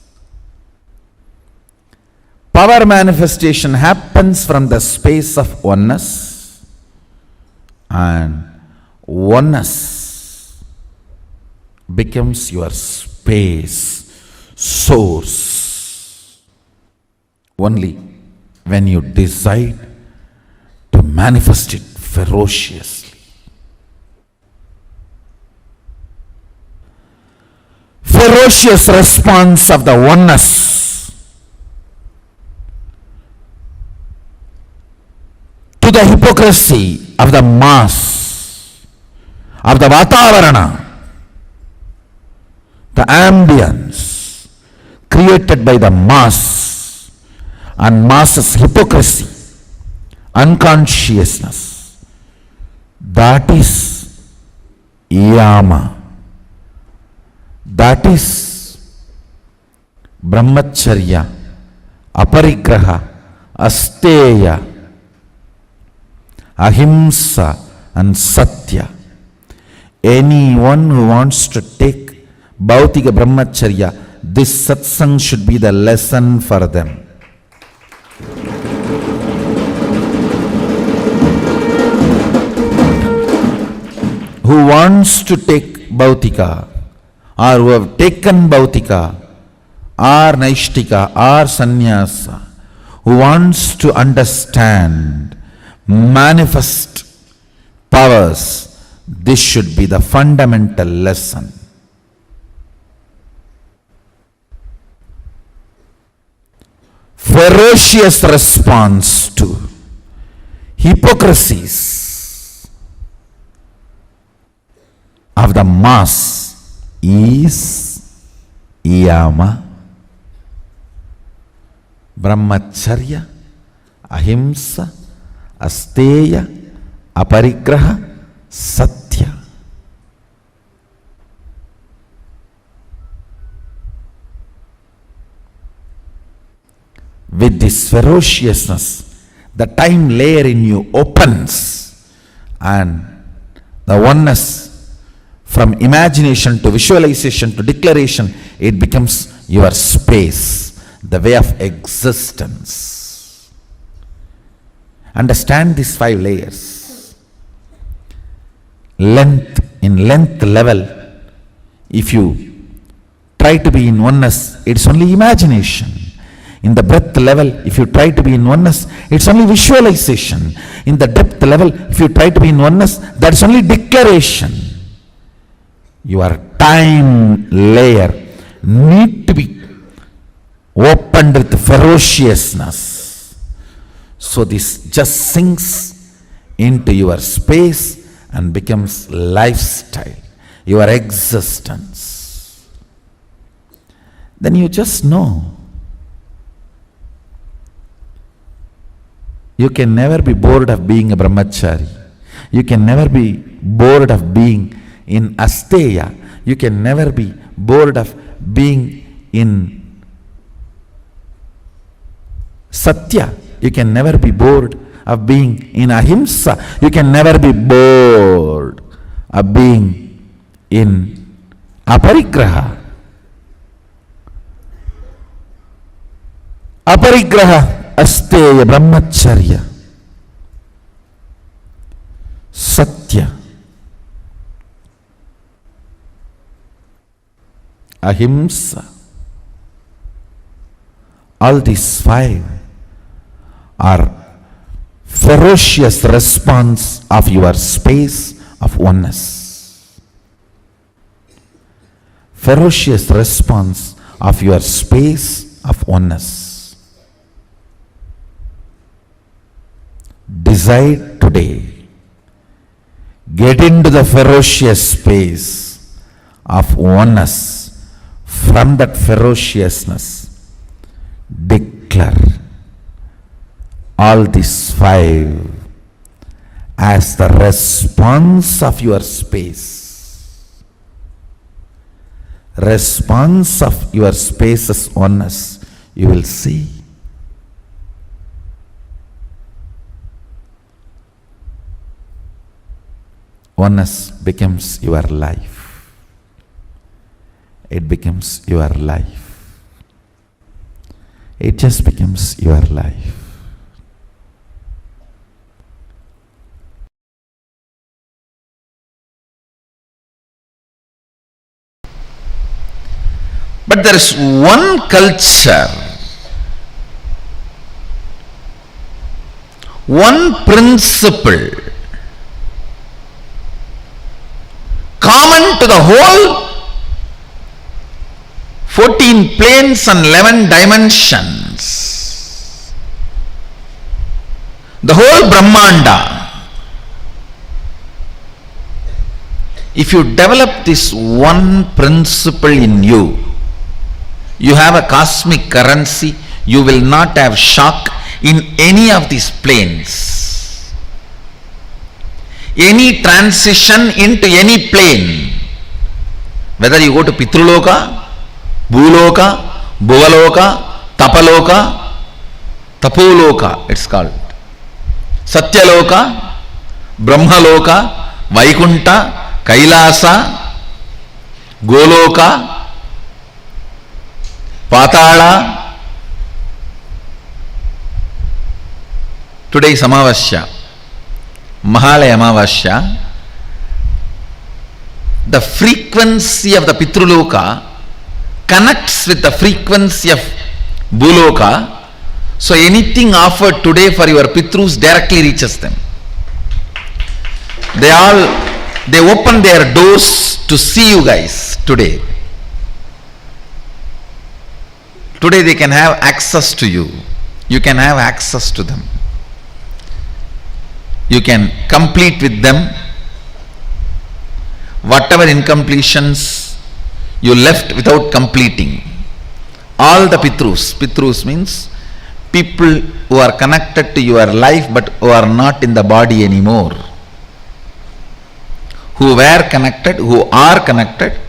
Power manifestation happens from the space of oneness, and oneness becomes your space, source, only when you decide to manifest it ferociously. Ferocious response of the oneness to the hypocrisy of the mass, of the Vatavarana, the ambience created by the mass and mass's hypocrisy, unconsciousness. That is yama. That is brahmacharya, aparigraha, asteya, ahimsa and satya. Anyone who wants to take bhautika brahmacharya, this satsang should be the lesson for them. Who wants to take bhautika, or who have taken bhautika, or naishtika, or sannyasa, who wants to understand, manifest powers, this should be the fundamental lesson. Ferocious response to hypocrisies of the mass is yama, brahmacharya, ahimsa, asteya, aparigraha, satya. With this ferociousness, the time layer in you opens, and the oneness, from imagination to visualization to declaration, it becomes your space, the way of existence. Understand these 5 layers. In length level, if you try to be in oneness, it's only imagination. In the breadth level, if you try to be in oneness, it's only visualization. In the depth level, if you try to be in oneness, that's only declaration. Your time layer need to be opened with ferociousness. So this just sinks into your space and becomes lifestyle, your existence. Then you just know. You can never be bored of being a brahmachari. You can never be bored of being in asteya. You can never be bored of being in satya. You can never be bored of being in ahimsa. You can never be bored of being in aparigraha. Aparigraha, asteya, brahmacharya, satya, ahimsa. All these 5 are ferocious response of your space of oneness. Ferocious response of your space of oneness. Decide today. Get into the ferocious space of oneness. From that ferociousness, declare all these 5 as the response of your space. response of your space's oneness, you will see. Oneness becomes your life. It becomes your life. It just becomes your life. But there is one culture, one principle common to the whole 14 planes and 11 dimensions, the whole Brahmanda. If you develop this one principle in you, you have a cosmic currency, you will not have shock in any of these planes. Any transition into any plane, whether you go to Pitruloka, Bhuloka, Bhuvaloka, Tapaloka, Tapoloka it's called, Satyaloka, Brahmaloka, Vaikunta, Kailasa, Goloka, Patala. Today is Amavasya, Mahalaya Amavasya. The frequency of the Pitruloka connects with the frequency of Bhuloka. So anything offered today for your Pitrus directly reaches them. They open their doors to see you guys today. Today they can have access to you. You can have access to them. You can complete with them whatever incompletions you left without completing. All the Pitrus. Pitrus means people who are connected to your life but who are not in the body anymore. Who were connected, who are connected,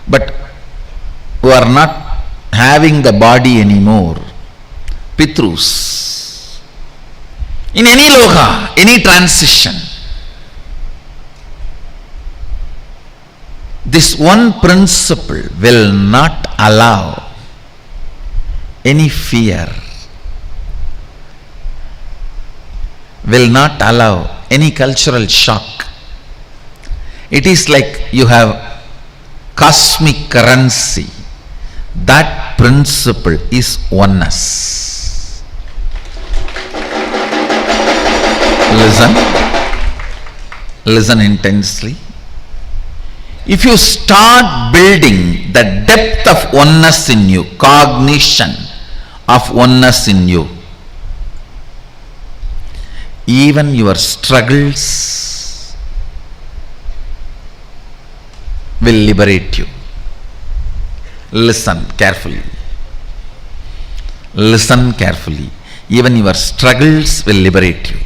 but who are not having the body anymore. Pitrus. In any loka, any transition, this one principle will not allow any fear, will not allow any cultural shock. It is like you have cosmic currency. That principle is oneness. Listen intensely. If you start building the depth of oneness in you, cognition of oneness in you, even your struggles will liberate you. Listen carefully. Listen carefully. Even your struggles will liberate you.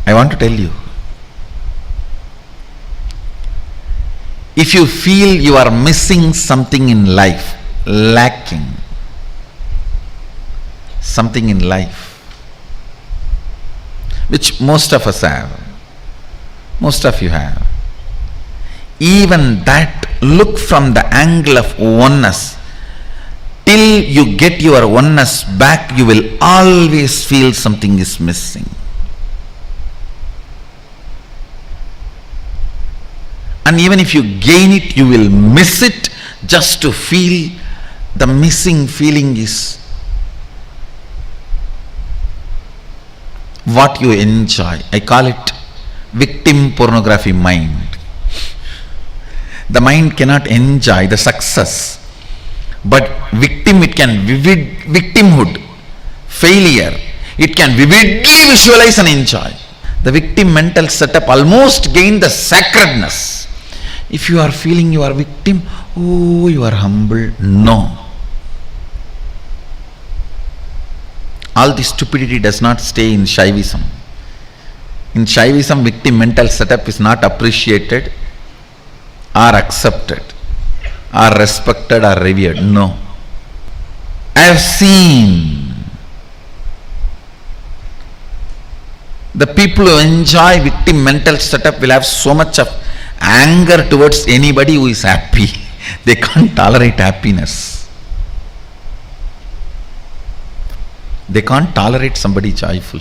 I want to tell you, if you feel you are missing something in life, lacking something in life, which most of us have, most of you have, even that, look from the angle of oneness. Till you get your oneness back, you will always feel something is missing. And even if you gain it, you will miss it just to feel the missing feeling is what you enjoy. I call it victim pornography mind. The mind cannot enjoy the success, but victim, it can victimhood, failure, it can vividly visualize and enjoy. The victim mental setup almost gain the sacredness. If you are feeling you are victim, oh, you are humble. No. All this stupidity does not stay in Shaivism. In Shaivism, victim mental setup is not appreciated or accepted. are respected or revered. No. I have seen the people who enjoy victim mental setup will have so much of anger towards anybody who is happy. They can't tolerate happiness. They can't tolerate somebody joyful.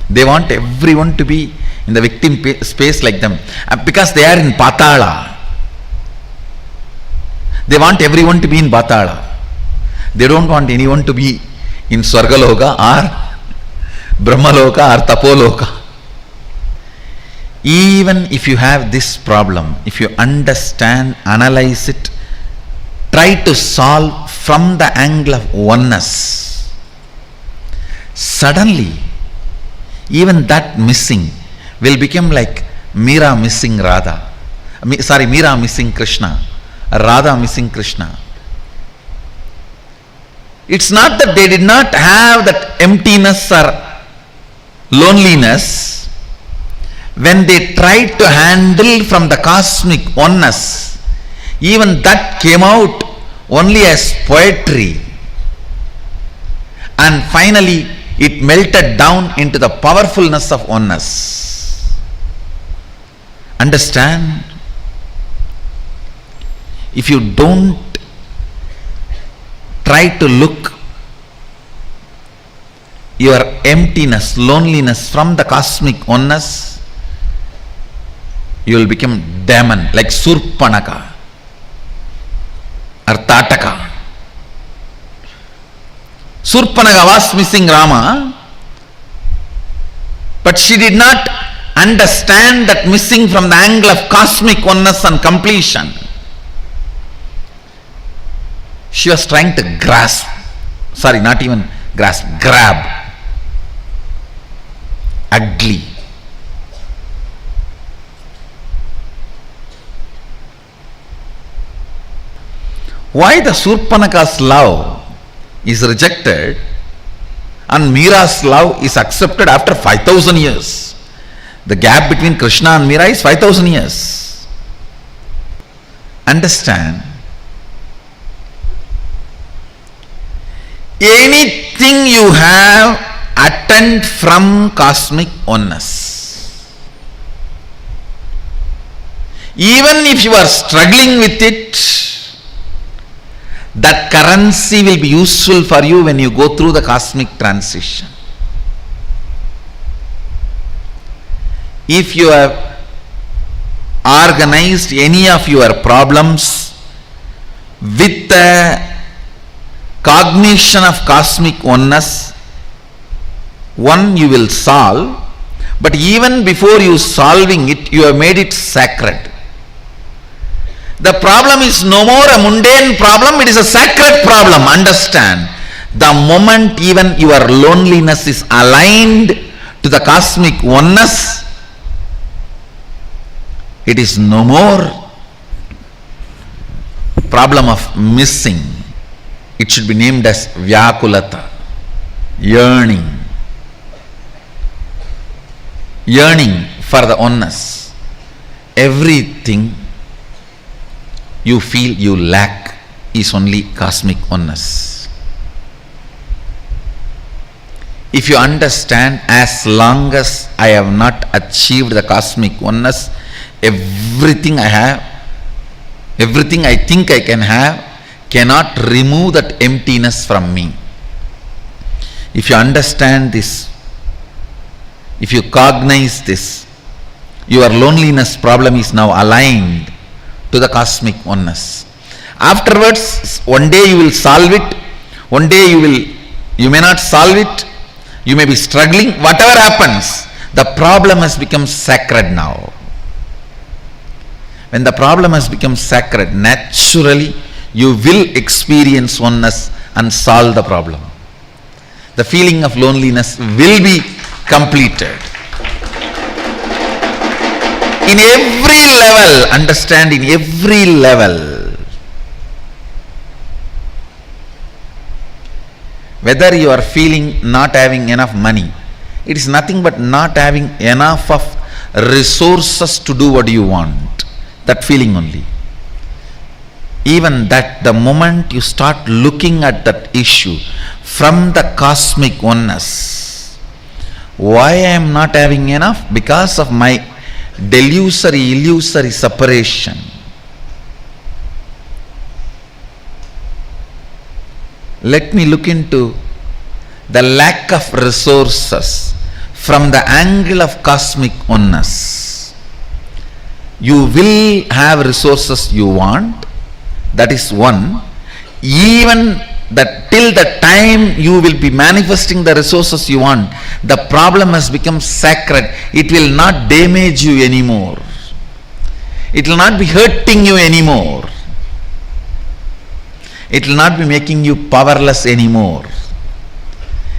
They want everyone to be in the victim space like them, because they are in Patala. They want everyone to be in Patala. They don't want anyone to be in Swargaloka or Brahmaloka or Tapoloka. Even if you have this problem, if you understand, analyze it, try to solve from the angle of oneness, suddenly even that missing will become like Meera missing Radha. Meera missing Krishna, Radha missing Krishna. It's not that they did not have that emptiness or loneliness. When they tried to handle from the cosmic oneness, even that came out only as poetry. And finally, it melted down into the powerfulness of oneness. Understand? If you don't try to look your emptiness, loneliness from the cosmic oneness, you will become demon like Surpanaka or Tataka. Surpanaka was missing Rama, but she did not understand that missing from the angle of cosmic oneness and completion. She was trying to grasp, not even grasp, grab. Ugly. Why the Surpanaka's love is rejected and Meera's love is accepted after 5,000 years? The gap between Krishna and Meera is 5,000 years. Understand? Anything you have, attend from cosmic oneness. Even if you are struggling with it, that currency will be useful for you when you go through the cosmic transition. If you have organized any of your problems with the cognition of cosmic oneness, one you will solve, but even before you solving it, you have made it sacred. The problem is no more a mundane problem, it is a sacred problem. Understand? The moment even your loneliness is aligned to the cosmic oneness, it is no more problem of missing. It should be named as Vyakulata, yearning. Yearning for the oneness. Everything you feel you lack is only cosmic oneness. If you understand, as long as I have not achieved the cosmic oneness, everything I have, everything I think I can have, cannot remove that emptiness from me. If you understand this, if you cognize this, your loneliness problem is now aligned to the cosmic oneness. Afterwards, one day you will solve it, one day you may not solve it, you may be struggling, whatever happens, the problem has become sacred now. When the problem has become sacred, naturally you will experience oneness and solve the problem. The feeling of loneliness will be completed. In every level, understand, in every level, whether you are feeling not having enough money, it is nothing but not having enough of resources to do what you want. That feeling only. even that the moment you start looking at that issue from the cosmic oneness, why I am not having enough? Because of my illusory separation. Let me look into the lack of resources from the angle of cosmic oneness. You will have resources you want, that is one. Even that till the time you will be manifesting the resources you want, the problem has become sacred. It will not damage you anymore. It will not be hurting you anymore. It will not be making you powerless anymore.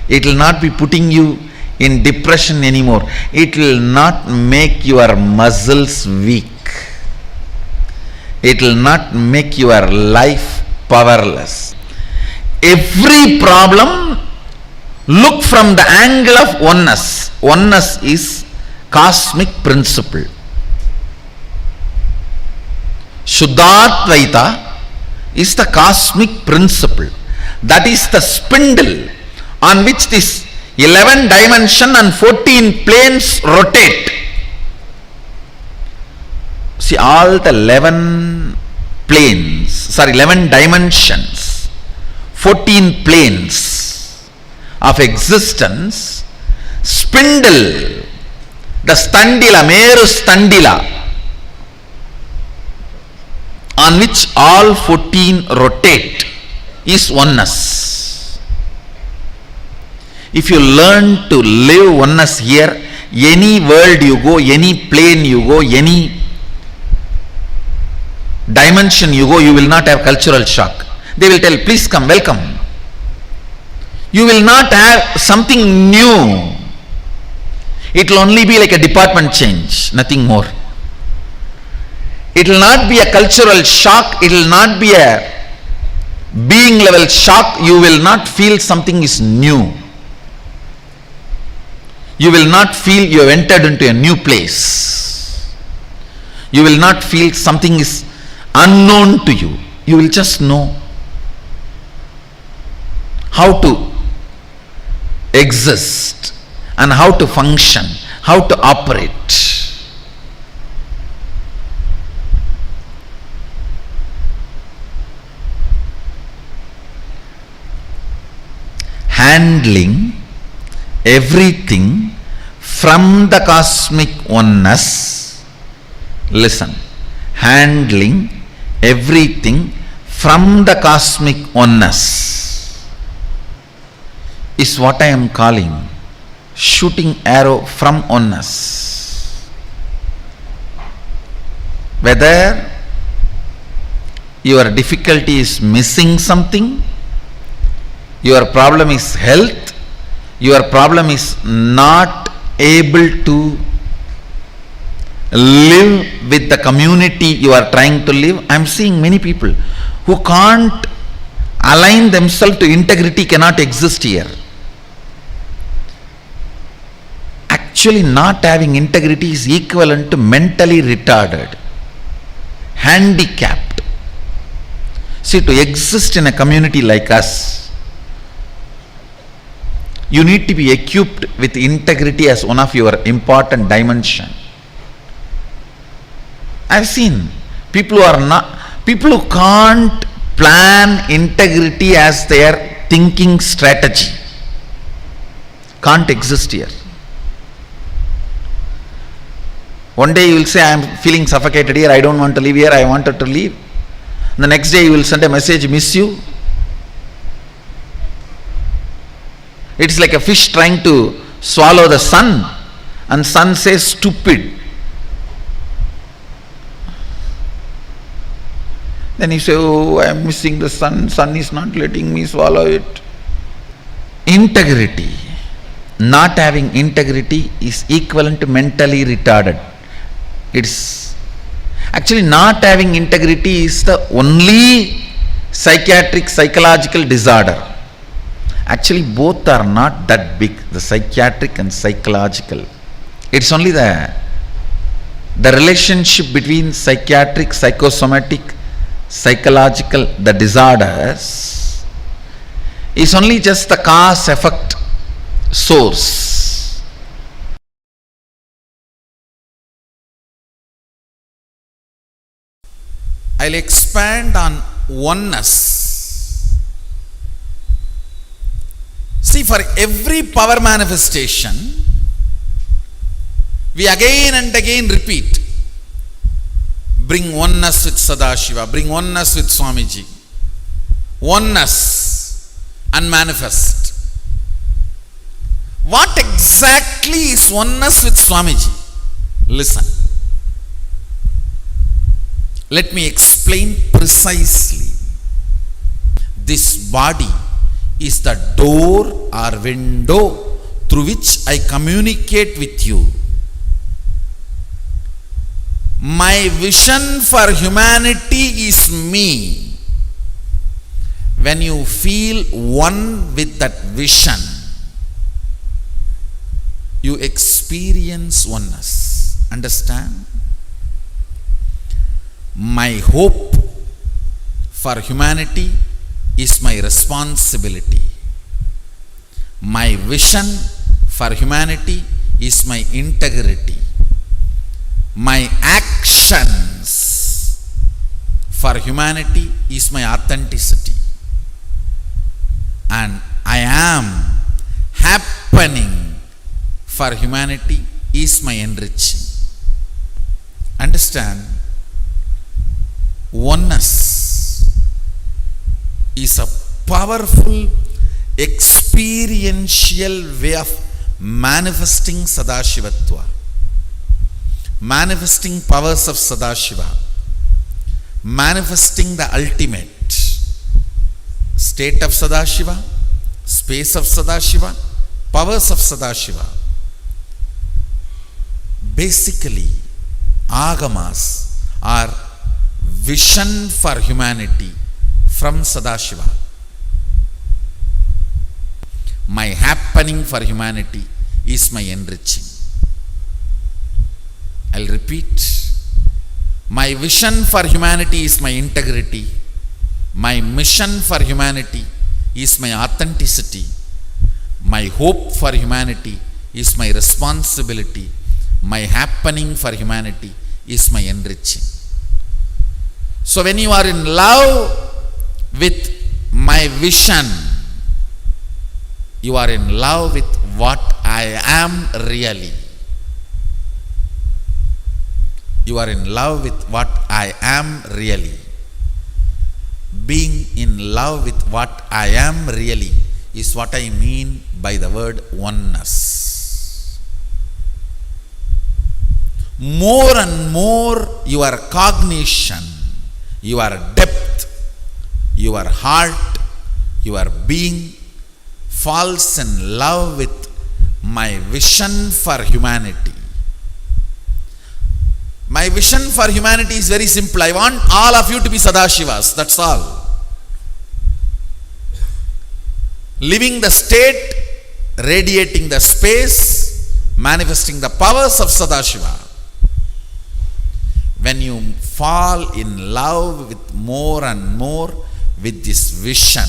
It will not be putting you in depression anymore. It will not make your muscles weak. It will not make your life powerless. Every problem, look from the angle of oneness. Oneness is cosmic principle. Shuddhadvaita is the cosmic principle. That is the spindle on which this 11 dimension and 14 planes rotate. See, all the 11 dimensions, 14 planes of existence, spindle, the standila, Meru standila, on which all 14 rotate, is oneness. If you learn to live oneness here, any world you go, any plane you go, any dimension you go, you will not have cultural shock. They will tell, please come, welcome. You will not have something new. It will only be like a department change, nothing more. It will not be a cultural shock. It will not be a being level shock. You will not feel something is new. You will not feel you have entered into a new place. You will not feel something is unknown to you. You will just know how to exist and how to function, how to operate. Handling everything from the cosmic oneness. Listen, handling everything from the cosmic oneness is what I am calling shooting arrow from oneness. Whether your difficulty is missing something, your problem is health, your problem is not able to live with the community you are trying to live. I am seeing many people who can't align themselves to integrity, cannot exist here. Actually, not having integrity is equivalent to mentally retarded, handicapped. See, to exist in a community like us, you need to be equipped with integrity as one of your important dimension. I've seen people who can't plan integrity as their thinking strategy, can't exist here. One day you will say, I am feeling suffocated here, I don't want to live here, I wanted to leave. The next day you will send a message, miss you. It's like a fish trying to swallow the sun, and sun says, stupid. Then you say, oh, I am missing the sun, sun is not letting me swallow it. Integrity, not having integrity is equivalent to mentally retarded. It's actually not having integrity is the only psychiatric, psychological disorder. Actually, both are not that big, the psychiatric and psychological. It's only the relationship between psychiatric, psychosomatic psychological, the disorders, is only just the cause effect source. I'll expand on oneness. See, for every power manifestation, we again and again repeat, bring oneness with Sadashiva, bring oneness with Swamiji, oneness and manifest. What exactly is oneness with Swamiji? Listen. Let me explain precisely. This body is the door or window through which I communicate with you. My vision for humanity is me. When you feel one with that vision, you experience oneness. Understand? My hope for humanity is my responsibility. My vision for humanity is my integrity. My actions for humanity is my authenticity. And I am happening for humanity is my enriching. Understand? Oneness is a powerful experiential way of manifesting Sadashivatva, manifesting powers of Sadashiva, manifesting the ultimate state of Sadashiva, space of Sadashiva, powers of Sadashiva. Basically, agamas are vision for humanity from Sadashiva. My happening for humanity is my enriching. I'll repeat. My vision for humanity is my integrity. My mission for humanity is my authenticity. My hope for humanity is my responsibility. My happening for humanity is my enriching. So when you are in love with my vision, you are in love with what I am really. You are in love with what I am really. Being in love with what I am really is what I mean by the word oneness. More and more your cognition, your depth, your heart, your being falls in love with my vision for humanity. My vision for humanity is very simple. I want all of you to be Sadashivas, that's all. Living the state, radiating the space, manifesting the powers of Sadashiva. When you fall in love with more and more with this vision,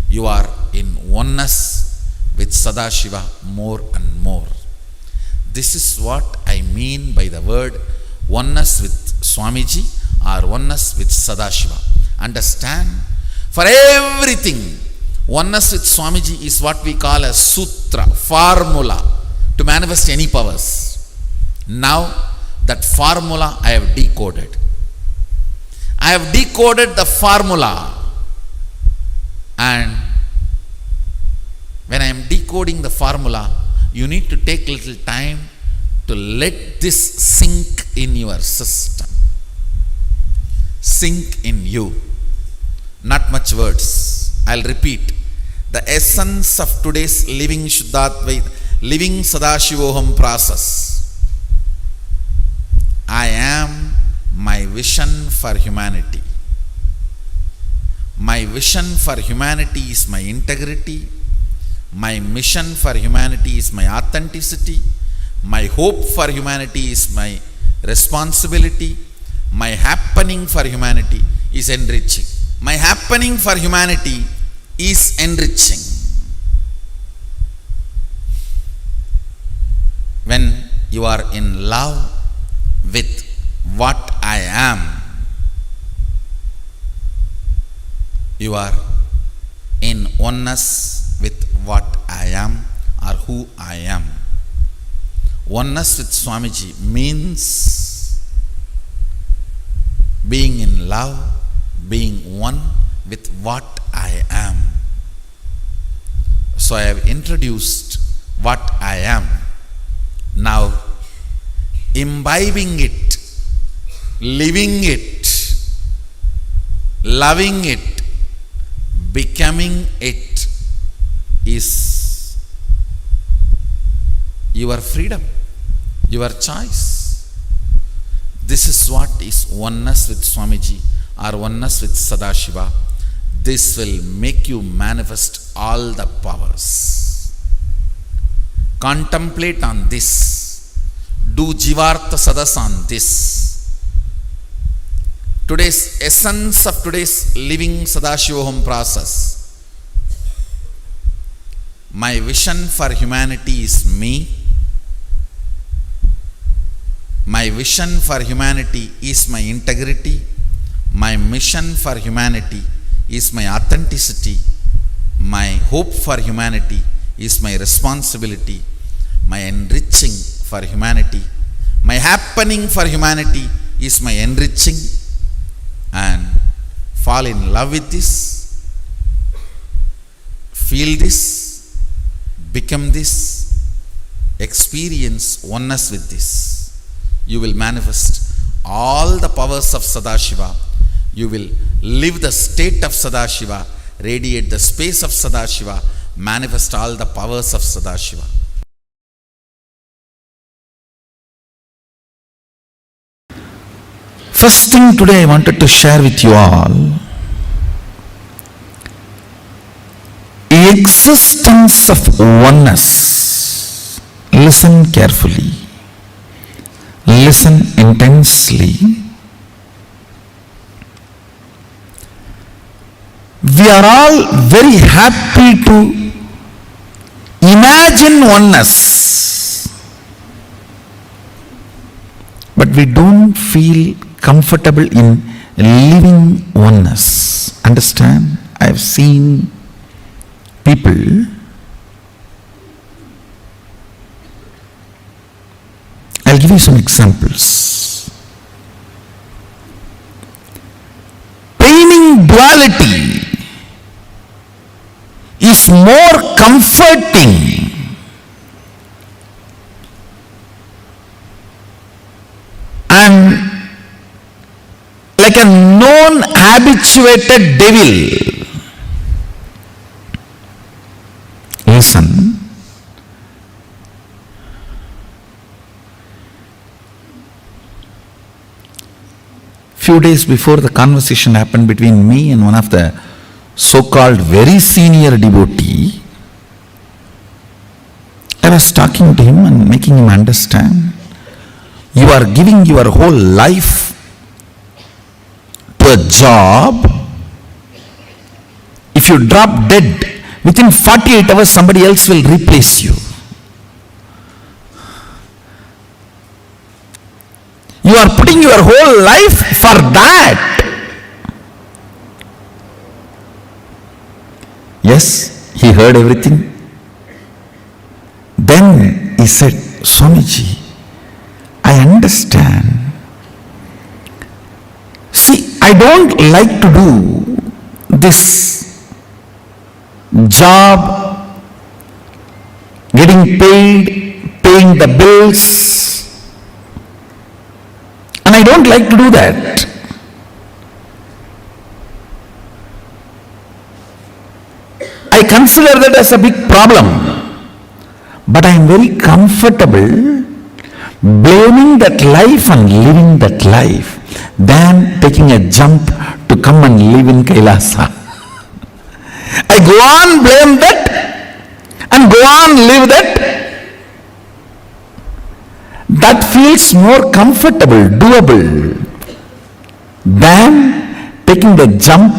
you are in oneness with Sadashiva more and more. This is what I mean by the word oneness with Swamiji or oneness with Sadashiva. Understand? For everything, oneness with Swamiji is what we call a sutra, formula to manifest any powers. Now, that formula I have decoded. I have decoded the formula, and when I am decoding the formula, you need to take little time to let this sink in your system. Sink in you. Not much words. I'll repeat. The essence of today's living Shuddhatvaita, living Sadashivoham process. I am my vision for humanity. My vision for humanity is my integrity. My mission for humanity is my authenticity. My hope for humanity is my responsibility. My happening for humanity is enriching. My happening for humanity is enriching. When you are in love with what I am, you are in oneness with what I am or who I am. Oneness with Swamiji means being in love, being one with what I am. So I have introduced what I am. Now, imbibing it, living it, loving it, becoming it is your freedom, your choice. This is what is oneness with Swamiji or oneness with Sadashiva. This will make you manifest all the powers. Contemplate on this. Do Jivartha Sadas on this. Today's essence of today's living Sadashivoham process. My vision for humanity is me. My vision for humanity is my integrity. My mission for humanity is my authenticity. My hope for humanity is my responsibility. My enriching for humanity, my happening for humanity is my enriching. And fall in love with this, feel this, become this, experience oneness with this. You will manifest all the powers of Sadashiva. You will live the state of Sadashiva, radiate the space of Sadashiva, manifest all the powers of Sadashiva. First thing today I wanted to share with you all, existence of oneness. Listen carefully, listen intensely. We are all very happy to imagine oneness, but we don't feel comfortable in living oneness. Understand? I have seen people, I'll give you some examples. Painting duality is more comforting and like a known habituated devil. Listen. Few days before the conversation happened between me and one of the so-called very senior devotee, I was talking to him and making him understand, you are giving your whole life to a job. If you drop dead, within 48 hours somebody else will replace you. You are putting your whole life for that. Yes, he heard everything. Then he said, Swamiji, I understand. See, I don't like to do this job, getting paid, paying the bills, and I don't like to do that. I consider that as a big problem, but I am very comfortable blaming that life and living that life than taking a jump to come and live in Kailasa. I go on blame that and go on live that. That feels more comfortable, doable. than taking the jump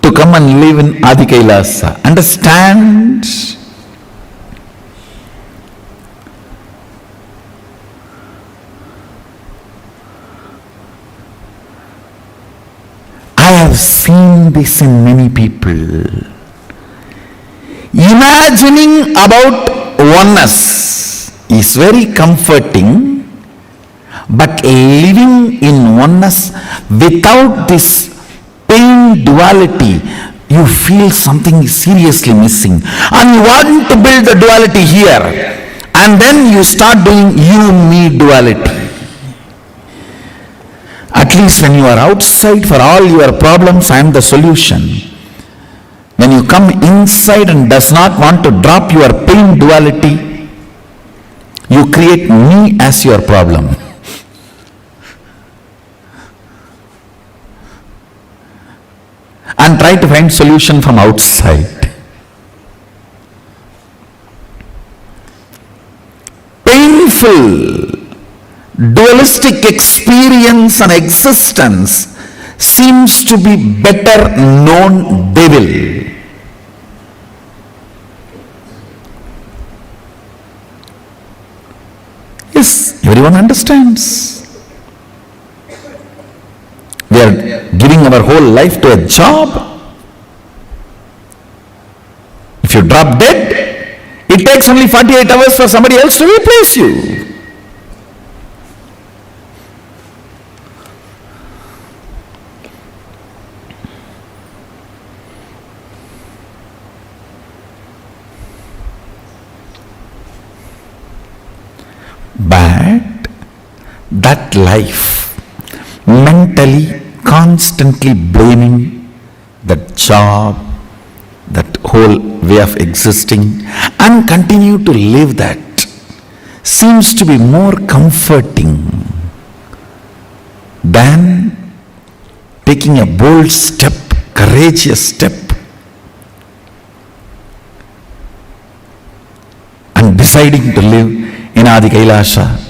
to come and live in Adi Kailasa. Understand? I have seen this in many people. Imagining about oneness is very comforting, but living in oneness without this pain duality, you feel something is seriously missing. And you want to build the duality here. And then you start doing you-me duality. At least when you are outside for all your problems, I am the solution. When you come inside and does not want to drop your pain duality, you create me as your problem. And try to find solution from outside. Painful, dualistic experience and existence seems to be better known devil. Yes, everyone understands. We are giving our whole life to a job. If you drop dead, it takes only 48 hours for somebody else to replace you. But that life, mentally, constantly blaming that job, that whole way of existing, and continue to live that, seems to be more comforting than taking a bold step, courageous step, and deciding to live in Adi Kailasa,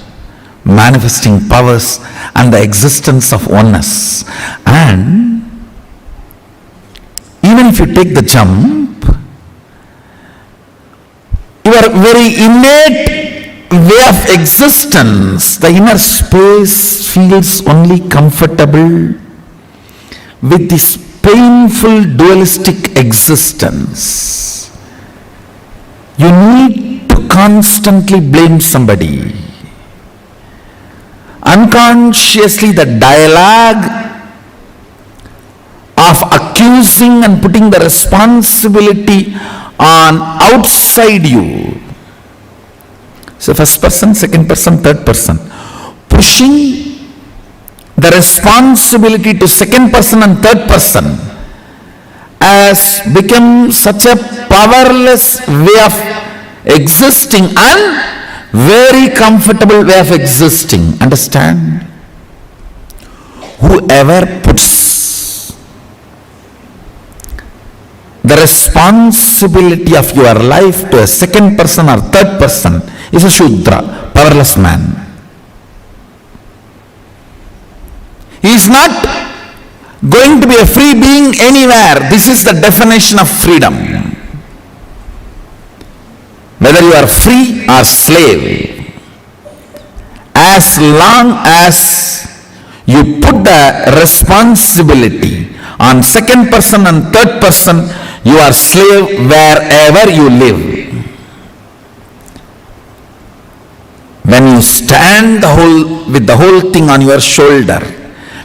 manifesting powers and the existence of oneness. And even if you take the jump, your very innate way of existence, the inner space feels only comfortable with this painful dualistic existence. You need to constantly blame somebody. Unconsciously, the dialogue of accusing and putting the responsibility on outside you. So first person, second person, third person. Pushing the responsibility to second person and third person has become such a powerless way of existing and very comfortable way of existing. Understand? Whoever puts the responsibility of your life to a second person or third person is a Shudra, powerless man. He is not going to be a free being anywhere. This is the definition of freedom. Whether you are free or slave, as long as you put the responsibility on second person and third person, you are slave wherever you live. When you stand with the whole thing on your shoulder,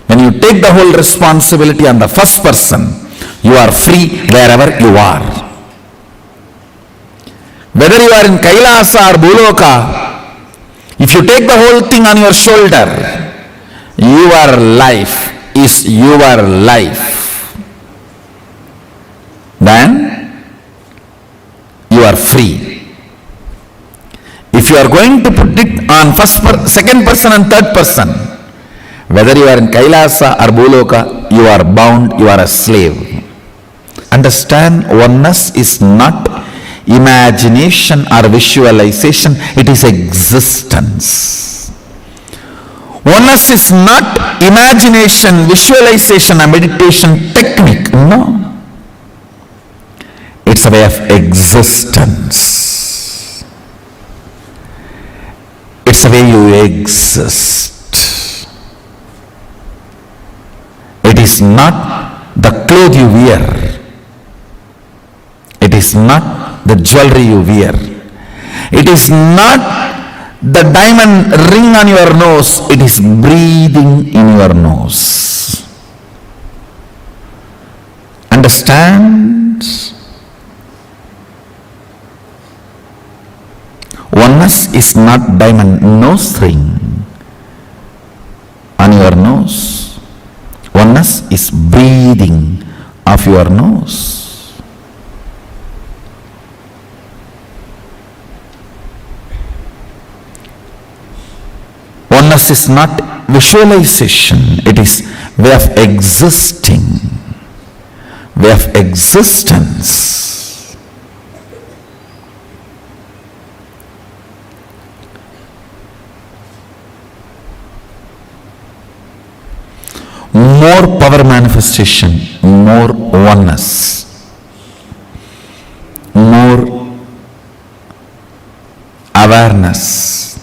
when you take the whole responsibility on the first person, you are free wherever you are. Whether you are in Kailasa or Bhuloka, if you take the whole thing on your shoulder, your life is your life. Then you are free. If you are going to put it on second person and third person, whether you are in Kailasa or Bhuloka, you are bound, you are a slave. Understand, oneness is not imagination or visualization, it is existence. Oneness is not imagination, visualization, and meditation technique. No. It's a way of existence. It's a way you exist. It is not the clothes you wear. It is not the jewelry you wear. It is not the diamond ring on your nose. It is breathing in your nose. Understand? Oneness is not diamond nose ring on your nose. Oneness is breathing of your nose. Oneness is not visualization. It is way of existing, way of existence. More power manifestation, more oneness, more awareness.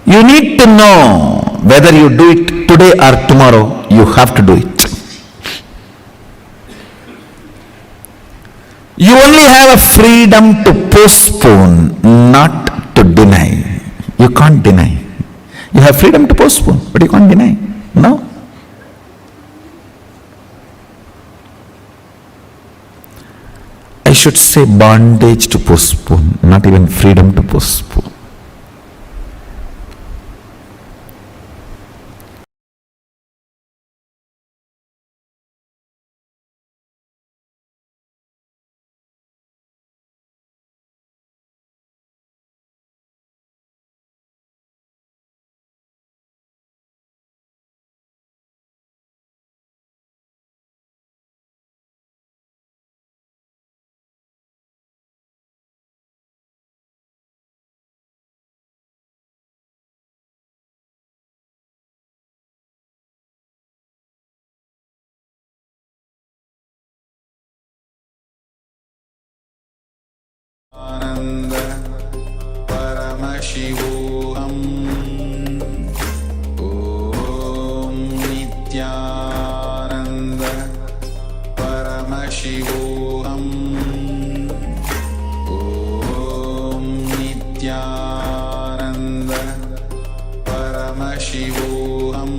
You need to know whether you do it today or tomorrow. You have to do it. You only have a freedom to postpone, not to deny. You can't deny. You have freedom to postpone, but you can't deny. No. I should say bondage to postpone, not even freedom to postpone. Ananda Paramashivoham Om Nityananda Paramashivoham Om Nityananda Paramashivoham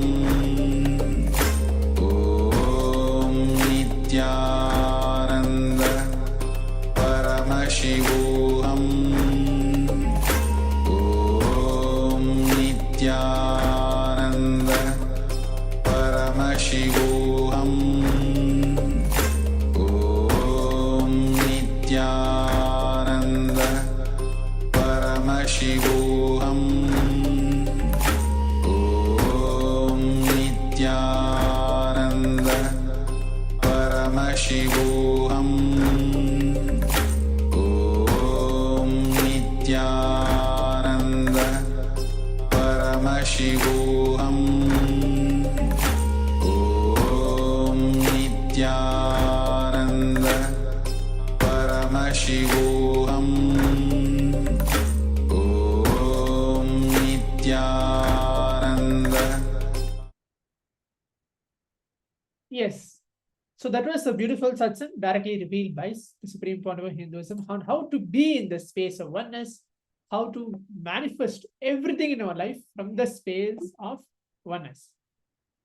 Om Nityananda Paramashivoham Om Nityananda Paramashivoham Om Nityananda Paramashivoham Om Nityananda Paramashivoham Om Nityananda Paramashivoham Om Nityananda Paramashivoham Om Nityananda. Yes. So that was a beautiful satsang directly revealed by the Supreme Pontiff of Hinduism on how to be in the space of oneness, how to manifest everything in our life from the space of oneness.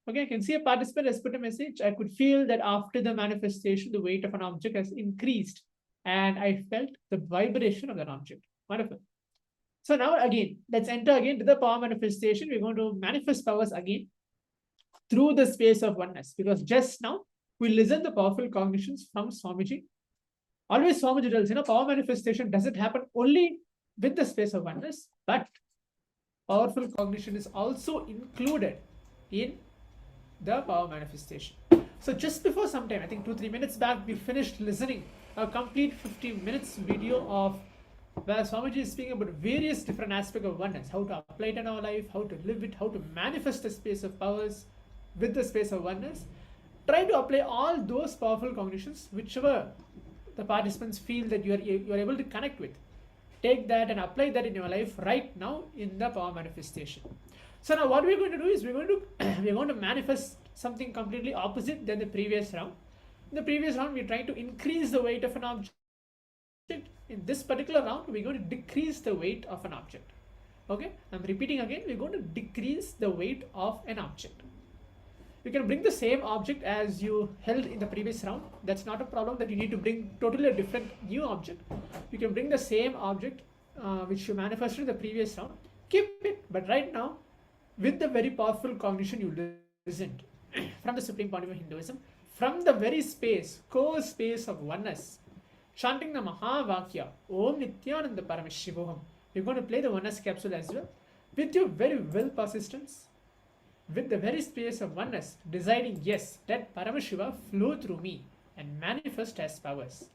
Okay, I can see a participant has put a message. I could feel that after the manifestation, the weight of an object has increased and I felt the vibration of that object. Wonderful. So now again, let's enter again to the power manifestation. We're going to manifest powers again through the space of oneness, because just now we listened to powerful cognitions from Swamiji. Always Swamiji tells, power manifestation doesn't happen only with the space of oneness, but powerful cognition is also included in the power manifestation. So just before some time, I think 2-3 minutes back, we finished listening a complete 50 minutes video of where Swamiji is speaking about various different aspects of oneness, how to apply it in our life, how to live it, how to manifest the space of powers with the space of oneness. Try to apply all those powerful cognitions, whichever the participants feel that you are able to connect with. Take that and apply that in your life right now in the power manifestation. So now what we're going to do is we're going to manifest something completely opposite than the previous round. In the previous round, we're trying to increase the weight of an object. In this particular round, we're going to decrease the weight of an object. Okay, I'm repeating again, we're going to decrease the weight of an object. You can bring the same object as you held in the previous round. That's not a problem that you need to bring totally a different new object. You can bring the same object which you manifested in the previous round. Keep it, but right now, with the very powerful cognition you listened from the Supreme Pontiff of Hinduism, from the very space, core space of oneness, chanting the mahavakya, Om Nityananda Paramashivoham. You're going to play the oneness capsule as well, with your very well persistence, with the very space of oneness, deciding, yes, let Paramashiva flow through me and manifest as powers.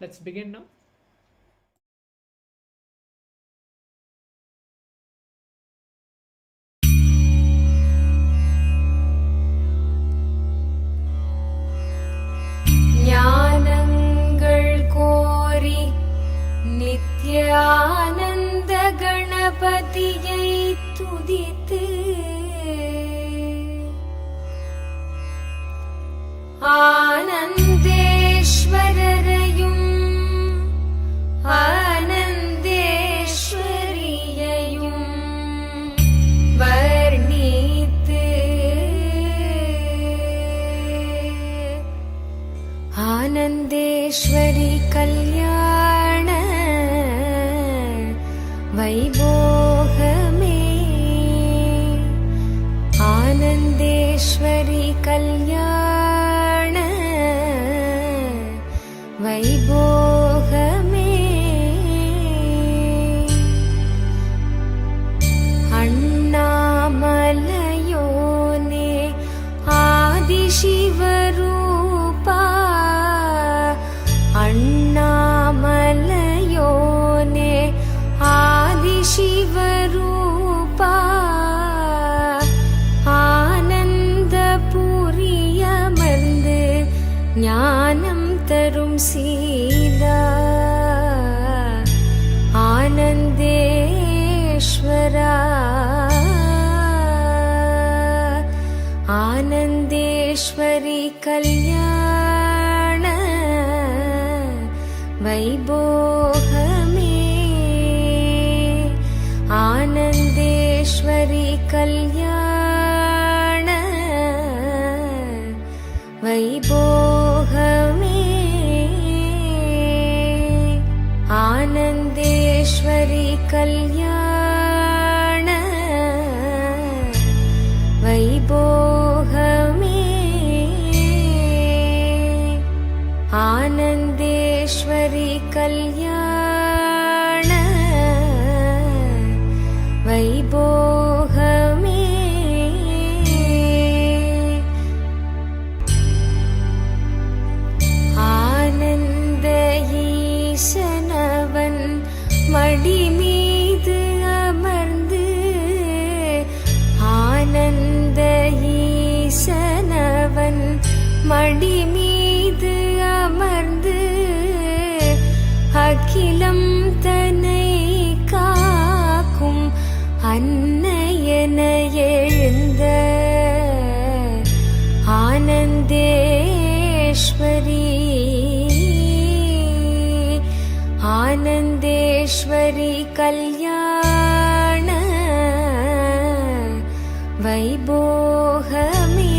Let's begin now. Nityananda கணபதியை துதித்து ஆனந்தேஸ்வரரையும் ஆனந்தேஸ்வரியையும் வர்ணித்து ஆனந்தேஸ்வரி கல்யாண வைபோகமே ஆனந்தேஸ்வரி கல்யாண வைபோகமே அண்ணாமலையோனே ஆதிசிவரூபா அண்ணாமலையோனே ஆதிசிவரூபா ஆனந்தபுரியமர்ந்து ஞானம் தரும் சீலா ஆனந்தேஸ்வரா ஆனந்தேஸ்வரி கல்யாண வைபோகமே ஆனந்தேஸ்வரி கல்யாண வைபோகமே ஆனந்தேஸ்வரி கல்யாண வைபோகமே ஆனந்தேஸ்வரி கல்யாண வைபோகமே ஆனந்த ஈசனவன் மடி மீது அமர்ந்து ஆனந்த ஈசனவன் மடி மீது அமர்ந்து அகிலம் தன்னை காக்கும் அன்னையன எழுந்த ஆனந்தேஸ்வரி ஆனந்தேஸ்வரி கல்யாண வைபோகமே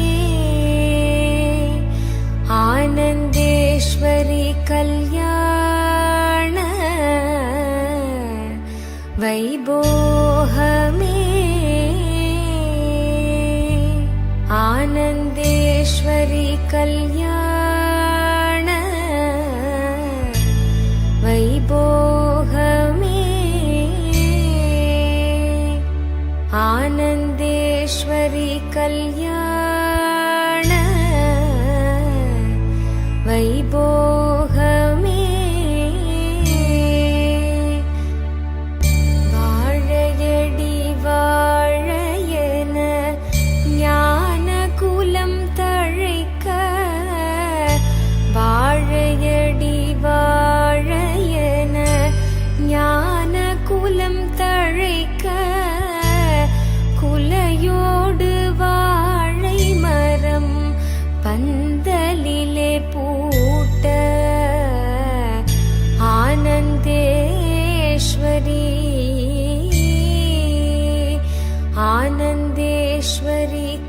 ஆனந்தேஸ்வரி கல்யாண வைபோகமே ஆனந்தேஸ்வரி கல்யாண வைபோகமே ஆனந்தேஸ்வரி கல்யாண வைபோகமே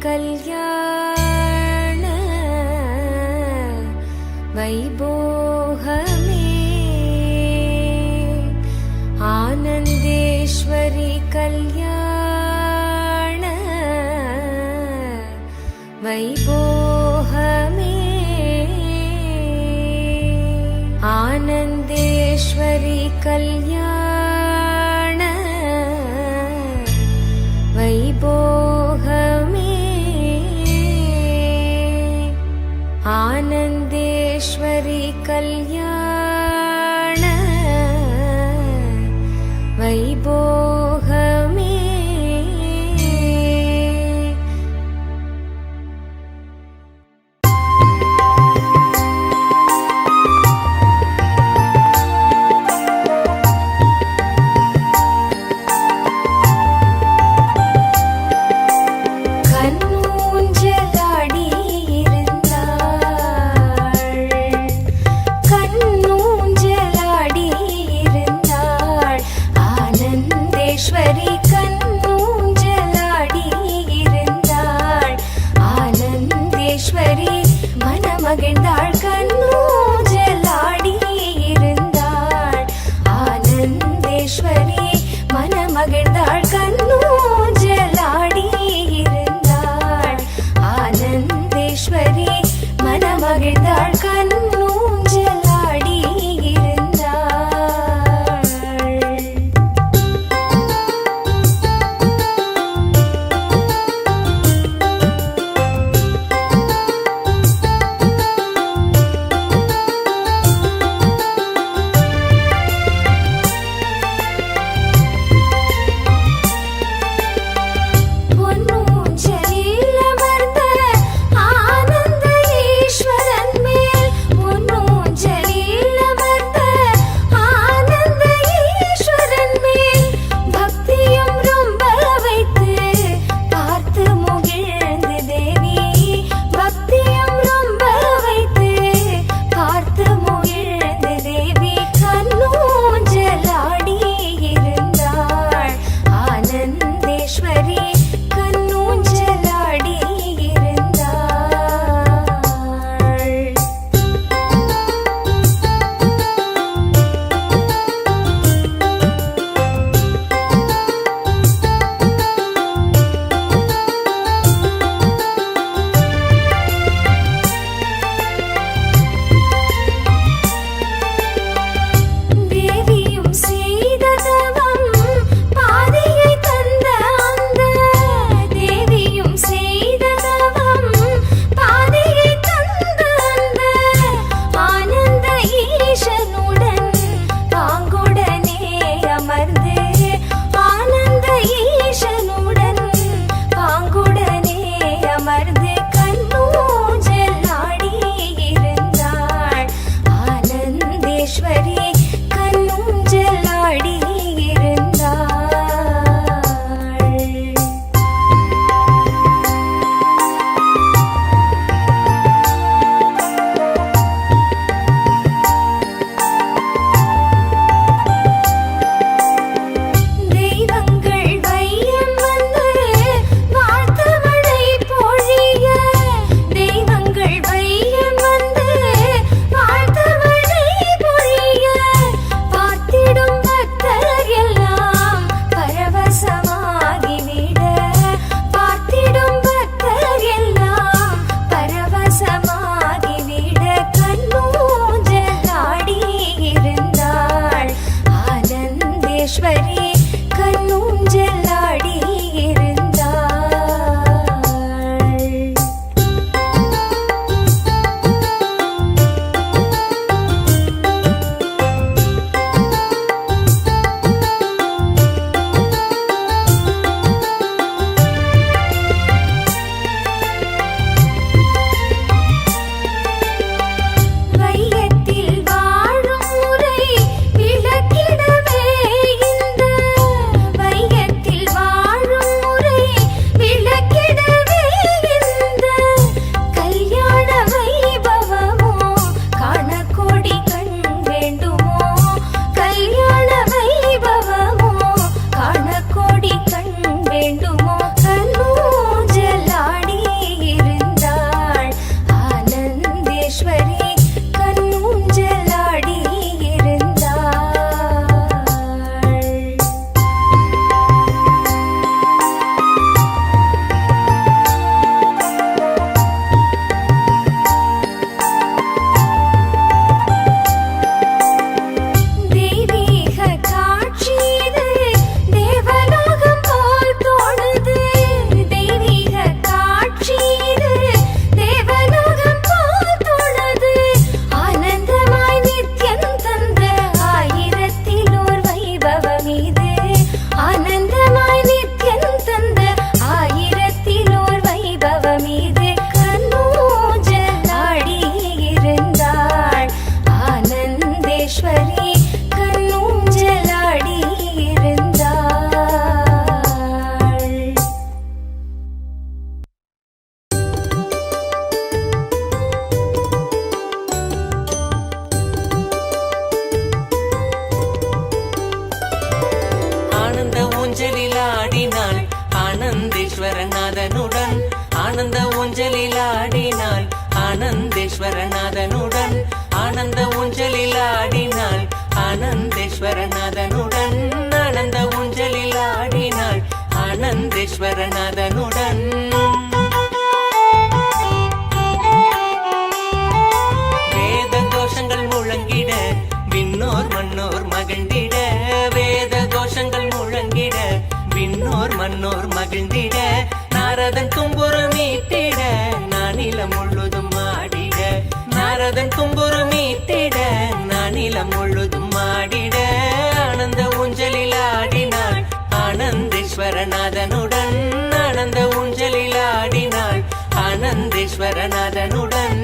कल्याण वैभोहमे आनन्देश्वरी कल्याण वैभोहमे आनन्देश्वरी कल्याण वैभोहमे आनन्देश्वरी कल्याण वैभोहमे மகிழ்ந்தாள் கண்ணூஞ்சலாடி இருந்தாள் ஆனந்தேஸ்வரி மனமகிழ்ந்தாள் கண்ணூஞ்சலாடி இருந்தாள் ஆனந்தேஸ்வரி மனமகிழ்ந்தாள் கண்ணூஞ்சலாடி இருந்தாள். பொன்னூஞ்சலில் அமர்ந்த ஆனந்த ஈஸ்வரன் மேல் ஊஞ்சலில் ஆடினாள் ஆனந்தேஸ்வரநாதனுடன். ஆனந்த ஊஞ்சலில் ஆடினாள் ஆனந்தேஸ்வரநாதனுடன். ஆனந்த ஊஞ்சலில் ஆடினாள் ஆனந்தேஸ்வரநாதனுடன். வேத கோஷங்கள் முழங்கிட விண்ணோர் மன்னோர் மகிழ்ந்திட. வேத கோஷங்கள் முழங்கிட விண்ணோர் மன்னோர் மகிழ்ந்திட. நாரதன் தும்புரு மீட்டிட நானிலம் முழுதும் ஆடிட. நாரதன் தும்புரு மீட்டிட நானிலம் முழுதும் ஆடிட. ஆனந்த ஊஞ்சலில் ஆடினாள் ஆனந்தேஸ்வரநாதனுடன். ஆனந்த ஊஞ்சலில் ஆடினாள் ஆனந்தேஸ்வரநாதனுடன்.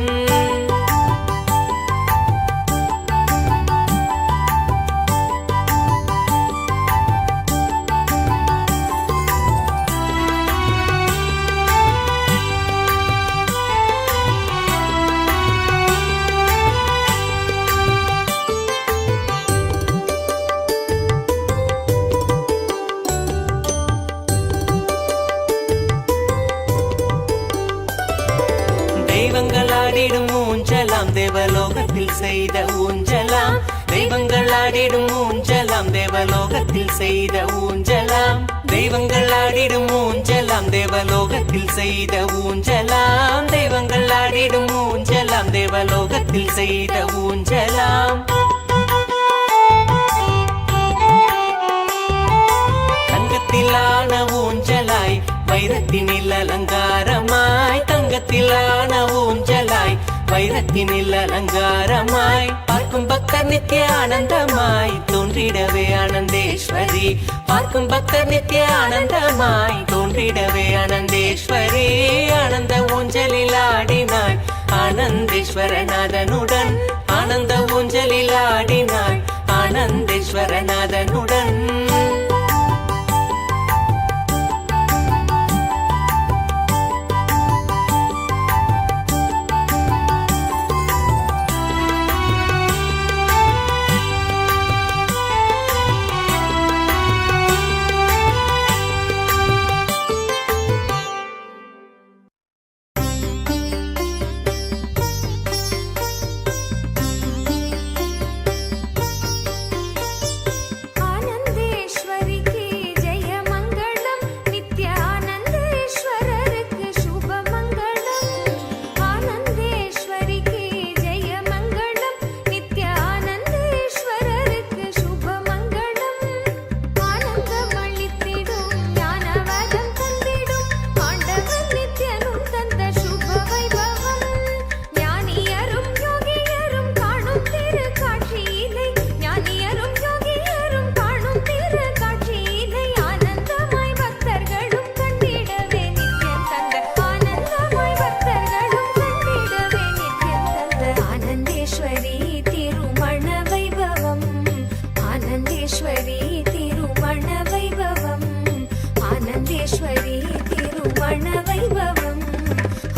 தெய்வங்கள் ஆடிடும் ஊஞ்சலாம் தேவலோகத்தில் செய்த ஊஞ்சலாம். தெய்வங்கள் ஆடிடும் ஊஞ்சலாம் தேவலோகத்தில் செய்த ஊஞ்சலாம். தெய்வங்கள் ஆடிடும் ஊஞ்சலாம் தேவலோகத்தில் செய்த ஊஞ்சலாம். தெய்வங்கள் ஆடிடும் ஊஞ்சலாம் தேவலோகத்தில் செய்த ஊஞ்சலாம். தங்கத்திலான ஊஞ்சலாய் வைரத்தினில் அலங்காரமாய். தங்கத்திலான ஊஞ்சலாய் வைரத்தினில் அலங்காரமாய். பார்க்கும் பக்தர் நித்திய ஆனந்தமாய் தோன்றிடவே ஆனந்தேஸ்வரி. பார்க்கும் பக்தர் நித்திய ஆனந்தமாய் தோன்றிடவே ஆனந்தேஸ்வரி. ஆனந்த ஊஞ்சலில் ஆடினாள் ஆனந்தேஸ்வரநாதனுடன். ஆனந்த ஊஞ்சலில் ஆடினாள் ஆனந்தேஸ்வரநாதனுடன்.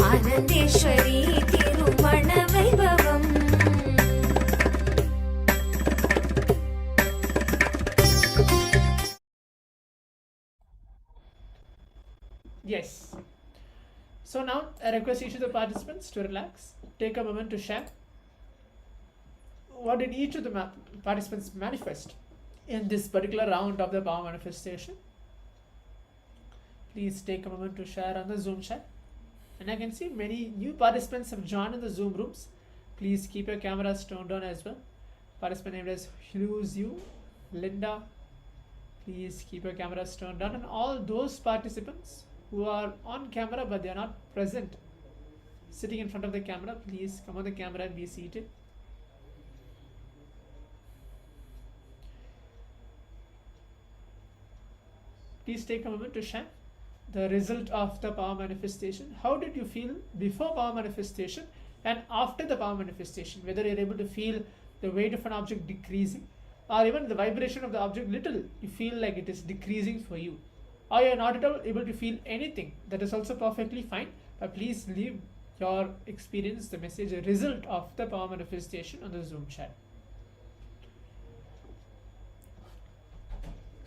ஆனந்தேஸ்வரி திருமண வைபவம். Yes. So now I request each of the participants to relax. Take a moment to share. What did each of the participants manifest in this particular round of the power manifestation? Please take a moment to share on the Zoom chat. And I can see many new participants have joined in the Zoom rooms. Please keep your cameras turned on as well. Participant name is Hughes, Linda. Please keep your cameras turned on. And all those participants who are on camera but they are not present, sitting in front of the camera, please come on the camera and be seated. Please take a moment to share the result of the power manifestation. How did you feel before power manifestation and after the power manifestation? Whether you're able to feel the weight of an object decreasing, or even the vibration of the object little, you feel like it is decreasing for you, or you're not at all able to feel anything. That is also perfectly fine, but please leave your experience, the message, a result of the power manifestation on the Zoom chat.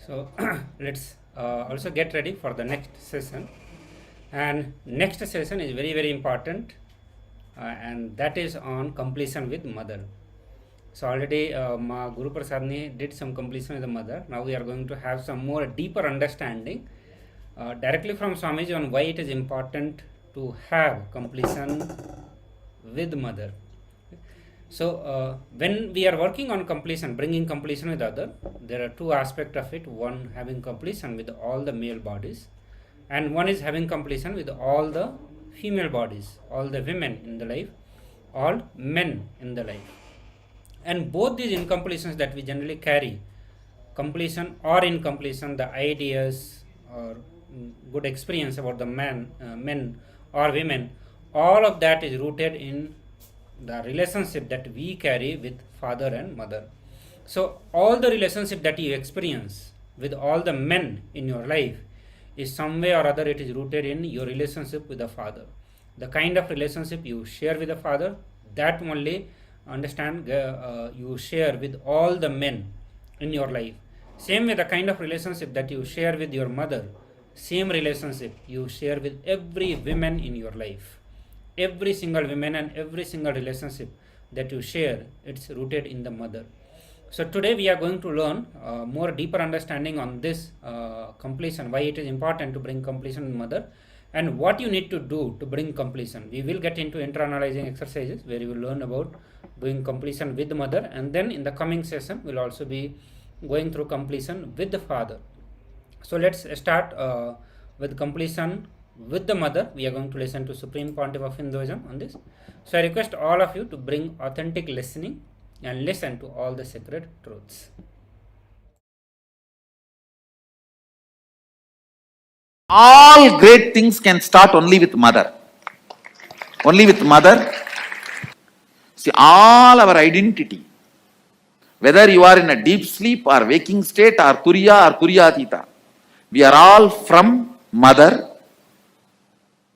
So let's also get ready for the next session. And next session is very, very important, and that is on completion with mother. So already Ma Guru Prasadni did some completion with the mother. Now we are going to have some more deeper understanding directly from Swamiji on why it is important to have completion with mother. So when we are working on completion, bringing completion with other, there are two aspects of it. One, having completion with all the male bodies, and one is having completion with all the female bodies, all the women in the life, all men in the life. And both these incompletions that we generally carry, completion or incompletion, the ideas or good experience about the men or women, all of that is rooted in the relationship that we carry with father and mother. So all the relationship that you experience with all the men in your life is some way or other it is rooted in your relationship with the father. The kind of relationship you share with the father, that only understand you share with all the men in your life. Same way the kind of relationship that you share with your mother, same relationship you share with every woman in your life. Every single woman and every single relationship that you share, it's rooted in the mother. So today we are going to learn more deeper understanding on this completion, why it is important to bring completion in mother, and what you need to do to bring completion. We will get into internalizing exercises where you will learn about doing completion with mother, and then in the coming session we'll also be going through completion with the father. So let's start with completion with the mother. We are going to listen to Supreme Pontiff of Hinduism on this. So I request all of you to bring authentic listening and listen to all the sacred truths. All great things can start only with mother. Only with mother. See, all our identity, whether you are in a deep sleep or waking state or Turiya or Turiyatita, we are all from mother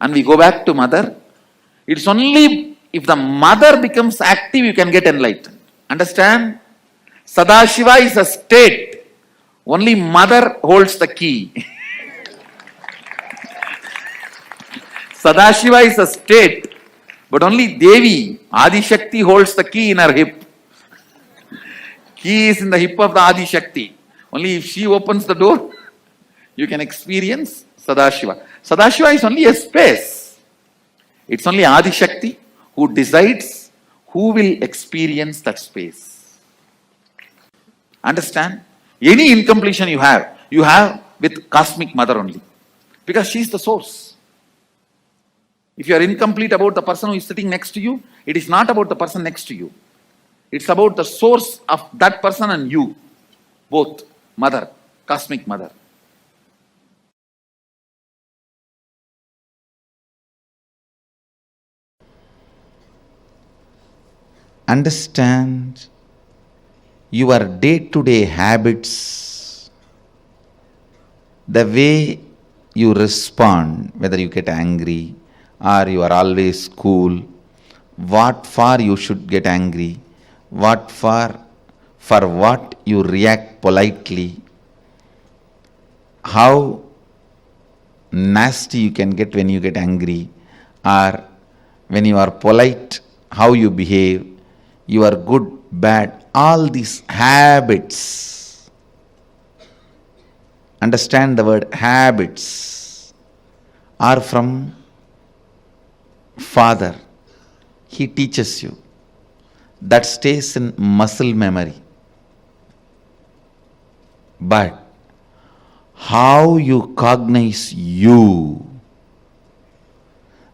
and we go back to mother. It's only if the mother becomes active you can get enlightened. Understand? Sadashiva is a state. Only mother holds the key. Sadashiva is a state, but only Devi, Adi Shakti, holds the key in her hip. Key is in the hip of the Adi Shakti. Only if she opens the door, you can experience Sadashiva. Sadashiva is only a space. It's only Adi Shakti who decides who will experience that space. Understand? Any incompletion you have with cosmic mother only. Because she is the source. If you are incomplete about the person who is sitting next to you, it is not about the person next to you. It's about the source of that person and you. Both. Mother. Cosmic mother. Understand your day-to-day habits, the way you respond, whether you get angry or you are always cool, what for you should get angry, what for what you react politely, how nasty you can get when you get angry, or when you are polite, how you behave, you are good, bad, all these habits. Understand the word habits are from Father. He teaches you. That stays in muscle memory. But how you cognize you,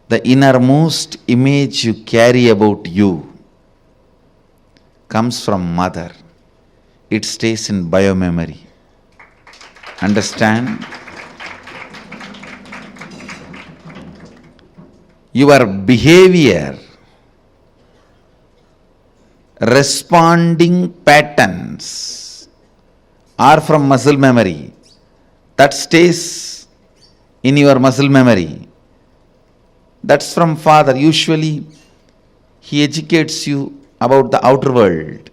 the innermost image you carry about you, comes from mother. It stays in biomemory. Understand? Your behavior, responding patterns are from muscle memory. That stays in your muscle memory. That's from Father. Usually, he educates you about the outer world.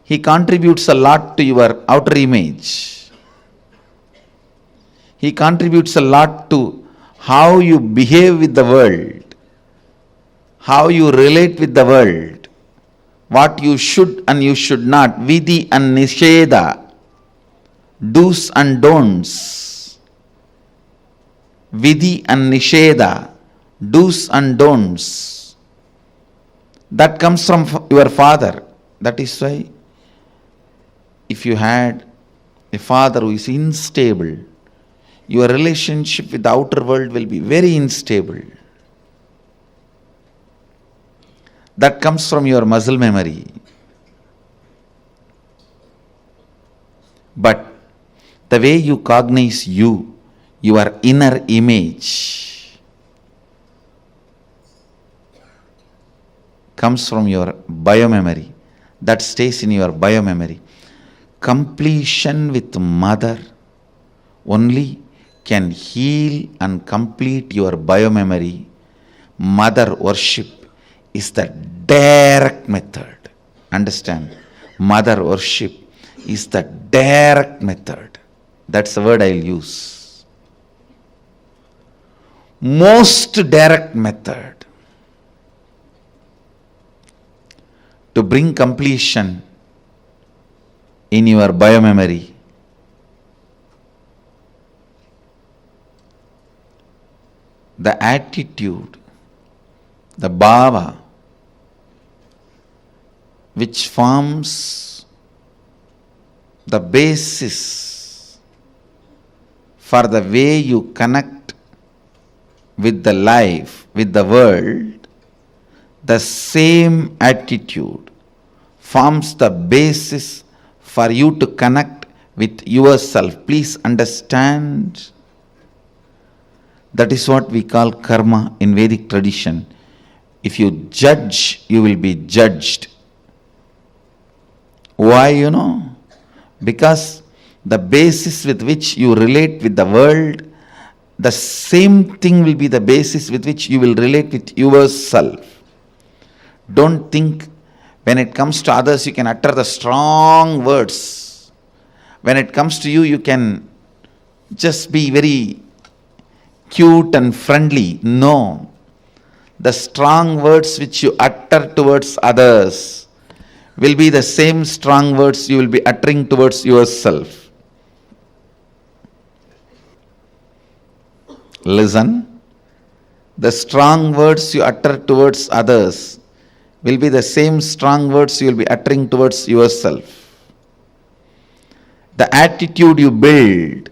He contributes a lot to your outer image. He contributes a lot to how you behave with the world, how you relate with the world, what you should and you should not, vidhi and nisheda, do's and don'ts, vidhi and nisheda, do's and don'ts. That comes from your father. That is why if you had a father who is unstable, your relationship with the outer world will be very unstable. That comes from your muscle memory. But the way you cognize you, your inner image, comes from your biomemory. That stays in your biomemory. Completion with mother only can heal and complete your biomemory. Mother worship is the direct method. Understand? Mother worship is the direct method. That's the word I'll use. Most direct method to bring completion in your biomemory. The attitude, the bhava, which forms the basis for the way you connect with the life, with the world, the same attitude forms the basis for you to connect with yourself. Please understand, that is what we call karma in Vedic tradition. If you judge, you will be judged. Why, you know? Because the basis with which you relate with the world, the same thing will be the basis with which you will relate with yourself. Don't think when it comes to others you can utter the strong words. When it comes to you, you can just be very cute and friendly. No. The strong words which you utter towards others will be the same strong words you will be uttering towards yourself. Listen. The strong words you utter towards others will be the same strong words you will be uttering towards yourself. The attitude you build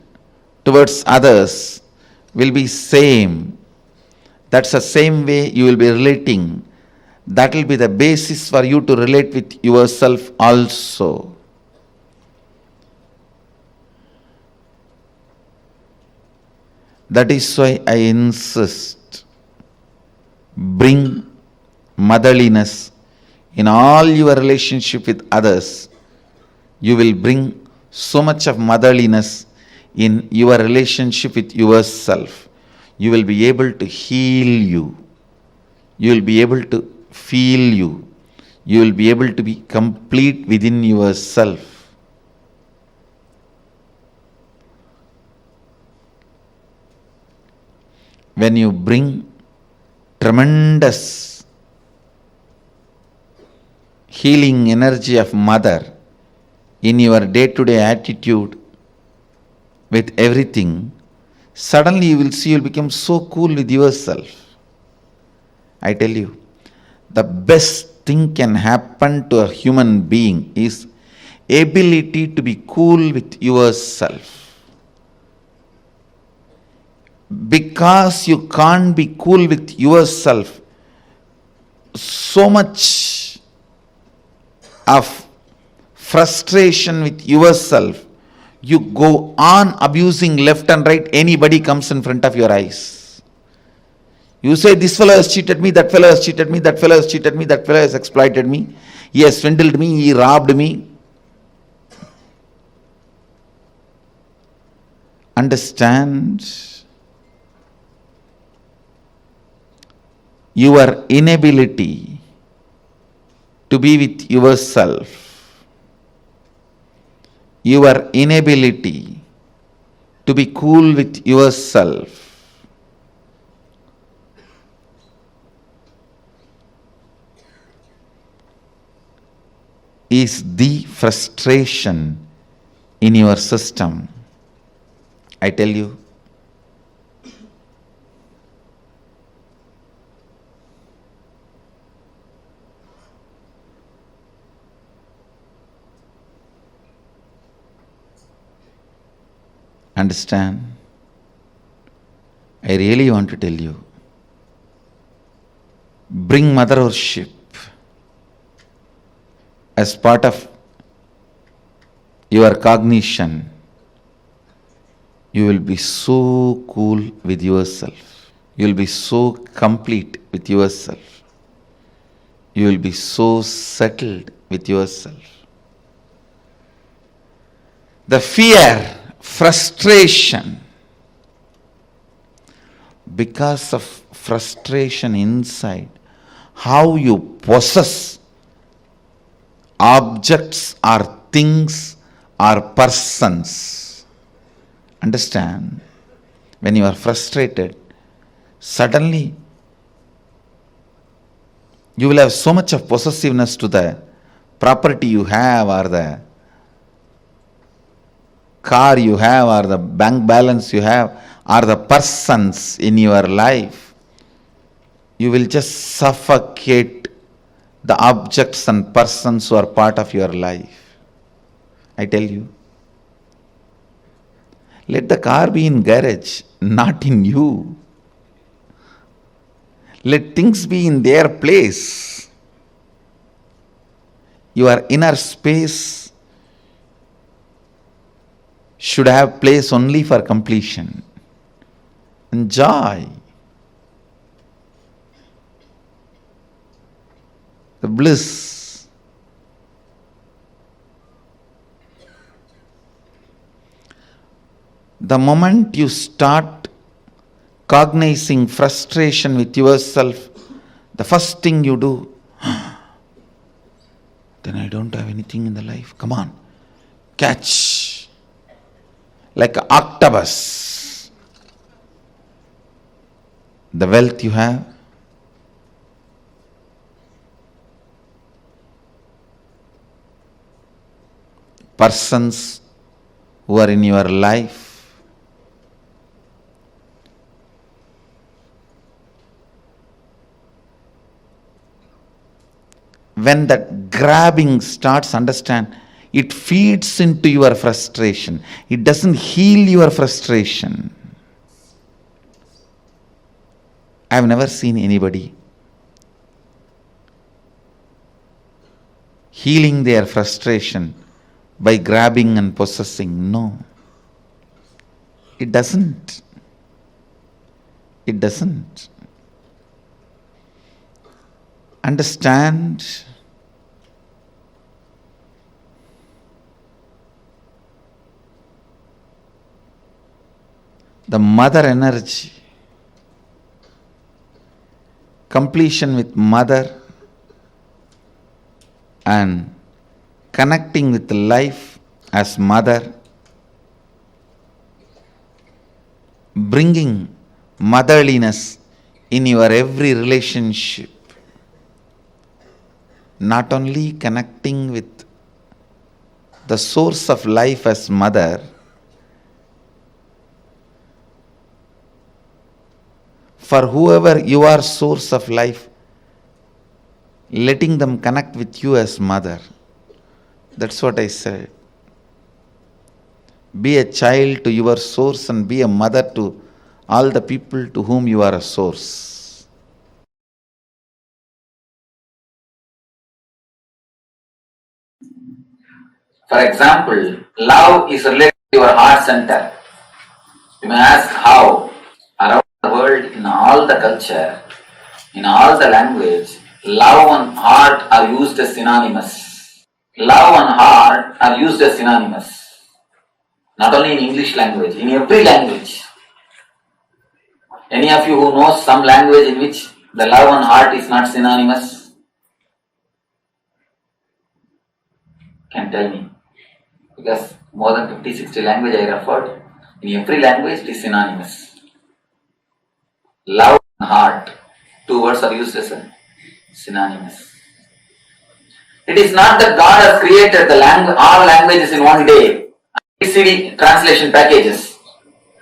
towards others will be same. That's the same way you will be relating. That will be the basis for you to relate with yourself also. That is why I insist, bring motherliness in all your relationship with others. You will bring so much of motherliness in your relationship with yourself. You will be able to heal you. You will be able to feel you. You will be able to be complete within yourself. When you bring tremendous healing energy of mother in your day-to-day attitude with everything, suddenly you will see you will become so cool with yourself. I tell you, the best thing can happen to a human being is ability to be cool with yourself. Because you can't be cool with yourself, so much of frustration with yourself, you go on abusing left and right. Anybody comes in front of your eyes. You say, this fellow has cheated me, that fellow has cheated me, that fellow has cheated me, that fellow has exploited me, he has swindled me, he robbed me. Understand? Your inability to be with yourself, your inability to be cool with yourself, is the frustration in your system. I tell you, understand? I really want to tell you, bring mother worship as part of your cognition. You will be so cool with yourself. You will be so complete with yourself. You will be so settled with yourself. The fear, frustration, because of frustration inside, how you possess objects or things or persons. Understand? When you are frustrated, suddenly you will have so much of possessiveness to the property you have, or the car you have, or the bank balance you have, or the persons in your life. You will just suffocate the objects and persons who are part of your life. I tell you, let the car be in garage, not in you. Let things be in their place. Your inner space should have place only for completion and joy. The bliss. The moment you start cognizing frustration with yourself, the first thing you do, then I don't have anything in the life. Come on, catch. Like an octopus. The wealth you have, persons who are in your life, when that grabbing starts, understand, it feeds into your frustration. It doesn't heal your frustration. I have never seen anybody healing their frustration by grabbing and possessing. No. It doesn't. It doesn't. Understand? The mother energy, completion with mother and connecting with life as mother, bringing motherliness in your every relationship, not only connecting with the source of life as mother, for whoever you are source of life, letting them connect with you as mother. That's what I said. Be a child to your source and be a mother to all the people to whom you are a source. For example, love is related to your heart center. You may ask how. Around the world, in all the culture, in all the language, love and heart are used as synonymous. Love and heart are used as synonymous. Not only in English language, in every language. Any of you who knows some language in which the love and heart is not synonymous? Can tell me. Because more than 50-60 language I referred, in every language it is synonymous. Love and heart, two words are used as synonymous. It is not that God has created all languages in one day, CD translation packages,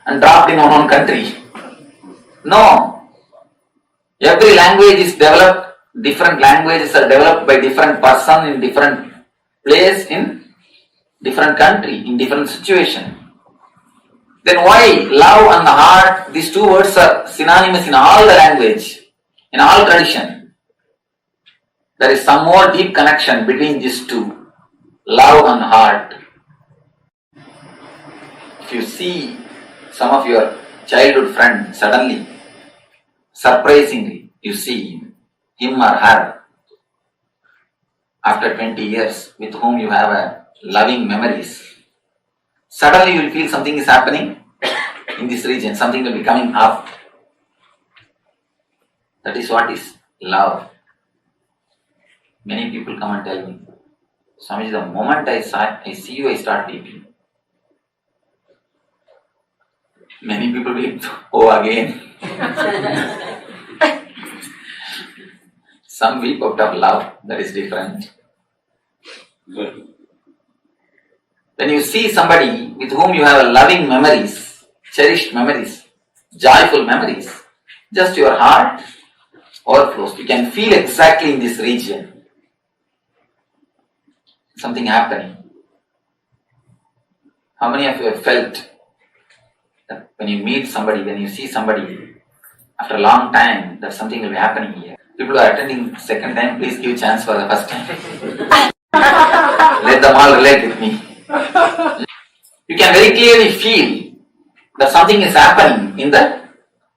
and dropped in one country. No. Every language is developed, different languages are developed by different person in different place, in different country, in different situation. Then why love and heart, these two words are synonymous in all the language, in all tradition? There is some more deep connection between these two, love and heart. If you see some of your childhood friend, suddenly, surprisingly, you see him or her after 20 years with whom you have a loving memories. Suddenly you will feel something is happening in this region, something will be coming up. That is what is love. Many people come and tell me, Swamiji, the moment I see you, I start weeping. Many people will, oh again. Some weep out of love, that is different. When you see somebody with whom you have loving memories, cherished memories, joyful memories, just your heart overflows. You can feel exactly in this region something happening. How many of you have felt that when you meet somebody, when you see somebody, after a long time, that something will be happening here? People who are attending second time, please give chance for the first time. Let them all relate with me. You can very clearly feel that something is happening in the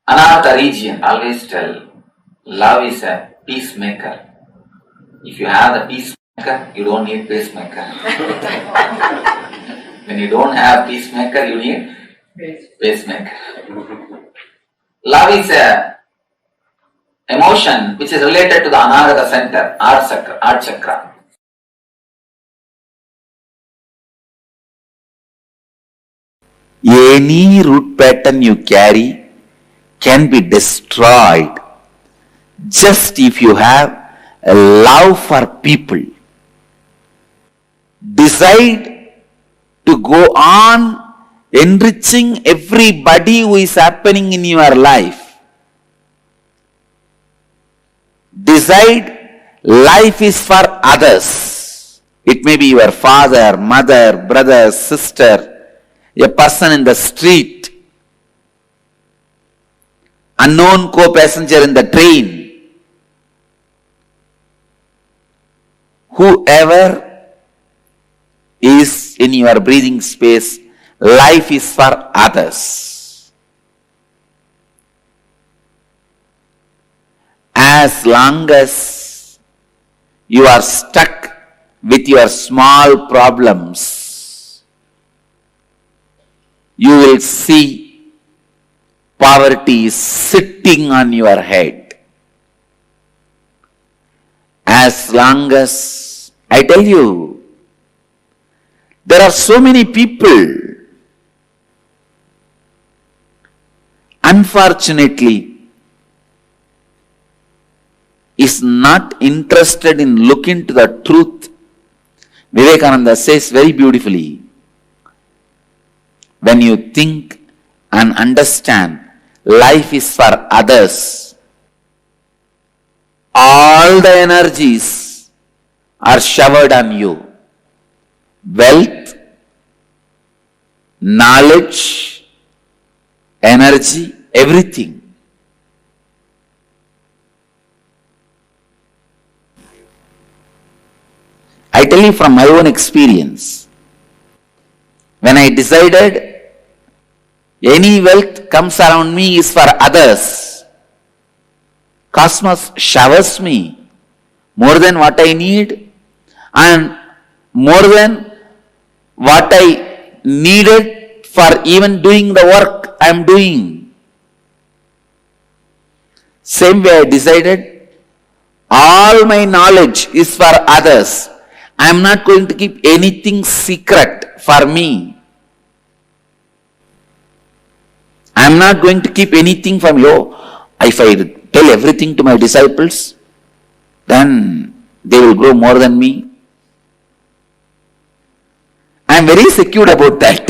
Anahata region. Always tell, love is a peacemaker. If you have the peacemaker, you don't need pacemaker. When you don't have peacemaker, you need pacemaker. Love is a emotion which is related to the Anahata center, Heart chakra. Any root pattern you carry can be destroyed just if you have a love for people. Decide to go on enriching everybody who is happening in your life. Decide life is for others. It may be your father, mother, brother, sister, a person in the street, unknown co-passenger in the train, whoever is in your breathing space, life is for others. As long as you are stuck with your small problems, you will see poverty sitting on your head. As long as, I tell you, there are so many people, unfortunately, is not interested in looking to the truth. Vivekananda says very beautifully, when you think and understand life is for others, all the energies are showered on you. Wealth, knowledge, energy, everything. I tell you from my own experience, when I decided any wealth comes around me is for others, cosmos showers me more than what I need and more than what I needed for even doing the work I am doing. Same way I decided, all my knowledge is for others. I am not going to keep anything secret for me. I am not going to keep anything from you. If I tell everything to my disciples, then they will grow more than me. I am very secure about that.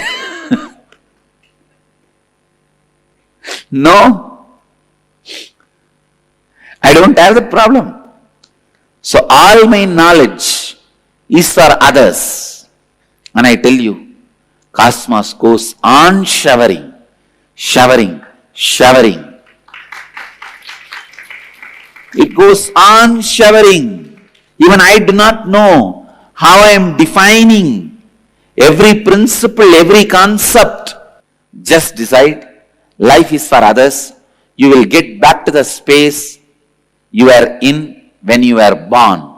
No, I don't have the problem. So all my knowledge is for others. And I tell you, cosmos goes on showering, showering, showering. It goes on showering. Even I do not know how I am defining every principle, every concept. Just decide, life is for others. You will get back to the space you were in when you were born.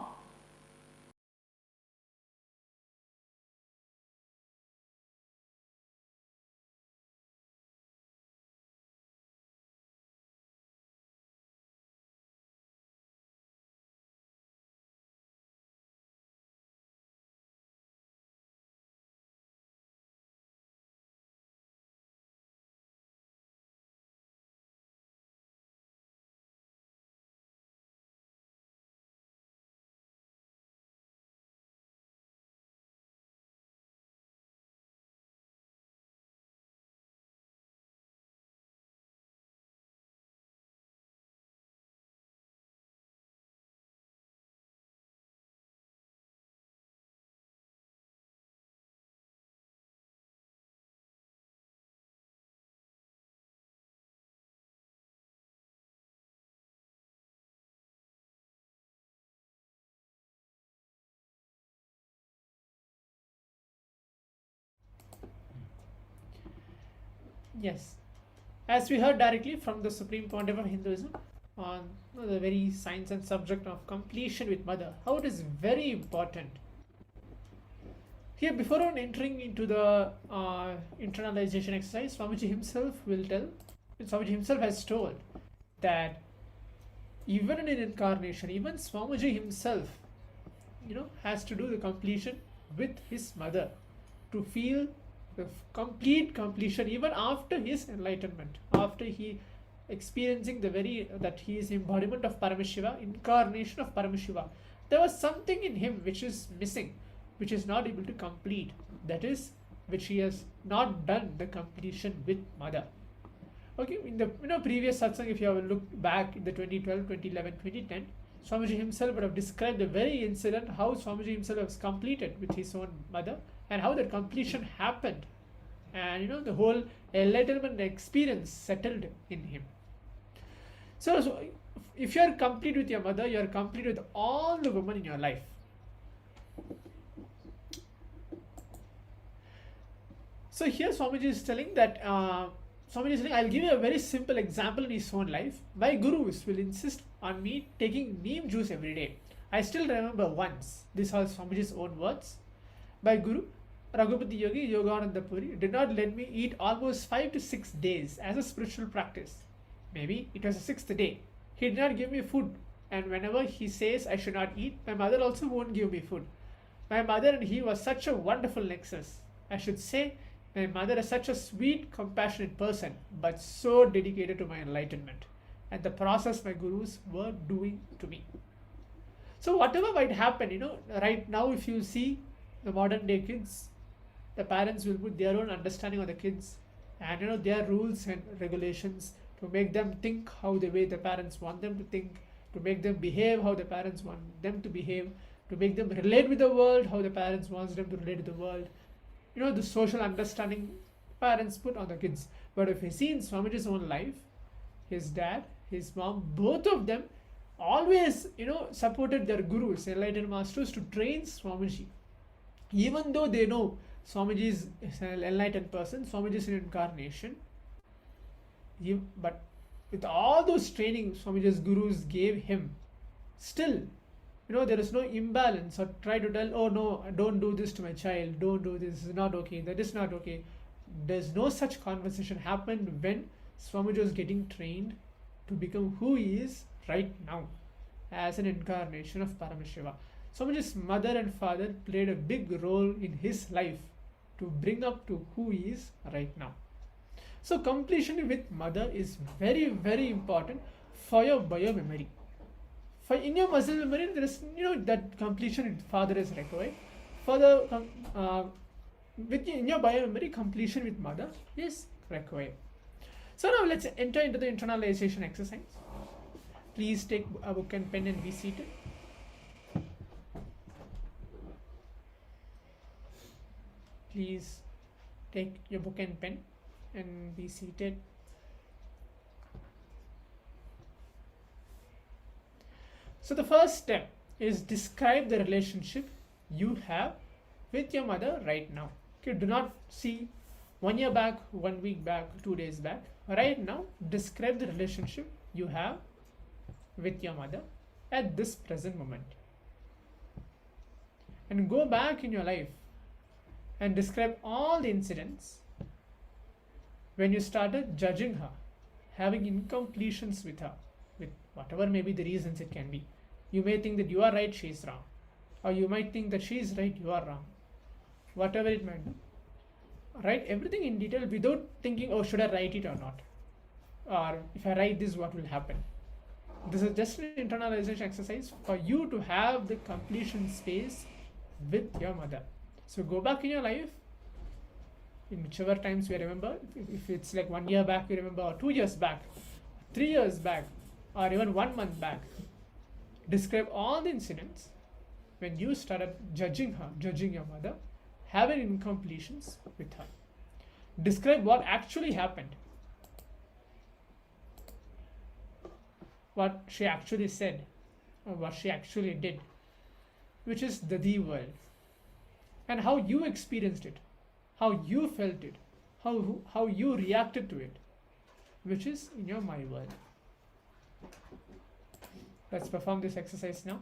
Yes. As we heard directly from the Supreme Pontiff of Hinduism on the very science and subject of completion with mother, how it is very important. Here, before entering into the internalization exercise, Swamiji himself will tell, Swamiji himself has told that even in an incarnation, even Swamiji himself, has to do the completion with his mother to feel the complete completion even after his enlightenment, after he experiencing that he is embodiment of Paramashiva, incarnation of Paramashiva. There was something in him which is missing, which is not able to complete. That is, which he has not done the completion with mother. Okay, in the previous satsang, if you have a look back in the 2012, 2011, 2010, Swamiji himself would have described the very incident how Swamiji himself was completed with his own mother and how that completion happened, and the whole enlightenment experience settled in him. So if you are complete with your mother, you are complete with all the women in your life. So here Swamiji is telling that I'll give you a very simple example in his own life. My gurus will insist on me taking neem juice every day. I still remember once, these are Swamiji's own words. My guru, Raghupati Yogi Yogananda Puri, did not let me eat almost 5 to 6 days as a spiritual practice. Maybe it was the 6th day. He did not give me food, and whenever he says I should not eat, my mother also won't give me food. My mother and he was such a wonderful nexus. I should say, my mother is such a sweet, compassionate person, but so dedicated to my enlightenment and the process my gurus were doing to me. So whatever might happen, right now if you see the modern day kids, the parents will put their own understanding on the kids and their rules and regulations to make them think how the way the parents want them to think, to make them behave how the parents want them to behave, to make them relate with the world how the parents want them to relate with the world. The social understanding parents put on the kids. But if you see in Swamiji's own life, his dad, his mom, both of them always, supported their gurus, enlightened masters, to train Swamiji. Even though they know Swamiji is an enlightened person, Swamiji is an incarnation, but with all those training Swamiji's gurus gave him, still, there is no imbalance or try to tell, oh no, don't do this to my child, don't do this is not okay, that is not okay. There's no such conversation happened when Swamiji was getting trained to become who he is right now as an incarnation of Paramashiva. Swamiji's mother and father played a big role in his life to bring up to who he is right now. So completion with mother is very, very important for your bio-memory. In your muscle memory, there is, that completion with father is required. For the in your biomemory, completion with mother is required. So now let's enter into the internalization exercise. Please take a book and pen and be seated. Please take your book and pen and be seated. So the first step is describe the relationship you have with your mother right now. Okay, do not see 1 year back, 1 week back, 2 days back. Right now, describe the relationship you have with your mother at this present moment. And go back in your life and describe all the incidents when you started judging her, having incompletions with her, with whatever may be the reasons it can be. You may think that you are right, she is wrong. Or you might think that she is right, you are wrong. Whatever it might be. Write everything in detail without thinking, oh, should I write it or not? Or if I write this, what will happen? This is just an internalization exercise for you to have the completion space with your mother. So go back in your life, in whichever times you remember. If it's like 1 year back you remember, or 2 years back, 3 years back, or even 1 month back. Describe all the incidents when you started judging her, judging your mother, having incompletions with her. Describe what actually happened, what she actually said, or what she actually did, which is the world, and how you experienced it, how you felt it, how you reacted to it, which is in your my world. Let's perform this exercise now.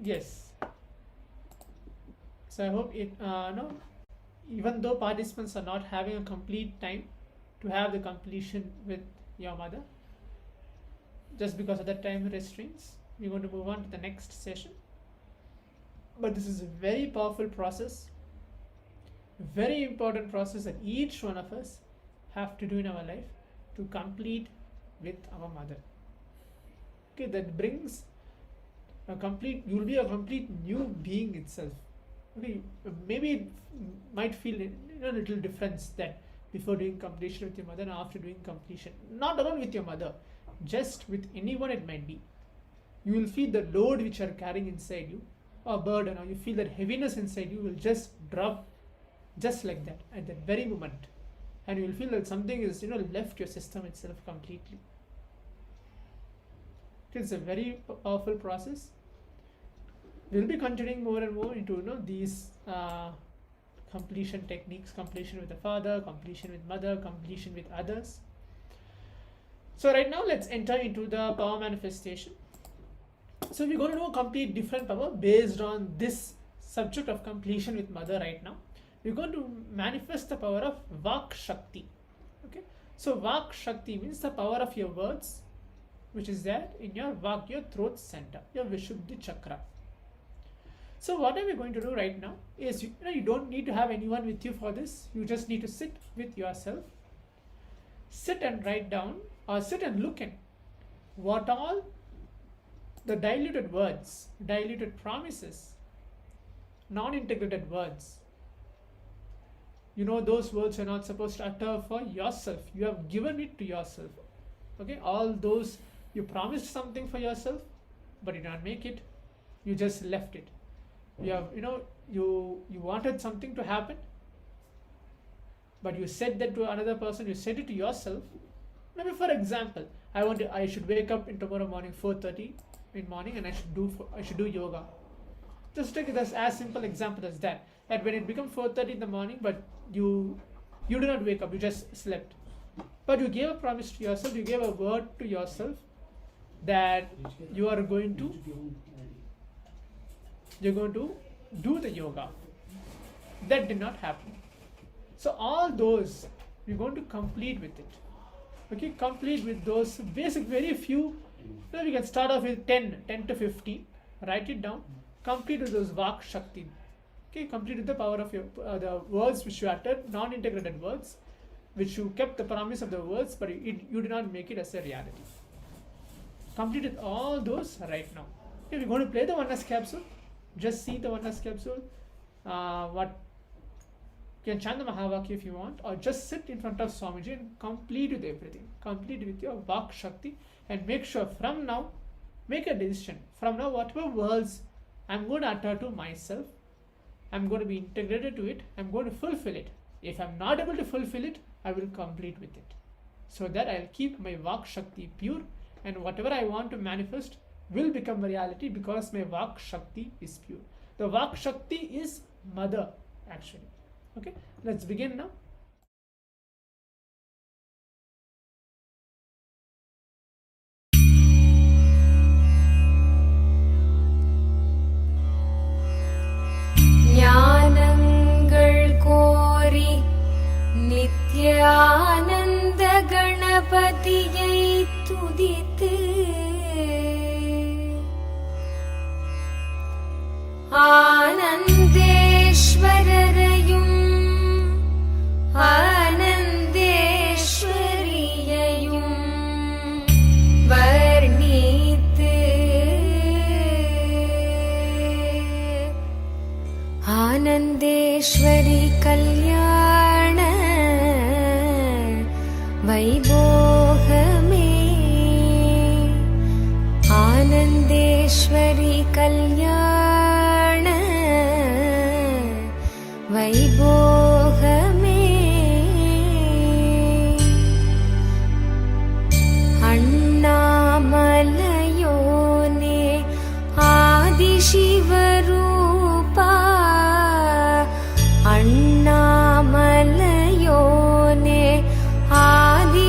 Yes. So I hope it, no, even though participants are not having a complete time to have the completion with your mother, just because of the time restraints, we're going to move on to the next session. But this is a very powerful process, very important process that each one of us have to do in our life to complete with our mother. Okay, that brings a complete, you will be a complete new being itself. Okay, maybe it might feel a little difference that before doing completion with your mother and after doing completion, not alone with your mother, just with anyone it might be. You will feel the load which you are carrying inside you, or burden, or you feel that heaviness inside you will just drop just like that at that very moment, and you will feel that something is left your system itself completely. It's a very powerful process. We'll be continuing more and more into these completion techniques, completion with the father, completion with mother, completion with others. So right now let's enter into the power manifestation. So we're going to do a complete different power based on this subject of completion with mother right now. We're going to manifest the power of Vak Shakti. Okay, so Vak Shakti means the power of your words, which is there in your Vak, your throat center, your Vishuddhi chakra. So what are we going to do right now is, you don't need to have anyone with you for this. You just need to sit with yourself. Sit and write down, or sit and look at what all the diluted words, diluted promises, non-integrated words. Those words you're not supposed to utter for yourself. You have given it to yourself. Okay, all those, you promised something for yourself, but you didn't make it. You just left it. You have, you wanted something to happen, but you said that to another person. You said it to yourself. Maybe for example, I should wake up in tomorrow morning 4:30 in morning, and I should do yoga. Just take it as simple example as that. And when it becomes 4:30 in the morning, but you did not wake up, you just slept. But you gave a promise to yourself, you gave a word to yourself that you are going to do the yoga. That did not happen. So all those we're going to complete with it. Okay, complete with those basic, very few. We can start off with 10 to 15. Write it down. Complete with those Vak Shakti. Okay, complete with the power of your the words which you uttered, non-integrated words, which you kept the promise of the words, but you did not make it as a reality. Complete with all those right now. Okay, we're going to play the Oneness capsule. Just see the Oneness capsule. You can chant the mahavakya if you want, or just sit in front of Swamiji and complete with everything. Complete with your Vak Shakti, and make sure from now, make a decision. From now, whatever words I'm going to utter to myself, I'm going to be integrated to it. I'm going to fulfill it. If I'm not able to fulfill it, I will complete with it. So that I'll keep my Vak Shakti pure, and whatever I want to manifest will become a reality because my Vak Shakti is pure. The Vak Shakti is mother actually. Okay, let's begin now. ஞானங்கள் கோரி நித்ய ஆனந்த கணபதியை துதித்து ஆனந்தேஸ்வரரையும் ஆனந்தேஸ்வரியையும் வர்ணித்து ஆனந்தேஸ்வரி கல்யாண வைபோகமே ஆனந்தேஸ்வரி கல்யாண வைபோகமே அண்ணாமலையோனே ஆதிசிவரூபா அண்ணாமலையோனே ஆதிசிவரூபா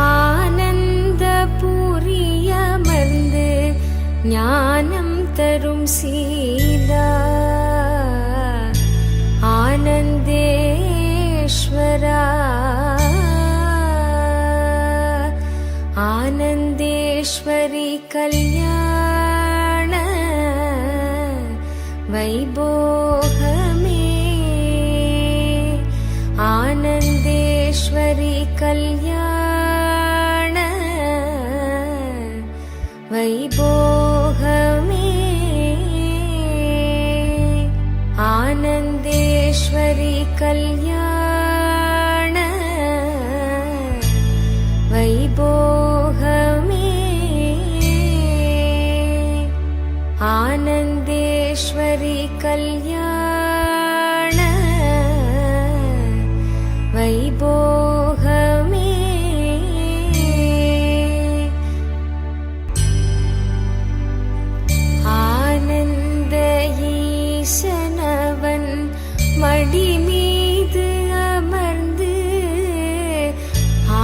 ஆனந்தபுரி आनन्देश्वरि कल्याण वैभोगमे आनन्देश्वरि कल्याण वैभोगमे आनन्देश्वरि कल्याण वैभोगमे आनन्देश्वरि कल्याण वैभोगमे आनन्द ஈசனவன் மடி மீது அமர்ந்து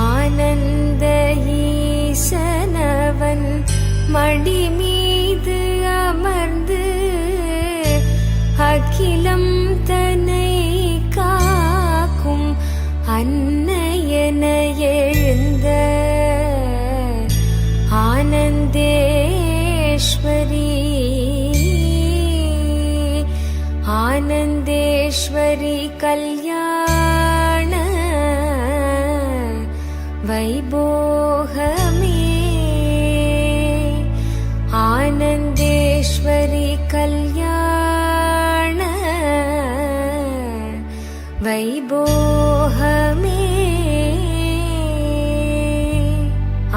ஆனந்த ஈசனவன் மடி மீது அமர்ந்து அகிலம் தன்னை காக்கும் அன்னையன எழுந்த ஆனந்தேஸ்வரி आनन्देश्वरि कल्याण वैभोगमे आनन्देश्वरि कल्याण वैभोगमे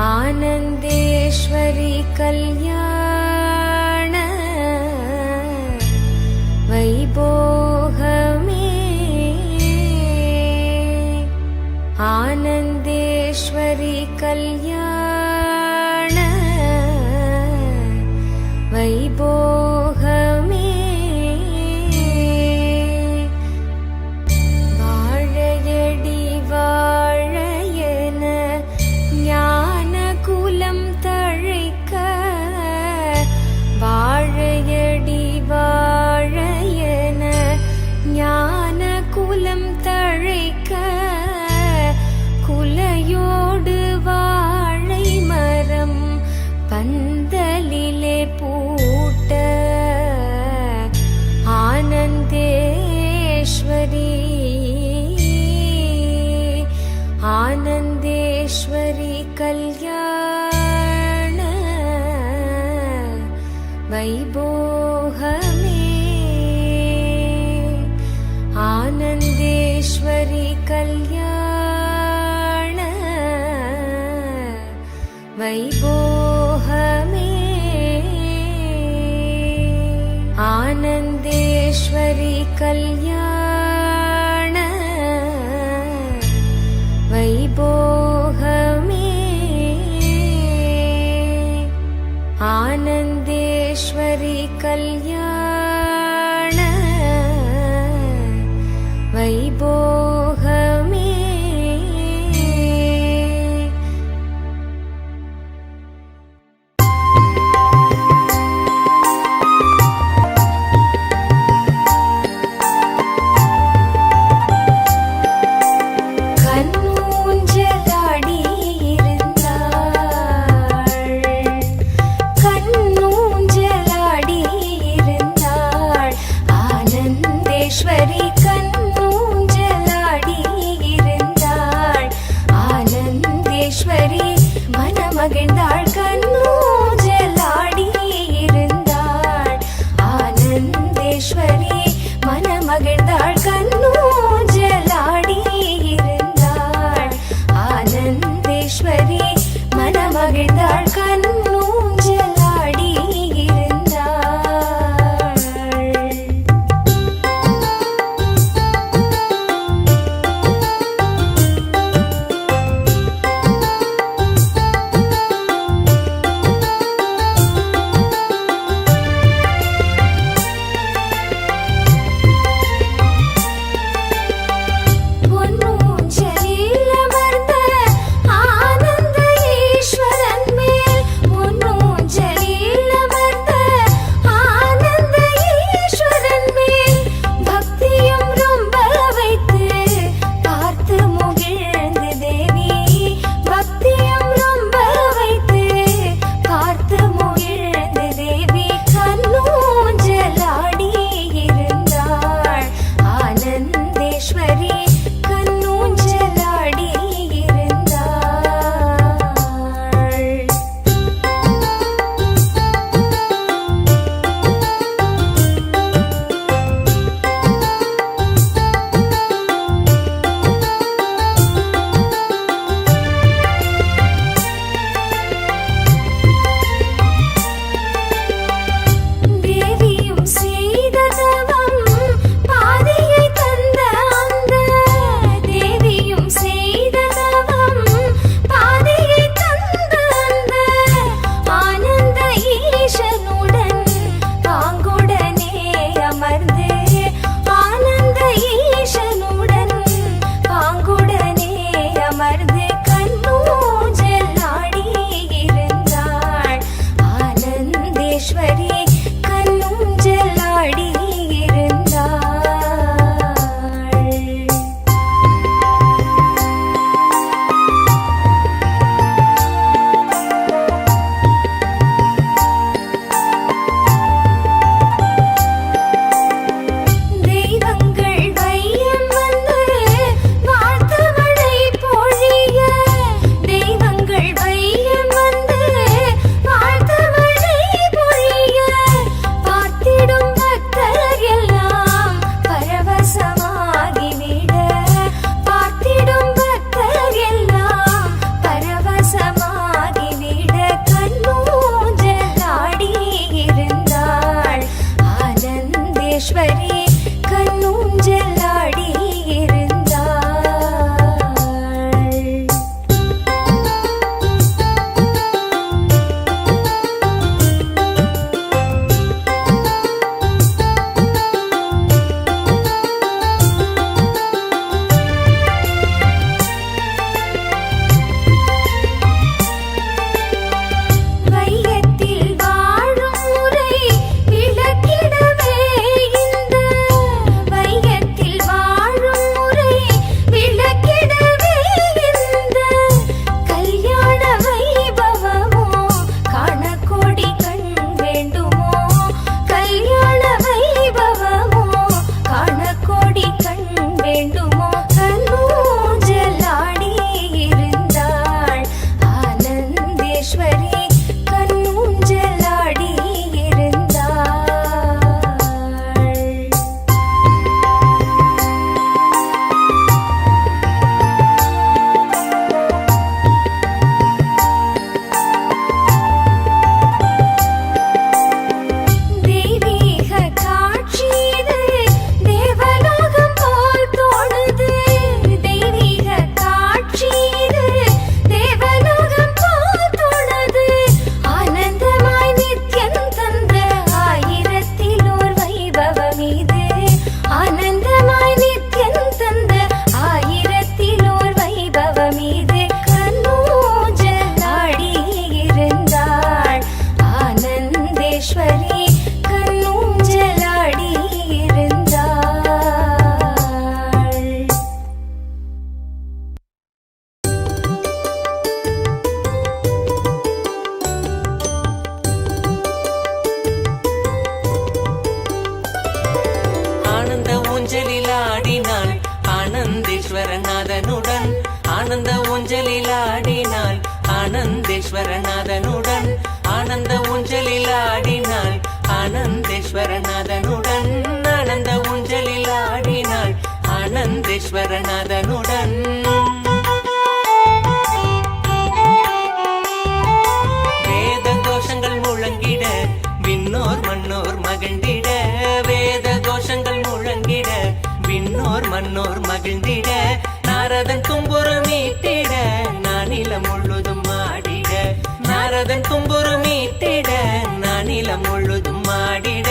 आनन्देश्वरि कल्याण वैभोगमे आनन्देश्वरि कल्याण वैभोगमे वाழயடி வாழயன ஞானகுலம் தழைக்க வாழயடி வாழயன ஞானகுலம் தழைக்க குலையோடு வாழை மரம் பந்தலிலே பூட்ட ஆனந்தேஸ்வரி ஆனந்தேஸ்வரி கல்யாண வைபோகமே ஆனந்தேஸ்வரி கல்யாண வைபோகமே ஆனந்தேஸ்வரி கல்யாண வைபோகமே ஆனந்தேஸ்வரி ஆனந்தேஸ்வரநாதனுடன் ஆனந்த ஊஞ்சலில் ஆடினாள் ஆனந்தேஸ்வரநாதனுடன் ஆனந்த ஊஞ்சலில் ஆடினாள் ஆனந்தேஸ்வரநாதனுடன் ஆனந்த ஊஞ்சலில் ஆடினாள் ஆனந்தேஸ்வரநாதனுடன் வேத கோஷங்கள் முழங்கிட விண்ணோர் மன்னோர் மகிழ்ந்திட வேத கோஷங்கள் முழங்கிட விண்ணோர் மன்னோர் மகிழ்ந்திட நாரதன் தும்புரு மீட்டிட நானிலம் முழுதும் ஆடிட நாரதன் தும்புரு மீட்டிட நானிலம் முழுதும் ஆடிட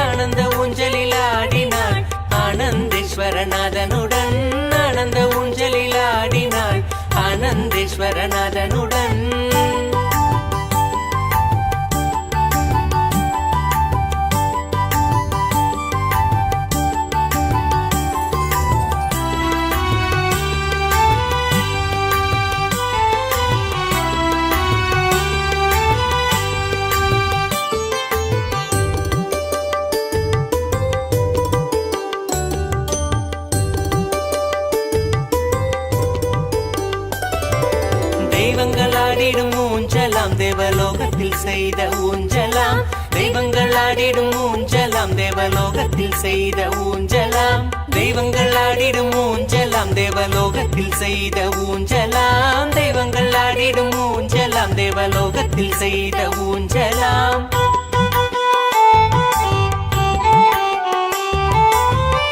ஆனந்த ஊஞ்சலில் ஆடினாள் ஆனந்தேஸ்வரநாதனுடன் ஆனந்த ஊஞ்சலில் ஆடினாள் ஆனந்தேஸ்வரநாதனுடன் தெய்வங்களாடிடும் ஊஞ்சலாம் தேவலோகத்தில் செய்த ஊஞ்சலாம் தெய்வங்களாடிடும் ஊஞ்சலாம் தேவலோகத்தில் செய்த ஊஞ்சலாம் தெய்வங்களாடிடும் ஊஞ்சலாம் தேவலோகத்தில் செய்த ஊஞ்சலாம் தெய்வங்களாடிடும் ஊஞ்சலாம் தேவலோகத்தில் செய்த ஊஞ்சலாம்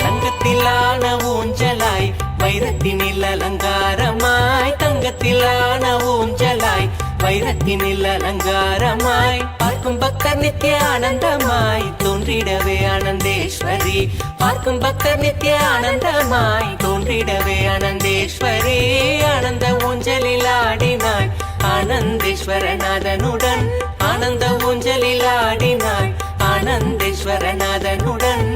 தங்கத்திலான ஊஞ்சலாய் வைரத்தினில் அலங்காரமாய் தங்கத்திலான ஊஞ்சலாய் வைரத்தினில் அலங்காரமாய் பார்க்கும் பக்தர் நித்திய ஆனந்தமாய் தோன்றிடவே ஆனந்தேஸ்வரி பார்க்கும் பக்தர் நித்திய ஆனந்தமாய் தோன்றிடவே ஆனந்தேஸ்வரி ஆனந்த ஊஞ்சலில் ஆடினாள் ஆனந்தேஸ்வரநாதனுடன் ஆனந்த ஊஞ்சலில் ஆடினாள் ஆனந்தேஸ்வரநாதனுடன்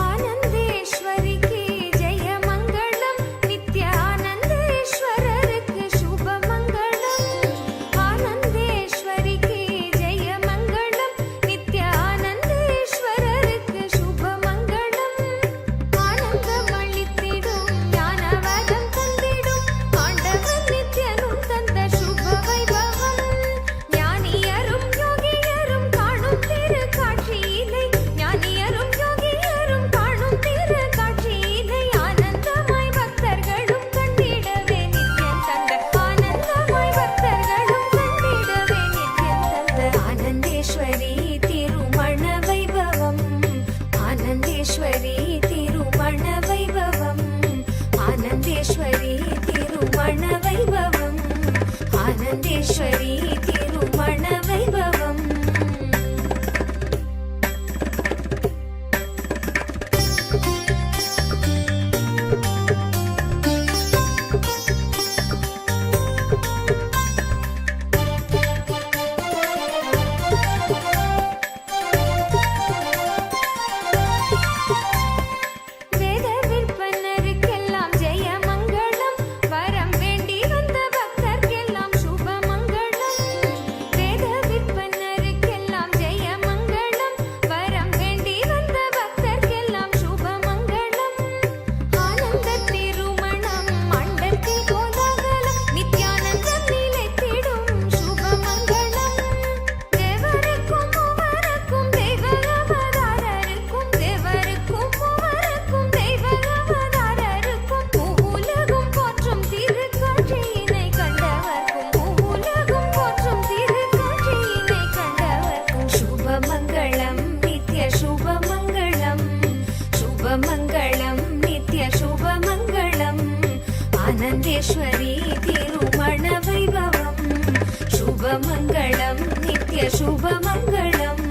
ஆனந்தேஸ்வரி திருமண வைபவம். आनंदेश्वरी तिरुमण वैभवम् शुभमङ्गलम् नित्य शुभमङ्गलम्.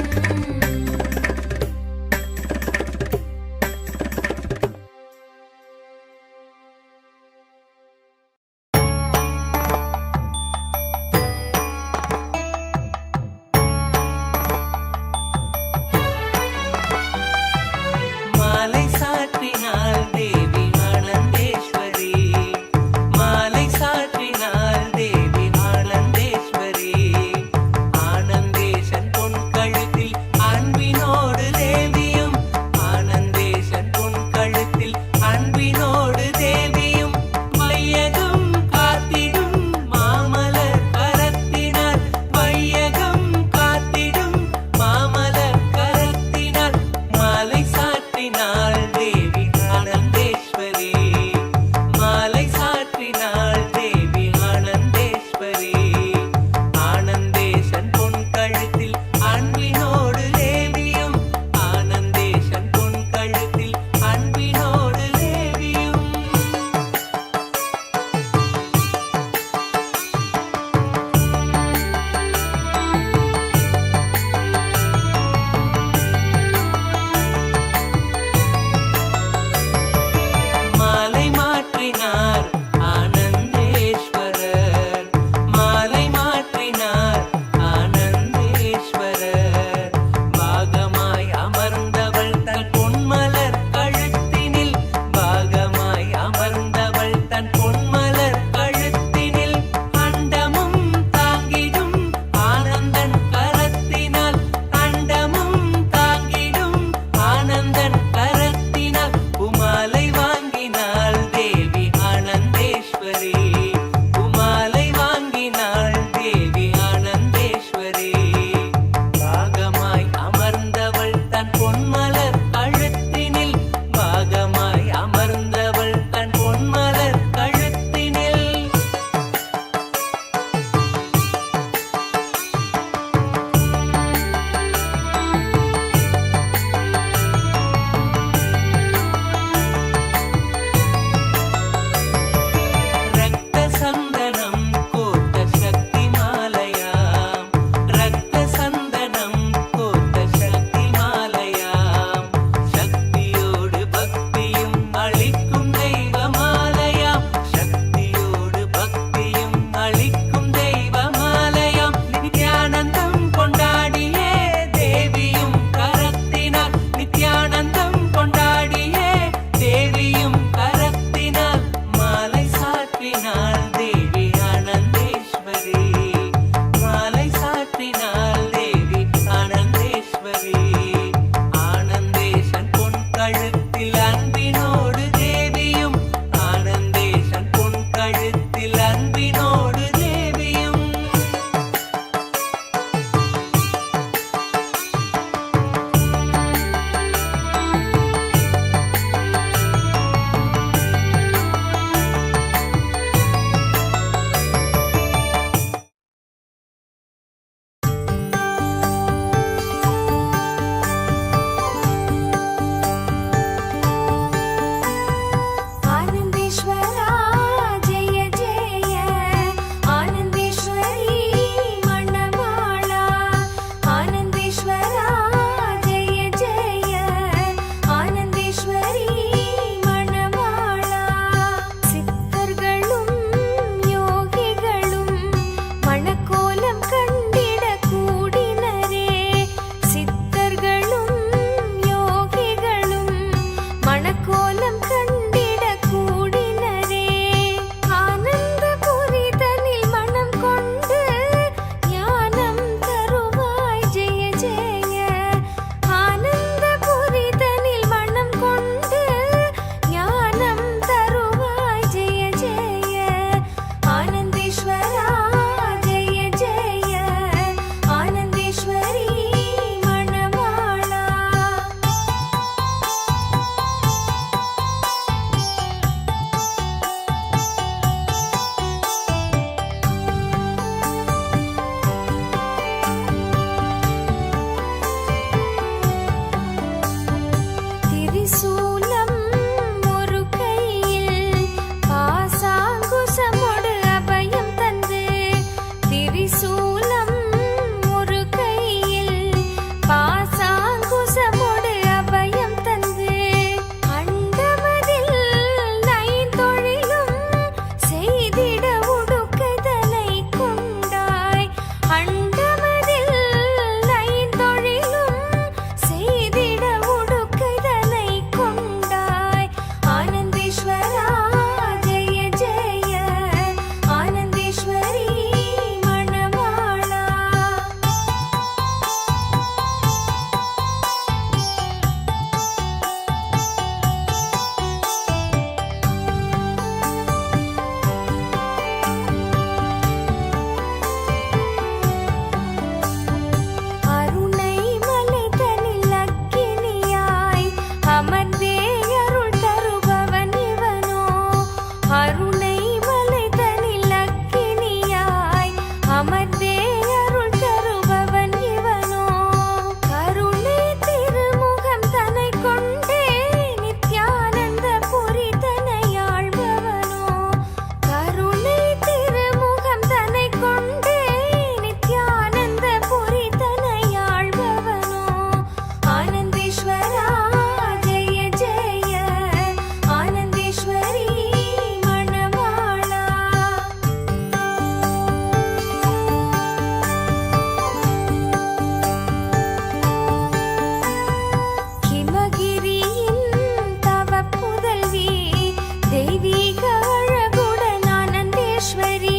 ஆனந்தேஸ்வரி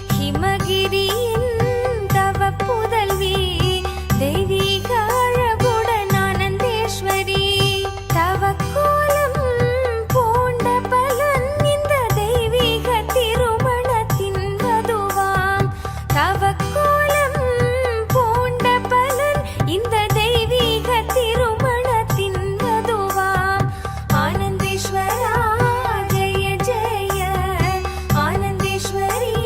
ஹிமகிரியின் தவ புதல்வி தெய்வீக அழகுடன் ஆனந்தேஸ்வரி தவ கோலம் பூண்ட பலன் இந்த தெய்வீக திருமணத்தின் வதுவாம் தவ கோலம் பூண்ட பலன் இந்த தெய்வீக திருமணத்தின் வதுவாம் ஆனந்தேஸ்வரா Jaya Jaya ஆனந்தேஸ்வரி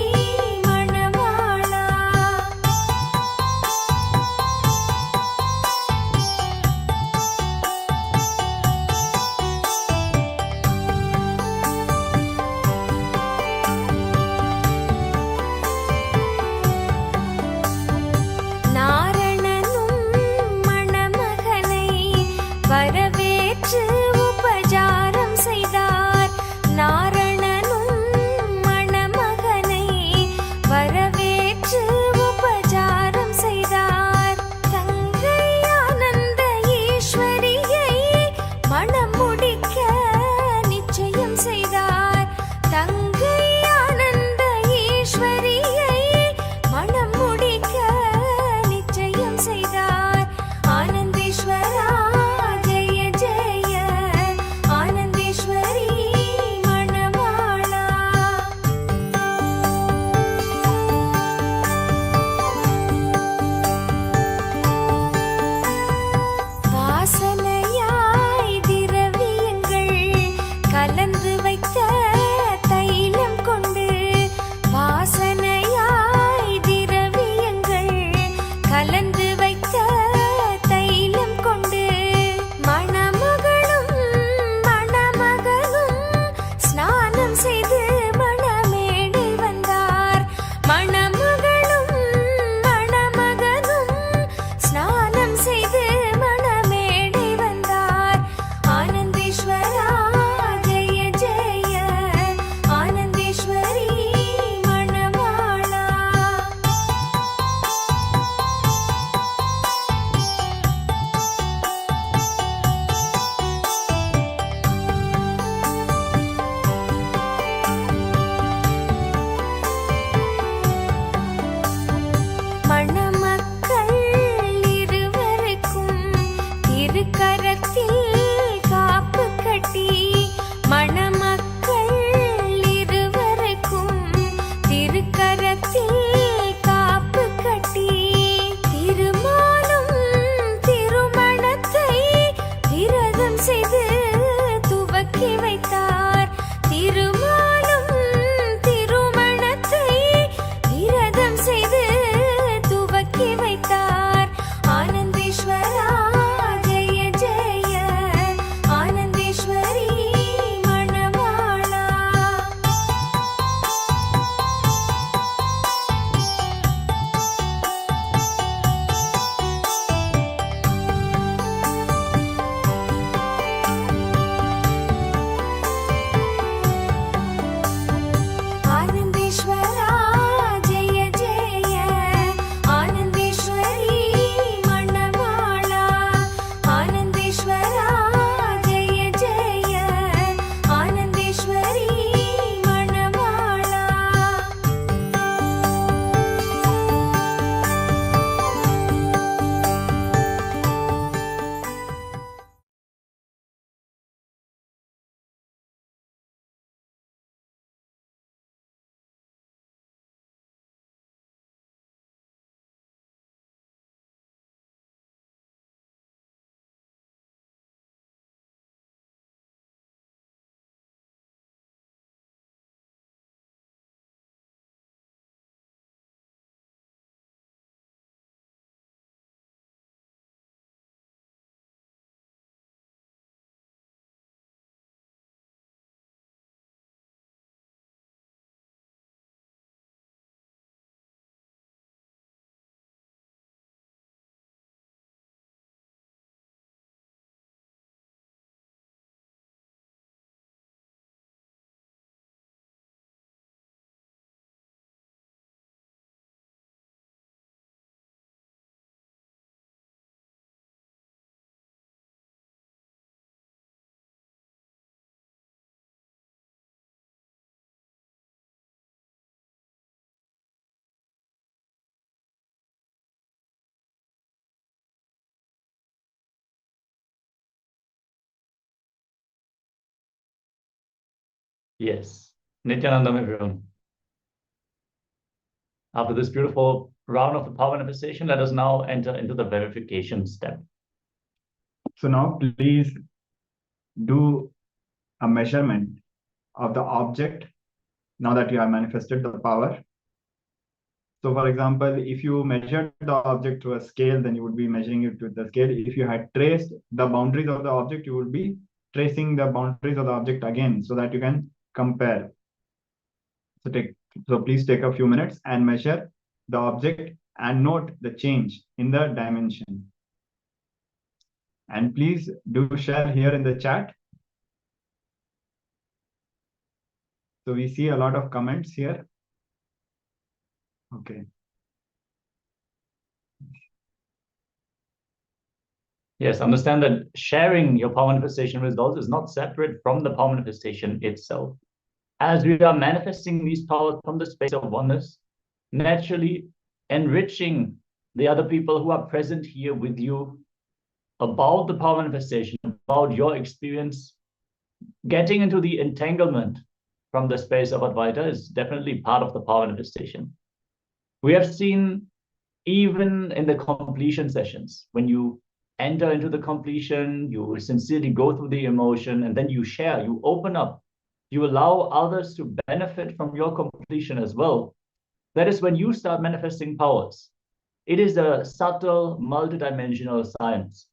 Yes. Nityanandam, everyone. After this beautiful round of the power manifestation, let us now enter into the verification step. So now please do a measurement of the object now that you have manifested the power. So for example, if you measured the object to a scale, then you would be measuring it with the scale. If you had traced the boundaries of the object, you would be tracing the boundaries of the object again so that you can compare. So please take a few minutes and measure the object and note the change in the dimension. And please do share here in the chat. So we see a lot of comments here. Okay. Yes, understand that sharing your power manifestation results is not separate from the power manifestation itself. As we are manifesting these powers from the space of oneness, naturally enriching the other people who are present here with you about the power manifestation, about your experience, getting into the entanglement from the space of Advaita is definitely part of the power manifestation. We have seen even in the completion sessions, when you enter into the completion, you sincerely go through the emotion, and then you share, you open up, you allow others to benefit from your completion as well. That is when you start manifesting powers. It is a subtle, multidimensional science.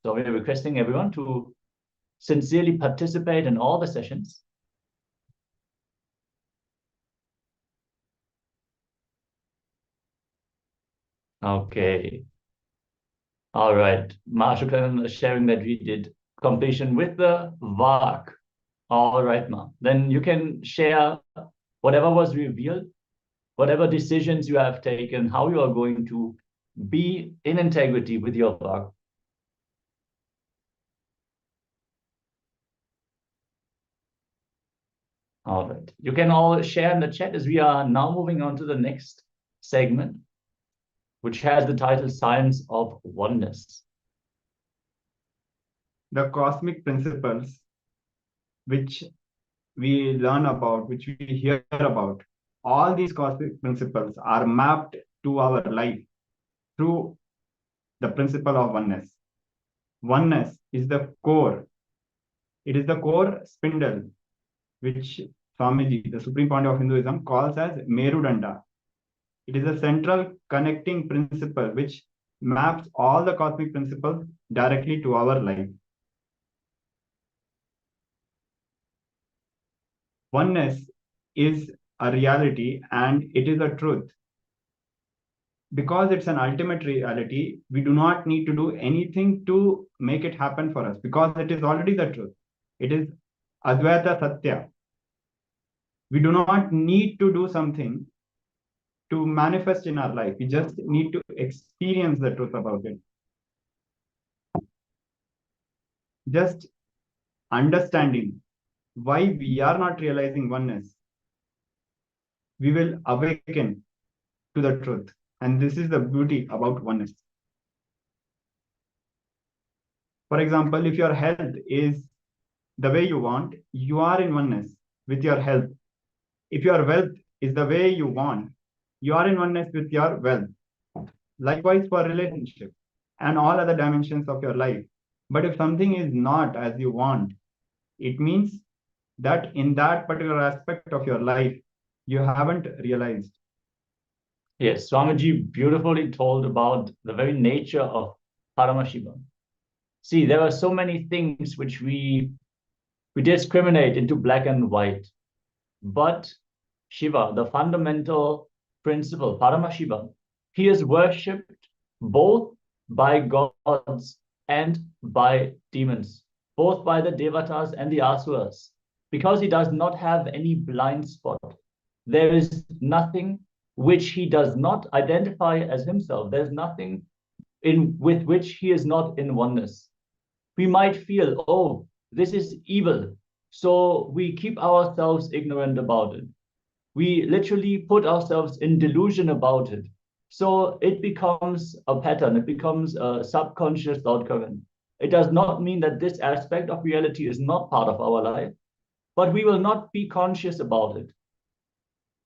So we're requesting everyone to sincerely participate in all the sessions. Okay. All right. Mahashukran is sharing that we did completion with the VARC. All right, Ma. Then you can share whatever was revealed, whatever decisions you have taken, how you are going to be in integrity with your VARC. All right. You can all share in the chat as we are now moving on to the next segment, which has the title Science of Oneness. The cosmic principles which we learn about, which we hear about, all these cosmic principles are mapped to our life through the principle of oneness. Oneness is the core. It is the core spindle, which Swamiji, the Supreme Pontiff of Hinduism, calls as Merudanda. It is a central connecting principle which maps all the cosmic principles directly to our life. Oneness is a reality and it is a truth. Because it's an ultimate reality, we do not need to do anything to make it happen for us because it is already the truth. It is Advaita Satya. We do not need to do something to manifest in our life. We just need to experience the truth about it. Just understanding why we are not realizing oneness, we will awaken to the truth. And this is the beauty about oneness. For example, if your health is the way you want, you are in oneness with your health. If your wealth is the way you want, you are in oneness with your wealth. Likewise for relationship and all other dimensions of your life. But if something is not as you want, it means that in that particular aspect of your life, you haven't realized. Yes, Swamiji beautifully told about the very nature of Paramashivoham. See, there are so many things which we discriminate into black and white. But Shiva, the fundamental principle, Paramashivoham, he is worshipped both by gods and by demons, both by the Devatas and the Asuras, because he does not have any blind spot. There is nothing which he does not identify as himself. There's nothing with which he is not in oneness. We might feel, oh, this is evil, so we keep ourselves ignorant about it. We literally put ourselves in delusion about it. So it becomes a pattern, it becomes a subconscious thought current. It does not mean that this aspect of reality is not part of our life. but we will not be conscious about it.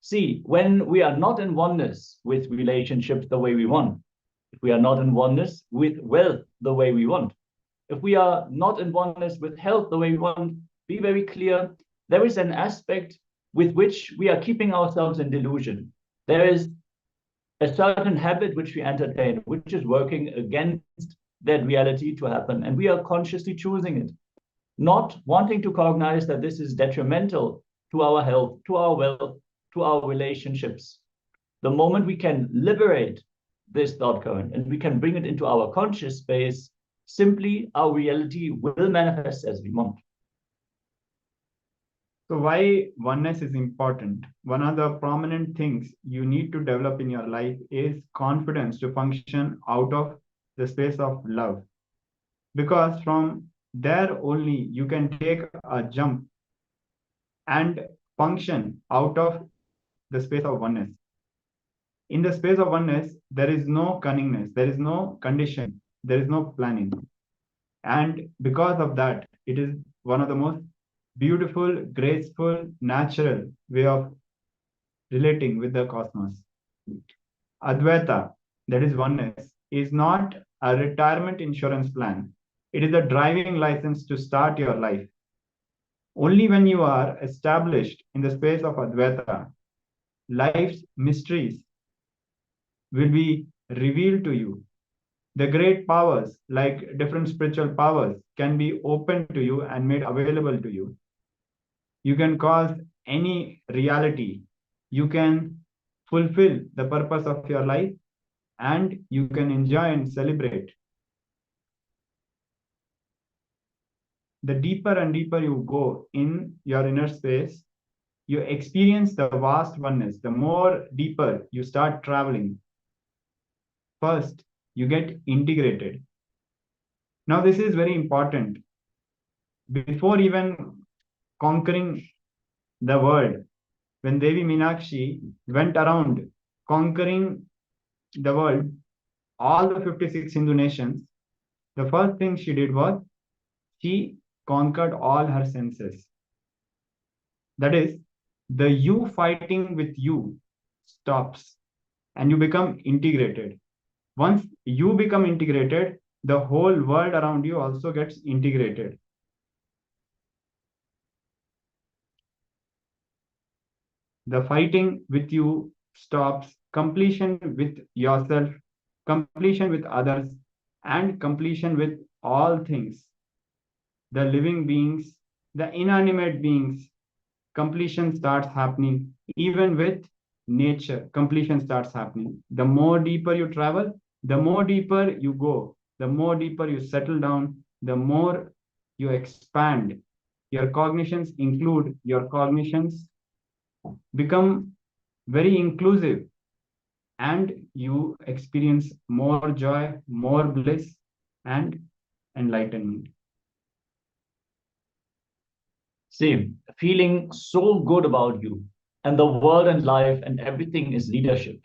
See, when we are not in oneness with relationships the way we want, if we are not in oneness with wealth the way we want, if we are not in oneness with health the way we want, be very clear, there is an aspect with which we are keeping ourselves in delusion. There is a certain habit which we entertain, which is working against that reality to happen, and we are consciously choosing it, not wanting to recognize that this is detrimental to our health, to our wealth, to our relationships. The moment we can liberate this thought current and we can bring it into our conscious space, simply our reality will manifest as we want. So why oneness is important? One of the prominent things you need to develop in your life is confidence to function out of the space of love. Because from there only you can take a jump and function out of the space of oneness. In the space of oneness, there is no cunningness, there is no condition, there is no planning. And because of that, it is one of the most beautiful, graceful, natural way of relating with the cosmos. Advaita, that is oneness, is not a retirement insurance plan. It is a driving license to start your life. Only when you are established in the space of Advaita, life's mysteries will be revealed to you. The great powers, like different spiritual powers, can be opened to you and made available to you. You can cause any reality. You can fulfill the purpose of your life, and you can enjoy and celebrate. The deeper and deeper you go in your inner space, you experience the vast oneness. The more deeper you start traveling, first, you get integrated. Now, this is very important. Before even conquering the world, when Devi Meenakshi went around conquering the world, all the 56 Hindu nations, the first thing she did was she conquered all her senses. That is, the you fighting with you stops and you become integrated. Once you become integrated, the whole world around you also gets integrated. The fighting with you stops, completion with yourself, completion with others, and completion with all things. The living beings, the inanimate beings, completion starts happening. Even with nature, completion starts happening. The more deeper you travel, the more deeper you go, the more deeper you settle down, the more you expand. Your cognitions include, your cognitions become very inclusive, and you experience more joy, more bliss, and enlightenment. See, feeling so good about you and the world and life and everything is leadership.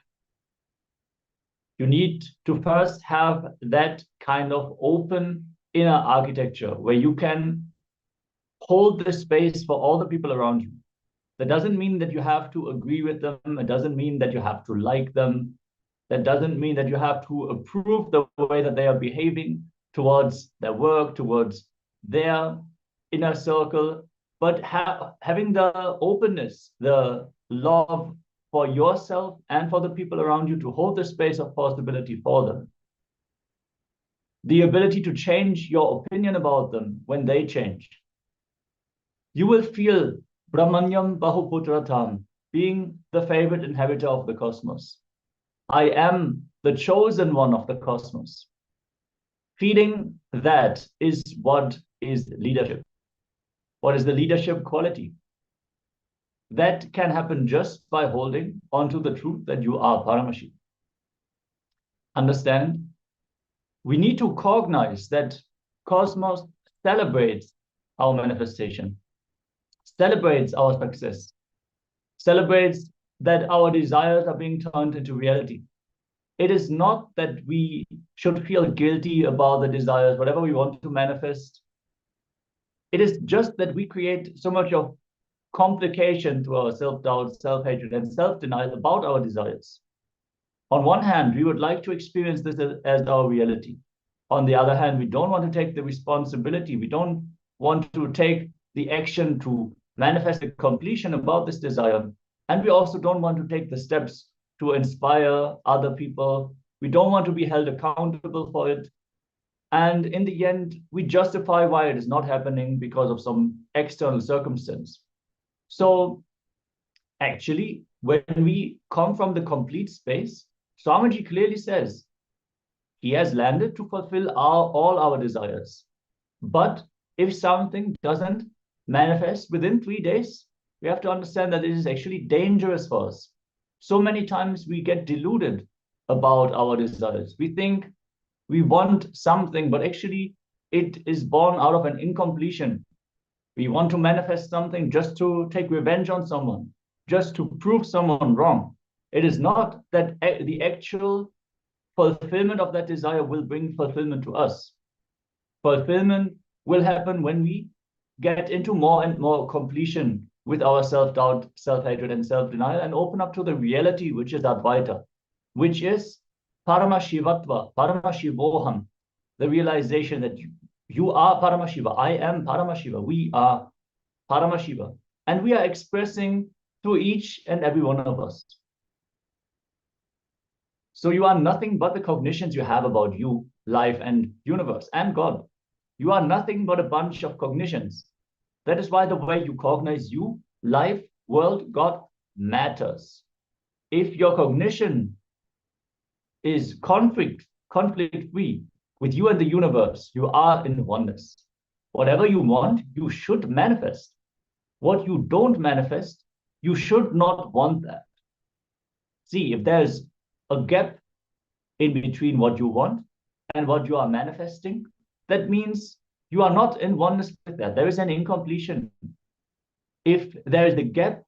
You need to first have that kind of open inner architecture where you can hold the space for all the people around you. That doesn't mean that you have to agree with them. It doesn't mean that you have to like them. That doesn't mean that you have to approve the way that they are behaving towards their work, towards their inner circle, but having the openness, the love for yourself and for the people around you to hold the space of possibility for them. The ability to change your opinion about them when they change. You will feel Brahmanyam Bahuputratam, being the favorite inhabitor of the cosmos. I am the chosen one of the cosmos. Feeling that is what is leadership. What is the leadership quality? That can happen just by holding onto the truth that you are Paramashiva. Understand? We need to cognize that cosmos celebrates our manifestation, celebrates our success, celebrates that our desires are being turned into reality. It is not that we should feel guilty about the desires, whatever we want to manifest. It is just that we create so much of complication to our self-doubt, self-hatred, and self-denial about our desires. On one hand, we would like to experience this as our reality. On the other hand, we don't want to take the responsibility. We don't want to take the action to manifest the completion about this desire. And we also don't want to take the steps to inspire other people. We don't want to be held accountable for it. And in the end, we justify why it is not happening because of some external circumstance. So actually, when we come from the complete space, Swamiji clearly says he has landed to fulfill all our desires. But if something doesn't manifest within 3 days, we have to understand that it is actually dangerous for us. So many times we get deluded about our desires. We think we want something, but actually it is born out of an incompletion. We want to manifest something just to take revenge on someone, just to prove someone wrong. It is not that the actual fulfillment of that desire will bring fulfillment to us. Fulfillment will happen when we get into more and more completion with our self-doubt, self-hatred, and self-denial, and open up to the reality, which is Advaita, which is Paramashivatva, Paramashivoham, the realization that you are Paramashiva, I am Paramashiva, we are Paramashiva, and we are expressing through each and every one of us. So you are nothing but the cognitions you have about you, life, and universe, and God. You are nothing but a bunch of cognitions. That is why the way you cognize you, life, world, God matters. If your cognition is conflict-free with you and the universe, you are in oneness. Whatever you want, you should manifest. What you don't manifest, you should not want that. See, if there's a gap in between what you want and what you are manifesting, that means you are not in oneness with that. There is an incompletion. If there is a gap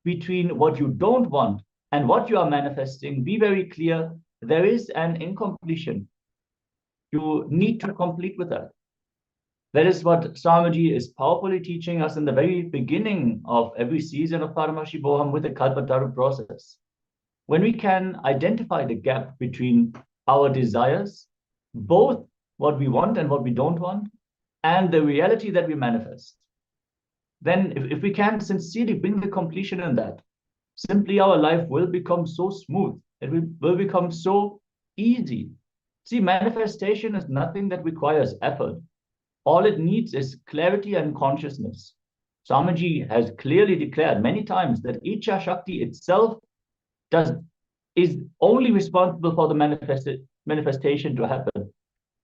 between what you don't want and what you are manifesting, be very clear, there is an incompletion. You need to complete with that. That is what Swamiji is powerfully teaching us in the very beginning of every season of Paramashivoham with the Kalpataru process. When we can identify the gap between our desires, both what we want and what we don't want, and the reality that we manifest, then if we can sincerely bring the completion in that, simply our life will become so smooth. It will become so easy. See, manifestation is nothing that requires effort. All it needs is clarity and consciousness. Swamiji has clearly declared many times that Icha Shakti itself is only responsible for the manifestation to happen.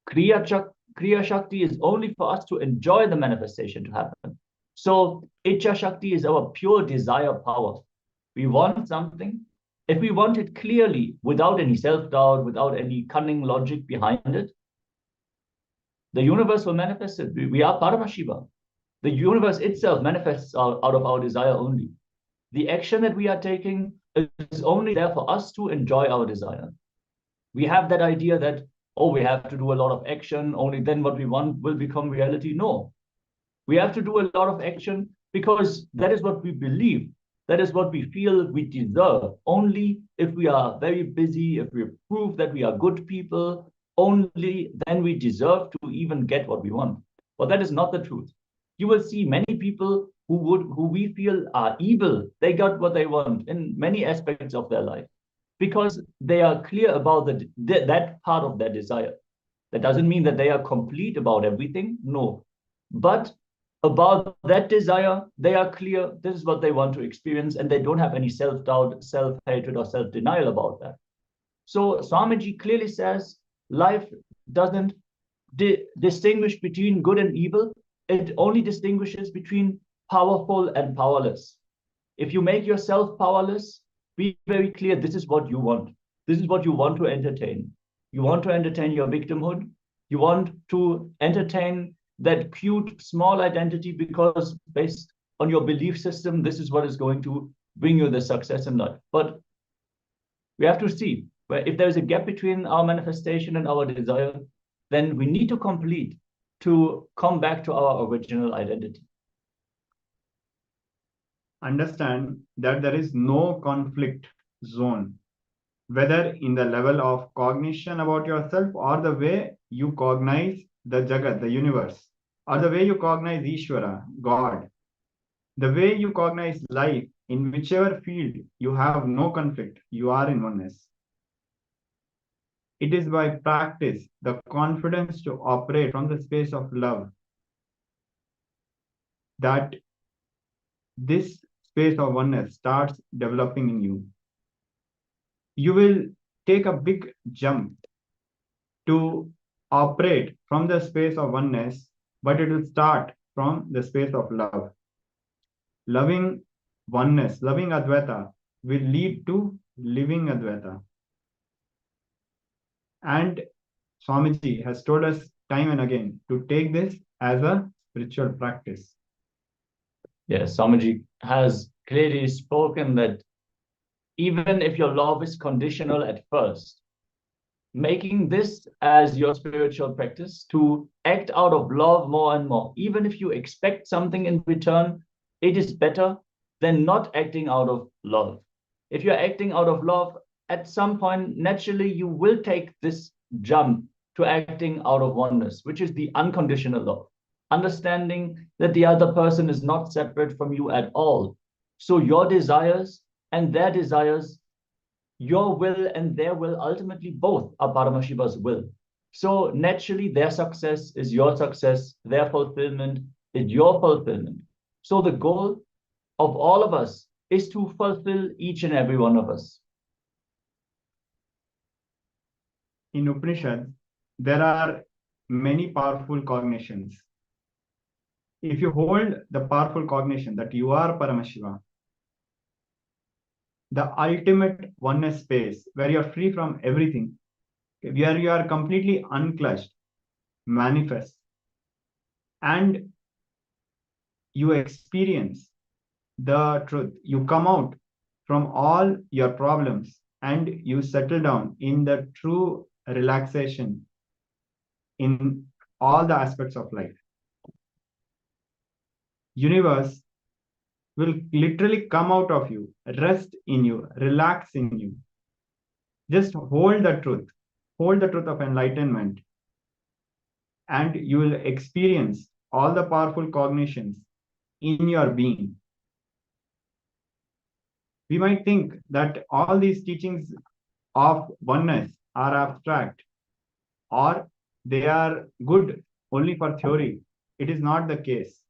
Kriya Shakti is only for us to enjoy the manifestation to happen. So Icha Shakti is our pure desire power. We want something. If we want it clearly, without any self-doubt, without any cunning logic behind it, the universe will manifest it. We are Paramashiva. The universe itself manifests out of our desire only. The action that we are taking is only there for us to enjoy our desire. We have that idea that, oh, we have to do a lot of action, only then what we want will become reality. No. We have to do a lot of action because that is what we believe. That is what we feel we deserve. Only if we are very busy, if we prove that we are good people, only then we deserve to even get what we want. But that is not the truth. You will see many people who we feel are evil. They got what they want in many aspects of their life because they are clear about that part of their desire. That doesn't mean that they are complete about everything. No. But about that desire, they are clear. This is what they want to experience, and they don't have any self-doubt, self-hatred, or self-denial about that. So Swamiji clearly says life doesn't distinguish between good and evil. It only distinguishes between powerful and powerless. If you make yourself powerless, be very clear, this is what you want. This is what you want to entertain. You want to entertain your victimhood. You want to entertain that cute, small identity because based on your belief system, this is what is going to bring you the success in life. But we have to see, where if there is a gap between our manifestation and our desire, then we need to complete to come back to our original identity. understand that there is no conflict zone, whether in the level of cognition about yourself or the way you cognize the Jagat, the universe, or the way you cognize Ishvara, God, the way you cognize life, in whichever field you have no conflict, you are in oneness. It is by practice, the confidence to operate from the space of love, that this space of oneness starts developing in you. You will take a big jump to operate from the space of oneness, but it will start from the space of love. Loving oneness, loving Advaita will lead to living Advaita. And Swamiji has told us time and again to take this as a spiritual practice. Yes, Swamiji has clearly spoken that even if your love is conditional at first, making this as your spiritual practice to act out of love more and more, even if you expect something in return, it is better than not acting out of love. If you're acting out of love, at some point, naturally, you will take this jump to acting out of oneness, which is the unconditional love. Understanding that the other person is not separate from you at all. So your desires and their desires, your will and their will, ultimately both are Paramashiva's will. So naturally, their success is your success, their fulfillment is your fulfillment. So the goal of all of us is to fulfill each and every one of us. In Upanishad, there are many powerful cognitions. If you hold the powerful cognition that you are Paramashiva, the ultimate oneness space where you're free from everything, where you are completely unclutched, manifest, and you experience the truth. You come out from all your problems and you settle down in the true relaxation in all the aspects of life. Universe will literally come out of you, rest in you, relax in you. Just hold the truth of enlightenment, and you will experience all the powerful cognitions in your being. We might think that all these teachings of oneness are abstract or they are good only for theory. It is not the case.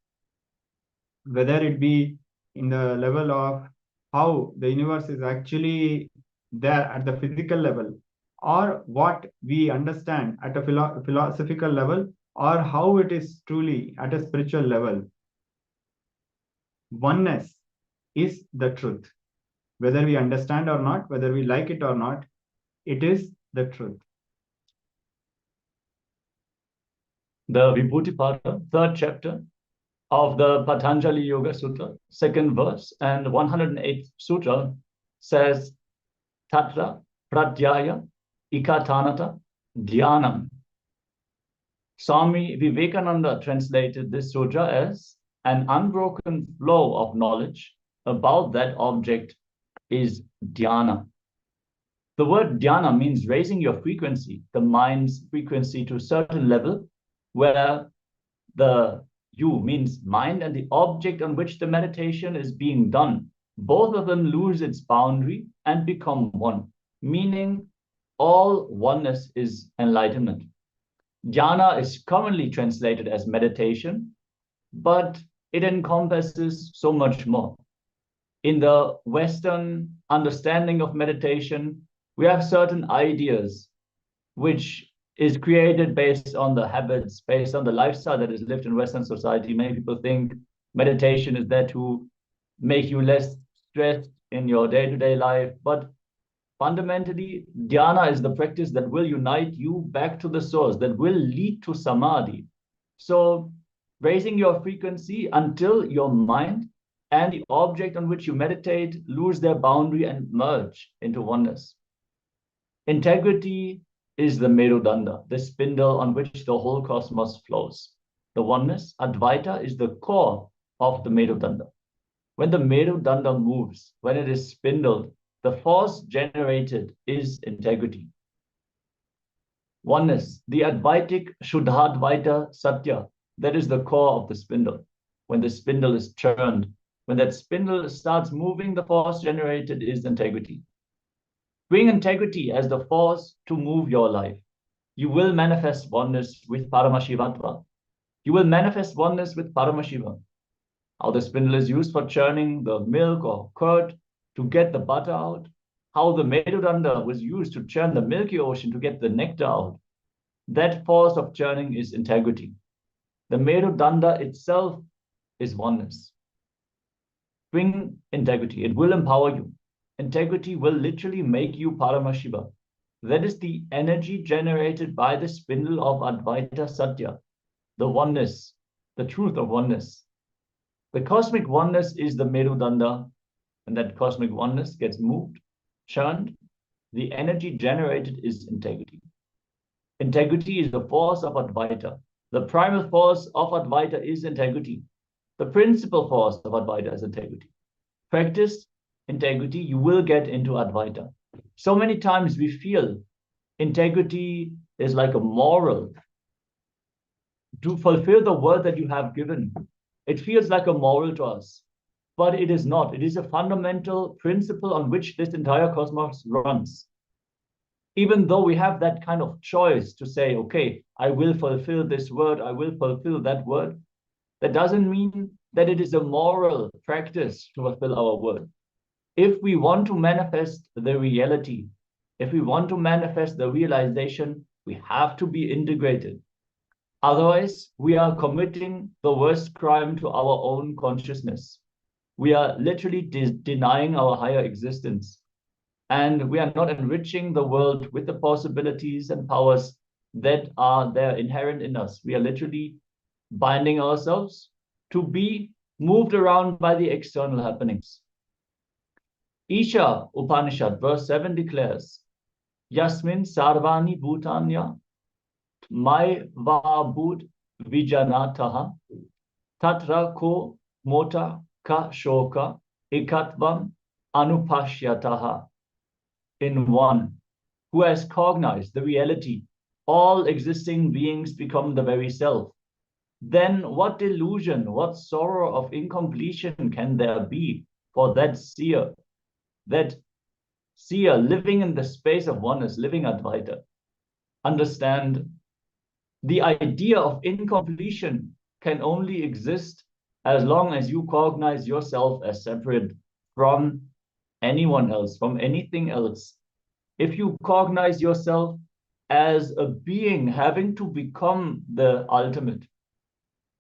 Whether it be in the level of how the universe is actually there at the physical level, or what we understand at a philosophical level, or how it is truly at a spiritual level, oneness is the truth. Whether we understand or not, whether we like it or not, it is the truth. The Vibhuti-pada, 3rd chapter of the Patanjali Yoga Sutra, 2nd verse, and 108th sutra says, Tatra pratyaya ikatanata dhyanam. Swami Vivekananda translated this sutra as an unbroken flow of knowledge about that object is dhyana. The word dhyana means raising your frequency, the mind's frequency, to a certain level where the you means mind and the object on which the meditation is being done, both of them lose its boundary and become one, meaning all oneness is enlightenment. Dhyana is commonly translated as meditation, but it encompasses so much more. In the Western understanding of meditation, we have certain ideas which is created based on the habits, based on the lifestyle that is lived in Western society. Many people think meditation is there to make you less stressed in your day-to-day life, but fundamentally, dhyana is the practice that will unite you back to the source, that will lead to samadhi. So raising your frequency until your mind and the object on which you meditate lose their boundary and merge into oneness. Integrity is the Merudanda, the spindle on which the whole cosmos flows. The oneness, Advaita, is the core of the Merudanda. When the Merudanda moves, when it is spindled, the force generated is integrity. Oneness, the Advaitic Shuddhadvaita Satya, that is the core of the spindle. When the spindle is churned, when that spindle starts moving, the force generated is integrity. Bring integrity as the force to move your life. You will manifest oneness with Paramashivatva. You will manifest oneness with Paramashiva. How the spindle is used for churning the milk or curd to get the butter out. How the Medudanda was used to churn the milky ocean to get the nectar out. That force of churning is integrity. The Medudanda itself is oneness. Bring integrity. It will empower you. Integrity will literally make you Paramashiva. That is the energy generated by the spindle of Advaita Satya, the oneness, the truth of oneness. The cosmic oneness is the Merudanda, and that cosmic oneness gets moved, churned. The energy generated is integrity. Integrity is the force of Advaita. The primal force of Advaita is integrity. The principal force of Advaita is integrity. Practice integrity, you will get into Advaita. So many times we feel integrity is like a moral. To fulfill the word that you have given, it feels like a moral to us, but it is not. It is a fundamental principle on which this entire cosmos runs. Even though we have that kind of choice to say, okay, I will fulfill this word, I will fulfill that word, that doesn't mean that it is a moral practice to fulfill our word. If we want to manifest the reality, if we want to manifest the realization, we have to be integrated. Otherwise, we are committing the worst crime to our own consciousness. We are literally denying our higher existence. And we are not enriching the world with the possibilities and powers that are there inherent in us. We are literally binding ourselves to be moved around by the external happenings. Isha Upanishad, verse 7 declares, Yasmin Sarvani Bhutanya Mai Vabhut Vijanataha Tatra Ko Mota Ka Shoka Ekatvam Anupashyataha. In one who has cognized the reality, all existing beings become the very self. Then what delusion, what sorrow of incompletion can there be for that seer living in the space of oneness, living Advaita? Understand, the idea of incompletion can only exist as long as you cognize yourself as separate from anyone else, from anything else. If you cognize yourself as a being having to become the ultimate,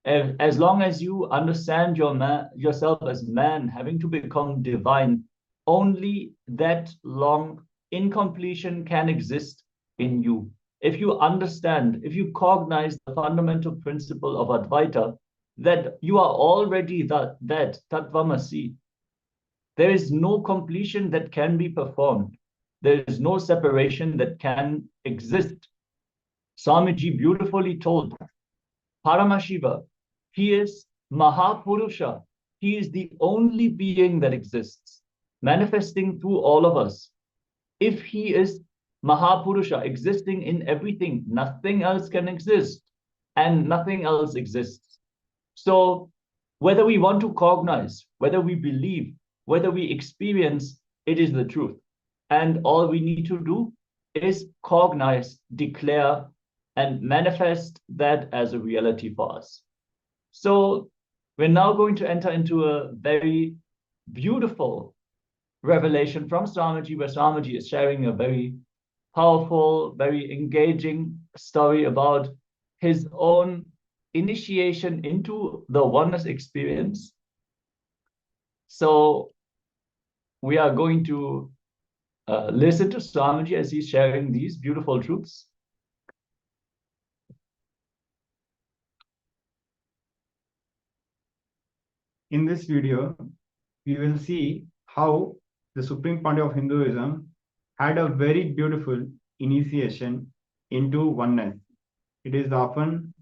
as long as you understand yourself as man having to become divine, only that long incompletion can exist in you. If you understand, if you cognize the fundamental principle of Advaita, that you are already that Tattvamasi, there is no completion that can be performed. There is no separation that can exist. Swamiji beautifully told Paramashiva, he is Mahapurusha. He is the only being that exists, manifesting through all of us. If he is Mahapurusha, existing in everything, nothing else can exist, and nothing else exists. So whether we want to cognize, whether we believe, whether we experience, it is the truth. And all we need to do is cognize, declare, and manifest that as a reality for us. So we're now going to enter into a very beautiful revelation from Swamiji, where Swamiji is sharing a very powerful, very engaging story about his own initiation into the oneness experience. So we are going to listen to Swamiji as he's sharing these beautiful truths. In this video, we will see how the Supreme Pontiff of Hinduism had a very beautiful initiation into oneness. It is often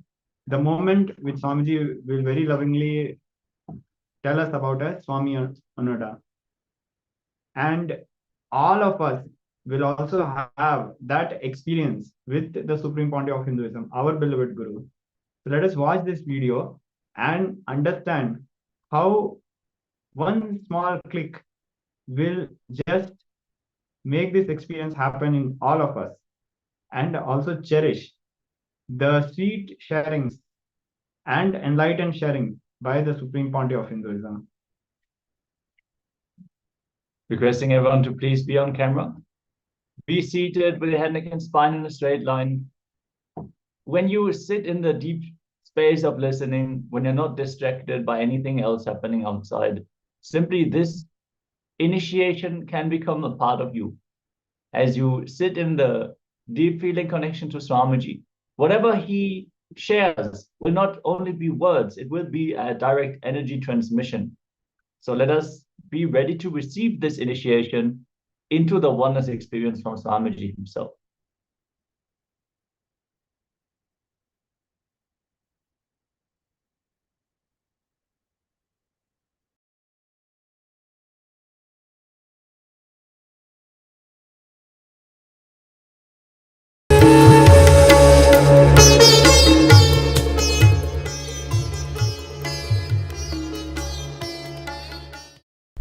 the moment which Swamiji will very lovingly tell us about a Swami Anuda. And all of us will also have that experience with the Supreme Pontiff of Hinduism, our beloved Guru. So let us watch this video and understand how one small click will just make this experience happen in all of us, and also cherish the sweet sharings and enlightened sharing by the Supreme Pontiff of Hinduism. Requesting everyone to please be on camera. Be seated with your head, neck, and spine in a straight line. When you sit in the deep space of listening, when you're not distracted by anything else happening outside, simply this initiation can become a part of you. As you sit in the deep feeling connection to Swamiji, whatever he shares will not only be words, it will be a direct energy transmission. So let us be ready to receive this initiation into the oneness experience from Swamiji himself.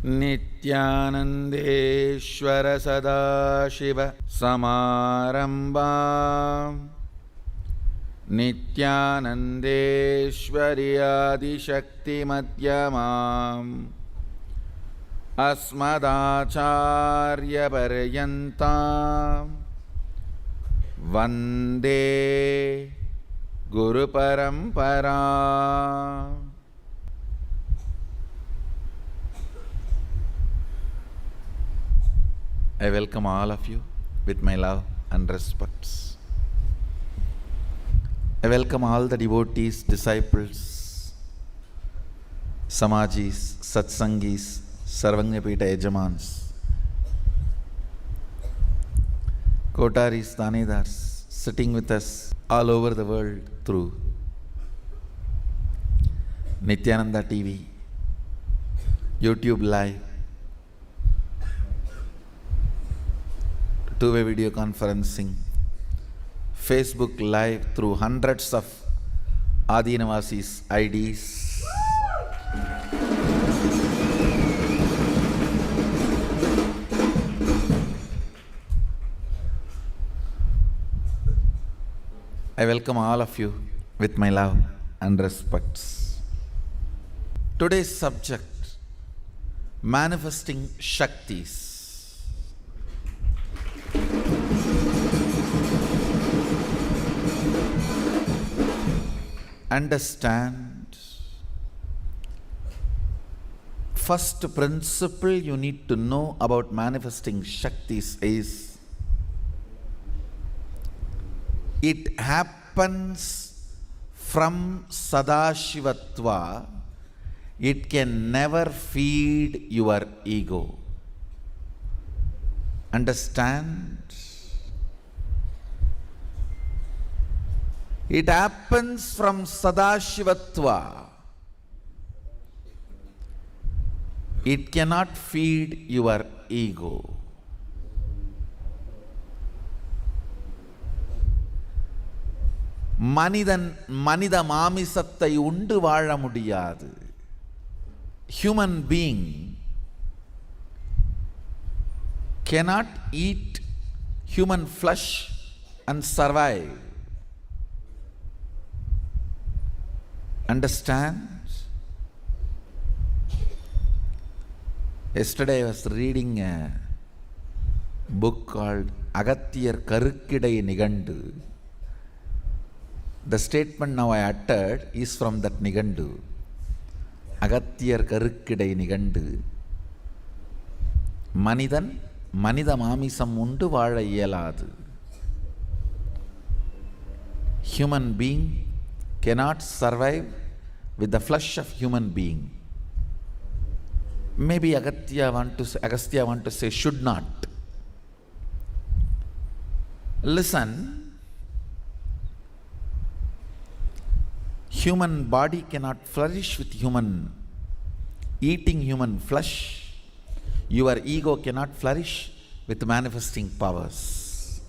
नित्यानन्देश्वर Sadashiv समारम्भा नित्यानन्देश्वरि आदिशक्तिमध्यमाम् अस्मदाचार्यपर्यन्तां वन्दे गुरुपरम्परा. I welcome all of you with my love and respects. I welcome all the devotees, disciples, Samajis, Satsangis, Sarvanyapita Yajamans, Kotaris, Danidars, sitting with us all over the world through Nityananda TV, YouTube Live, two-way video conferencing, Facebook Live through hundreds of Adinavasis IDs. I welcome all of you with my love and respects. Today's subject, manifesting Shaktis. Understand, first principle you need to know about manifesting Shaktis is it happens from Sadashivatva. It can never feed your ego. Understand? It happens from Sadashivatva. It cannot feed your ego. மனித மாமிசத்தை உண்டு வாழ முடியாது. Human being cannot eat human flesh and survive. Understand? Yesterday I was reading a book called Agathiyar Karukkidai Nigandu. The statement now I uttered is from that Nigandu. Agathiyar Karukkidai Nigandu. மனித மாமிசம் உண்டு வாழ இயலாது. Human being cannot survive with the flesh of human being. Maybe Agastya want to say should not. Listen, human body cannot flourish with human eating human flesh, your ego cannot flourish with manifesting powers.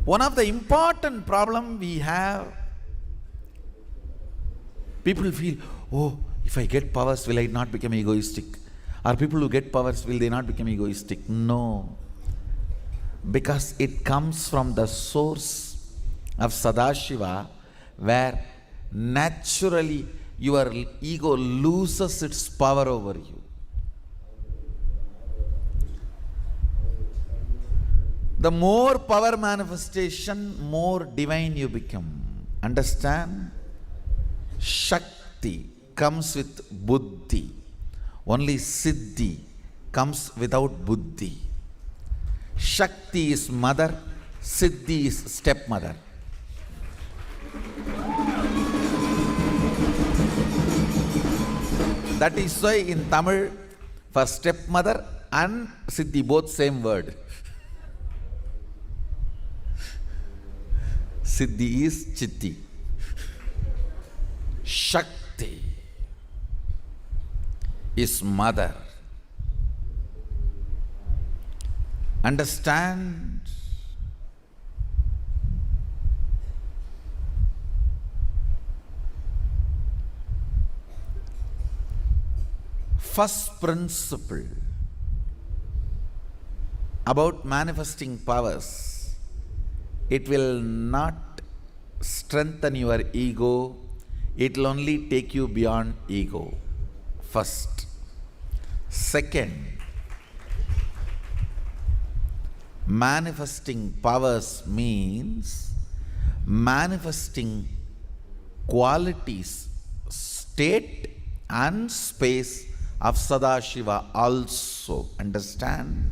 One of the important problem we have, people feel, oh, if I get powers, will I not become egoistic? Or people who get powers, will they not become egoistic? No. Because it comes from the source of Sadashiva, where naturally your ego loses its power over you. The more power manifestation, more divine you become. Understand? Shakti comes with buddhi. Only siddhi comes without buddhi. Shakti is mother, siddhi is stepmother. That is why in Tamil, for stepmother and siddhi, both same word. Siddhi is chitti. Shakti is mother. Understand? First principle about manifesting powers, it will not strengthen your ego, it will only take you beyond ego. First. Second, manifesting powers means manifesting qualities, state and space of Sadashiva also. Understand?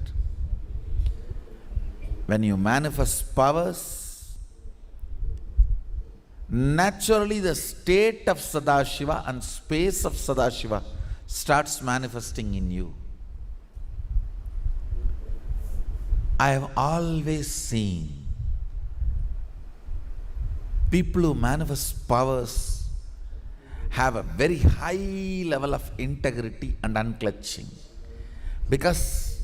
When you manifest powers, naturally the state of Sadashiva and space of Sadashiva starts manifesting in you. I have always seen people who manifest powers have a very high level of integrity and unclutching, because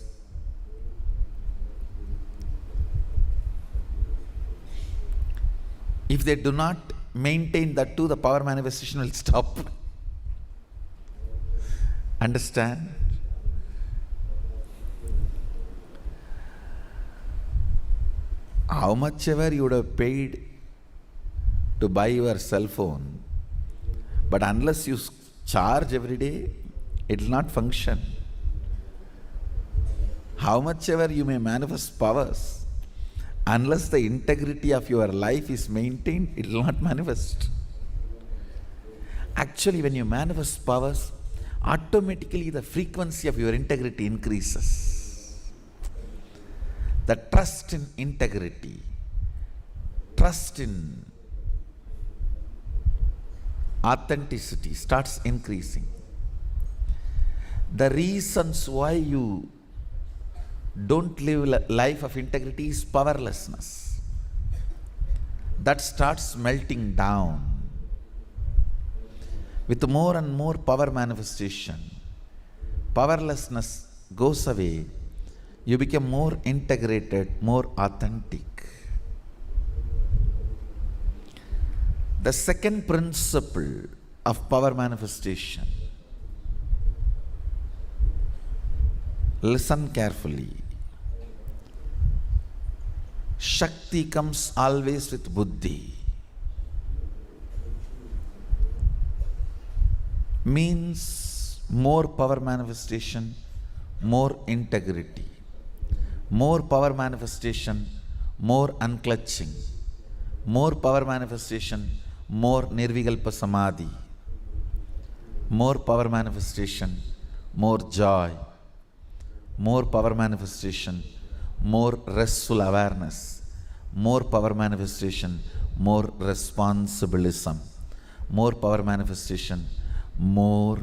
if they do not maintain that too, the power manifestation will stop. Understand? How much ever you would have paid to buy your cell phone, but unless you charge every day, it will not function. How much ever you may manifest powers, unless the integrity of your life is maintained, it will not manifest. Actually, when you manifest powers, automatically the frequency of your integrity increases. The trust in integrity, trust in authenticity starts increasing. The reasons why you don't live a life of integrity is powerlessness. That starts melting down. With more and more power manifestation, powerlessness goes away. You become more integrated, more authentic. The second principle of power manifestation, listen carefully. Shakti comes always with buddhi. Means more power manifestation, more integrity. More power manifestation, more unclutching. More power manifestation, more nirvikalpa samadhi. More power manifestation, more joy. More power manifestation, more restful awareness. More power manifestation, more responsibilism. More power manifestation, more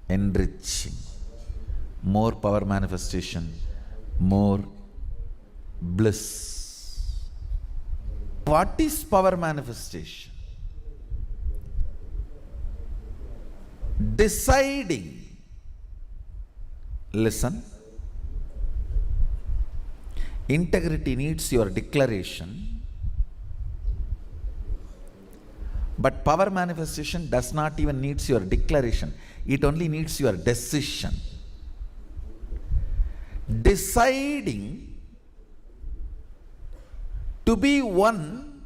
enriching. More power manifestation, more bliss. What is power manifestation? deciding. Listen. Integrity needs your declaration, but power manifestation does not even needs your declaration. It only needs your decision. Deciding to be one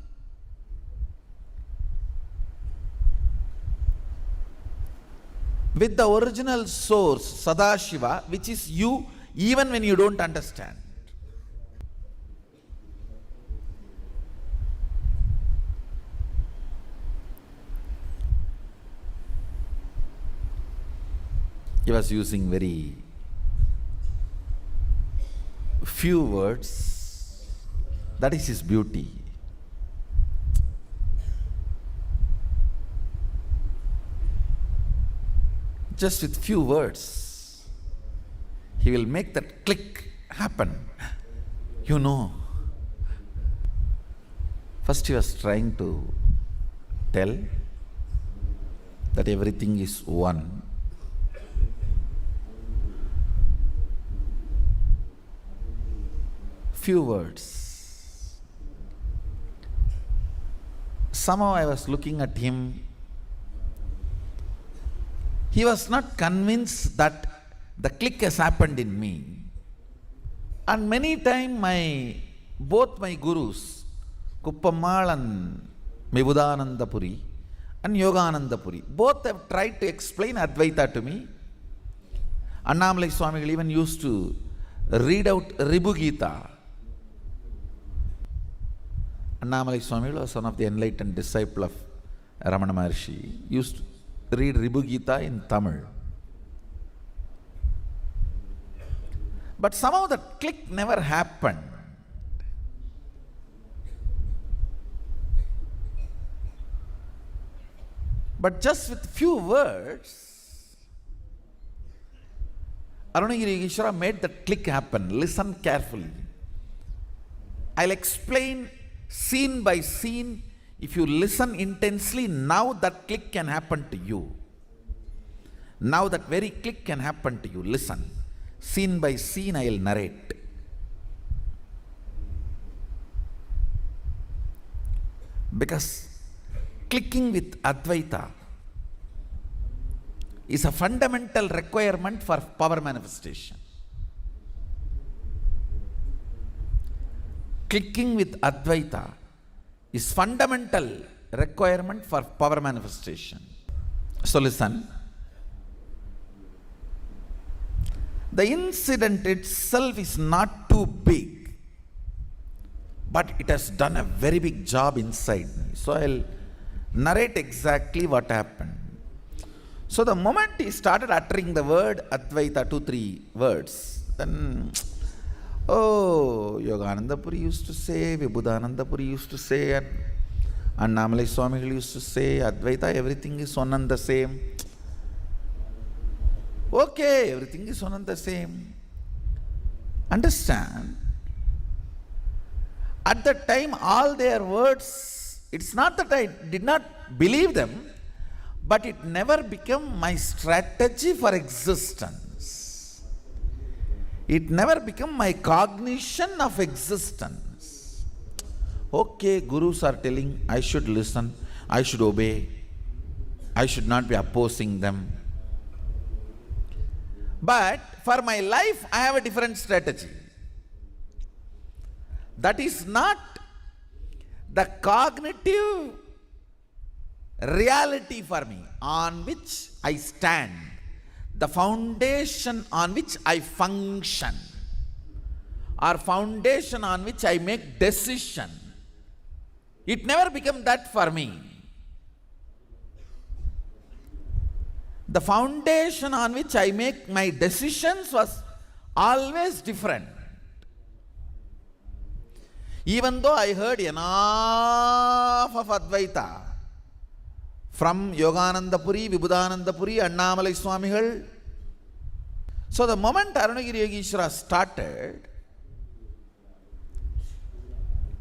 with the original source, Sadashiva, which is you, even when you don't understand. He was using very few words. That is his beauty. Just with few words, he will make that click happen. You know. First he was trying to tell that everything is one. Few words. Somehow I was looking at him. He was not convinced that the click has happened in me. And many times both my gurus, Kuppamal and Mibudanandapuri and Yoganandapuri, both have tried to explain Advaita to me. Annamalai Swamigal even used to read out Ribu Gita. Annamalai Swamigal was one of the enlightened disciple of Ramana Maharshi. Used to read Ribu Gita in Tamil. But somehow the click never happened. But just with few words, Arunagiri Yogeshwara made that click happen. Listen carefully. I'll explain scene by scene. If you listen intensely, now that click can happen to you. Now that very click can happen to you. Listen. Scene by scene I will narrate. Because clicking with Advaita is a fundamental requirement for power manifestation. Clicking with Advaita is fundamental requirement for power manifestation. So listen. The incident itself is not too big, but it has done a very big job inside me. So I'll narrate exactly what happened. So the moment he started uttering the word Advaita, 2-3 words, then Yoganandapuri used to say, Vibhudanandapuri used to say, and Annamalai Swamigal used to say, Advaita, everything is one and the same. Okay, everything is one and the same. Understand? At that time, all their words, it's not that I did not believe them, but it never became my strategy for existence. It never became my cognition of existence. Okay, gurus are telling I should listen, I should obey, I should not be opposing them. But for my life, I have a different strategy. That is not the cognitive reality for me on which I stand, the foundation on which I function, or foundation on which I make decision. It never became that for me. The foundation on which I make my decisions was always different. Even though I heard enough of Advaita from Yoganandapuri, Vibhudanandapuri, Annamalai Swamigal. So the moment Arunagiri Yogeshwara started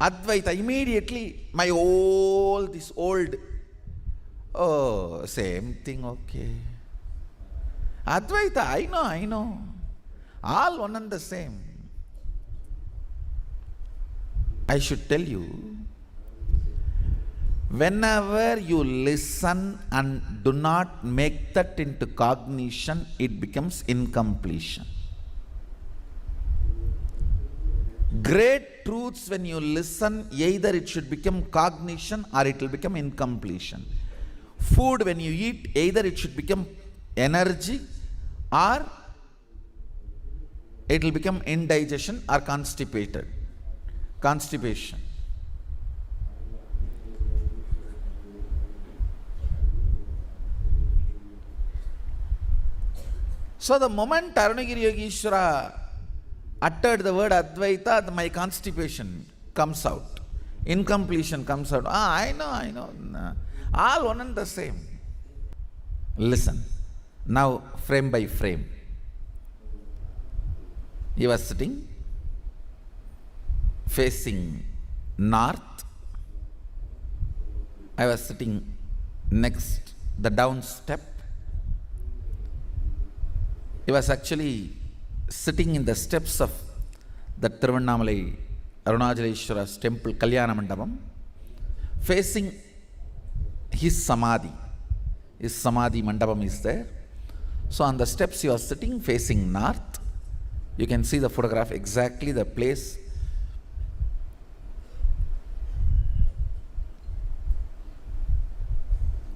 Advaita, immediately my old, same thing, okay. Advaita, I know. All one and the same. I should tell you, whenever you listen and do not make that into cognition, it becomes incompletion. Great truths, when you listen, either it should become cognition or it will become incompletion. Food, when you eat, either it should become energy or it will become indigestion or constipation. So the moment Arunagiri Yogeshwara uttered the word Advaita, my constipation comes out. Incompletion comes out. I know. All one and the same. Listen. Now, frame by frame. He was sitting facing north. I was sitting next, the down step. He was actually sitting in the steps of the Tiruvannamalai Arunachaleshwara's temple, Kalyana Mandapam, facing his samadhi. His samadhi mandapam is there. So on the steps he was sitting facing north. You can see the photograph, exactly the place.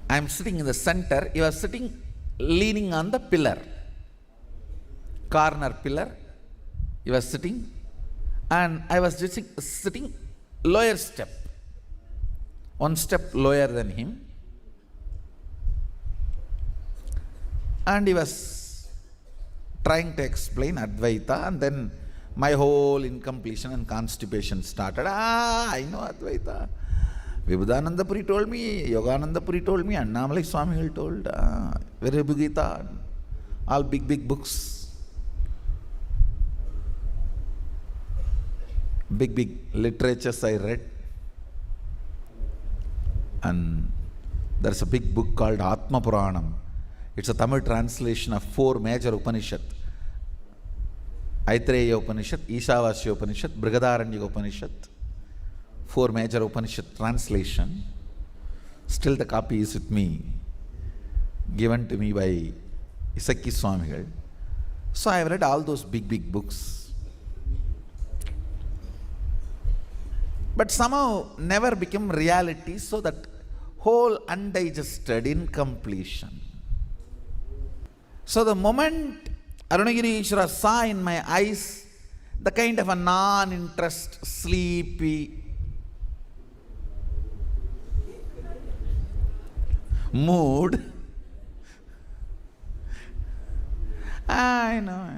I am sitting in the center. He was sitting leaning on the pillar, corner pillar. He was sitting, and I was just sitting lower step, one step lower than him. And he was trying to explain Advaita, and then my whole incompletion and constipation started. I know Advaita. Vibhudananda Puri told me, Yogananda Puri told me, Annamalai Swamigal told, Virabhugita, all big books. Big literatures I read. And there's a big book called Atma Puranam. It's a Tamil translation of 4 major Upanishad. Aitreya Upanishad, Ishavasya Upanishad, Brihadaranyaka Upanishad. 4 major Upanishad translation. Still the copy is with me, given to me by Isaki Swamigal. So I have read all those big books. But somehow never became reality, so that whole undigested incompletion. So the moment Arunagiri Ishvara saw in my eyes the kind of a non-interest, sleepy mood, I know.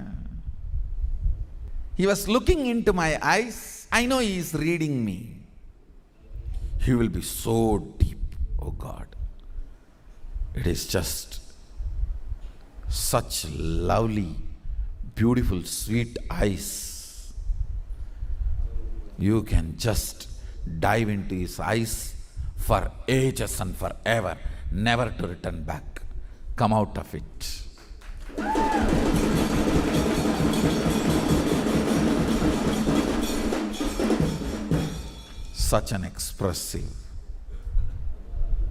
He was looking into my eyes. I know he is reading me. He will be so deep. Oh God. It is just such lovely, beautiful, sweet eyes. You can just dive into his eyes for ages and forever, never to return back. Come out of it. Such an expressive,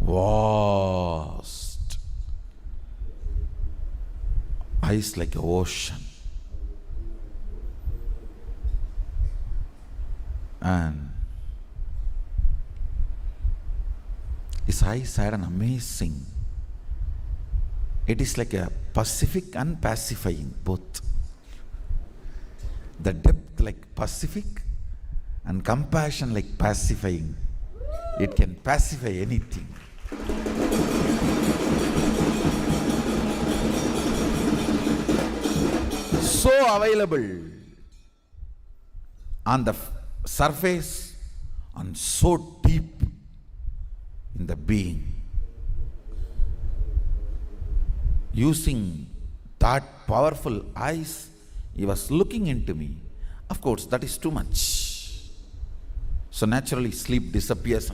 vast eyes like an ocean. And his eyes had an amazing, it is like a Pacific and pacifying both. The depth like Pacific and compassion like pacifying. It can pacify anything. So available on the surface and so deep in the being. Using that powerful eyes, he was looking into me. Of course, that is too much. So naturally sleep disappears.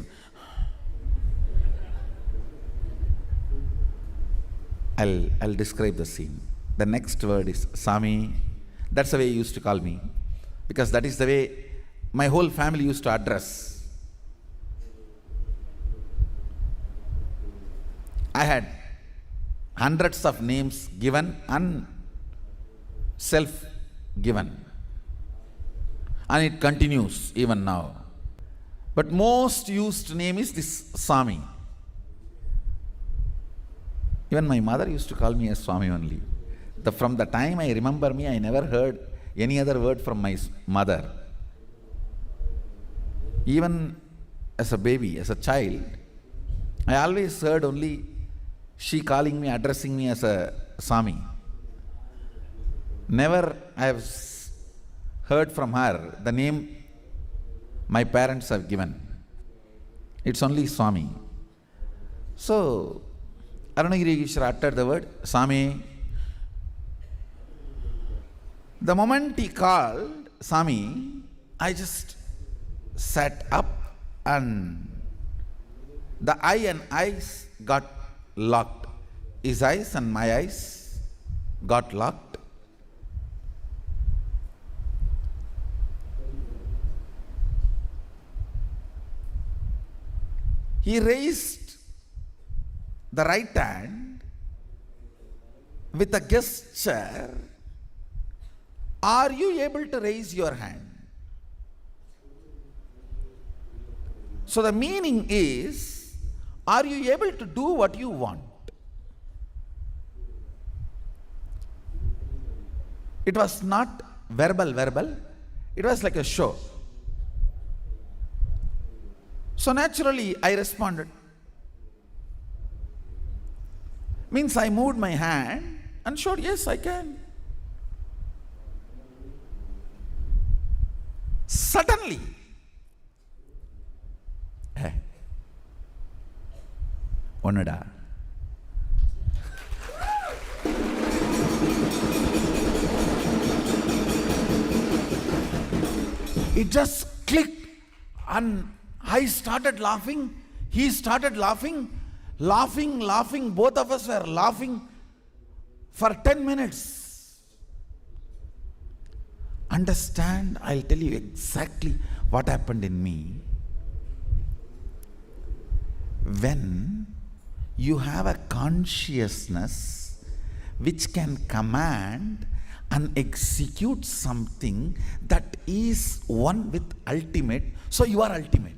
I'll describe the scene. the next word is Sami. That's the way he used to call me, because that is the way my whole family used to address. I had hundreds of names given and self-given, and it continues even now. But most used name is this Swami. Even my mother used to call me as Swami only. From the time I remember me, I never heard any other word from my mother. Even as a baby, as a child, I always heard only she calling me, addressing me as a Swami. Never I have heard from her the name my parents have given. It's only Swami. So, Arunagiri Ishwara uttered the word Swami. The moment he called Swami, I just sat up and the eye and eyes got locked. His eyes and my eyes got locked. He raised the right hand with a gesture. Are you able to raise your hand? So the meaning is, are you able to do what you want? It was not verbal, it was like a show. So naturally I responded. Means I moved my hand and showed, yes, I can. Suddenly, Onada. It just clicked and I started laughing. He started laughing. Both of us were laughing for 10 minutes. Understand, I'll tell you exactly what happened in me. When you have a consciousness which can command and execute something that is one with ultimate, so you are ultimate.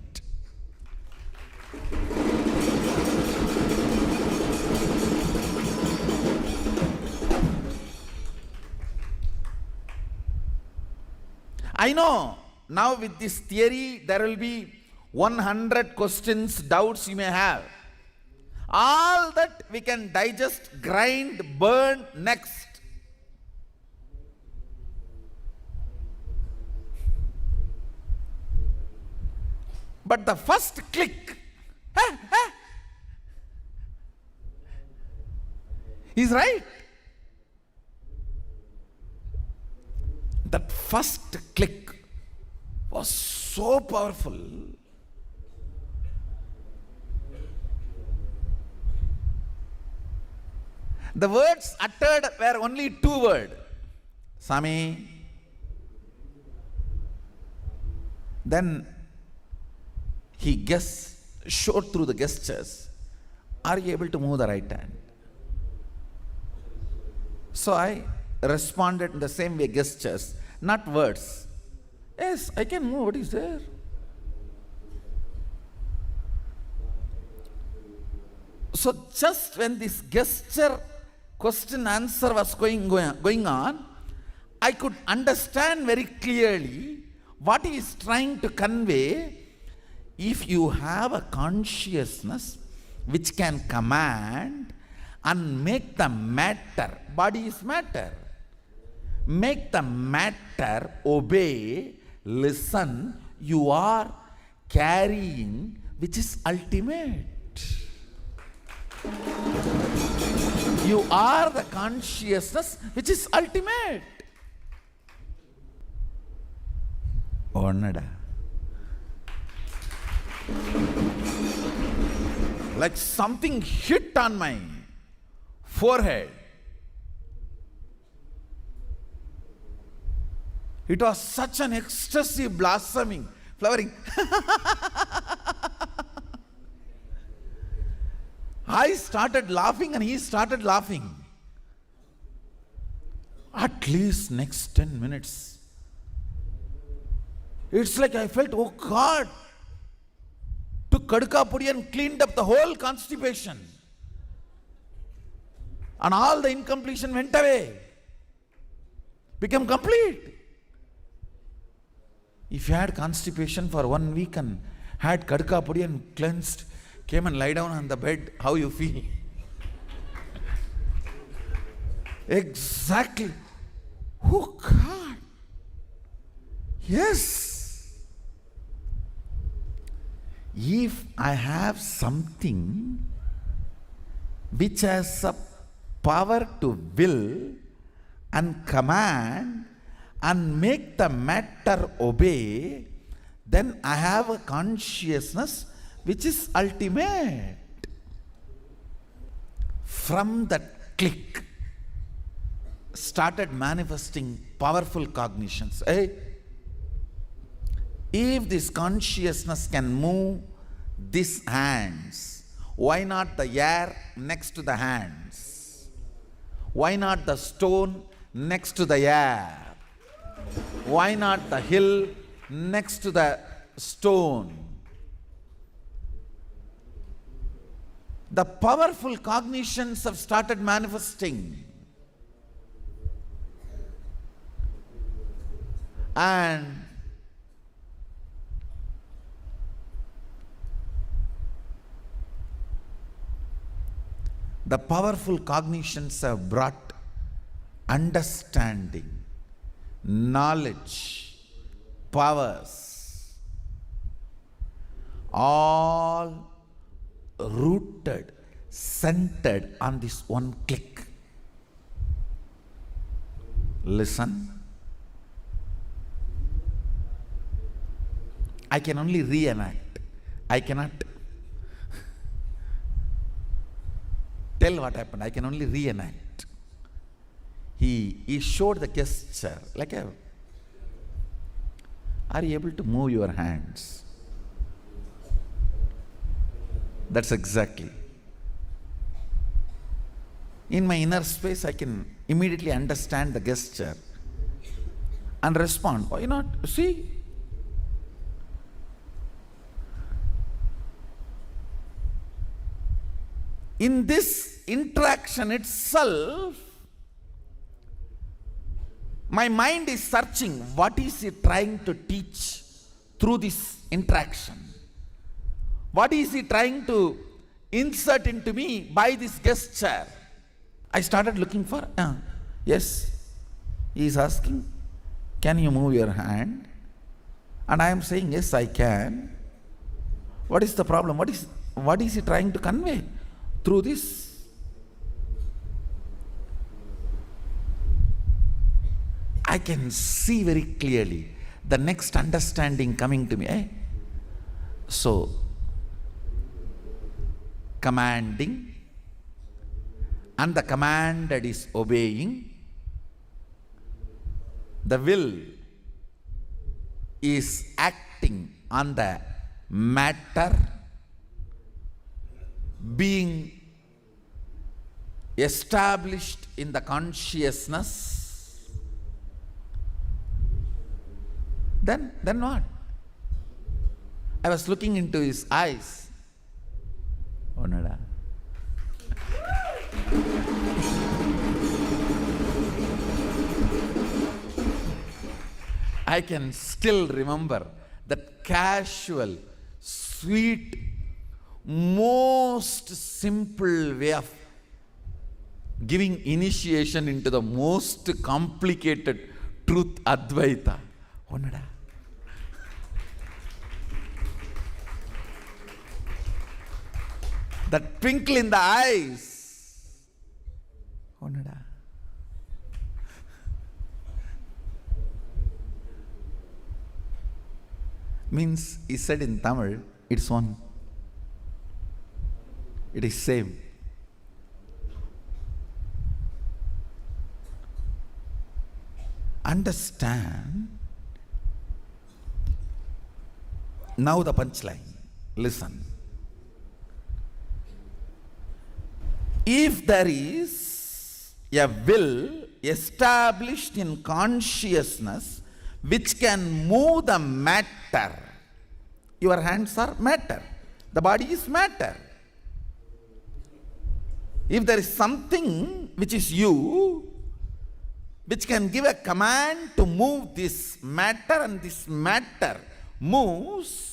I know now with this theory there will be 100 questions, doubts you may have. All that we can digest, grind, burn next. But the first click is right. That first click was so powerful. The words uttered were only two words. Swami. Then he showed through the gestures, are you able to move the right hand? So I responded in the same way, gestures, not words. Yes, I can move. What is there? So just when this gesture, question, answer was going on, I could understand very clearly what he is trying to convey. If you have a consciousness which can command and make the matter, body is matter, make the matter obey, listen, you are carrying, which is ultimate. You are the consciousness which is ultimate. Onada. Like something hit on my forehead. It was such an ecstasy blossoming, flowering. I started laughing and he started laughing. At least next 10 minutes. It's like I felt, oh God, took Kadka Pudi and cleaned up the whole constipation. And all the incompletion went away. Became complete. If you had constipation for 1 week and had Kadka Pudi and cleansed, came and lie down on the bed, how you feel? Exactly. Oh God. Yes. If I have something which has a power to will and command and make the matter obey, then I have a consciousness which is ultimate. From that click, started manifesting powerful cognitions. If this consciousness can move these hands, why not the air next to the hands? Why not the stone next to the air? Why not the hill next to the stone? The powerful cognitions have started manifesting. And the powerful cognitions have brought understanding, knowledge, powers, all rooted, centered on this one click. Listen. I can only reenact. I cannot tell what happened. I can only reenact. He showed the gesture like a. Are you able to move your hands? That's exactly. In my inner space, I can immediately understand the gesture and respond. Why not? See? In this interaction itself, my mind is searching what is he trying to teach through this interaction. What is he trying to insert into me by this gesture? I started looking for, yes, he is asking, can you move your hand? And I am saying, yes, I can. What is the problem? What is he trying to convey through this? I can see very clearly the next understanding coming to me. So, commanding, and the commanded is obeying. The will is acting on the matter, being established in the consciousness. Then what? I was looking into his eyes. Oh, nada. I can still remember that casual, sweet, most simple way of giving initiation into the most complicated truth, Advaita. Oh, nada. That twinkle in the eyes. Oh, nada. Means, he said in Tamil, it's one. It is same. Understand Now the punchline. Listen. If there is a will established in consciousness which can move the matter, your hands are matter, the body is matter. If there is something which is you, which can give a command to move this matter, and this matter moves,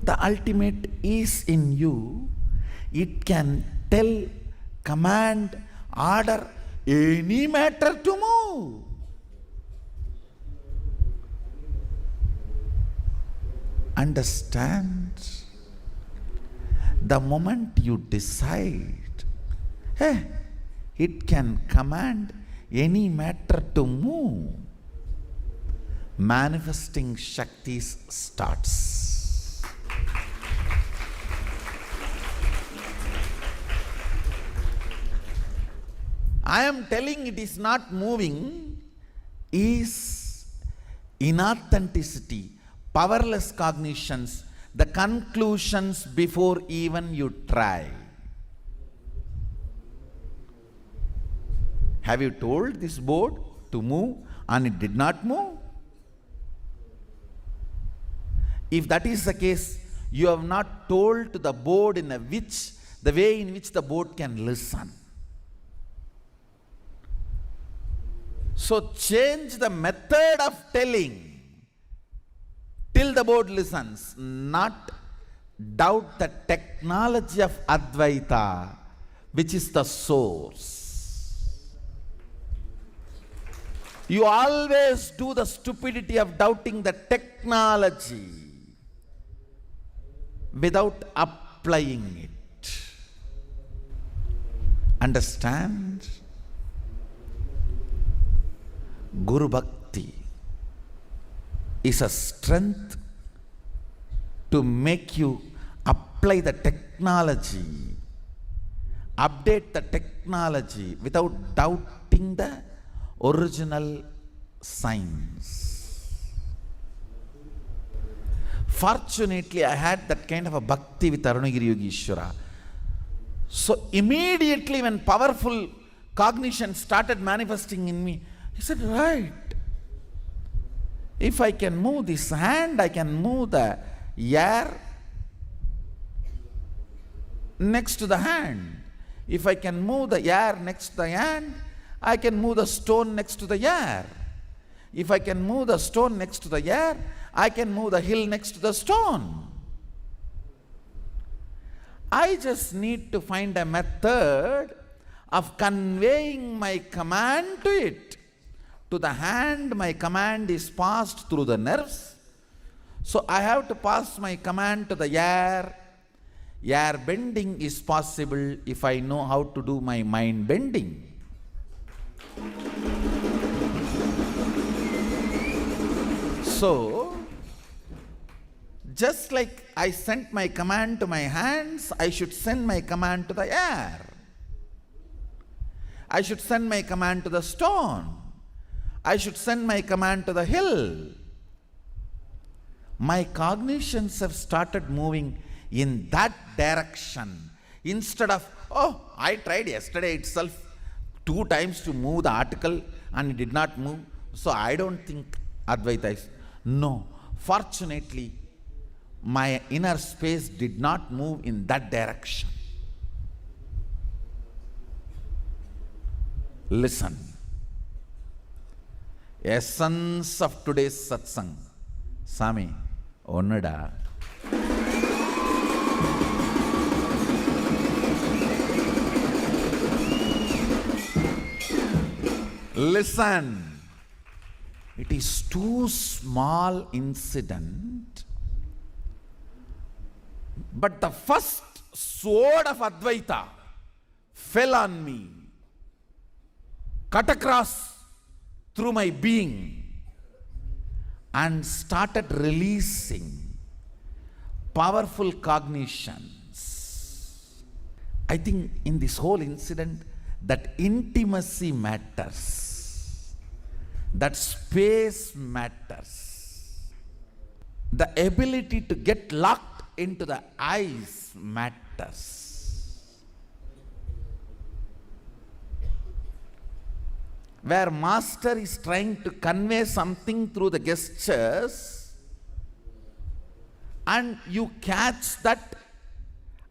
the ultimate is in you. It can tell, command, order any matter to move. Understand? The moment you decide, it can command any matter to move, manifesting Shaktis starts. I am telling it is not moving is inauthenticity, powerless cognitions, the conclusions before even you try. Have you told this board to move and it did not move? If that is the case, you have not told to the board the way in which the board can listen. So change the method of telling till the board listens, not doubt the technology of Advaita, which is the source. You always do the stupidity of doubting the technology without applying it. Understand? Guru Bhakti is a strength to make you apply the technology, update the technology without doubting the original science. Fortunately, I had that kind of a bhakti with Arunagiri Yogeshwara. So immediately when powerful cognition started manifesting in me, he said, right, if I can move this hand, I can move the air next to the hand. If I can move the air next to the hand, I can move the stone next to the air. If I can move the stone next to the air, I can move the hill next to the stone. I just need to find a method of conveying my command to it. To the hand, my command is passed through the nerves. So I have to pass my command to the air. Air bending is possible if I know how to do my mind bending. So, just like I sent my command to my hands, I should send my command to the air. I should send my command to the stone. I should send my command to the hill. My cognitions have started moving in that direction. Instead of, I tried yesterday itself 2 times to move the article and it did not move, so I don't think Advaita is. No, fortunately, my inner space did not move in that direction. Listen. Essence of today's satsang. Sami, onnada. Listen. It is too small incident, but the first sword of Advaita fell on me, cut across through my being, and started releasing powerful cognitions. I think in this whole incident, that intimacy matters, that space matters. the ability to get locked into the eyes matters. Where master is trying to convey something through the gestures, and you catch that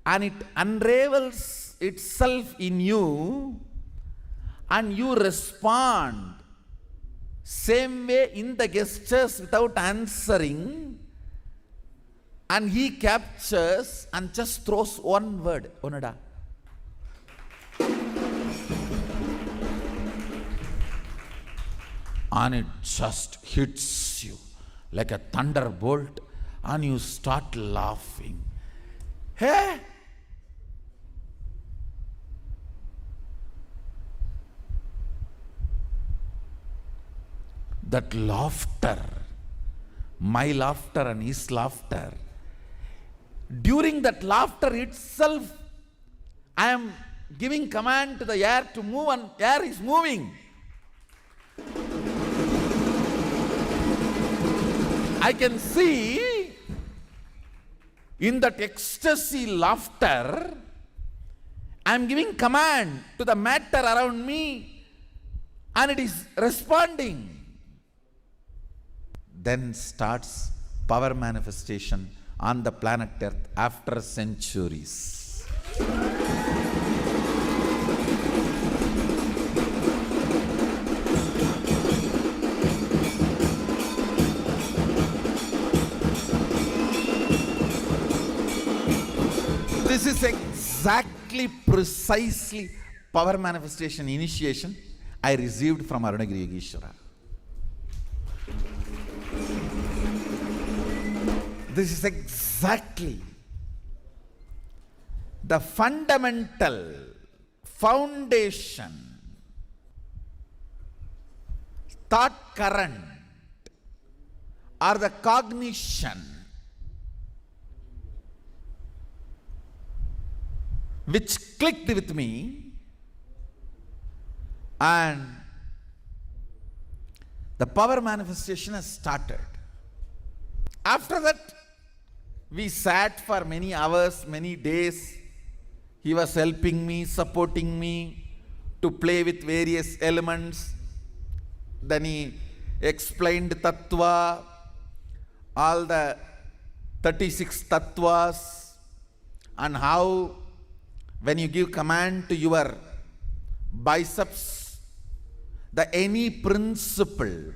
and it unravels itself in you, and you respond same way in the gestures without answering, and he captures and just throws one word, Onada. And it just hits you like a thunderbolt, and you start laughing. Hey! That laughter, my laughter and his laughter, during that laughter itself, I am giving command to the air to move, and air is moving. I can see in that ecstasy laughter, I am giving command to the matter around me, and it is responding. Then starts power manifestation on the planet Earth after centuries. This is exactly, precisely power manifestation initiation I received from Arunagiri Yogeshwara. This is exactly the fundamental foundation, thought current, or the cognition which clicked with me, and the power manifestation has started. After that, we sat for many hours, many days. He was helping me, supporting me to play with various elements. Then he explained tattva, all the 36 tattvas, and how when you give command to your biceps, any principle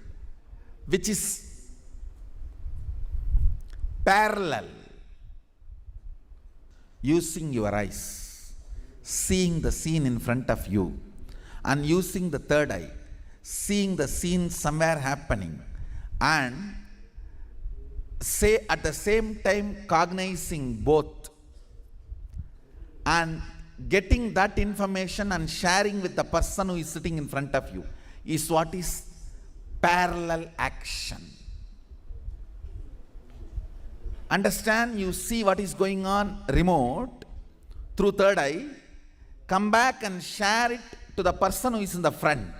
which is parallel, using your eyes, seeing the scene in front of you, and using the third eye, seeing the scene somewhere happening, and say at the same time cognizing both, and getting that information and sharing with the person who is sitting in front of you, is what is parallel action. Understand? You see what is going on remote through third eye, come back and share it to the person who is in the front.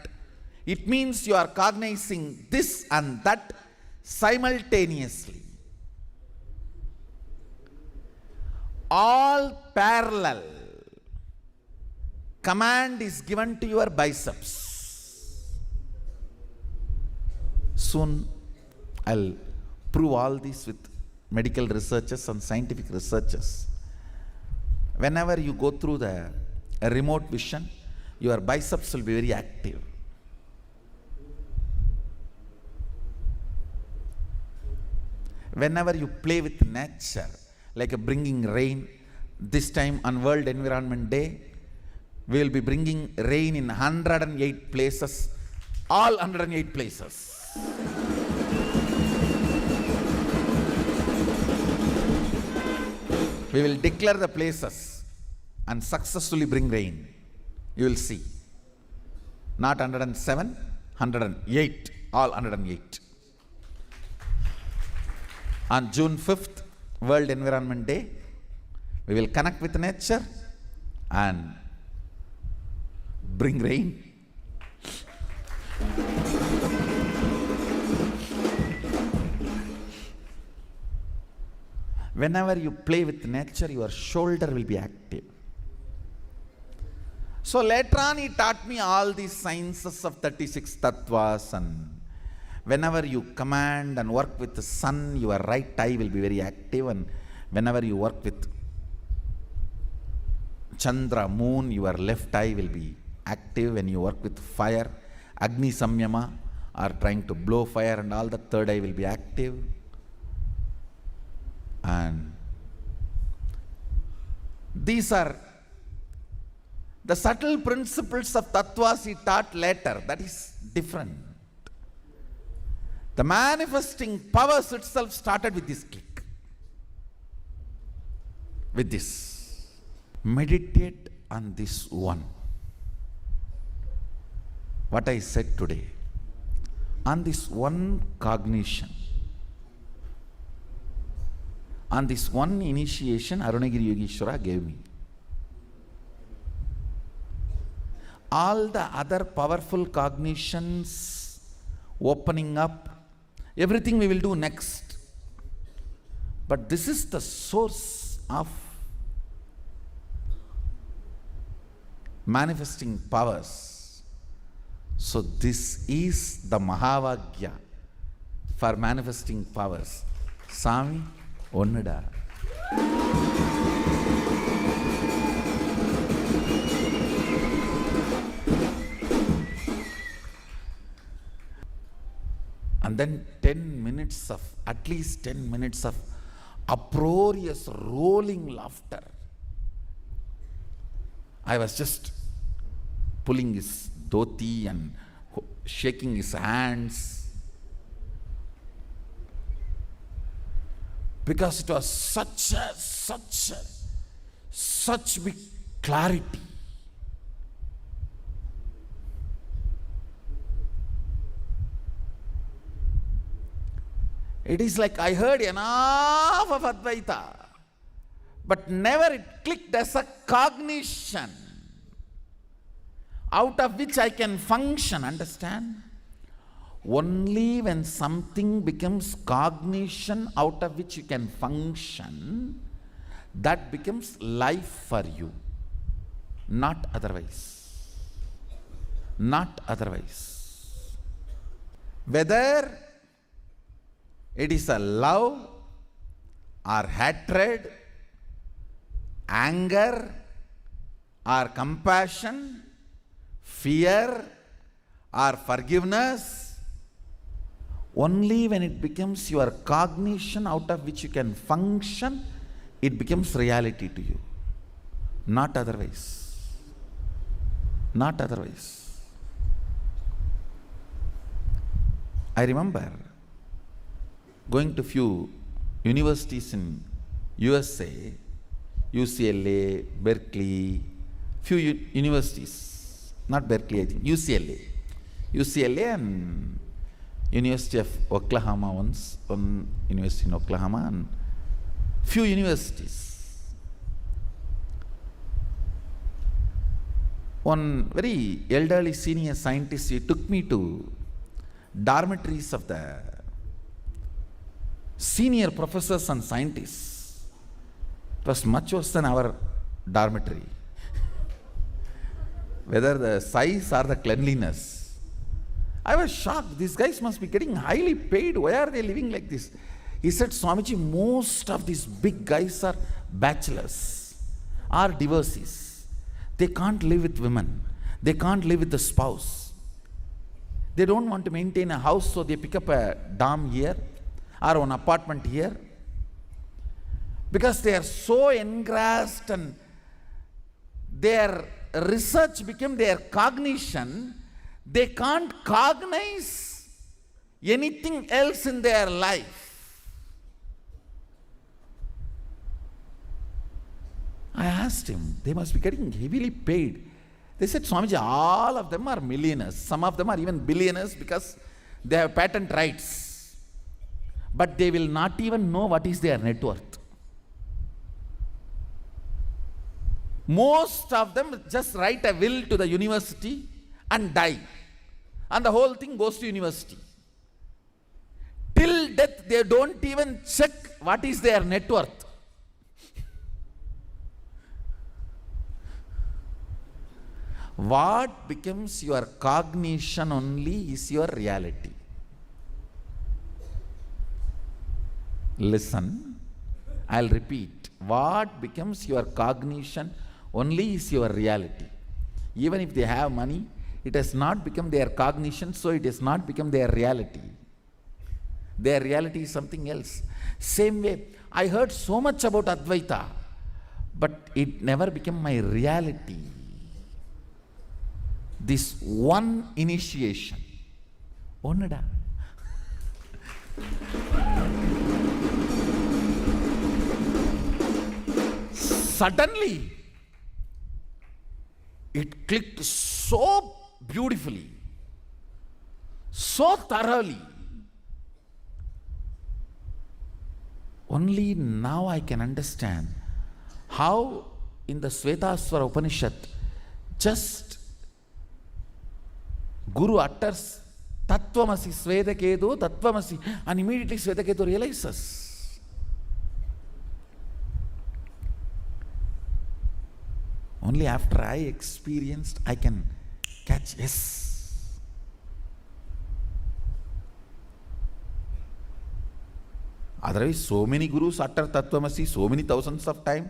It means you are cognizing this and that simultaneously. All parallel. Command is given to your biceps. Soon I'll prove all this with medical researchers and scientific researchers. Whenever you go through the remote vision, your biceps will be very active. Whenever you play with nature, like bringing rain, this time on World Environment Day, we will be bringing rain in 108 places, all 108 places. We will declare the places and successfully bring rain. You will see. Not 107, 108, all 108. On June 5th, World Environment Day, we will connect with nature and bring rain. Whenever you play with nature, your shoulder will be active. So later on, he taught me all these sciences of 36 tattvas, and whenever you command and work with the sun, your right eye will be very active, and whenever you work with Chandra, moon, your left eye will be active. When you work with fire, Agni Samyama, or trying to blow fire and all, the third eye will be active. And these are the subtle principles of tattvas he taught later. That is different. The manifesting powers itself started with this click. With this. Meditate on this one. What I said today. On this one cognition. On this one initiation Arunagiri Yogeshwara gave me. All the other powerful cognitions, opening up, everything we will do next. But this is the source of manifesting powers. So this is the mahavakya for manifesting powers. Swami, Onada. And then 10 minutes of, at least 10 minutes of uproarious rolling laughter. I was just pulling his dhoti and shaking his hands. Because it was such big clarity. It is like I heard enough of Advaita, but never it clicked as a cognition out of which I can function, understand? Only when something becomes cognition out of which you can function, that becomes life for you, not otherwise. Not otherwise. Whether it is a love or hatred, anger or compassion, fear or forgiveness, only when it becomes your cognition out of which you can function, it becomes reality to you. Not otherwise. Not otherwise. I remember going to few universities in USA, UCLA, Berkeley, few universities, not Berkeley, I think, UCLA and University of Oklahoma once, one university in Oklahoma, and few universities. One very elderly senior scientist, he took me to dormitories of the senior professors and scientists. It was much worse than our dormitory. Whether the size or the cleanliness. I was shocked. These guys must be getting highly paid. Why are they living like this? He said, Swamiji, most of these big guys are bachelors, are divorcees. They can't live with women. They can't live with the spouse. They don't want to maintain a house, so they pick up a dorm here or an apartment here. Because they are so engrossed and their research became their cognition, they can't cognize anything else in their life. I asked him, they must be getting heavily paid. They said, Swamiji, all of them are millionaires. Some of them are even billionaires because they have patent rights. But they will not even know what is their net worth. Most of them just write a will to the university and die. And the whole thing goes to university. Till death, they don't even check what is their net worth. What becomes your cognition only is your reality. Listen, I'll repeat. What becomes your cognition only is your reality. Even if they have money, it has not become their cognition, so it has not become their reality. Their reality is something else. Same way, I heard so much about Advaita, but it never became my reality. This one initiation. Onada. Suddenly, it clicked so beautifully, so thoroughly. Only now I can understand how in the Svetaswara Upanishad, just Guru utters Tattvamasi Svedaketu, Tattvamasi, and immediately Svedaketu realizes. Only after I experienced, I can catch, yes. Otherwise, so many gurus utter Tattvamasi so many thousands of times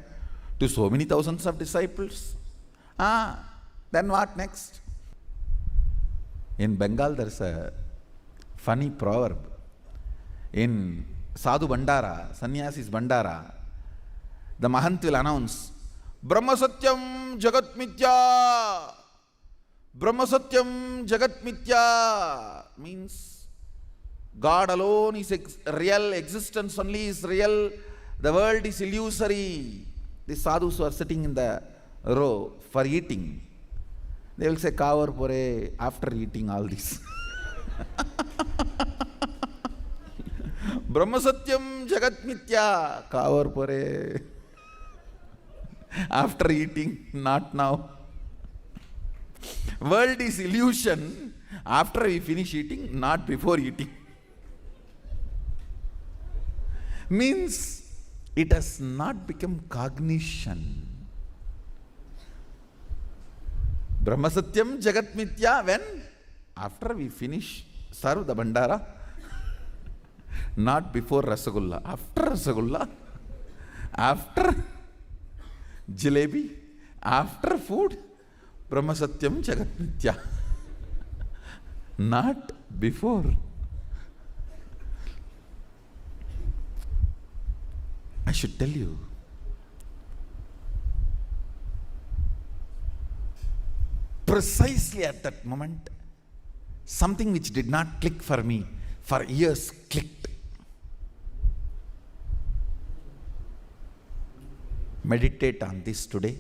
to so many thousands of disciples. Then what next? In Bengal, there is a funny proverb. In Sadhu Bandara, Sannyasis Bandara, the Mahant will announce, Brahma Satyam Jagat Mithya. Brahma Satyam Jagat Mithya means God alone is real, existence only is real, the world is illusory. The sadhus who are sitting in the row for eating, they will say, Kavar Pore, after eating all this. Brahma Satyam Jagat Mithya, Kavar Pore. After eating, not now. World is illusion after we finish eating, not before eating. Means it has not become cognition. Brahma Satyam Jagat Mithya, when? After we finish, serve the Bandara, not before Rasagulla. After Rasagulla, after Jalebi, after food, Brahma Satyam Jagat Mithya. Not before. I should tell you, precisely at that moment, something which did not click for me for years clicked. Meditate on this today.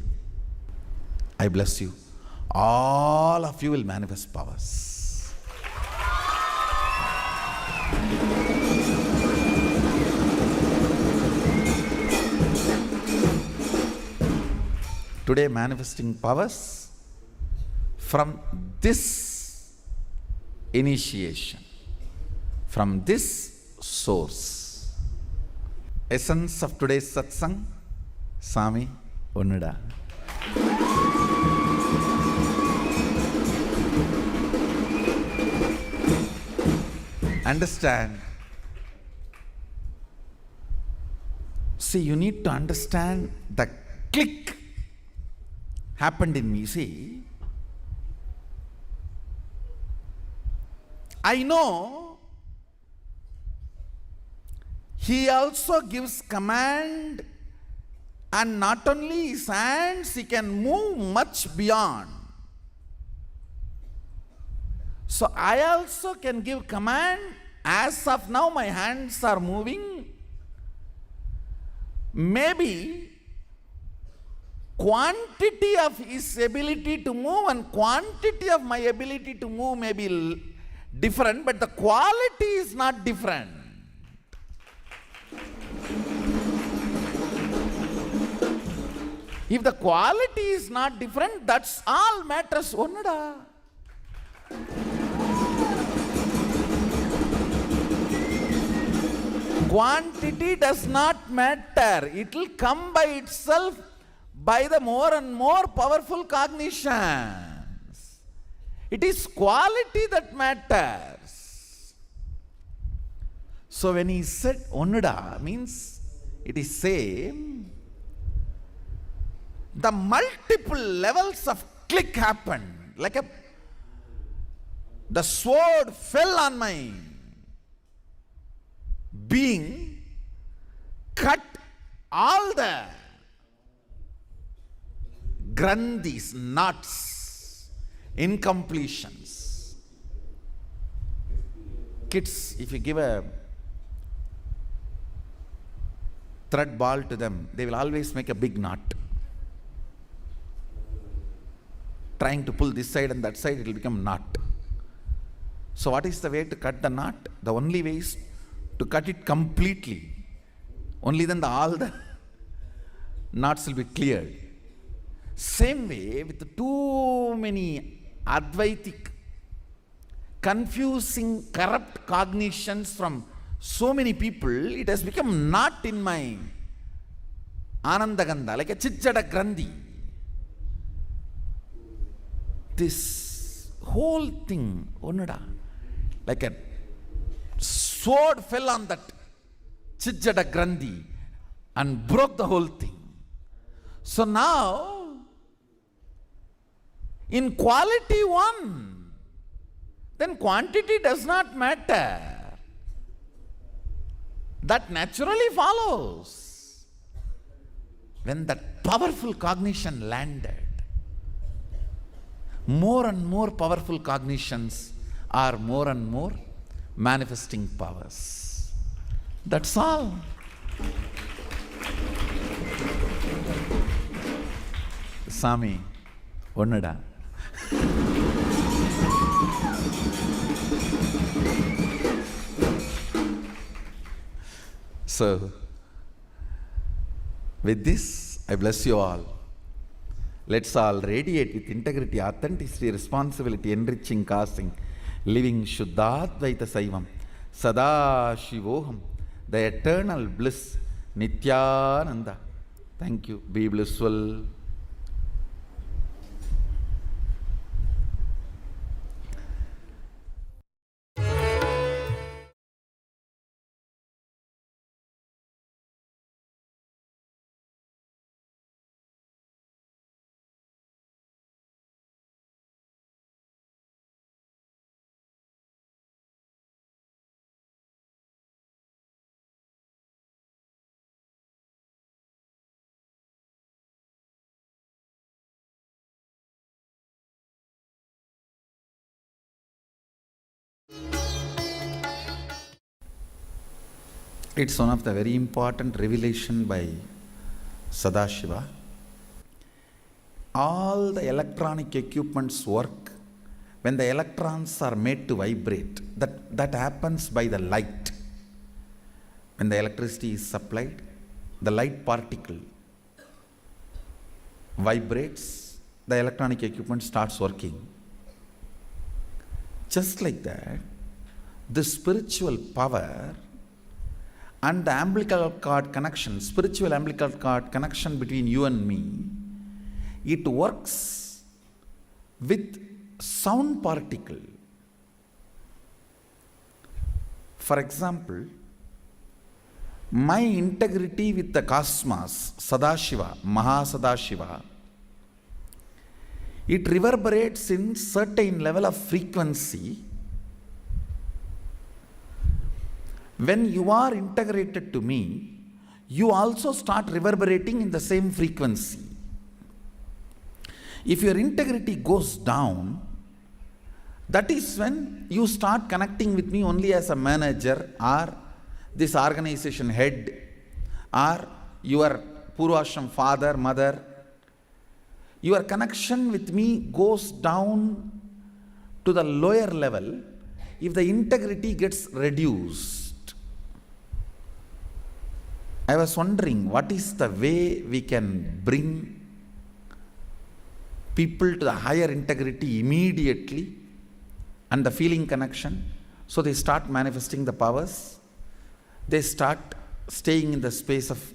I bless you. All of you will manifest powers. Today, manifesting powers from this initiation, from this source. Essence of today's satsang, Sami Onada. Understand. See, you need to understand the click happened in me. See, I know he also gives command, and not only his hands, he can move much beyond. So I also can give command. As of now, my hands are moving. Maybe quantity of his ability to move and quantity of my ability to move may be different, but the quality is not different. If the quality is not different, that's all matters. Onada. Quantity does not matter. It will come by itself by the more and more powerful cognitions. It is quality that matters. So when he said Onada, means it is same. The multiple levels of click happened. Like the sword fell on my being, cut all the grandhis, knots, incompletions. Kids, if you give a thread ball to them, they will always make a big knot. Trying to pull this side and that side, it will become knot. So what is the way to cut the knot? The only way is to cut it completely. Only then all the knots will be cleared. Same way with too many Advaitic, confusing, corrupt cognitions from so many people, it has become knot in my Anandagandha, like a Chitjada Grandhi. This whole thing, Onada, like a sword fell on that Chitjada Grandhi and broke the whole thing. So now, in quality one, then quantity does not matter. That naturally follows. When that powerful cognition landed, more and more powerful cognitions are more and more manifesting powers. That's all. Sami, Onada. So, with this, I bless you all. Let's all radiate with integrity, authenticity, responsibility, enriching, causing, living Shuddhadvaita Saivam, Sadashivoham, the eternal bliss, Nityananda. Thank you. Be blissful. It's one of the very important revelation by Sadashiva. All the electronic equipments work when the electrons are made to vibrate. That happens by the light. When the electricity is supplied, the light particle vibrates, the electronic equipment starts working. Just like that, the spiritual power and the umbilical cord connection, spiritual umbilical cord connection between you and me, it works with sound particle. For example, my integrity with the cosmos, Sadashiva, Mahasadashiva, it reverberates in certain level of frequency. When you are integrated to me, you also start reverberating in the same frequency. If your integrity goes down, that is when you start connecting with me only as a manager or this organization head or your Purvashram father, mother. Your connection with me goes down to the lower level if the integrity gets reduced. I was wondering what is the way we can bring people to the higher integrity immediately and the feeling connection so they start manifesting the powers. they start staying in the space of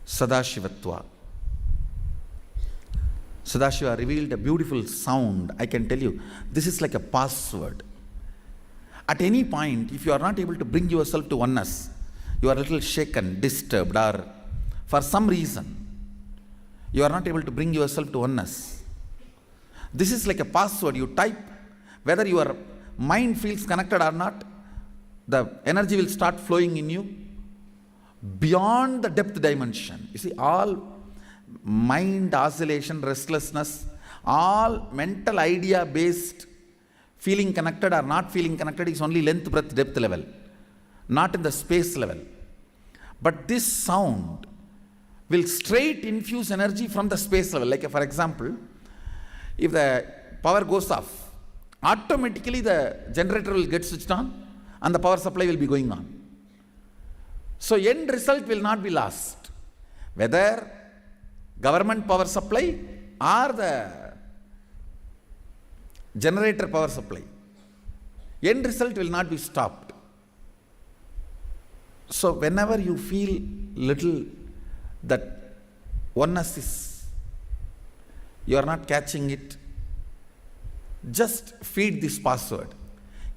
Sadashivatva. Sadashiva revealed a beautiful sound. I can tell you, this is like a password. At any point, if you are not able to bring yourself to oneness, you are a little shaken, disturbed, or for some reason, you are not able to bring yourself to oneness. This is like a password. You type, whether your mind feels connected or not, the energy will start flowing in you beyond the depth dimension. You see, all mind oscillation, restlessness, all mental idea based feeling connected or not feeling connected is only length, breadth, depth level, not in the space level. But this sound will straight infuse energy from the space level. Like for example, if the power goes off, automatically the generator will get switched on and the power supply will be going on. So end result will not be lost. Whether government power supply or the generator power supply, end result will not be stopped. So whenever you feel little that oneness is, you are not catching it, just feed this password.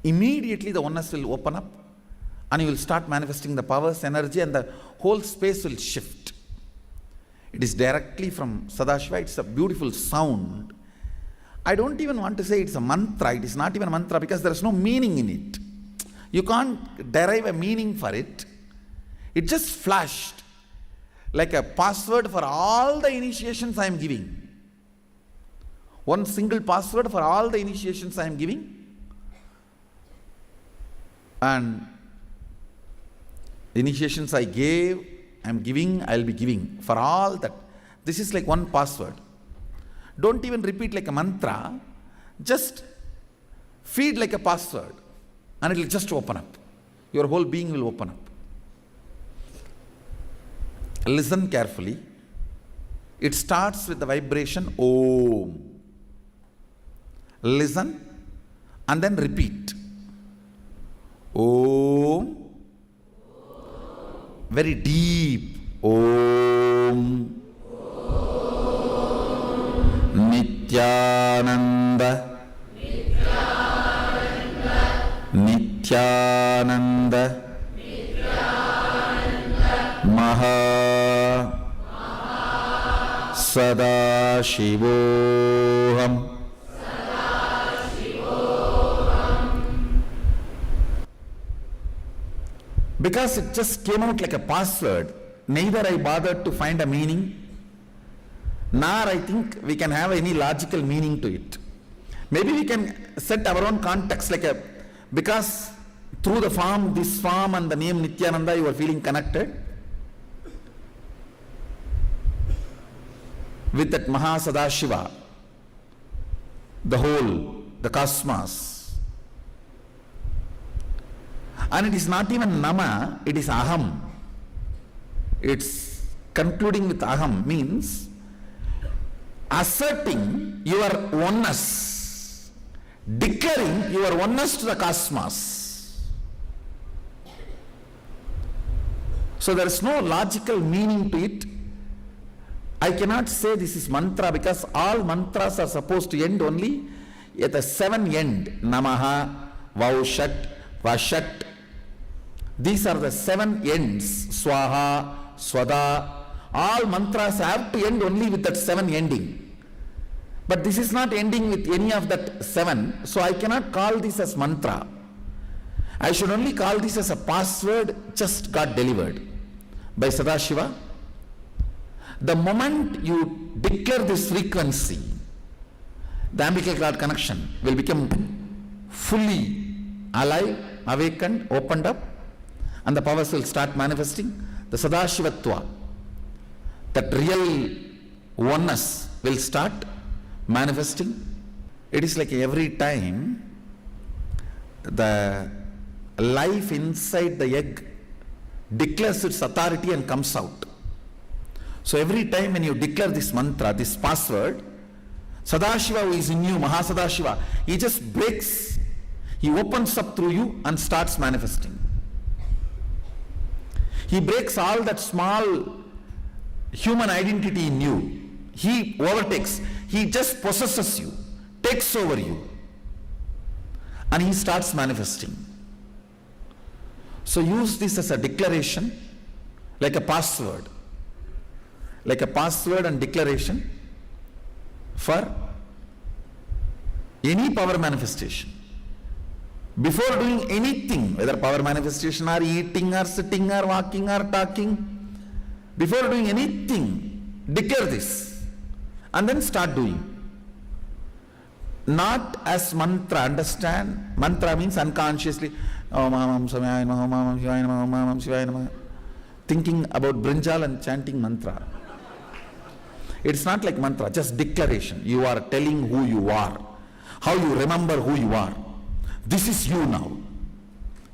Immediately the oneness will open up and you will start manifesting the powers, energy, and the whole space will shift. It is directly from Sadashiva. It's a beautiful sound. I don't even want to say it's a mantra. It is not even a mantra because there is no meaning in it. You can't derive a meaning for it. It just flashed like a password for all the initiations I am giving. One single password for all the initiations I am giving. And the initiations I gave, I am giving, I will be giving for all that. This is like one password. Don't even repeat like a mantra. Just feed like a password and it will just open up. Your whole being will open up. Listen carefully. It starts with the vibration Om. Listen and then repeat. Om. Very deep. Om. Nityananda. Nityananda. Maha Sadashivoham. Because it just came out like a password, neither I bothered to find a meaning, nor I think we can have any logical meaning to it. Maybe we can set our own context, like a, because through the form, this form and the name Nityananda, you are feeling connected with that Maha Sadashiva, the whole, the cosmos. And it is not even Nama, it is Aham. It's concluding with Aham, means asserting your oneness, declaring your oneness to the cosmos. So there is no logical meaning to it. I cannot say this is mantra because all mantras are supposed to end only at the 7 end. Namaha, Vaushat, Vashat. These are the 7 ends. Swaha, Swada. All mantras have to end only with that 7 ending. But this is not ending with any of that 7. So I cannot call this as mantra. I should only call this as a password just got delivered by Sadashiva. The moment you declare this frequency, the umbilical cord connection will become fully alive, awakened, opened up, and the powers will start manifesting. The Sadashivatva, that real oneness will start manifesting. It is like every time the life inside the egg declares its authority and comes out. So every time when you declare this mantra, this password, Sadashiva who is in you, Mahasadashiva, he just breaks, he opens up through you and starts manifesting. He breaks all that small human identity in you. He overtakes. He just possesses you, takes over you, and he starts manifesting. So use this as a declaration, like a password. Like a password and declaration for any power manifestation. Before doing anything, whether power manifestation or eating or sitting or walking or talking, before doing anything, declare this and then start doing. Not as mantra, understand? Mantra means unconsciously, Om Am Samaya Namaha, Om Am Shivaya Namaha, Om Am Shivaya Namaha, thinking about brinjal and chanting mantra. It's not like mantra, just declaration. You are telling who you are, how you remember who you are. This is you now.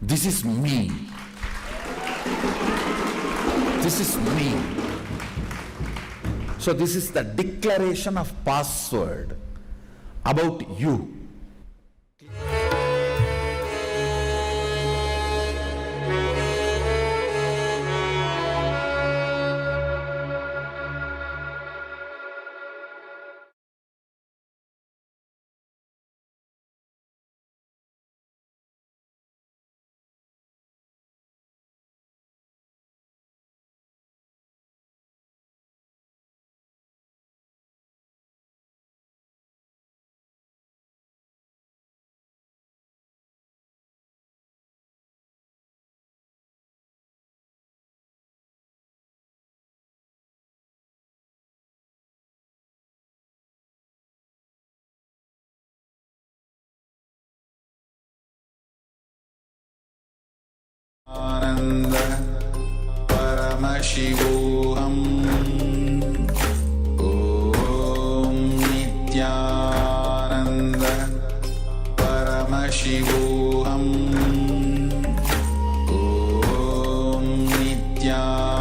This is me. This is me. So this is the declaration of password about you. Ananda Paramashivoham Om Nityananda Paramashivoham Om Nityananda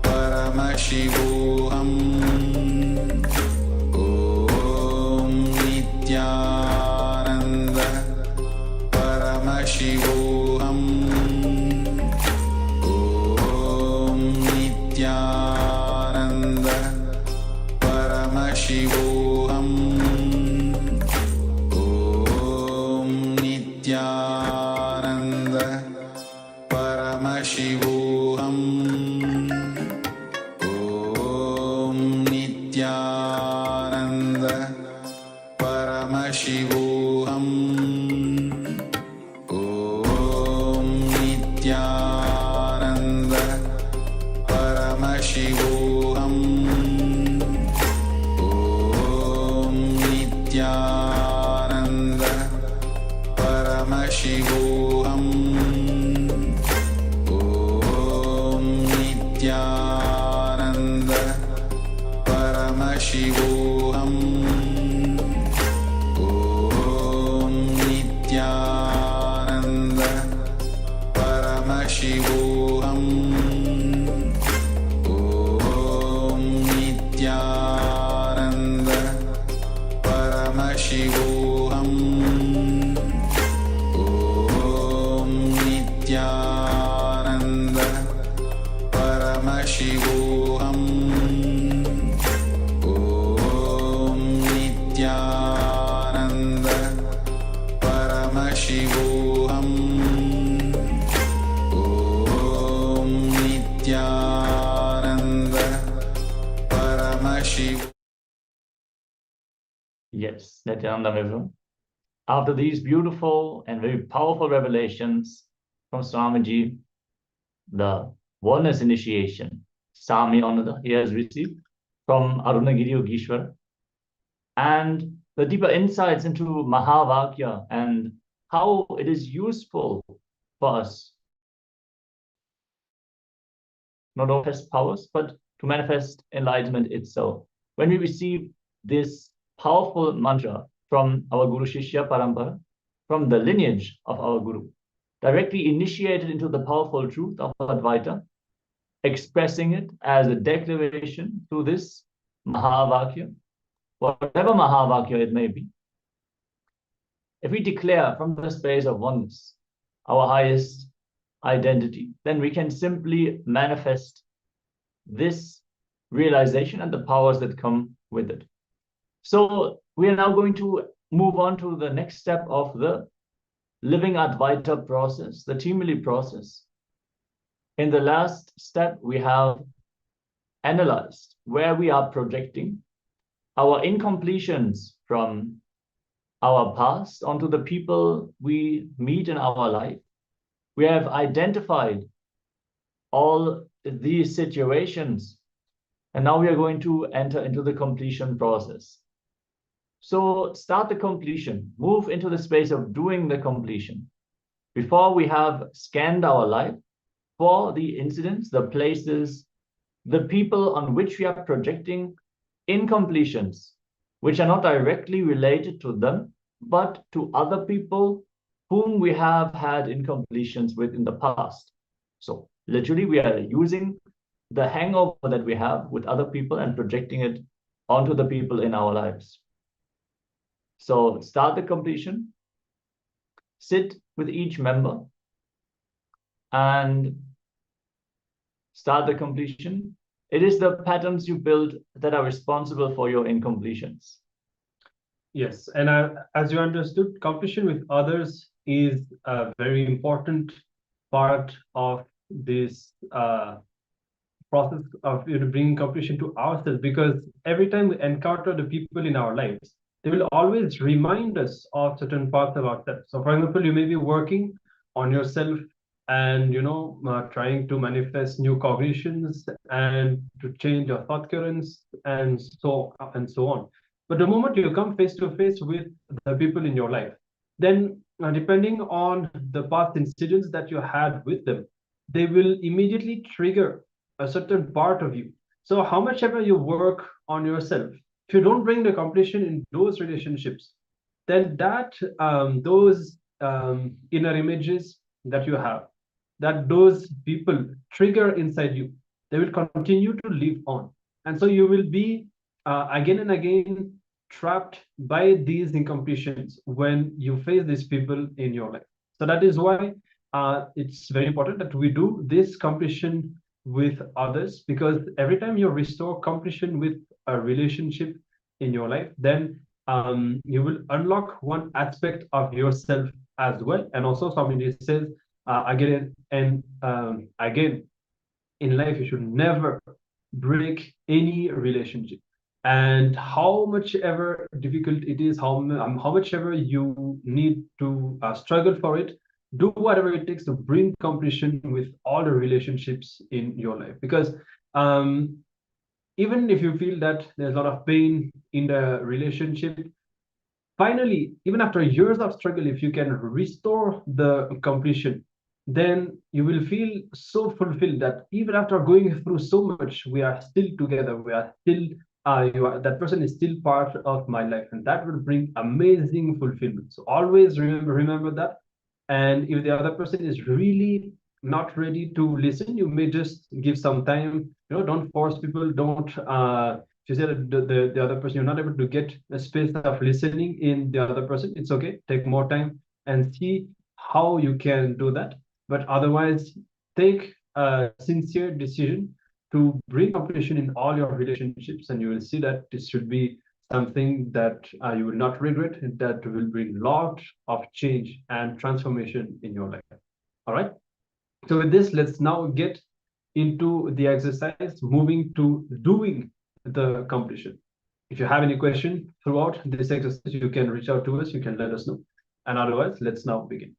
Paramashivoham Om Nityananda Paramashivoham Om Nityananda Paramashivoham Om Nityananda Paramashivoham Om Nityananda Paramashivoham Om Nityananda Paramashivoham Om Nityananda Paramashivoham Om Nityananda Paramashivoham Om Nityananda Paramashivoham Om Nityananda Paramashivoham Om Nityananda Paramashivoham Om Nityananda Paramashivoham Om Nityananda Paramashivoham. Yes, Nityananda Vibhu. After these beautiful and very powerful revelations from Swamiji, the oneness initiation, Sami Ananda, he has received from Arunagiri Yogeshwara, and the deeper insights into mahavakya and how it is useful for us not only to manifest powers, but to manifest enlightenment itself. When we receive this powerful mantra from our Guru Shishya Parampara, from the lineage of our Guru, directly initiated into the powerful truth of Advaita, expressing it as a declaration through this mahavakya, whatever mahavakya it may be. If we declare from the space of oneness, our highest identity, then we can simply manifest this realization and the powers that come with it. So we are now going to move on to the next step of the living Advaita process, the Teamly process. In the last step, we have analyzed where we are projecting our incompletions from our past onto the people we meet in our life. We have identified all these situations, and now we are going to enter into the completion process. So start the completion, move into the space of doing the completion. Before we have scanned our life for the incidents, the places, the people on which we are projecting incompletions, which are not directly related to them, but to other people whom we have had incompletions with in the past. So literally we are using the hangover that we have with other people and projecting it onto the people in our lives. So start the completion, sit with each member and start the completion. It is the patterns you build that are responsible for your incompletions. Yes, and as you understood, competition with others is a very important part of this process of bringing competition to ourselves, because every time we encounter the people in our lives, they will always remind us of certain parts of ourselves. So, for example, you may be working on yourself and trying to manifest new cognitions and to change your thought currents and so on. But the moment you come face to face with the people in your life, then depending on the past incidents that you had with them, they will immediately trigger a certain part of you. So how much ever you work on yourself, if you don't bring the completion in those relationships, then that those inner images that you have, that those people trigger inside you, they will continue to live on. And so you will be again and again trapped by these incompletions when you face these people in your life. So that is why it's very important that we do this completion with others, because every time you restore completion with a relationship in your life, then you will unlock one aspect of yourself as well. And also Swamiji says again and again, in life you should never break any relationship. And how much ever difficult it is, how much ever you need to struggle for it, do whatever it takes to bring completion with all the relationships in your life. Because even if you feel that there's a lot of pain in the relationship, finally, even after years of struggle, if you can restore the completion, then you will feel so fulfilled that even after going through so much, we are still together, we are still that person is still part of my life, and that will bring amazing fulfillment. So always remember that. And if the other person is really not ready to listen, you may just give some time. Don't force people. Don't if you say that the other person, you're not able to get a space of listening in the other person, it's okay. Take more time and see how you can do that. But otherwise, take a sincere decision to bring completion in all your relationships, and you will see that this should be something that you will not regret, and that will bring a lot of change and transformation in your life. All right. So with this, let's now get into the exercise, moving to doing the completion. If you have any question throughout this exercise, you can reach out to us, you can let us know. And otherwise, let's now begin.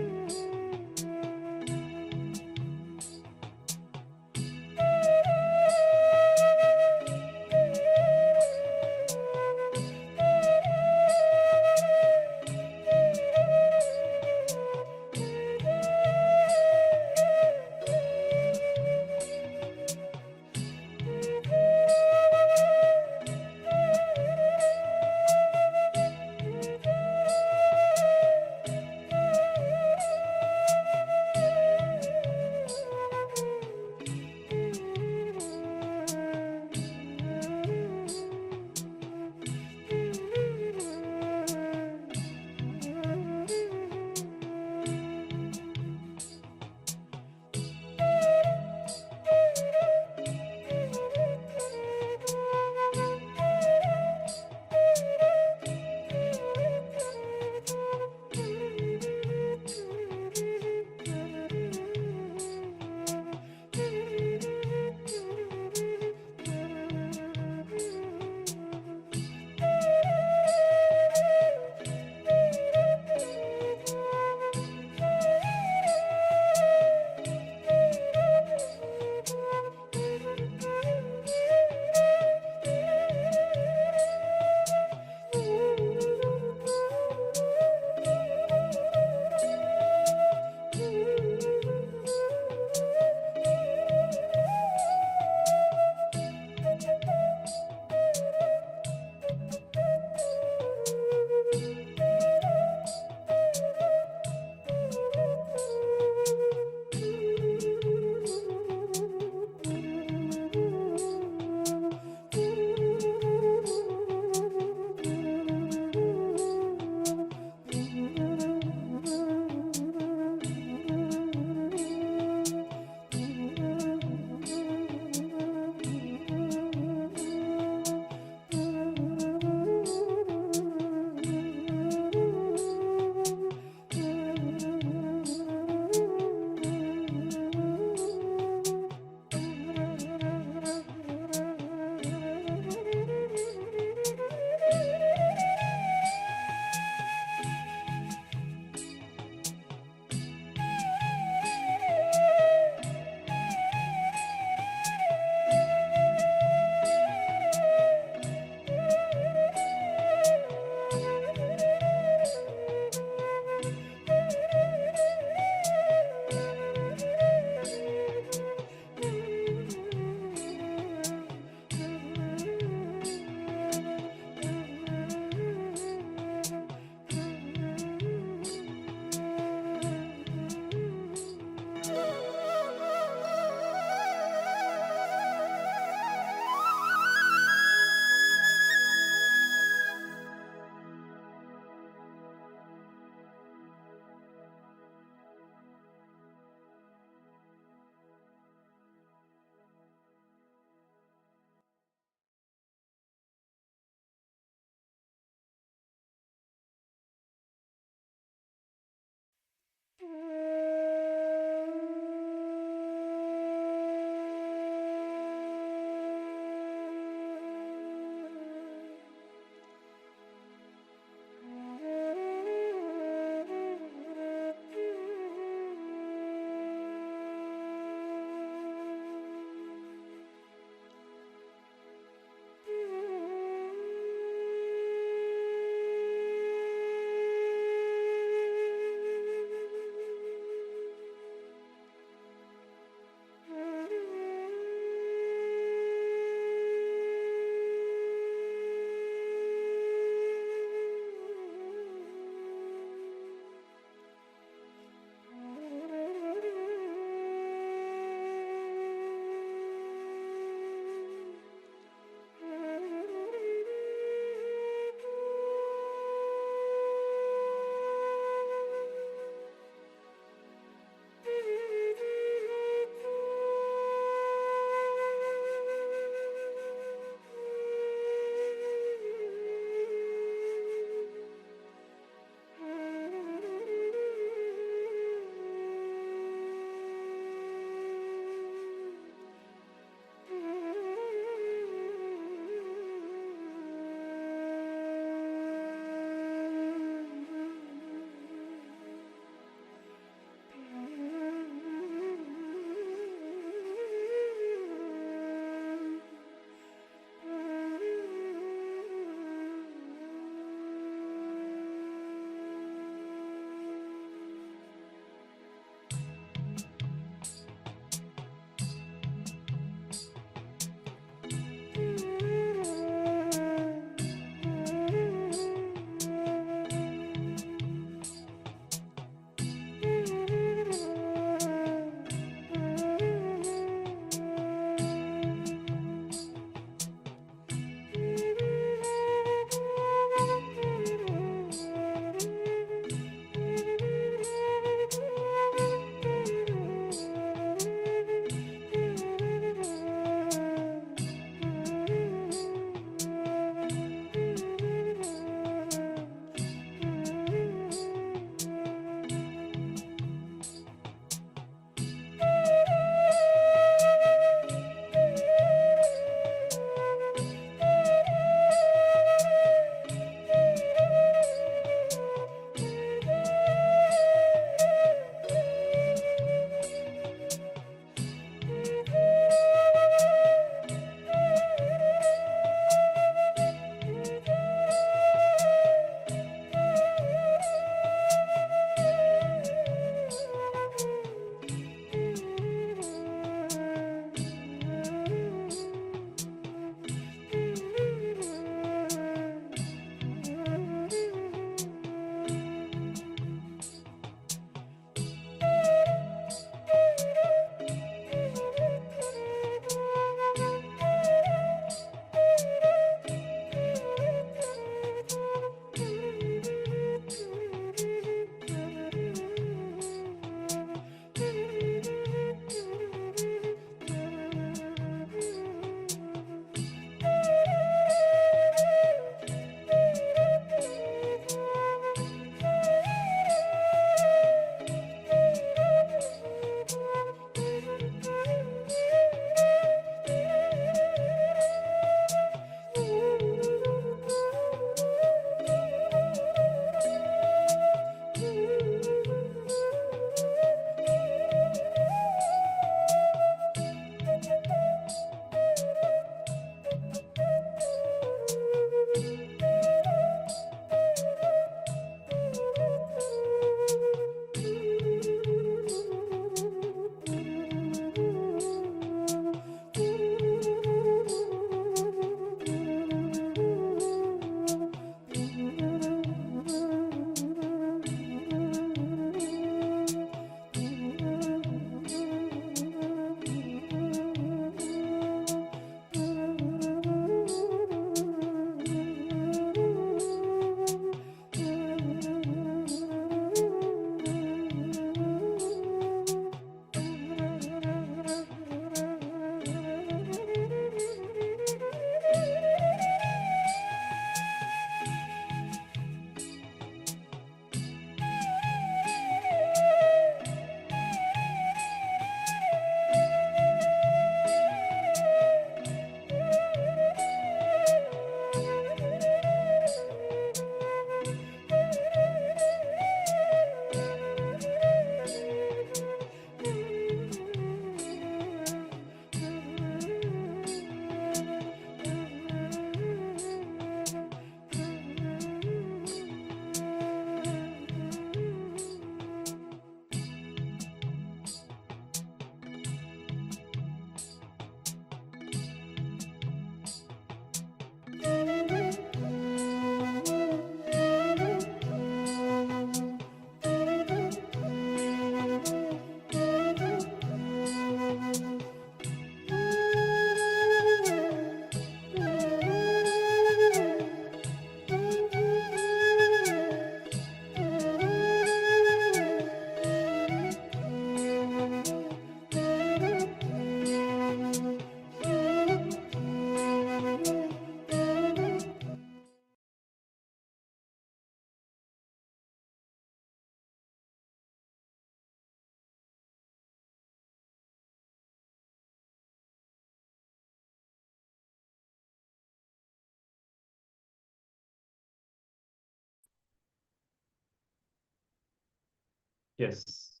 Yes.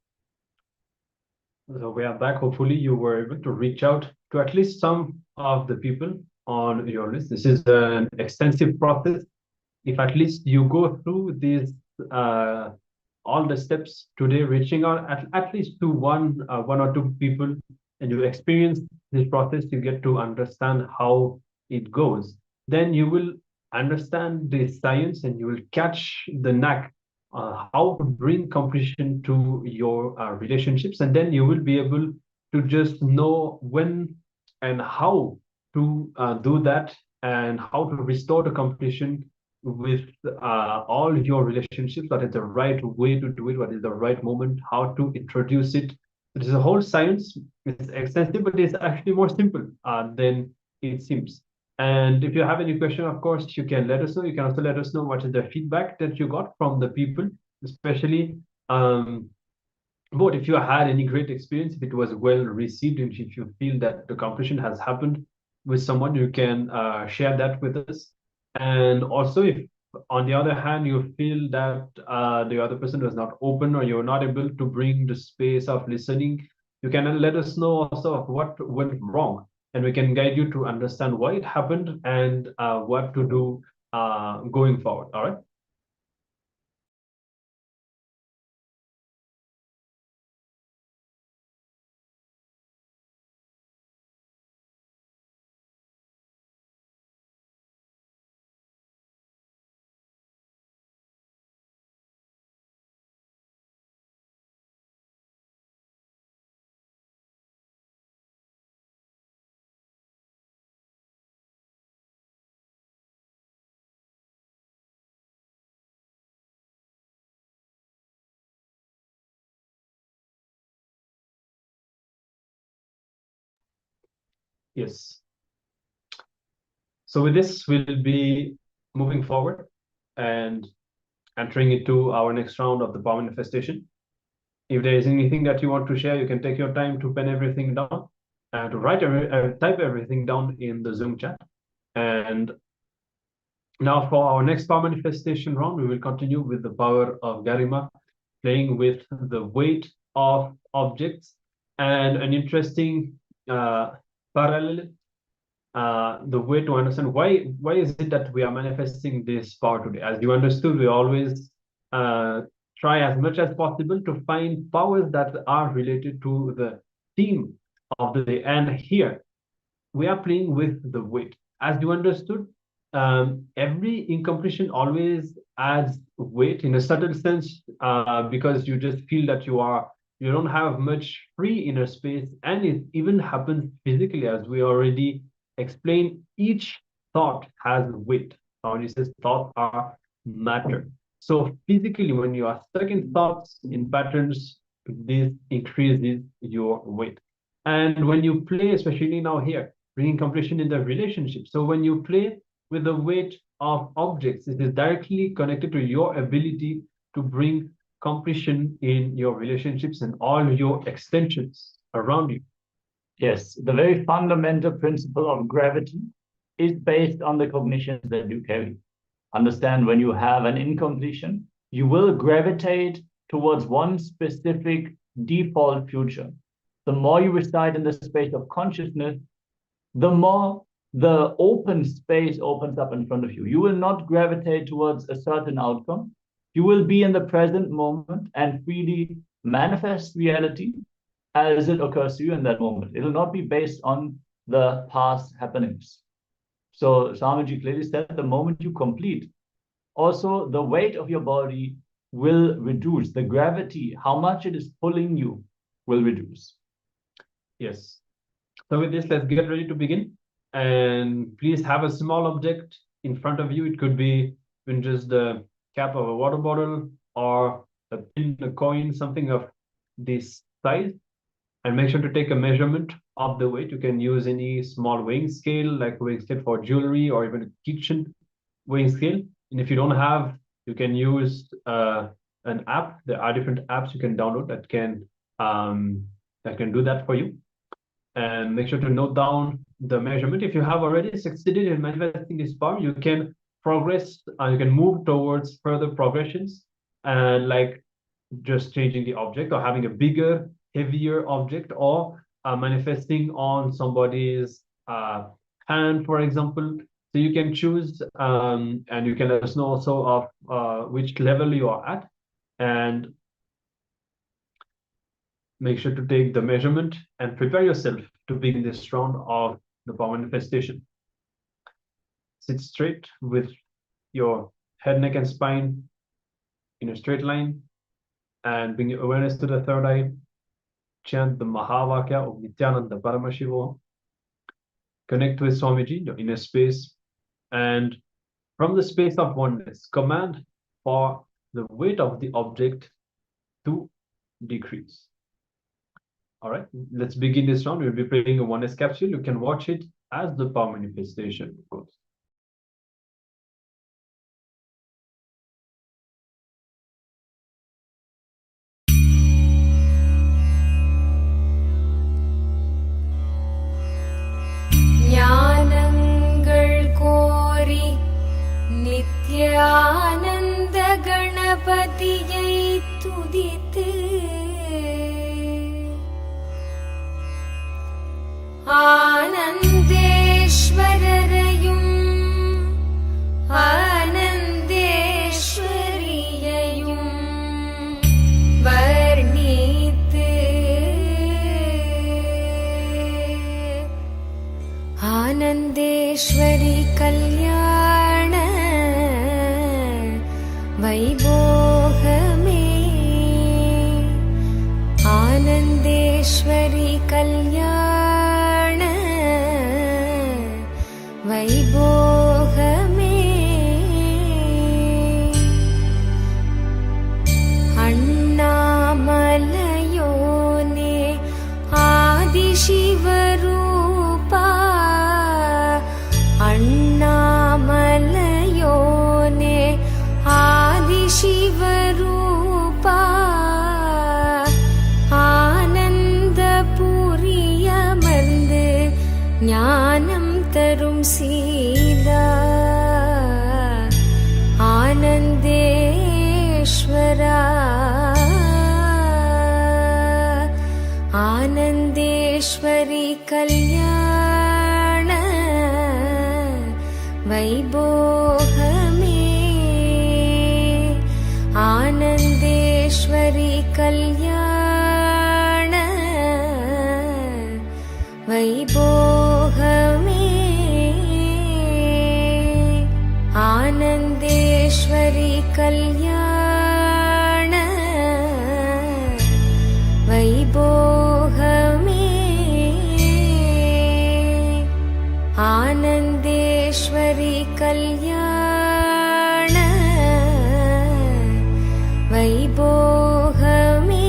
So we are back. Hopefully you were able to reach out to at least some of the people on your list. This is an extensive process. If at least you go through these all the steps today, reaching out at least to one or two people, and you experience this process, you get to understand how it goes. Then you will understand the science and you will catch the knack how to bring completion to your relationships, and then you will be able to just know when and how to do that, and how to restore the completion with all your relationships. What is the right way to do it? What is the right moment? How to introduce it? It is a whole science. It's extensive, but it's actually more simple than it seems. And if you have any question, of course, you can let us know. You can also let us know what is the feedback that you got from the people, especially both if you had any great experience, if it was well received, and if you feel that the completion has happened with someone, you can share that with us. And also, if on the other hand you feel that the other person was not open, or you're not able to bring the space of listening, you can let us know also of what went wrong, and we can guide you to understand why it happened and what to do going forward. All right. Yes. So with this, we'll be moving forward and entering into our next round of the power manifestation. If there is anything that you want to share, you can take your time to pen everything down and to type everything down in the Zoom chat. And now for our next power manifestation round, we will continue with the power of Garima, playing with the weight of objects, and an interesting parallel, the way to understand why is it that we are manifesting this power today. As you understood, we always try as much as possible to find powers that are related to the theme of the day. And here we are playing with the weight. As you understood, every incompletion always adds weight in a subtle sense, because you just feel that you don't have much free inner space, and it even happens physically, as we already explained. Each thought has weight. He says thoughts are matter. So physically, when you are stuck in thoughts, in patterns, this increases your weight. And when you play, especially now here, bringing completion in the relationship. So when you play with the weight of objects, it is directly connected to your ability to bring completion in your relationships and all your extensions around you. Yes, the very fundamental principle of gravity is based on the cognitions that you carry. Understand, when you have an incompletion, you will gravitate towards one specific default future. The more you reside in the space of consciousness, the more the open space opens up in front of you. You will not gravitate towards a certain outcome. You will be in the present moment and freely manifest reality as it occurs to you in that moment. It will not be based on the past happenings. So Swamiji clearly said, the moment you complete, also the weight of your body will reduce. The gravity, how much it is pulling you, will reduce. Yes. So with this, let's get ready to begin. And please have a small object in front of you. It could be even just the cap of a water bottle, or a pin, a coin, something of this size. And make sure to take a measurement of the weight. You can use any small weighing scale, like weighing scale for jewelry, or even a kitchen weighing scale. And if you don't have, you can use an app. There are different apps you can download that can do that for you. And make sure to note down the measurement. If you have already succeeded in manifesting this power, you can progress, you can move towards further progressions. And like just changing the object or having a bigger, heavier object, or manifesting on somebody's hand, for example. So you can choose, and you can let us know also of which level you are at, and make sure to take the measurement and prepare yourself to begin this round of the power manifestation. Sit straight with your head, neck, and spine in a straight line, and bring your awareness to the third eye. Chant the mahavakya of Nityananda Paramashivoham. Connect with Swamiji, your inner space, and from the space of oneness, command for the weight of the object to decrease. All right, let's begin this round. We'll be playing a oneness capsule. You can watch it as the power manifestation goes. ஆனந்த கணபதியை துதித்து ஆனந்தேஸ்வரரையும் ஆனந்தேஸ்வரியையும் வர்ணித்து ஆனந்தேஸ்வரி கல்யாண வைபோகமே ஆனந்தேஸ்வரி கல்யாண வைபோகமே அண்ணாமலையோனே ஆதிசிவரூபா அண்ணாமலையோனே ஆதிசிவரூபா ஆனந்தபுரியமர்ந்து ஞானம் தரும் சீலா ஆனந்தேஸ்வரா ஆனந்தேஸ்வரி கல்யாண வைபோகமே ஆனந்தேஸ்வரி கல்யாண வைபோகமே ஆனந்தேஸ்வரி கல்யாண வைபோகமே ஆனந்தேஸ்வரி கல்யாண வைபோகமே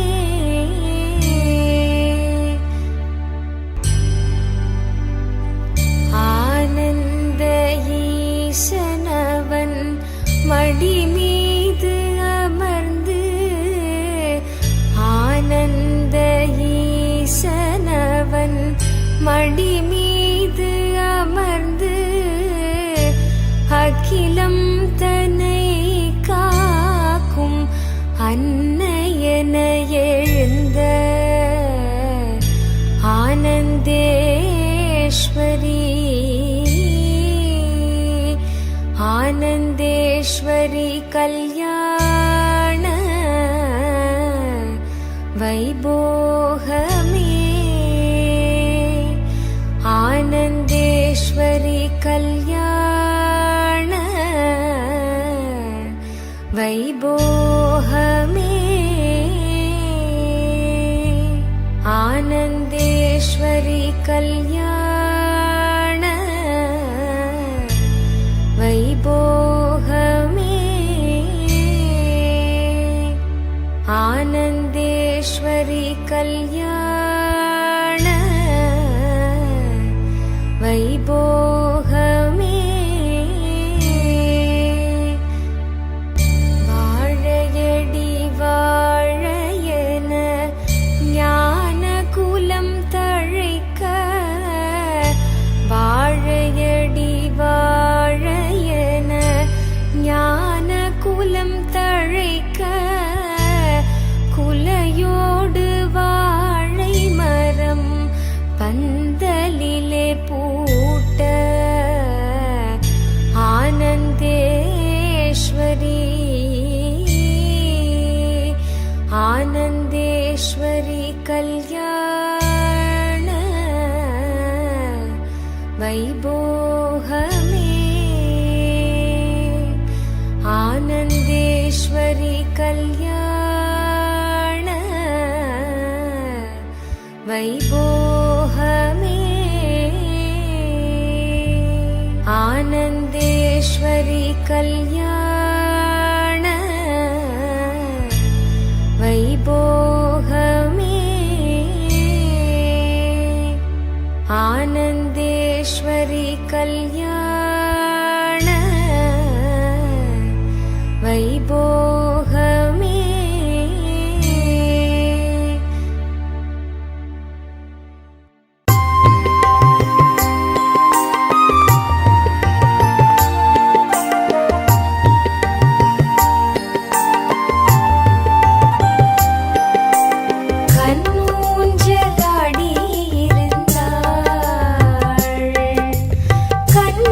ஆனந்த ஈசனவன் மடி மீது அமர்ந்து ஆனந்த ஈசனவன் மடி மீது அமர்ந்து அகிலம் தன்னை காக்கும் அன்னையன எழுந்த ஆனந்தேஸ்வரி ஆனந்தேஸ்வரி கல்யாண வைபோகமே ஆனந்தேஸ்வரி கல்யாண வைபோகமே ஆனந்தேஸ்வரி கல்யாண வைபோகமே ஆனந்தேஸ்வரி கல்யாண வைபோகமே வாழையடி வாழையன ஞான குலம் தழைக்க வாழையடி வாழையன ஞான குலம் தழைக்க आनन्देश्वरी कल्याण वैभोहमे आनन्देश्वरी कल्याण वैभोहमे आनन्देश्वरी कल्याण वैभोहमे आनन्देश्वरी कल्याण वैभोहमे கண்ணூஞ்சலாடி இருந்தாள் கண்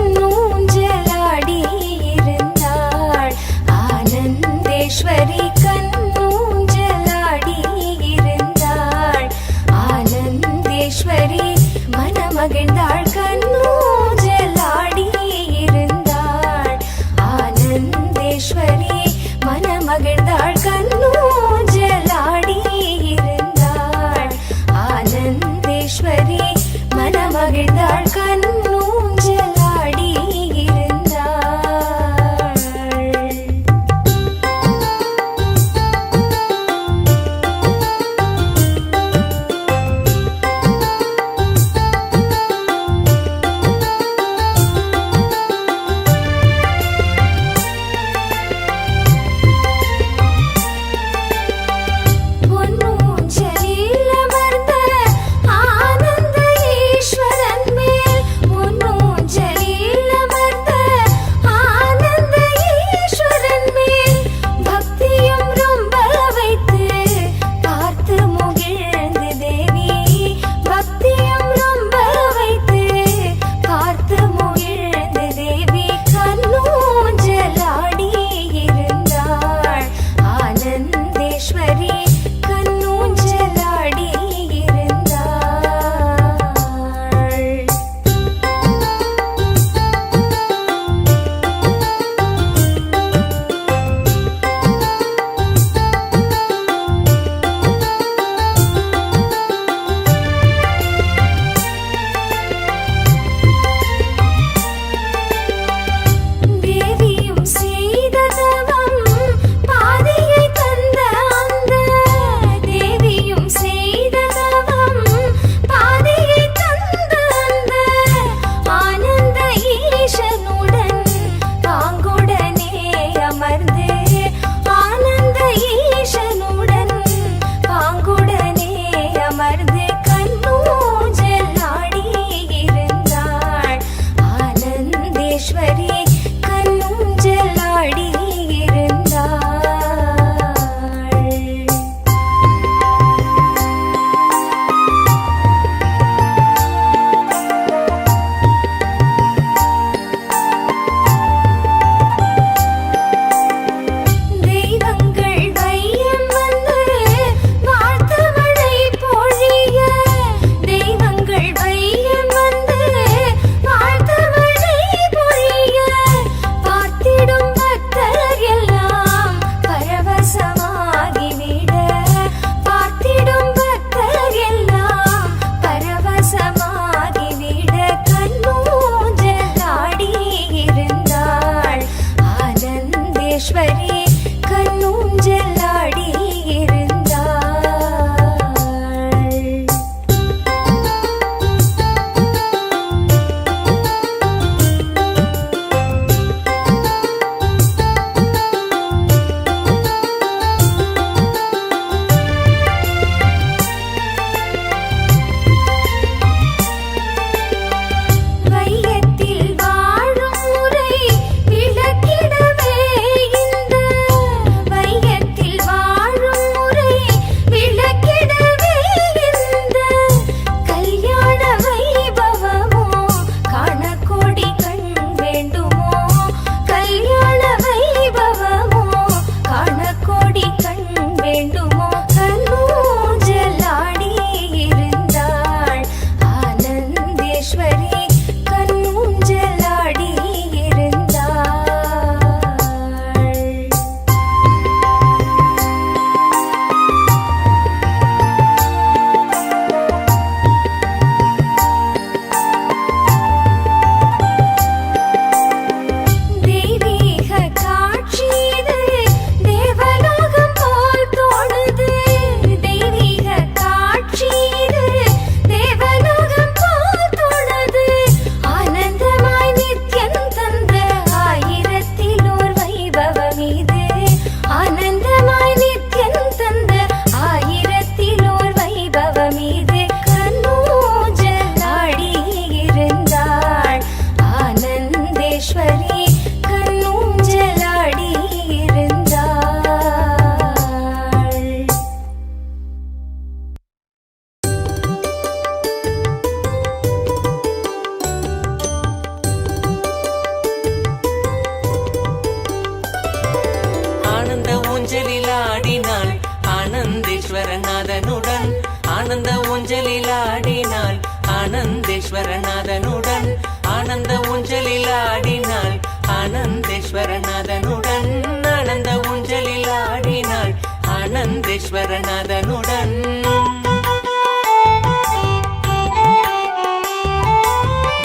ஆனந்த ஊஞ்சலில் ஆடினாள் ஆனந்தேஸ்வரநாதனுடன் ஆனந்த ஊஞ்சலில் ஆடினாள் ஆனந்தேஸ்வரநாதனுடன் ஆனந்த ஊஞ்சலில் ஆடினாள் ஆனந்தேஸ்வரநாதனுடன்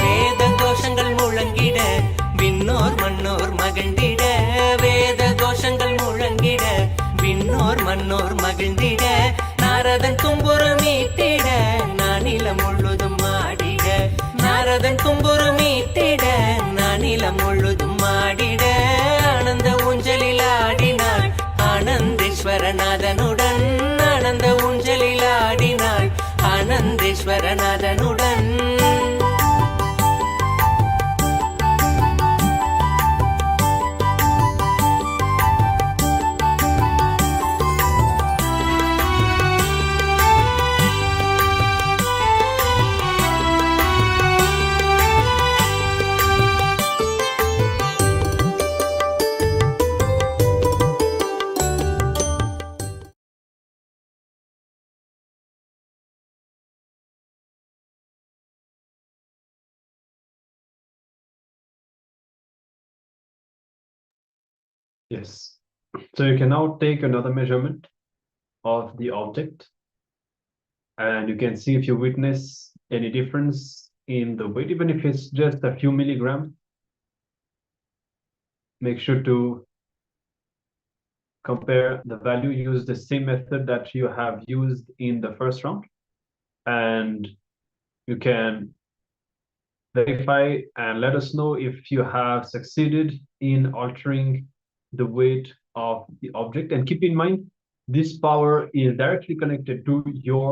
வேத கோஷங்கள் முழங்கிட விண்ணோர் மன்னோர் மகிழ்ந்திட வேத கோஷங்கள் முழங்கிட விண்ணோர் மன்னோர் மகிழ்ந்திட நாரதன் தும்புரு மீட்டிட நானிலம் முழுதும் ஆடிட நாரதன் தும்புரு மீட்டிட நானிலம் முழுதும் ஆடிட ஆனந்த ஊஞ்சலில் ஆடினாள் ஆனந்தேஸ்வரநாதனுடன் ஆனந்த ஊஞ்சலில் ஆடினாள் ஆனந்தேஸ்வரநாதனுடன் Yes. So you can now take another measurement of the object, and you can see if you witness any difference in the weight, even if it's just a few milligrams. Make sure to compare the value, use the same method that you have used in the first round, and you can verify and let us know if you have succeeded in altering the weight of the object. And keep in mind, this power is directly connected to your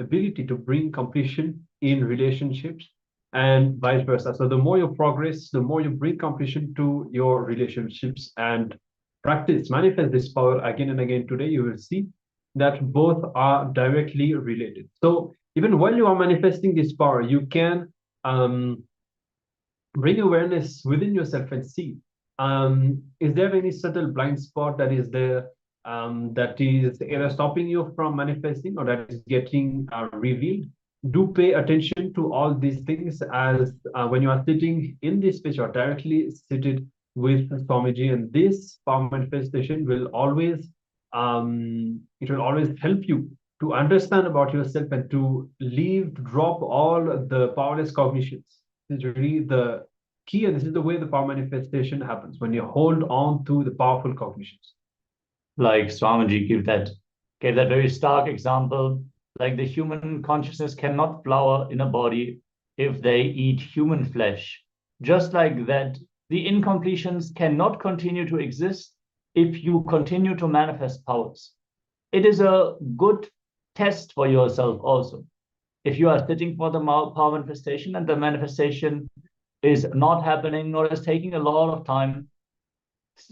ability to bring completion in relationships and vice versa. So the more you progress, the more you bring completion to your relationships and practice, manifest this power again and again. Today, you will see that both are directly related. So even while you are manifesting this power, you can bring awareness within yourself and see, is there any subtle blind spot that is there, that is either stopping you from manifesting or that is getting revealed? Do pay attention to all these things as when you are sitting in this space, or directly seated with Swamiji, and this power manifestation will always, it will always help you to understand about yourself and to drop all the powerless cognitions. This is really the key, and this is the way the power manifestation happens, when you hold on to the powerful cognitions. Like Swamiji gave that very stark example, like the human consciousness cannot flower in a body if they eat human flesh. Just like that, the incompletions cannot continue to exist if you continue to manifest powers. It is a good test for yourself also. If you are sitting for the power manifestation and the manifestation is not happening or is taking a lot of time,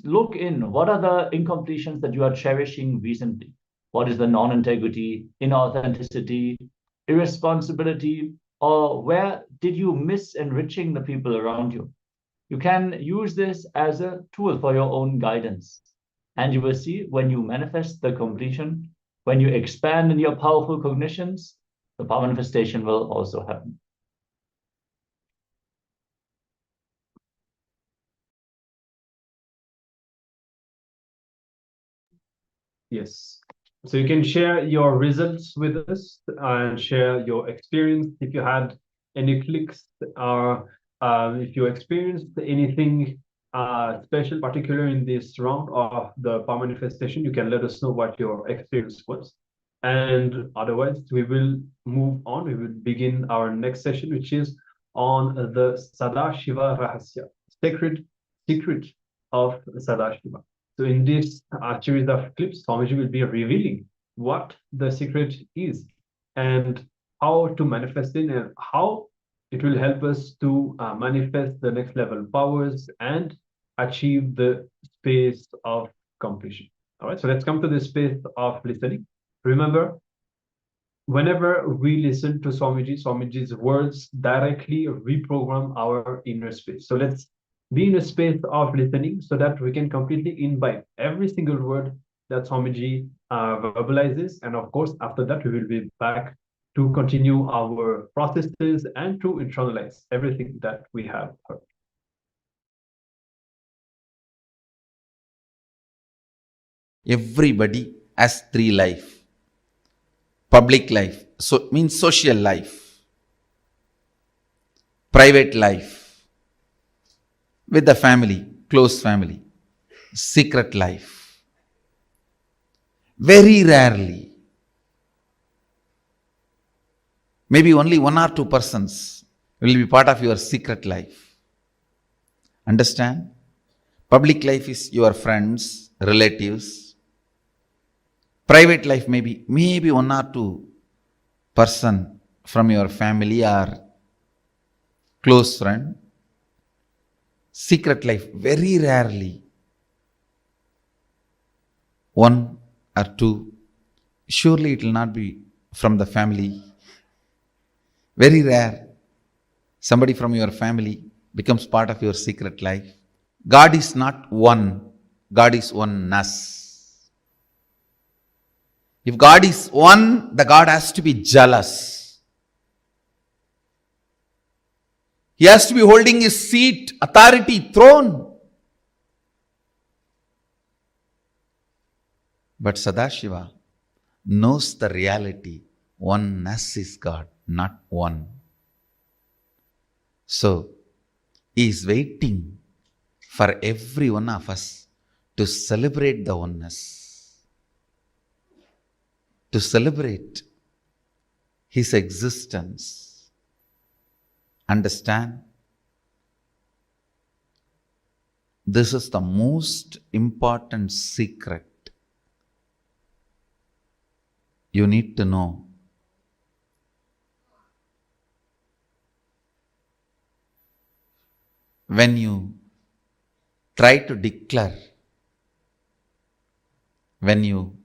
look in, what are the incompletions that you are cherishing recently? What is the non-integrity, inauthenticity, irresponsibility, or where did you miss enriching the people around you? You can use this as a tool for your own guidance. And you will see, when you manifest the completion, when you expand in your powerful cognitions, the power manifestation will also happen. Yes. So you can share your results with us and share your experience. If you had any clicks, or if you experienced anything special, particular in this round of the power manifestation, you can let us know what your experience was. And otherwise, we will move on. We will begin our next session, which is on the Sadashiva Rahasya, sacred secret of Sadashiva. So in this series of clips, Swamiji will be revealing what the secret is and how to manifest it, and how it will help us to manifest the next level powers and achieve the space of completion. All right, so let's come to the space of listening. Remember, whenever we listen to Swamiji's words directly reprogram our inner space. So let's be in a space of listening so that we can completely imbibe every single word that Swamiji verbalizes. And of course, after that, we will be back to continue our processes and to internalize everything that we have heard. Everybody has three life. Public life, so means social life. Private life, with the family, close family. Secret life. Very rarely, maybe only 1 or 2 persons will be part of your secret life. Understand? Public life is your friends, relatives. Private life maybe 1 or 2 person from your family or close friend. Secret life, very rarely 1 or 2. Surely it will not be from the family. Very rare. Somebody from your family becomes part of your secret life. God is not one. God is oneness. If God is one, the God has to be jealous. He has to be holding his seat, authority, throne. But Sadashiva knows the reality. Oneness is God, not one. So, he is waiting for every one of us to celebrate the oneness, to celebrate his existence. Understand? This is the most important secret you need to know. When you try to declare, when you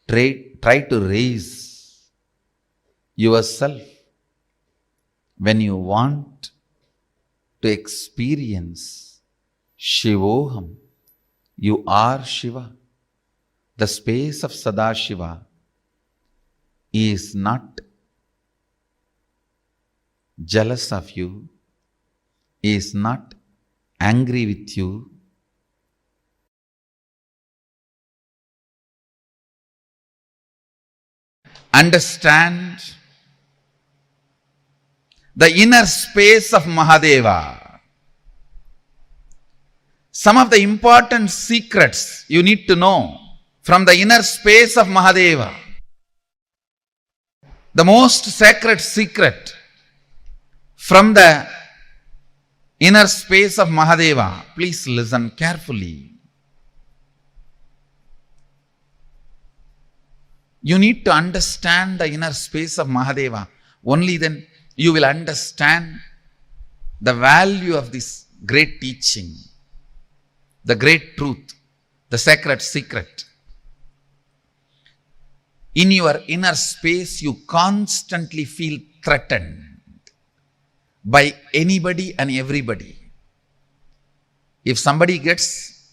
try to raise yourself, when you want to experience Shivoham, you are Shiva. The space of Sadashiva is not jealous of you, is not angry with you. Understand the inner space of Mahadeva. Some of the important secrets you need to know from the inner space of Mahadeva. The most sacred secret from the inner space of Mahadeva. Please listen carefully. You need to understand the inner space of Mahadeva. Only then you will understand the value of this great teaching, the great truth, the sacred secret. In your inner space, you constantly feel threatened by anybody and everybody. If somebody gets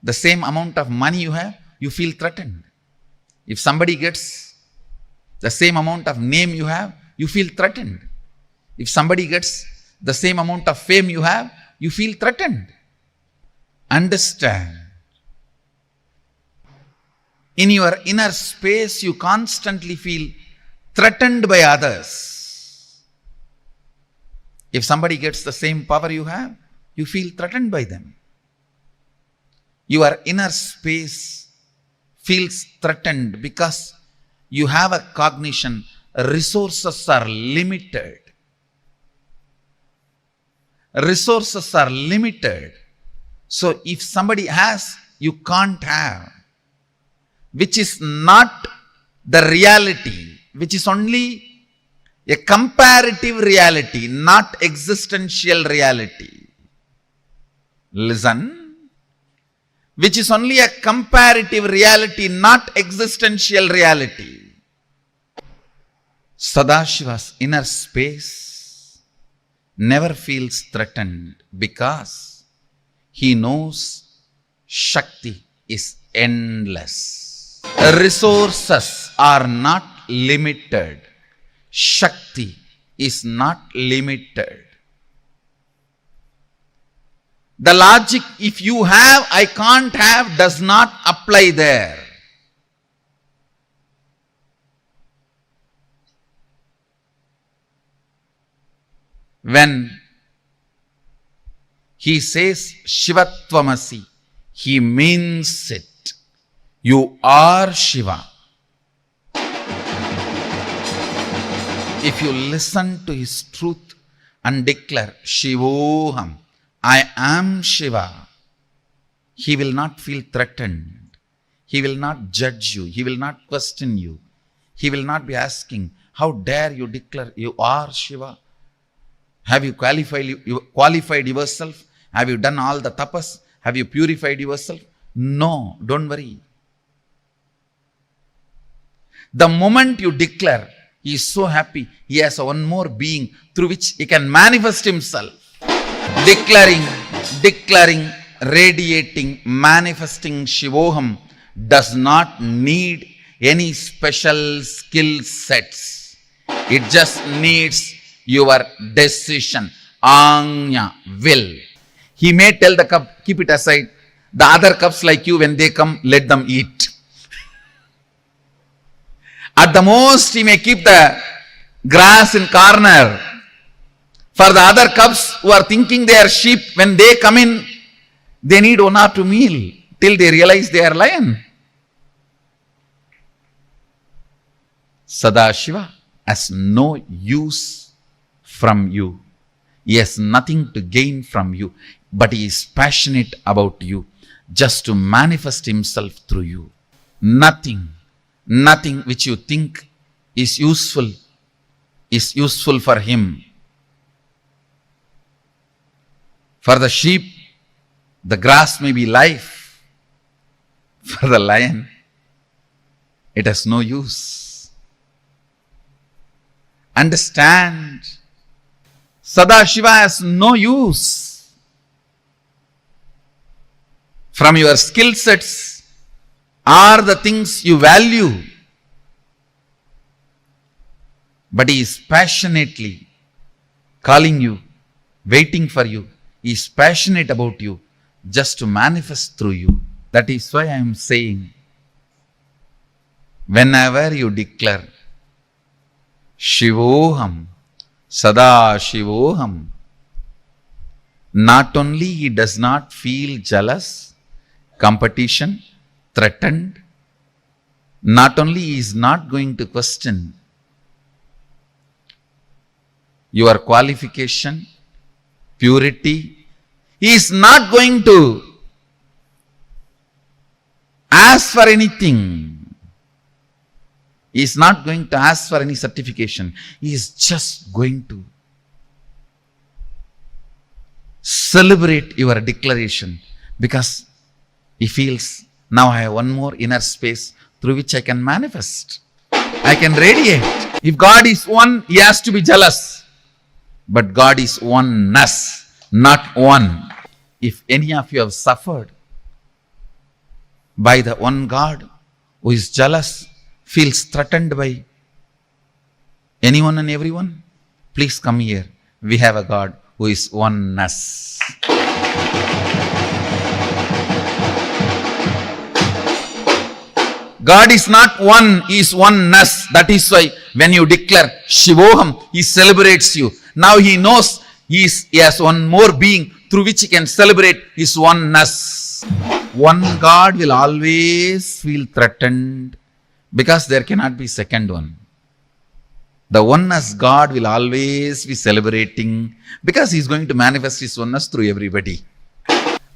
the same amount of money you have, you feel threatened. If somebody gets the same amount of name you have, you feel threatened. If somebody gets the same amount of fame you have, you feel threatened. Understand. In your inner space, you constantly feel threatened by others. If somebody gets the same power you have, you feel threatened by them. Your inner space feels threatened because you have a cognition, resources are limited. Resources are limited. So if somebody has, you can't have. Which is not the reality, which is only a comparative reality, not existential reality. Listen. Which is only a comparative reality, not existential reality. Sadashiva's inner space never feels threatened because he knows Shakti is endless. Resources are not limited. Shakti is not limited. The logic, if you have, I can't have, does not apply there. When he says Shivatvamasi, he means it. You are Shiva. If you listen to his truth and declare Shivoham, I am Shiva, he will not feel threatened. He will not judge you. He will not question you. He will not be asking, how dare you declare you are Shiva? Have you qualified yourself? Have you done all the tapas? Have you purified yourself? No, don't worry. The moment you declare, he is so happy, he has one more being through which he can manifest himself. Declaring, radiating, manifesting Shivoham does not need any special skill sets. It just needs your decision, anya, will. He may tell the cup, keep it aside. The other cups like you, when they come, let them eat. At the most, he may keep the grass in corner. For the other cups who are thinking they are sheep, when they come in, they need 1 or 2 meal till they realize they are lion. Sadashiva has no use from you. He has nothing to gain from you, but he is passionate about you, just to manifest himself through you. Nothing which you think is useful for him. For the sheep, the grass may be life. For the lion, it has no use. Understand, Sadashiva has no use. From your skill sets are the things you value. But he is passionately calling you, waiting for you. He is passionate about you, just to manifest through you. That is why I am saying, whenever you declare Shivoham, Sadashivoham, not only he does not feel jealous, competition, threatened, not only he is not going to question your qualification, purity, he is not going to ask for anything. He is not going to ask for any certification. He is just going to celebrate your declaration, because he feels, now I have one more inner space through which I can manifest. I can radiate. If God is one, he has to be jealous. But God is oneness, not one. If any of you have suffered by the one God who is jealous, feels threatened by anyone and everyone, please come here. We have a God who is oneness. God is not one, he is oneness. That is why when you declare Shivoham, he celebrates you. Now he knows he has one more being through which he can celebrate his oneness. One God will always feel threatened, because there cannot be second one. The oneness God will always be celebrating, because he is going to manifest his oneness through everybody.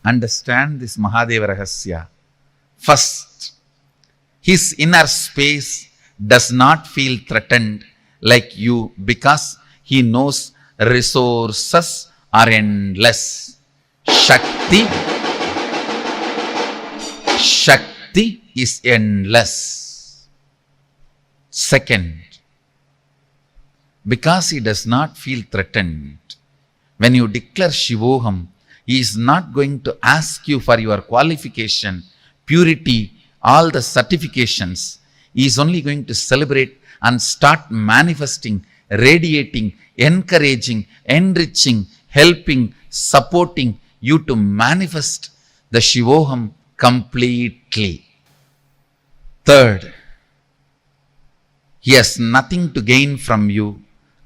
Understand this Mahadeva Rahasya. First, his inner space does not feel threatened like you, because he knows resources are endless. Shakti is endless. Second, because he does not feel threatened, when you declare Shivoham, he is not going to ask you for your qualification, purity, all the certifications. He is only going to celebrate and start manifesting, radiating, encouraging, enriching, helping, supporting you to manifest the Shivoham completely. Third, he has nothing to gain from you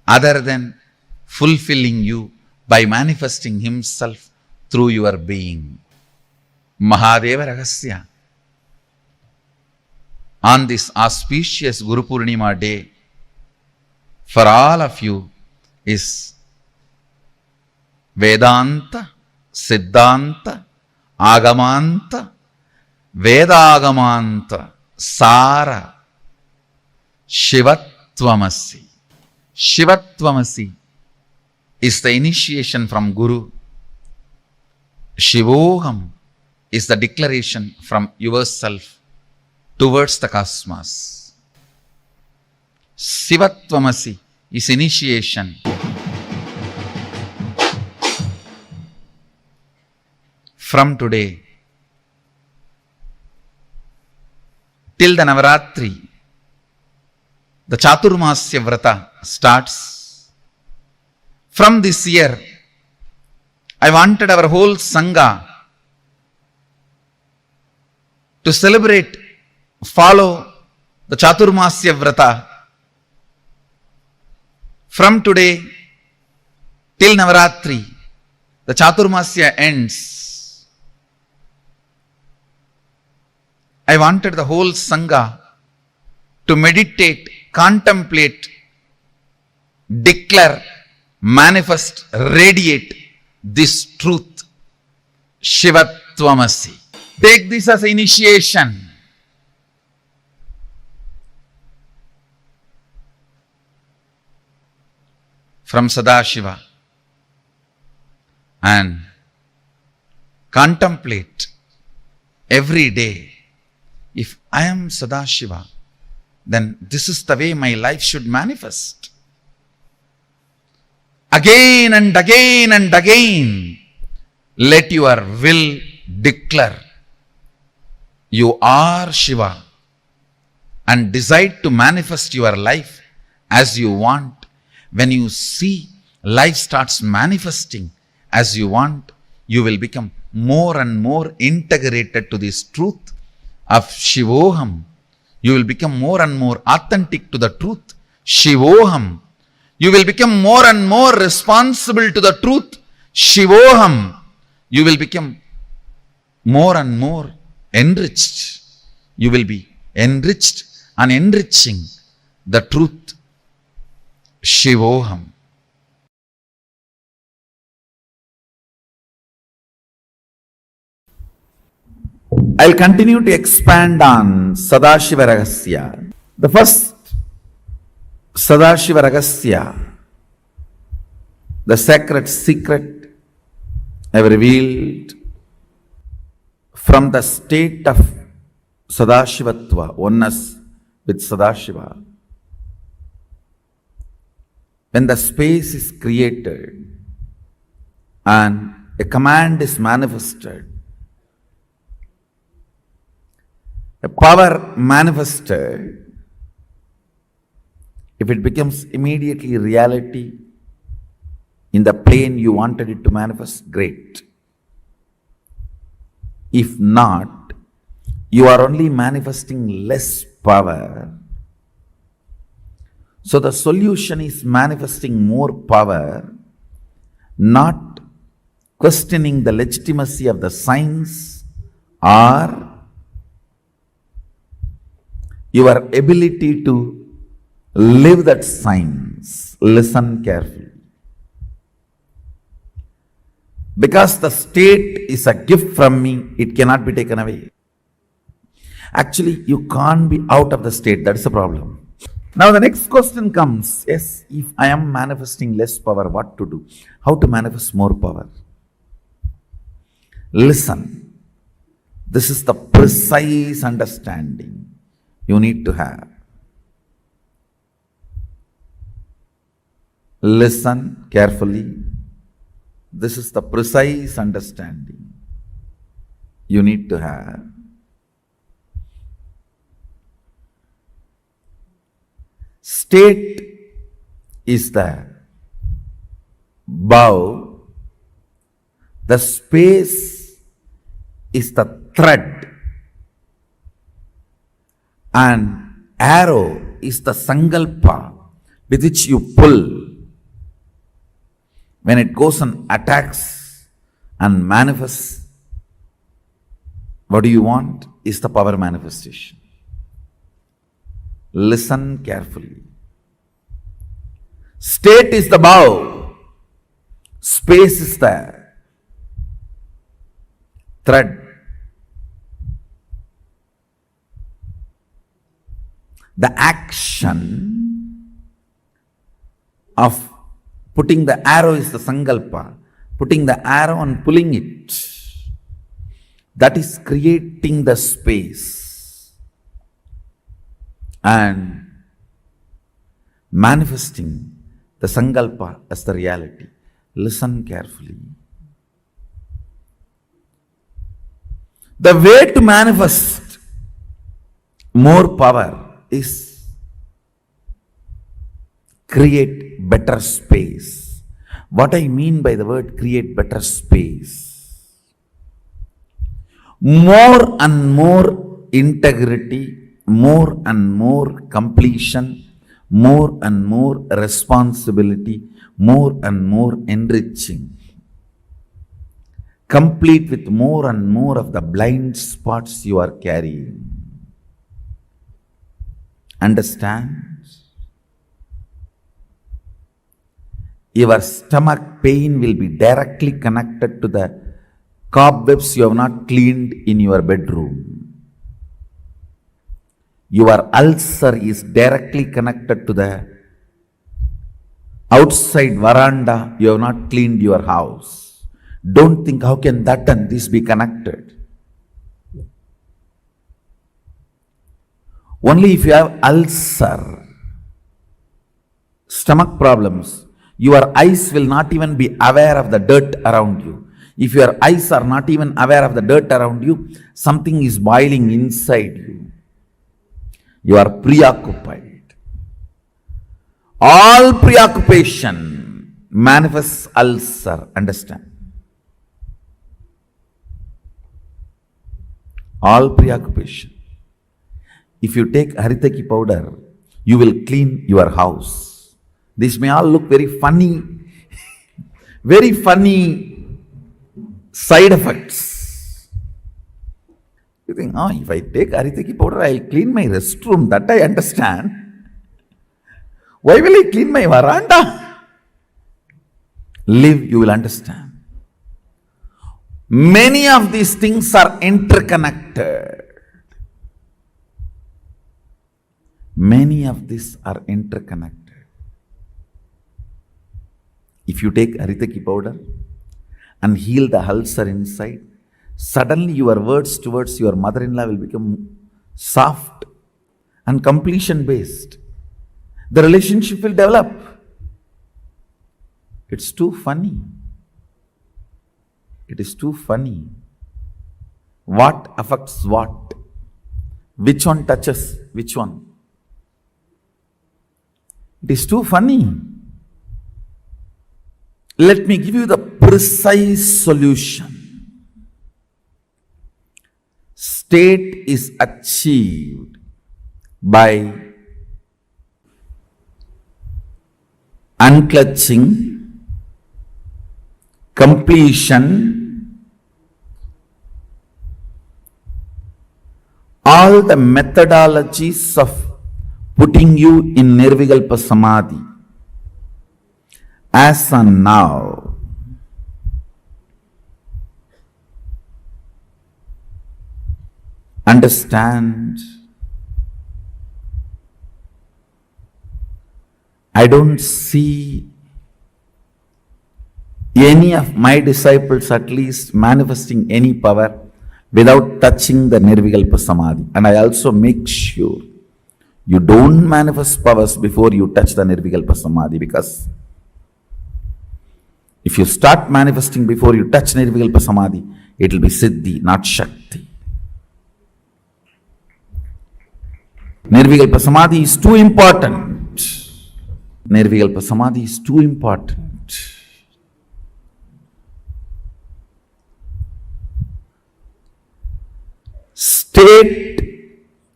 other than fulfilling you by manifesting himself through your being. Mahadeva Rahasya. On this auspicious Guru Purnima day, for all of you is Vedanta, Siddhanta, Agamanta, Vedagamanta, Sara, Shivatvamasi. Shivatvamasi is the initiation from Guru. Shivoham is the declaration from yourself towards the cosmos. Shivatvamasi is initiation. From today till the Navaratri, the Chaturmasya Vrata starts. From this year, I wanted our whole Sangha to celebrate, follow the Chaturmasya Vrata. From today till Navaratri, the Chaturmasya ends. I wanted the whole Sangha to meditate, contemplate, declare, manifest, radiate this truth. Shivatvamasi. Take this as initiation. From Sadashiva, and contemplate every day. If I am Sadashiva, then this is the way my life should manifest. Again and again and again, let your will declare you are Shiva and decide to manifest your life as you want. When you see life starts manifesting as you want, you will become more and more integrated to this truth of Shivoham. You will become more and more authentic to the truth, Shivoham. You will become more and more responsible to the truth, Shivoham. You will become more and more enriched. You will be enriched and enriching the truth, Shivoham. I'll continue to expand on Sadashiva Rahasya. The first Sadashiva Rahasya, the sacred secret I've revealed from the state of Sadashivatva, oneness with Sadashiva. When the space is created and a command is manifested, a power manifested, if it becomes immediately reality in the plane you wanted it to manifest, great. If not, you are only manifesting less power. So the solution is manifesting more power, not questioning the legitimacy of the science or your ability to live that science. Listen carefully. Because the state is a gift from me, it cannot be taken away. Actually, you can't be out of the state. That's the problem. Now the next question comes, yes, if I am manifesting less power, what to do? How to manifest more power? Listen. This is the precise understanding you need to have. Listen carefully. This is the precise understanding you need to have. State is the bow, the space is the thread, and arrow is the sankalpa with which you pull when it goes and attacks and manifests. What do you want is the power manifestation. Listen carefully. State is the bow, space is the thread. The action of putting the arrow is the sankalpa, putting the arrow and pulling it. That is creating the space and manifesting the sankalpa as the reality. Listen carefully. The way to manifest more power is create better space. What I mean by the word create better space, more and more integrity, more and more completion, more and more responsibility, more and more enriching, complete with more and more of the blind spots you are carrying. Understand? Your stomach pain will be directly connected to the cobwebs you have not cleaned in your bedroom. Your ulcer is directly connected to the outside veranda you have not cleaned your house. Don't think how can that and this be connected. Only if you have ulcer, stomach problems, your eyes will not even be aware of the dirt around you. If your eyes are not even aware of the dirt around you, something is boiling inside you. You are preoccupied. All preoccupation manifests ulcer. Understand? All preoccupation. If you take haritaki powder, you will clean your house. This may all look very funny, very funny side effects. You think, oh, if I take haritaki powder, I will clean my restroom. That I understand. Why will I clean my veranda? Live, you will understand. Many of these things are interconnected. Many of these are interconnected. If you take haritaki powder and heal the ulcer inside, suddenly your words towards your mother-in-law will become soft and completion based. The relationship will develop. It's too funny. It is too funny. What affects what? Which one touches which one? It is too funny. Let me give you the precise solution. State is achieved by unclutching, completion, all the methodologies of putting you in Nirvikalpa Samadhi. As and now, understand, I don't see any of my disciples at least manifesting any power without touching the Nirvikalpa Samadhi. And I also make sure you don't manifest powers before you touch the Nirvikalpa Samadhi, because if you start manifesting before you touch Nirvikalpa Samadhi, it will be Siddhi, not Shakti. Nirvikalpa Samadhi is too important. Nirvikalpa Samadhi is too important. State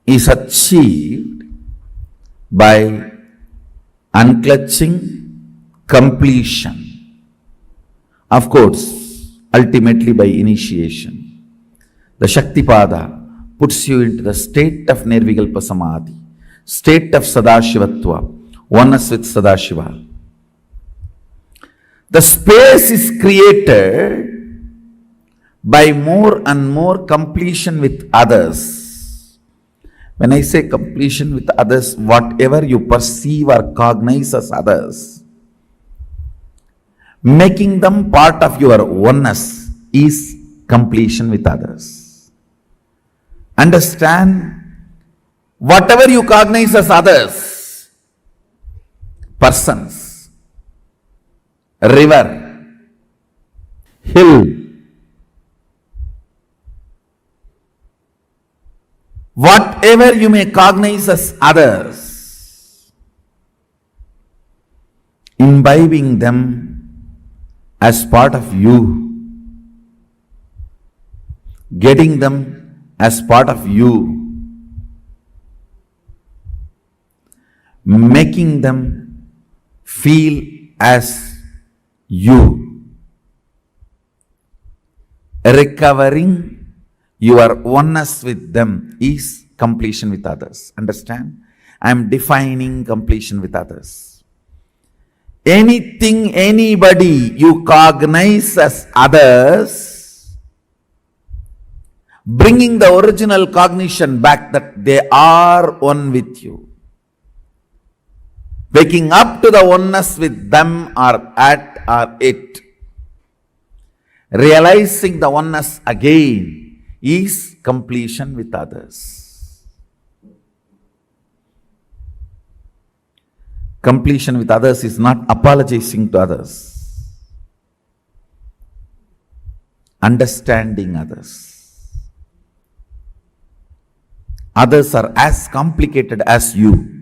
is achieved by unclutching, completion. Of course, ultimately by initiation. The Shaktipada puts you into the state of Nirvikalpa Samadhi, state of Sadashivatva, oneness with Sadashiva. The space is created by more and more completion with others. When I say completion with others, whatever you perceive or cognize as others, making them part of your oneness is completion with others. Understand, whatever you cognize as others, persons, river, hill, whatever you may cognize as others, imbibing them as part of you, getting them as part of you, making them feel as you, recovering your oneness with them is completion with others. Understand? I am defining completion with others. Anything, anybody you cognize as others, bringing the original cognition back that they are one with you. Waking up to the oneness with them or at or it. Realizing the oneness again is completion with others. Completion with others is not apologizing to others. Understanding others. Others are as complicated as you.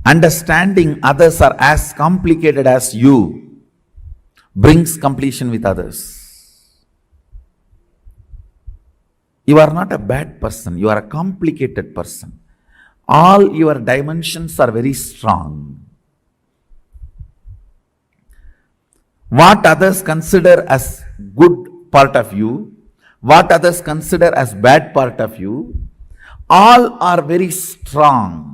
Understanding others are as complicated as you brings completion with others. You are not a bad person, you are a complicated person. All your dimensions are very strong. What others consider as good part of you, what others consider as bad part of you, all are very strong.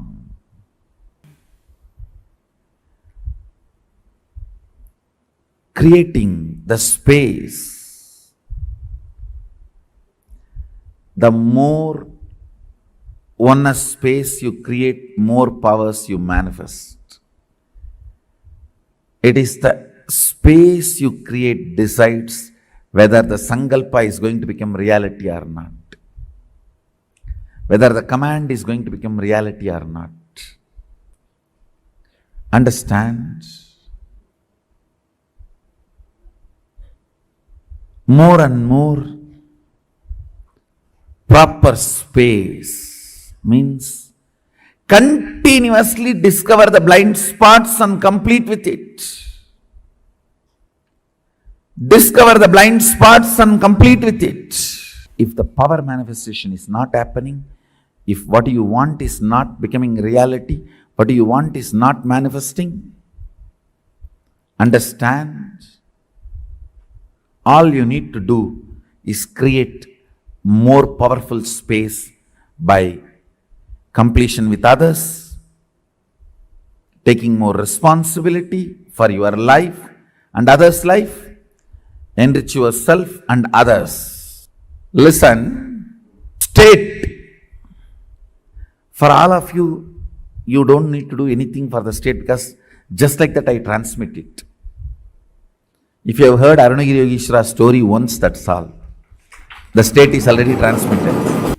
Creating the space, the more oneness space you create, more powers you manifest. It is the space you create decides whether the sankalpa is going to become reality or not, whether the command is going to become reality or not. Understand? More and more proper space means continuously discover the blind spots and complete with it. Discover the blind spots and complete with it. If the power manifestation is not happening, if what you want is not becoming reality, what you want is not manifesting, understand, all you need to do is create more powerful space by completion with others, taking more responsibility for your life and others' life, enrich yourself and others. Listen, state. For all of you, you don't need to do anything for the state because just like that I transmit it. If you have heard Arunagiri Yogeshwara's story once, that's all. The state is already transmitted.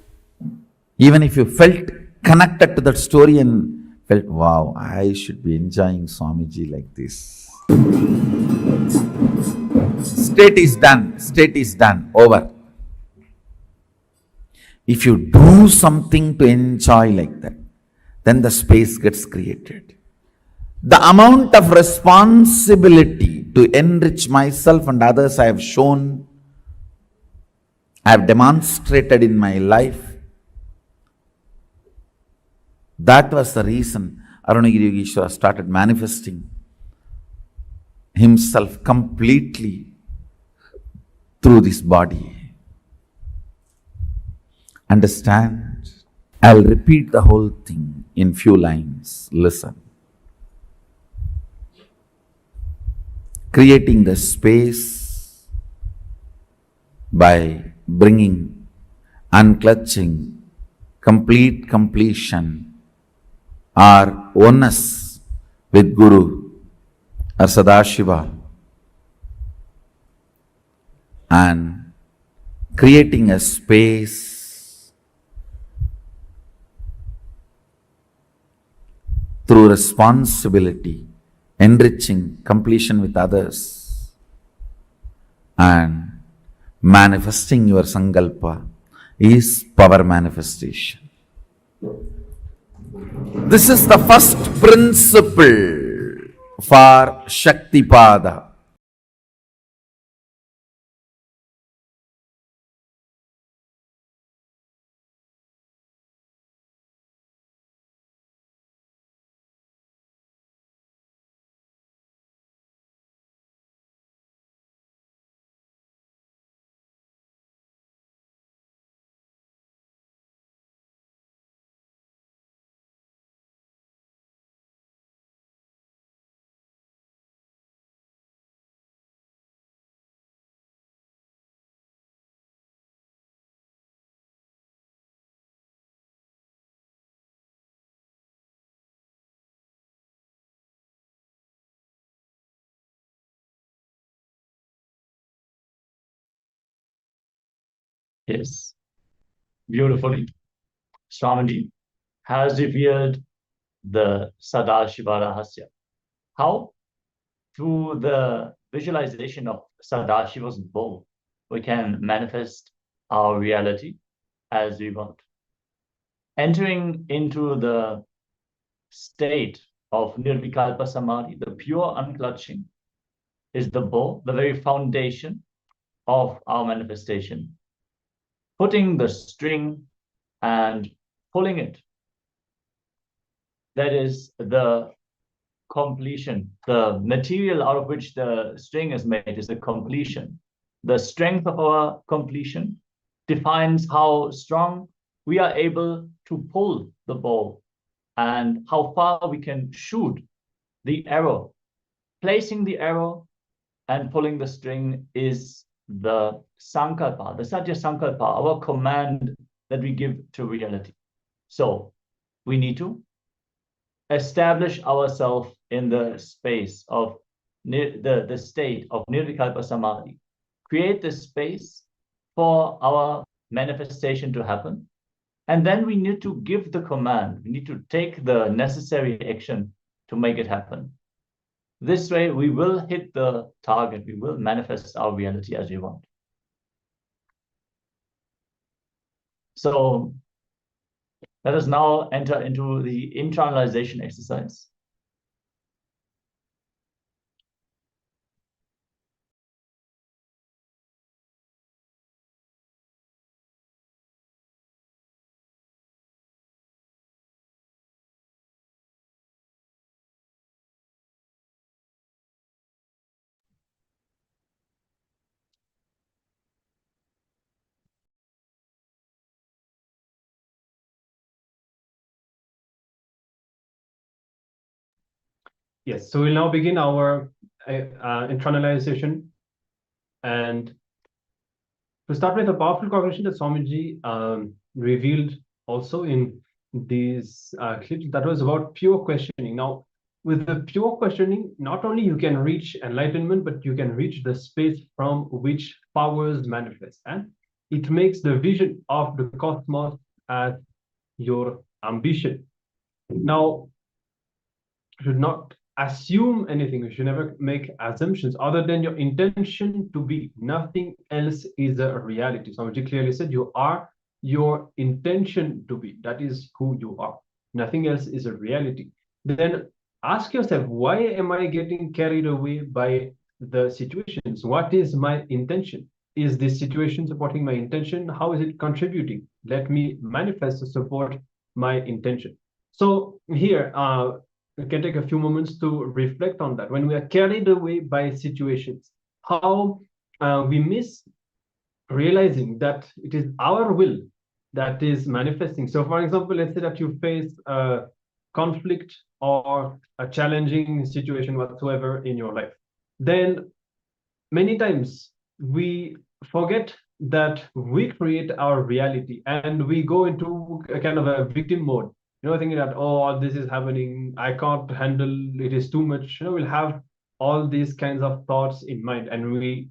Even if you felt connected to that story and felt, wow, I should be enjoying Swamiji like this. State is done, over. If you do something to enjoy like that, then the space gets created. The amount of responsibility to enrich myself and others I have shown, I have demonstrated in my life. That was the reason Arunagiri Yogeshwara started manifesting himself completely through this body. Understand? I'll repeat the whole thing in few lines. Listen. Creating the space by bringing unclutching, complete completion or oneness with Guru or Sadashiva, and creating a space through responsibility, enriching completion with others, and manifesting your sankalpa is power manifestation. This is the first principle for Shaktipada. Yes, beautifully. Swamiji has revealed the Sadashiva Rahasya. How? Through the visualization of Sadashiva's bow, we can manifest our reality as we want. Entering into the state of Nirvikalpa Samadhi, the pure unclutching, is the bow, the very foundation of our manifestation. Putting the string and pulling it, that is the completion. The material out of which the string is made is the completion. The strength of our completion defines how strong we are able to pull the bow and how far we can shoot the arrow. Placing the arrow and pulling the string is the sankalpa, the satya sankalpa, our command that we give to reality. So we need to establish ourselves in the space of the state of Nirvikalpa Samadhi. Create the space for our manifestation to happen. And then we need to give the command. We need to take the necessary action to make it happen. This way, we will hit the target. We will manifest our reality as we want. So let us now enter into the internalization exercise. Yes, so we'll now begin our internalization. And to start with, a powerful cognition that Swamiji revealed also in these clips, that was about pure questioning. Now, with the pure questioning, not only you can reach enlightenment, but you can reach the space from which powers manifest. And it makes the vision of the cosmos as your ambition. Now, you should not assume anything. You should never make assumptions other than your intention to be. Nothing else is a reality. Swamiji clearly said you are your intention to be. That is who you are. nothing else is a reality. Then ask yourself, why am I getting carried away by the situations? What is my intention? Is this situation supporting my intention? How is it contributing? Let me manifest to support my intention. So here, we can take a few moments to reflect on that. When we are carried away by situations, how we miss realizing that it is our will that is manifesting. So for example, let's say that you face a conflict or a challenging situation whatsoever in your life. Then many times we forget that we create our reality and we go into a kind of a victim mode, thinking that, oh, this is happening, I can't handle, it is too much. We'll have all these kinds of thoughts in mind, and we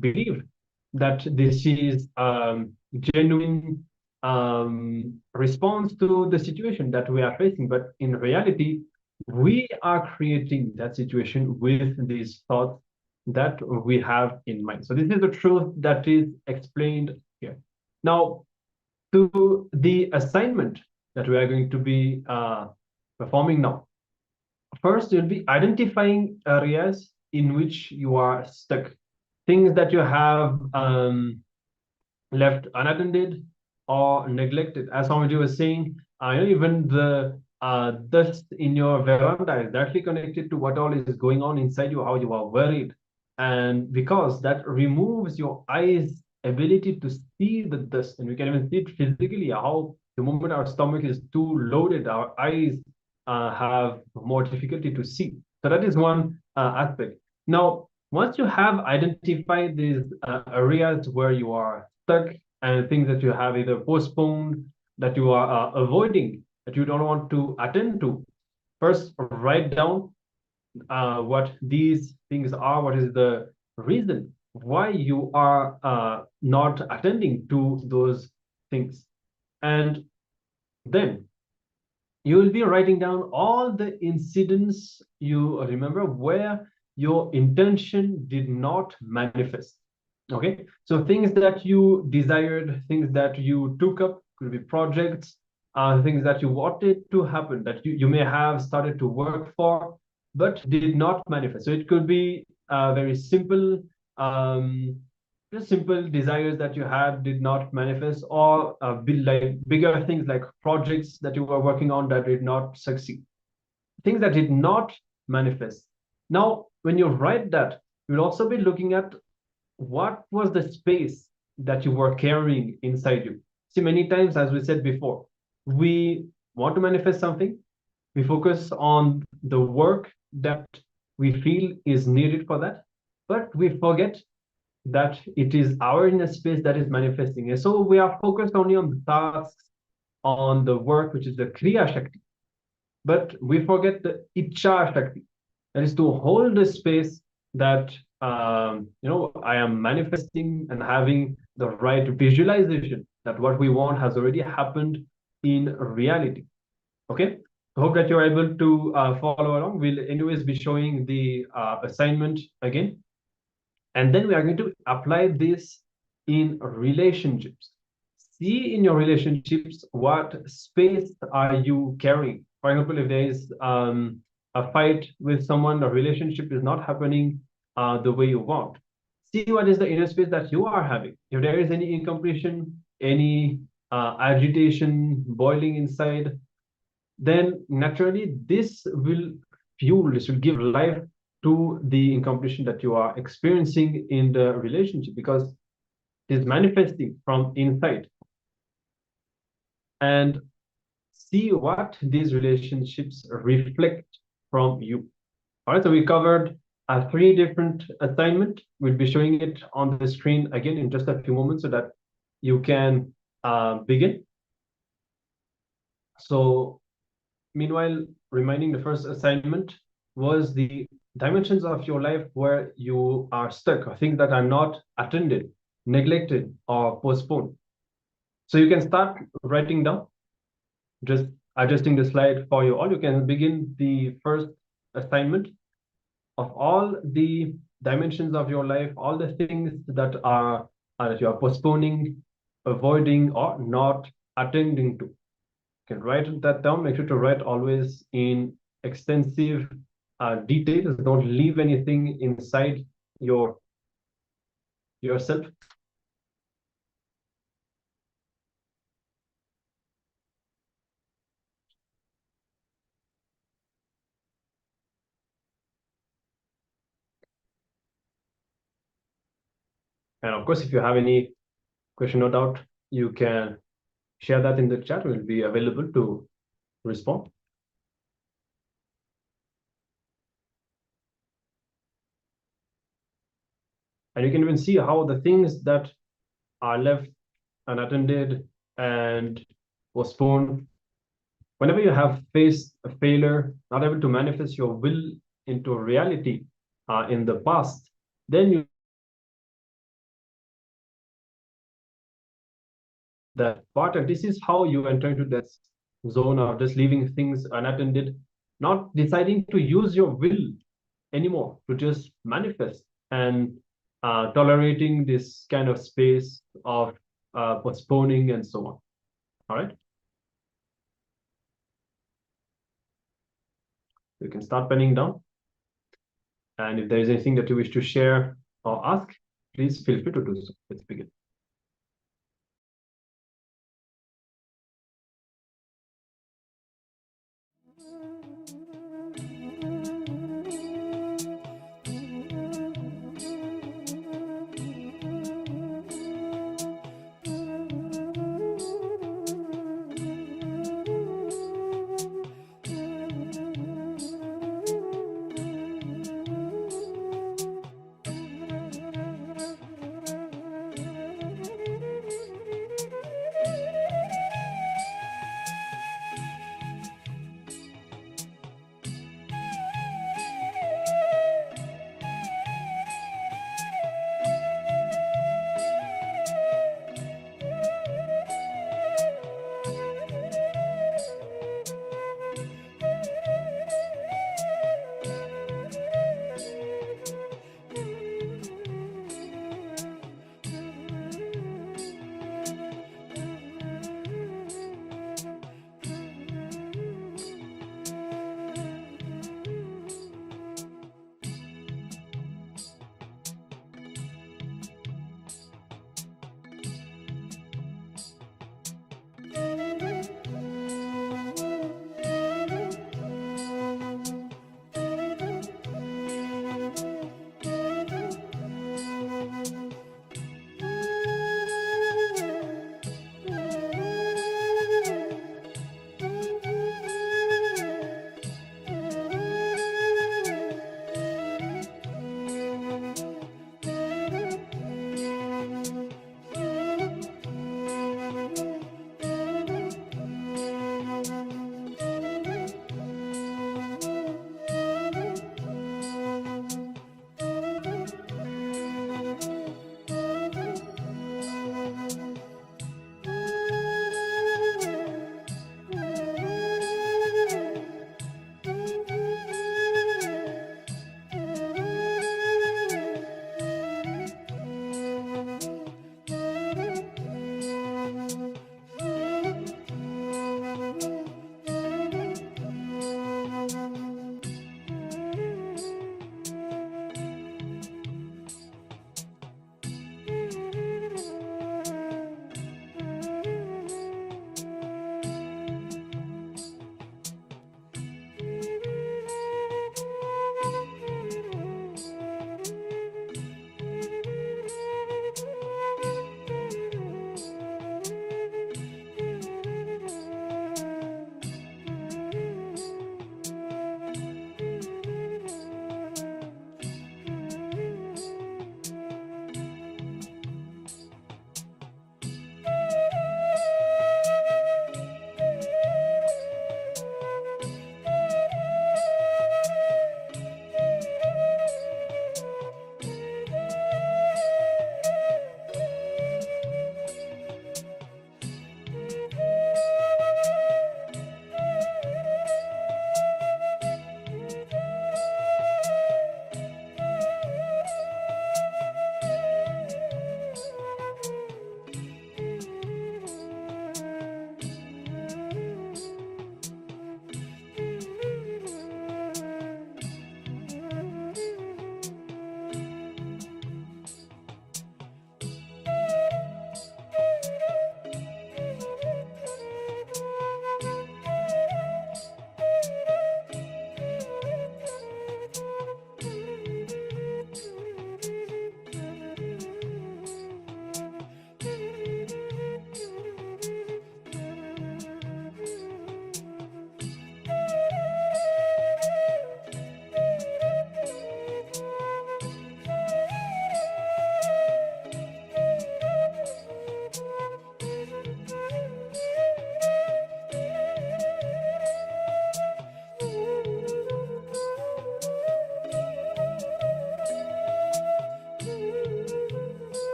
believe that this is genuine response to the situation that we are facing. But in reality, we are creating that situation with these thoughts that we have in mind. So this is the truth that is explained here. Now, to the assignment that we are going to be performing now. First, you'll be identifying areas in which you are stuck, things that you have left unattended or neglected. As Swamiji was saying, even the dust in your veranda is directly connected to what all is going on inside you, how you are worried. And because that removes your eyes' ability to see the dust, and we can even see it physically, how the moment our stomach is too loaded, our eyes have more difficulty to see. So that is one aspect. Now, once you have identified these areas where you are stuck and things that you have either postponed, that you are avoiding, that you don't want to attend to, first write down what these things are, what is the reason why you are not attending to those things. And then you will be writing down all the incidents you remember where your intention did not manifest. Okay, so things that you desired, things that you took up, could be projects, things that you wanted to happen, that you may have started to work for, but did not manifest. So it could be very simple, just simple desires that you had did not manifest, or bigger things like projects that you were working on that did not succeed, things that did not manifest. Now, when you write that, you'll also be looking at what was the space that you were carrying inside you. See, many times, as we said before, we want to manifest something, we focus on the work that we feel is needed for that, but we forget that it is our inner space that is manifesting. And so we are focused only on the tasks, on the work, which is the Kriya Shakti. But we forget the Icha Shakti. That is to hold the space that, I am manifesting and having the right visualization that what we want has already happened in reality. Okay? I hope that you're able to follow along. We'll anyways be showing the assignment again. And then we are going to apply this in relationships. See in your relationships, what space are you carrying? For example, if there is a fight with someone, a relationship is not happening the way you want. See what is the inner space that you are having. If there is any incompletion, any agitation boiling inside, then naturally this will fuel, this will give life to the incompletion that you are experiencing in the relationship, because it is manifesting from inside. And see what these relationships reflect from you. All right, so we covered 3 different assignments. We'll be showing it on the screen again in just a few moments so that you can begin. So meanwhile, reminding, the first assignment was the dimensions of your life where you are stuck, or things that are not attended, neglected, or postponed. So you can start writing down, just adjusting the slide for you all. You can begin the first assignment of all the dimensions of your life, all the things that you are postponing, avoiding, or not attending to. can write that down. Make sure to write always in extensive details. Don't leave anything inside yourself. And of course, if you have any question or doubt, you can share that in the chat. We'll be available to respond. And you can even see how the things that are left unattended and postponed, whenever you have faced a failure, not able to manifest your will into reality in the past, then you that part, and this is how you enter into that zone of just leaving things unattended, not deciding to use your will anymore, to just manifest, and tolerating this kind of space of postponing and so on. All right, you can start penning down, and if there is anything that you wish to share or ask, please feel free to do so. Let's begin.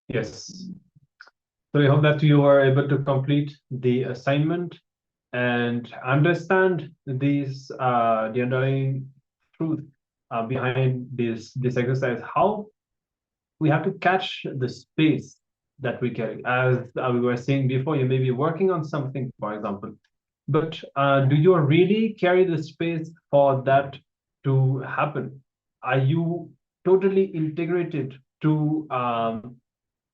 Yes. So I hope that you are able to complete the assignment and understand these the underlying truth behind this exercise. How we have to catch the space that we carry. As we were saying before, you may be working on something, for example, but do you really carry the space for that to happen? Are you totally integrated to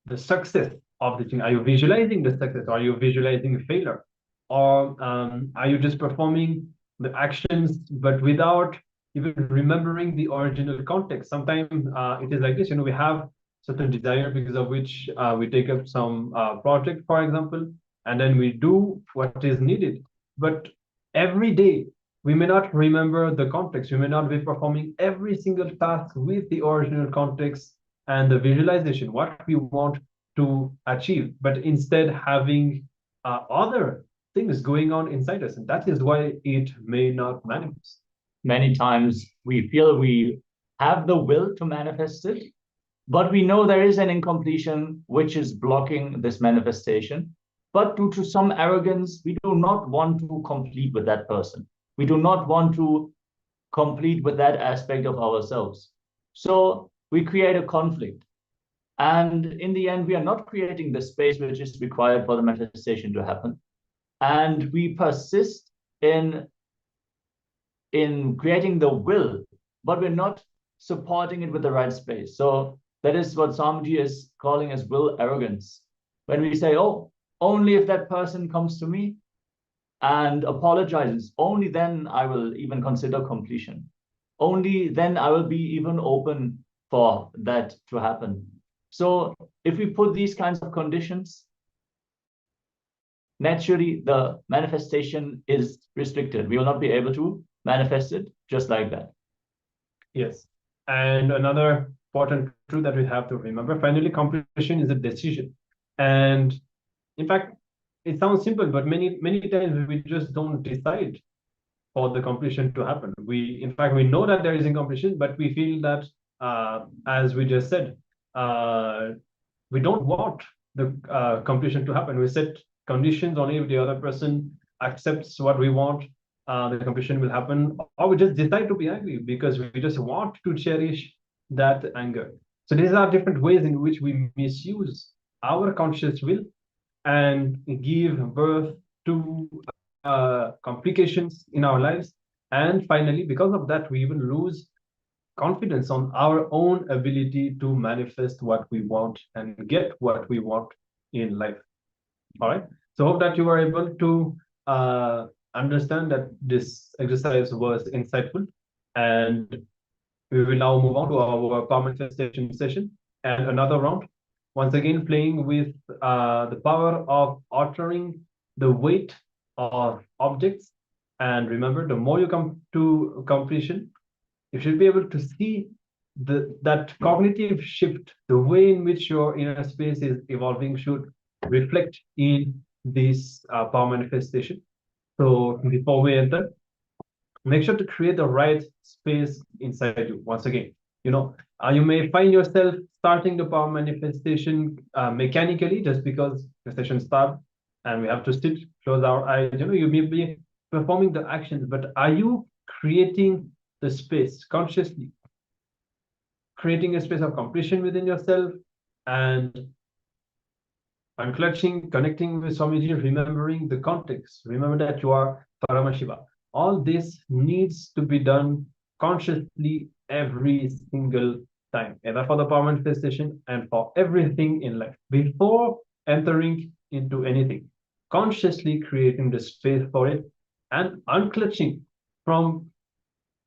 the success of the thing? Are you visualizing the success? Are you visualizing failure? Or are you just performing the actions but without even remembering the original context? Sometimes it is like this, we have certain desire because of which we take up some project, for example, and then we do what is needed. But every day, we may not remember the context. We may not be performing every single task with the original context and the visualization, what we want to achieve, but instead having other things going on inside us. And that is why it may not manifest. Many times we feel we have the will to manifest it, but we know there is an incompletion which is blocking this manifestation. But due to some arrogance, we do not want to complete with that person. We do not want to complete with that aspect of ourselves. So we create a conflict. And in the end, we are not creating the space which is required for the manifestation to happen. And we persist in creating the will, but we're not supporting it with the right space. So that is what Swamiji is calling as will arrogance. When we say, oh, only if that person comes to me and apologizes, only then I will even consider completion. Only then I will be even open for that to happen. So if we put these kinds of conditions, naturally the manifestation is restricted. We will not be able to manifest it just like that. Yes. And another important truth that we have to remember, finally, completion is a decision. And in fact, it sounds simple, but many times we just don't decide for the completion to happen. In fact, we know that there is incompletion, but we feel that, as we just said, we don't want the completion to happen. We set conditions only if the other person accepts what we want, the completion will happen, or we just decide to be angry because we just want to cherish that anger. So these are different ways in which we misuse our conscious will and give birth to complications in our lives. And finally, because of that, we even lose confidence on our own ability to manifest what we want and get what we want in life. All right. So hope that you were able to understand that this exercise was insightful. And we will now move on to our power manifestation session and another round. Once again, playing with the power of altering the weight of objects. And remember, the more you come to completion, you should be able to see that cognitive shift, the way in which your inner space is evolving should reflect in this power manifestation. So before we enter, make sure to create the right space inside you. Once again, you may find yourself starting the power manifestation mechanically just because the session starts and we have to sit, close our eyes. You may be performing the actions, but are you creating the space consciously, creating a space of completion within yourself and unclutching, connecting with Swamiji, remembering the context. Remember that you are Paramashiva. All this needs to be done consciously every single time, either for the power manifestation and for everything in life. Before entering into anything, consciously creating the space for it and unclutching from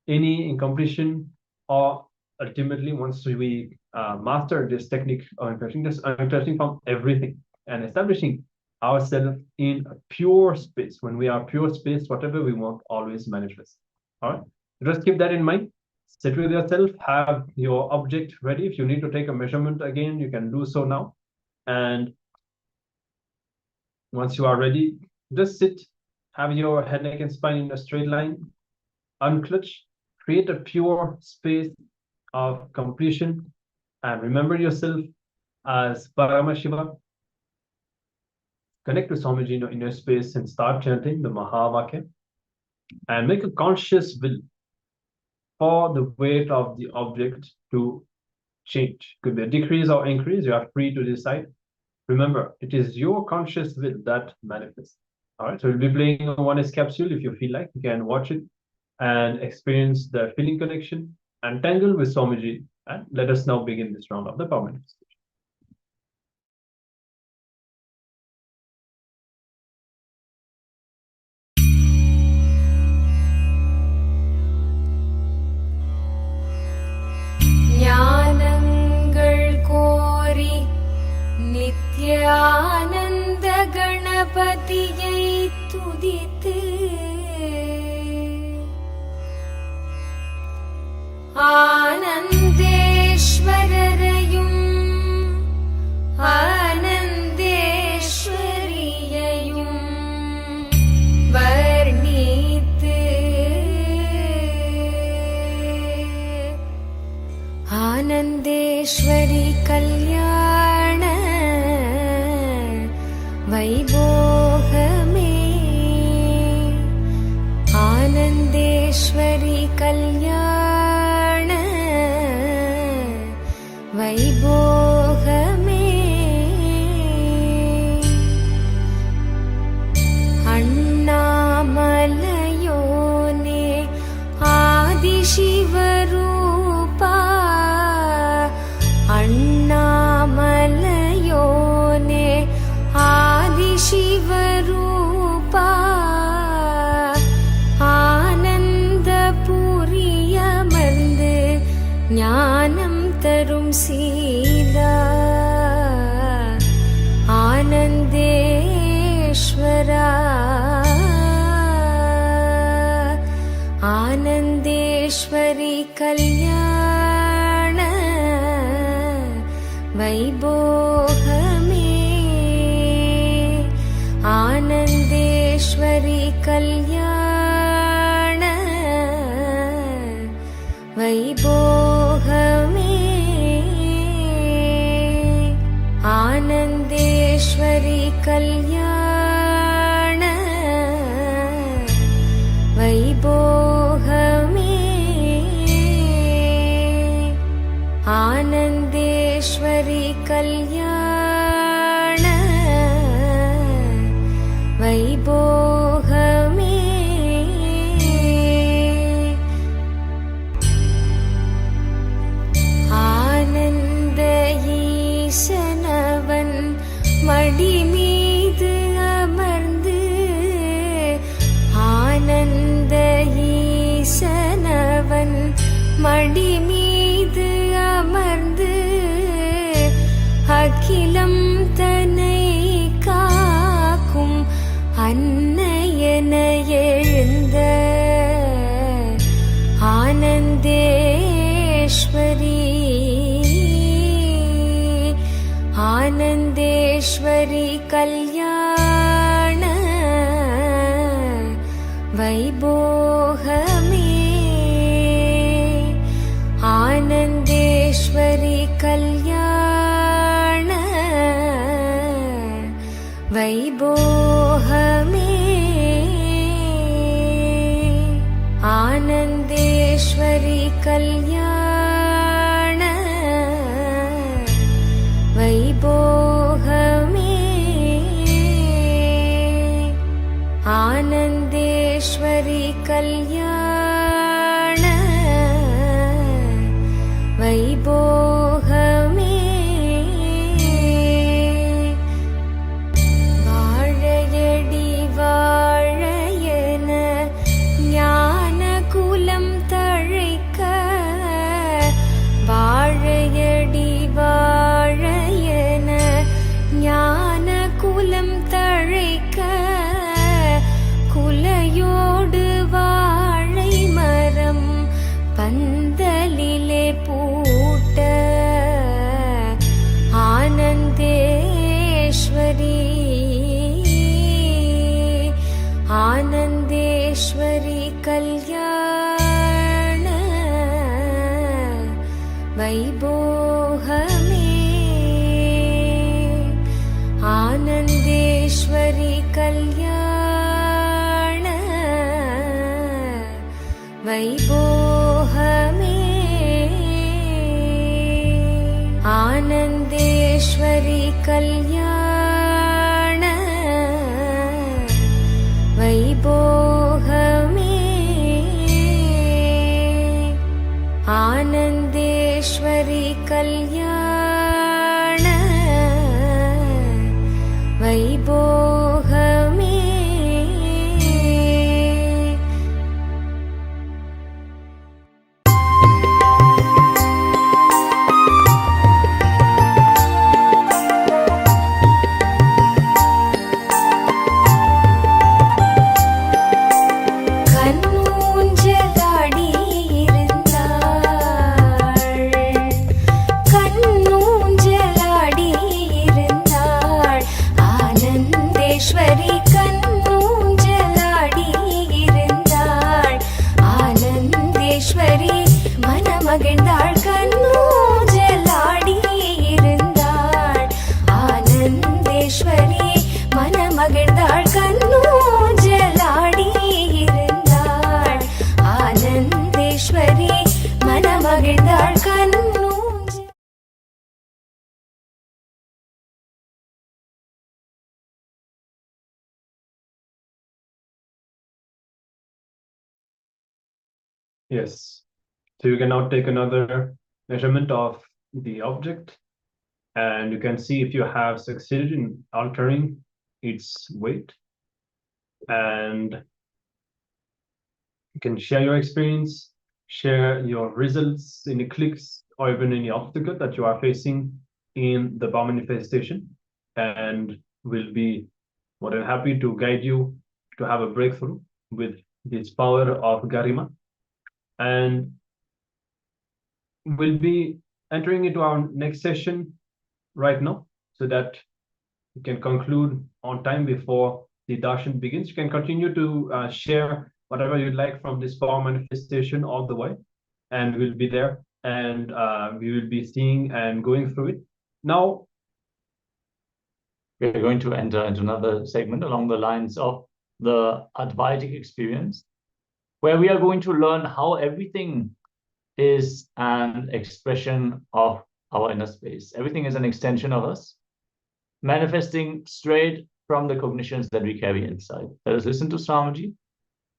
any incompletion, or ultimately once we master this technique of unclutching, just unclutching from everything and establishing ourselves in a pure space. When we are pure space, whatever we want always manifests. All right, just keep that in mind. Sit with yourself, have your object ready. If you need to take a measurement again, you can do so now. And once you are ready, just sit, have your head, neck, and spine in a straight line, unclutch, create a pure space of completion, and remember yourself as Paramashiva. Connect to Swamiji in your inner space and start chanting the mahavakya, and make a conscious will for the weight of the object to change. Could be a decrease or increase, you are free to decide. Remember, it is your conscious will that manifests. All right, so we'll be playing a Oneness capsule. If you feel like, you can watch it and experience the feeling connection and tangle with Swamiji. And let us now begin this round of the power manifestation. ஆனந்த கணபதியை துதித்து ஆனந்தேஸ்வரரையும் ஆனந்தேஸ்வரியையும் வர்ணித்து ஆனந்தேஸ்வரி கல்யாண வைபோகமே ஆனந்தேஸ்வரி கல்யாண வைபோகமே அண்ணாமலையோனே ஆதிசிவரூபா அண்ணாமலையோனே ஆதிசிவரூபா ஆனந்தபுரியமர்ந்து ஞானம் தரும் சீலா ஆனந்தேஸ்வரா ஆனந்தேஸ்வரி கல்யாண வைபோகமே ஆனந்தேஸ்வரி கல்யாண வைபோகமே ஆனந்தேஸ்வரி கல்யாண வைபோகமே ஆனந்தேஸ்வரி கல்யாண வைபோகமே ஆனந்த ஈசனவன் மடி மீது அமர்ந்து ஆனந்த ஈசனவன் மடி மீது அமர்ந்து அகிலம் தன்னை காக்கும் அன்னையன எழுந்த ஆனந்தேஸ்வரி ஆனந்தேஸ்வரி கல்யாண வைபோகமே ஆனந்தேஸ்வரி கல்யாண வைபோகமே ஆனந்தேஸ்வரி கல்யாண வைபோகமே ஆனந்தேஸ்வரி கல்யாண வைபோகமே வாழையடி வாழையன कल्याण वैभोहमे आनन्देश्वरी कल्याण वैभोहमे आनन्देश्वरी कल्याण वैभोहमे आनन्देश्वरी कल्याण वैभोहमे Yes. So you can now take another measurement of the object, and you can see if you have succeeded in altering its weight. And you can share your experience, share your results, any clicks, or even any obstacle that you are facing in the power manifestation, and we'll be more than happy to guide you to have a breakthrough with this power of Garima. And we'll be entering into our next session right now so that we can conclude on time before the darshan begins. You can continue to share whatever you'd like from this power manifestation all the way, and we'll be there, and we will be seeing and going through it. Now, we're going to enter into another segment along the lines of the Advaitic experience, where we are going to learn how everything is an expression of our inner space. Everything is an extension of us, manifesting straight from the cognitions that we carry inside. Let us listen to Swamiji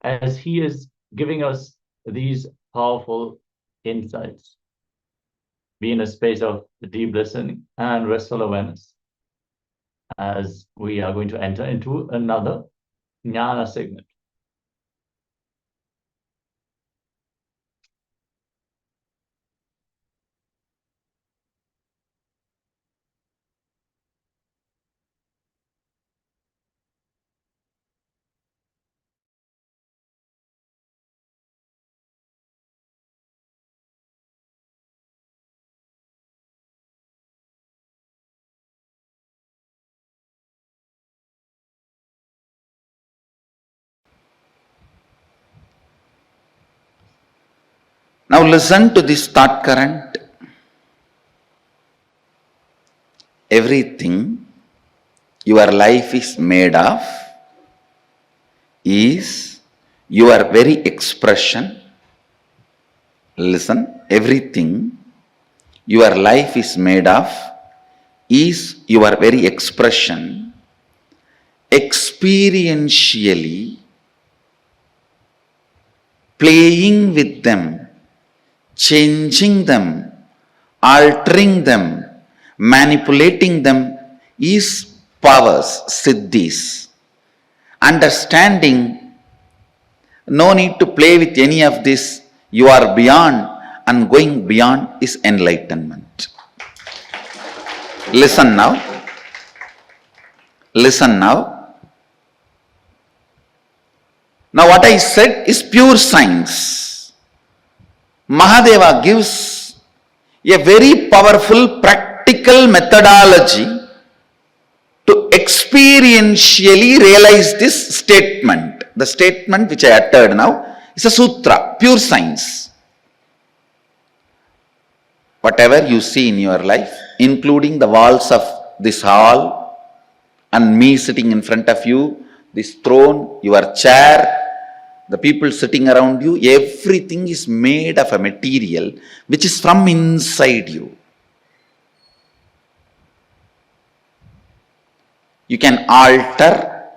as he is giving us these powerful insights. Be in a space of deep listening and restful awareness as we are going to enter into another Jnana segment. Now listen to this thought current. Everything your life is made of is your very expression. Listen, everything your life is made of is your very expression, experientially playing with them, changing them, altering them, manipulating them is powers, siddhis. Understanding, no need to play with any of this, you are beyond, and going beyond is enlightenment. Listen now. Listen now. Now what I said is pure science. Mahadeva gives a very powerful practical methodology to experientially realize this statement. The statement which I uttered now, It's a sutra, pure science. Whatever you see in your life, including the walls of this hall and me sitting in front of you, this throne, your chair, the people sitting around you, everything is made of a material which is from inside you. You can alter,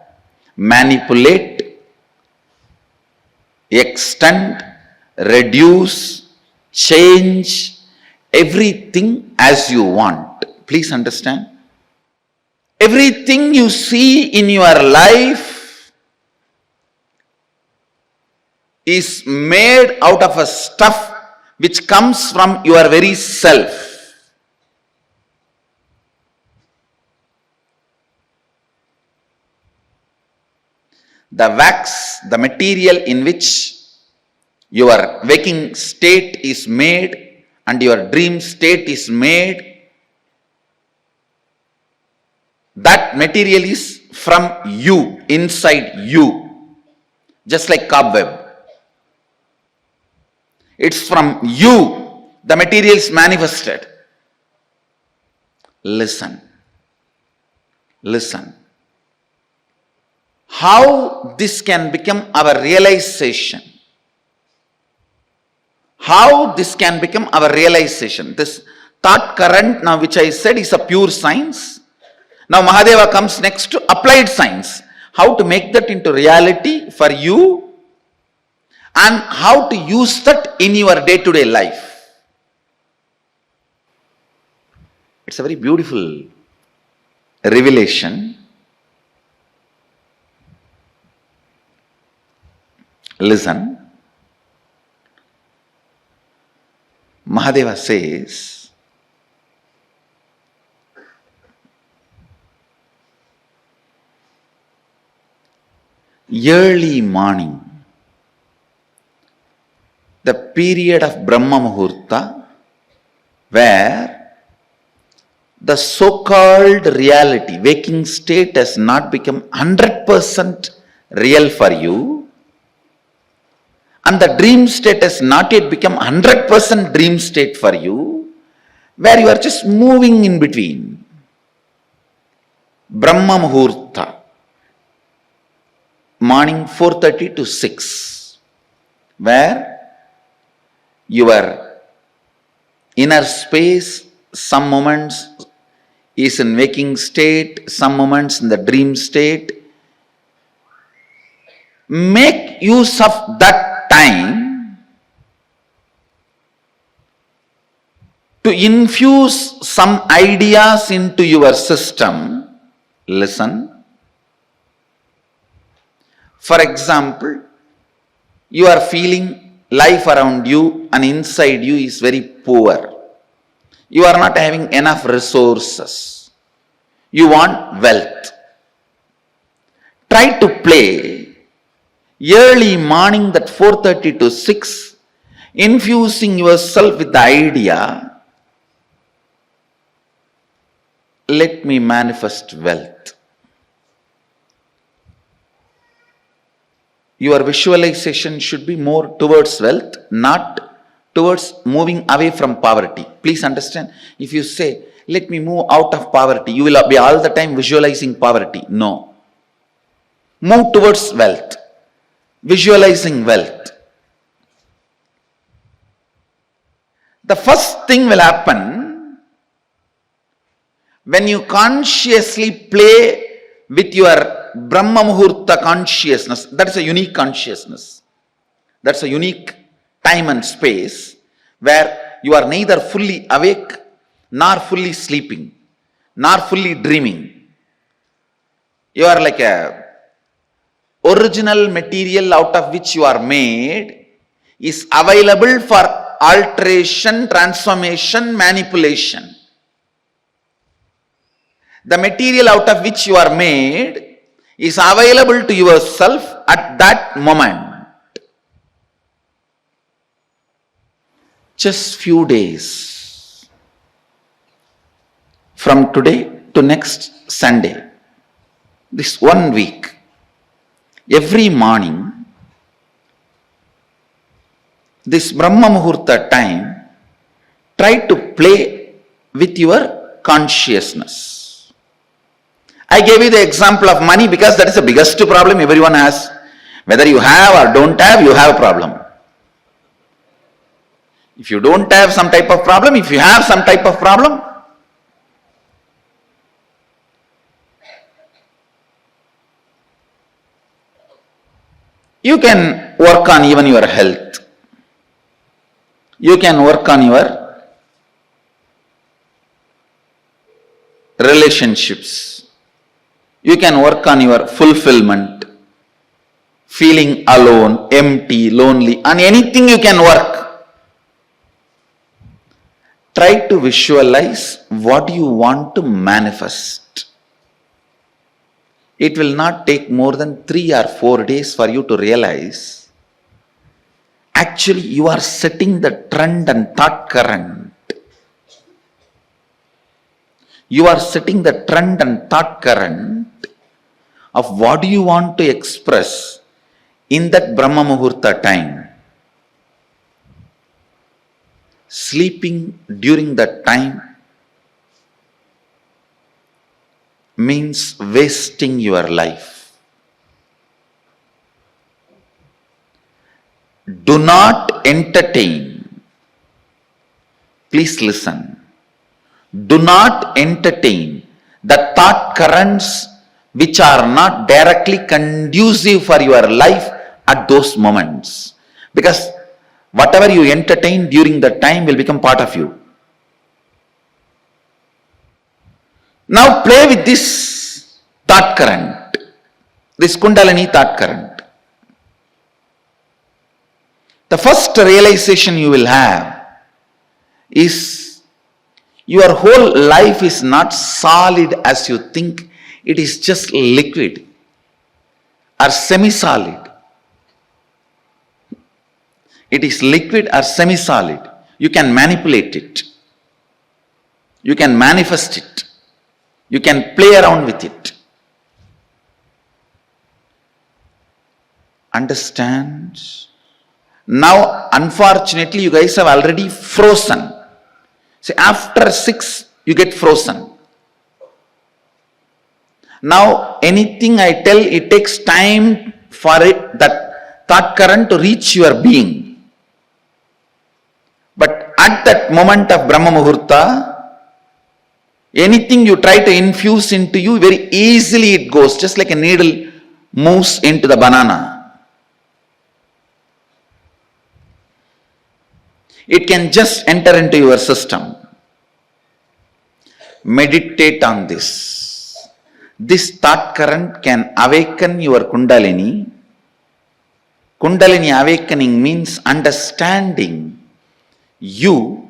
manipulate, extend, reduce, change everything as you want. Please understand. Everything you see in your life is made out of a stuff which comes from your very self. The wax, the material in which your waking state is made and your dream state is made, that material is from you, inside you, just like cobweb. It's from you, the material is manifested. Listen. Listen. How this can become our realization. How this can become our realization. This thought current now which I said is a pure science. Now Mahadeva comes next to applied science. How to make that into reality for you and how to use that in your day-to-day life. It's a very beautiful revelation. Listen. Mahadeva says, early morning, the period of Brahma Muhurta, where the so-called reality, waking state has not become 100% real for you, and the dream state has not yet become 100% dream state for you, where you are just moving in between. Brahma Muhurta, morning 4:30 to 6, where your inner space, some moments is in waking state, some moments in the dream state. Make use of that time to infuse some ideas into your system. Listen. For example, you are feeling life around you and inside you is very poor. You are not having enough resources. You want wealth. Try to play early morning, that 4:30 to 6, infusing yourself with the idea, let me manifest wealth. Your visualization should be more towards wealth, not towards moving away from poverty. Please understand. If you say, let me move out of poverty, you will be all the time visualizing poverty. No. Move towards wealth. Visualizing wealth. The first thing will happen when you consciously play with your Brahma Muhurta consciousness. That's a unique consciousness. That's a unique time and space where you are neither fully awake, nor fully sleeping, nor fully dreaming. You are like a original material out of which you are made is available for alteration, transformation, manipulation. The material out of which you are made is available to yourself at that moment. Just few days from today to next Sunday, this 1 week, every morning, this Brahma Muhurta time, try to play with your consciousness. I gave you the example of money because that is the biggest problem everyone has. Whether you have or don't have, you have a problem. If you don't have some type of problem, if you have some type of problem, you can work on even your health. You can work on your relationships. You can work on your fulfillment, feeling alone, empty, lonely, on anything you can work. Try to visualize what you want to manifest. It will not take more than 3 or 4 days for you to realize actually you are setting the trend and thought current. You are setting the trend and thought current of what you want to express in that Brahma Muhurta time. Sleeping during that time means wasting your life. Do not entertain. Please listen. Do not entertain the thought currents which are not directly conducive for your life at those moments. Because whatever you entertain during that time will become part of you. Now play with this thought current, this Kundalini thought current. The first realization you will have is your whole life is not solid as you think. It is just liquid or semi-solid. It is liquid or semi-solid. You can manipulate it. You can manifest it. You can play around with it. Understand? Now, unfortunately, you guys have already frozen. See, after 6, you get frozen. Now, anything I tell, it takes time for it, that thought current to reach your being. But at that moment of Brahma Muhurta, anything you try to infuse into you, very easily it goes, just like a needle moves into the banana. It can just enter into your system. Meditate on this. This thought current can awaken your Kundalini. Kundalini awakening means understanding you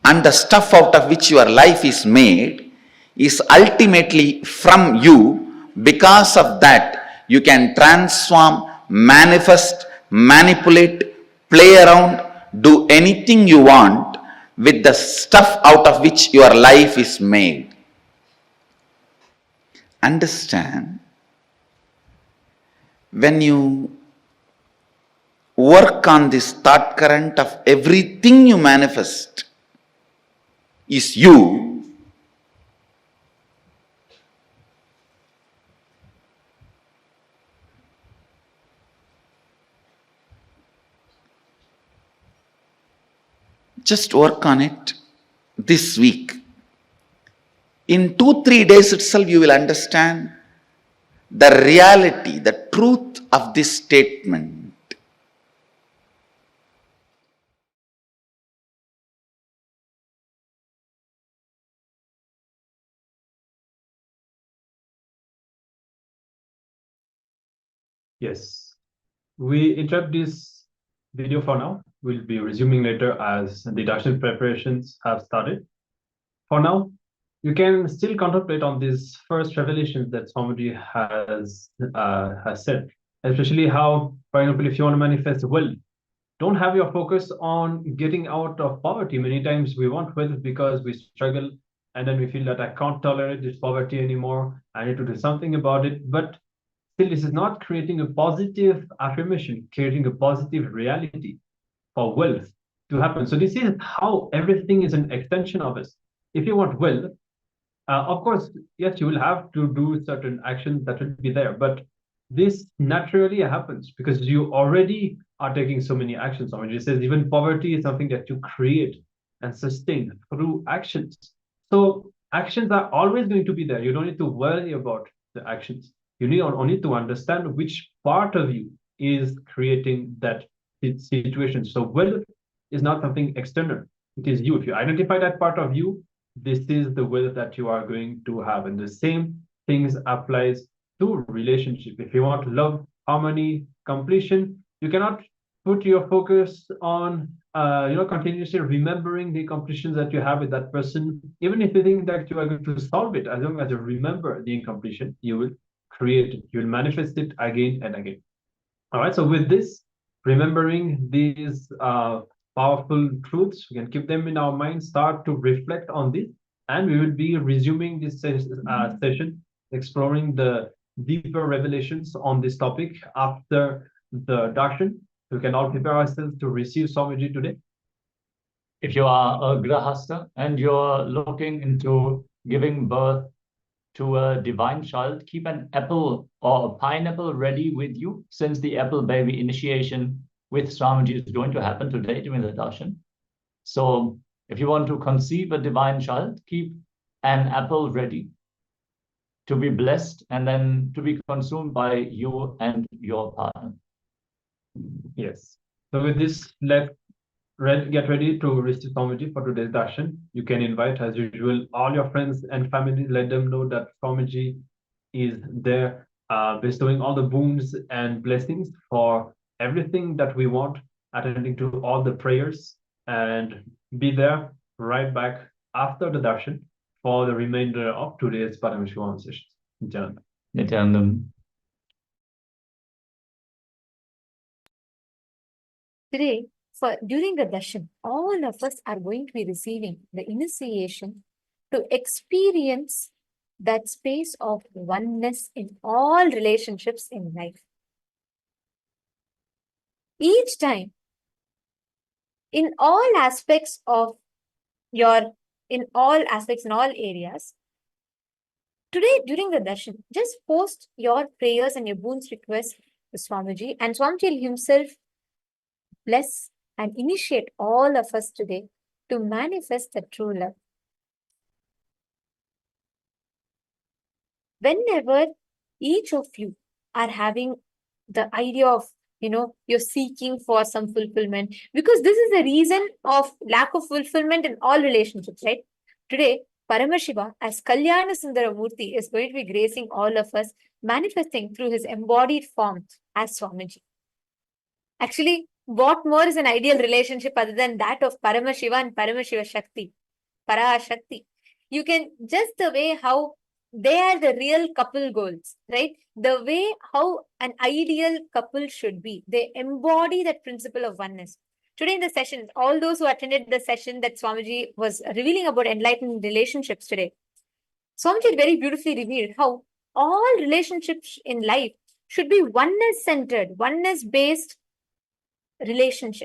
and the stuff out of which your life is made is ultimately from you. Because of that, you can transform, manifest, manipulate, play around, do anything you want with the stuff out of which your life is made. Understand? When you work on this thought current of everything you manifest is you, just work on it this week. In 2-3 days itself, you will understand the reality, the truth of this statement. Yes. We interrupt this video for now. We'll be resuming later as the darshan preparations have started. For now, you can still contemplate on these first revelations that Swamiji has said, especially how, for example, if you want to manifest wealth, don't have your focus on getting out of poverty. Many times we want wealth because we struggle and then we feel that I can't tolerate this poverty anymore. I need to do something about it. But still, this is not creating a positive affirmation, creating a positive reality. for wealth to happen. So this is how everything is an extension of us. If you want wealth, of course, yes, you will have to do certain actions that will be there, but this naturally happens because you already are taking so many actions. I mean, it says even poverty is something that you create and sustain through actions. So actions are always going to be there. You don't need to worry about the actions. You need only to understand which part of you is creating that situation. So wealth is not something external. It is you. If you identify that part of you, this is the wealth that you are going to have. And the same things applies to relationship. If you want love, harmony, completion, you cannot put your focus on continuously remembering the completions that you have with that person. Even if you think that you are going to solve it, as long as you remember the incompletion, you will create it. You will manifest it again and again. All right. So with this, remembering these powerful truths, we can keep them in our mind, start to reflect on this, and we will be resuming this session, exploring the deeper revelations on this topic after the darshan. We can all prepare ourselves to receive Swamiji today. If you are a grahasta and you're looking into giving birth to a divine child, keep an apple or a pineapple ready with you, since the apple baby initiation with Swamiji is going to happen today during the darshan. So if you want to conceive a divine child, keep an apple ready to be blessed and then to be consumed by you and your partner. Yes. So with this, let's get ready to receive Swamiji for today's darshan. You can invite, as usual, all your friends and family. Let them know that Swamiji is there, bestowing all the boons and blessings for everything that we want, attending to all the prayers, and be there right back after the darshan for the remainder of today's Paramashivoham session. Nityananda. Nityananda. Today, during the darshan, all of us are going to be receiving the initiation to experience that space of oneness in all relationships in life. Each time, in all aspects, in all areas, today during the darshan, just post your prayers and your boons requests to Swamiji, and Swamiji himself bless and initiate all of us today to manifest the true love. Whenever each of you are having the idea of, you're seeking for some fulfillment, because this is the reason of lack of fulfillment in all relationships, right? Today, Paramashiva as Kalyana Sundara Murthy is going to be gracing all of us, manifesting through his embodied form as Swamiji. Actually, what more is an ideal relationship other than that of Paramashiva and Paramashiva Shakti, Parashakti? You can, just the way how they are the real couple goals, right? The way how an ideal couple should be. They embody that principle of oneness. Today in the session, all those who attended the session that Swamiji was revealing about enlightened relationships today, Swamiji very beautifully revealed how all relationships in life should be oneness-centered, oneness-based relationship.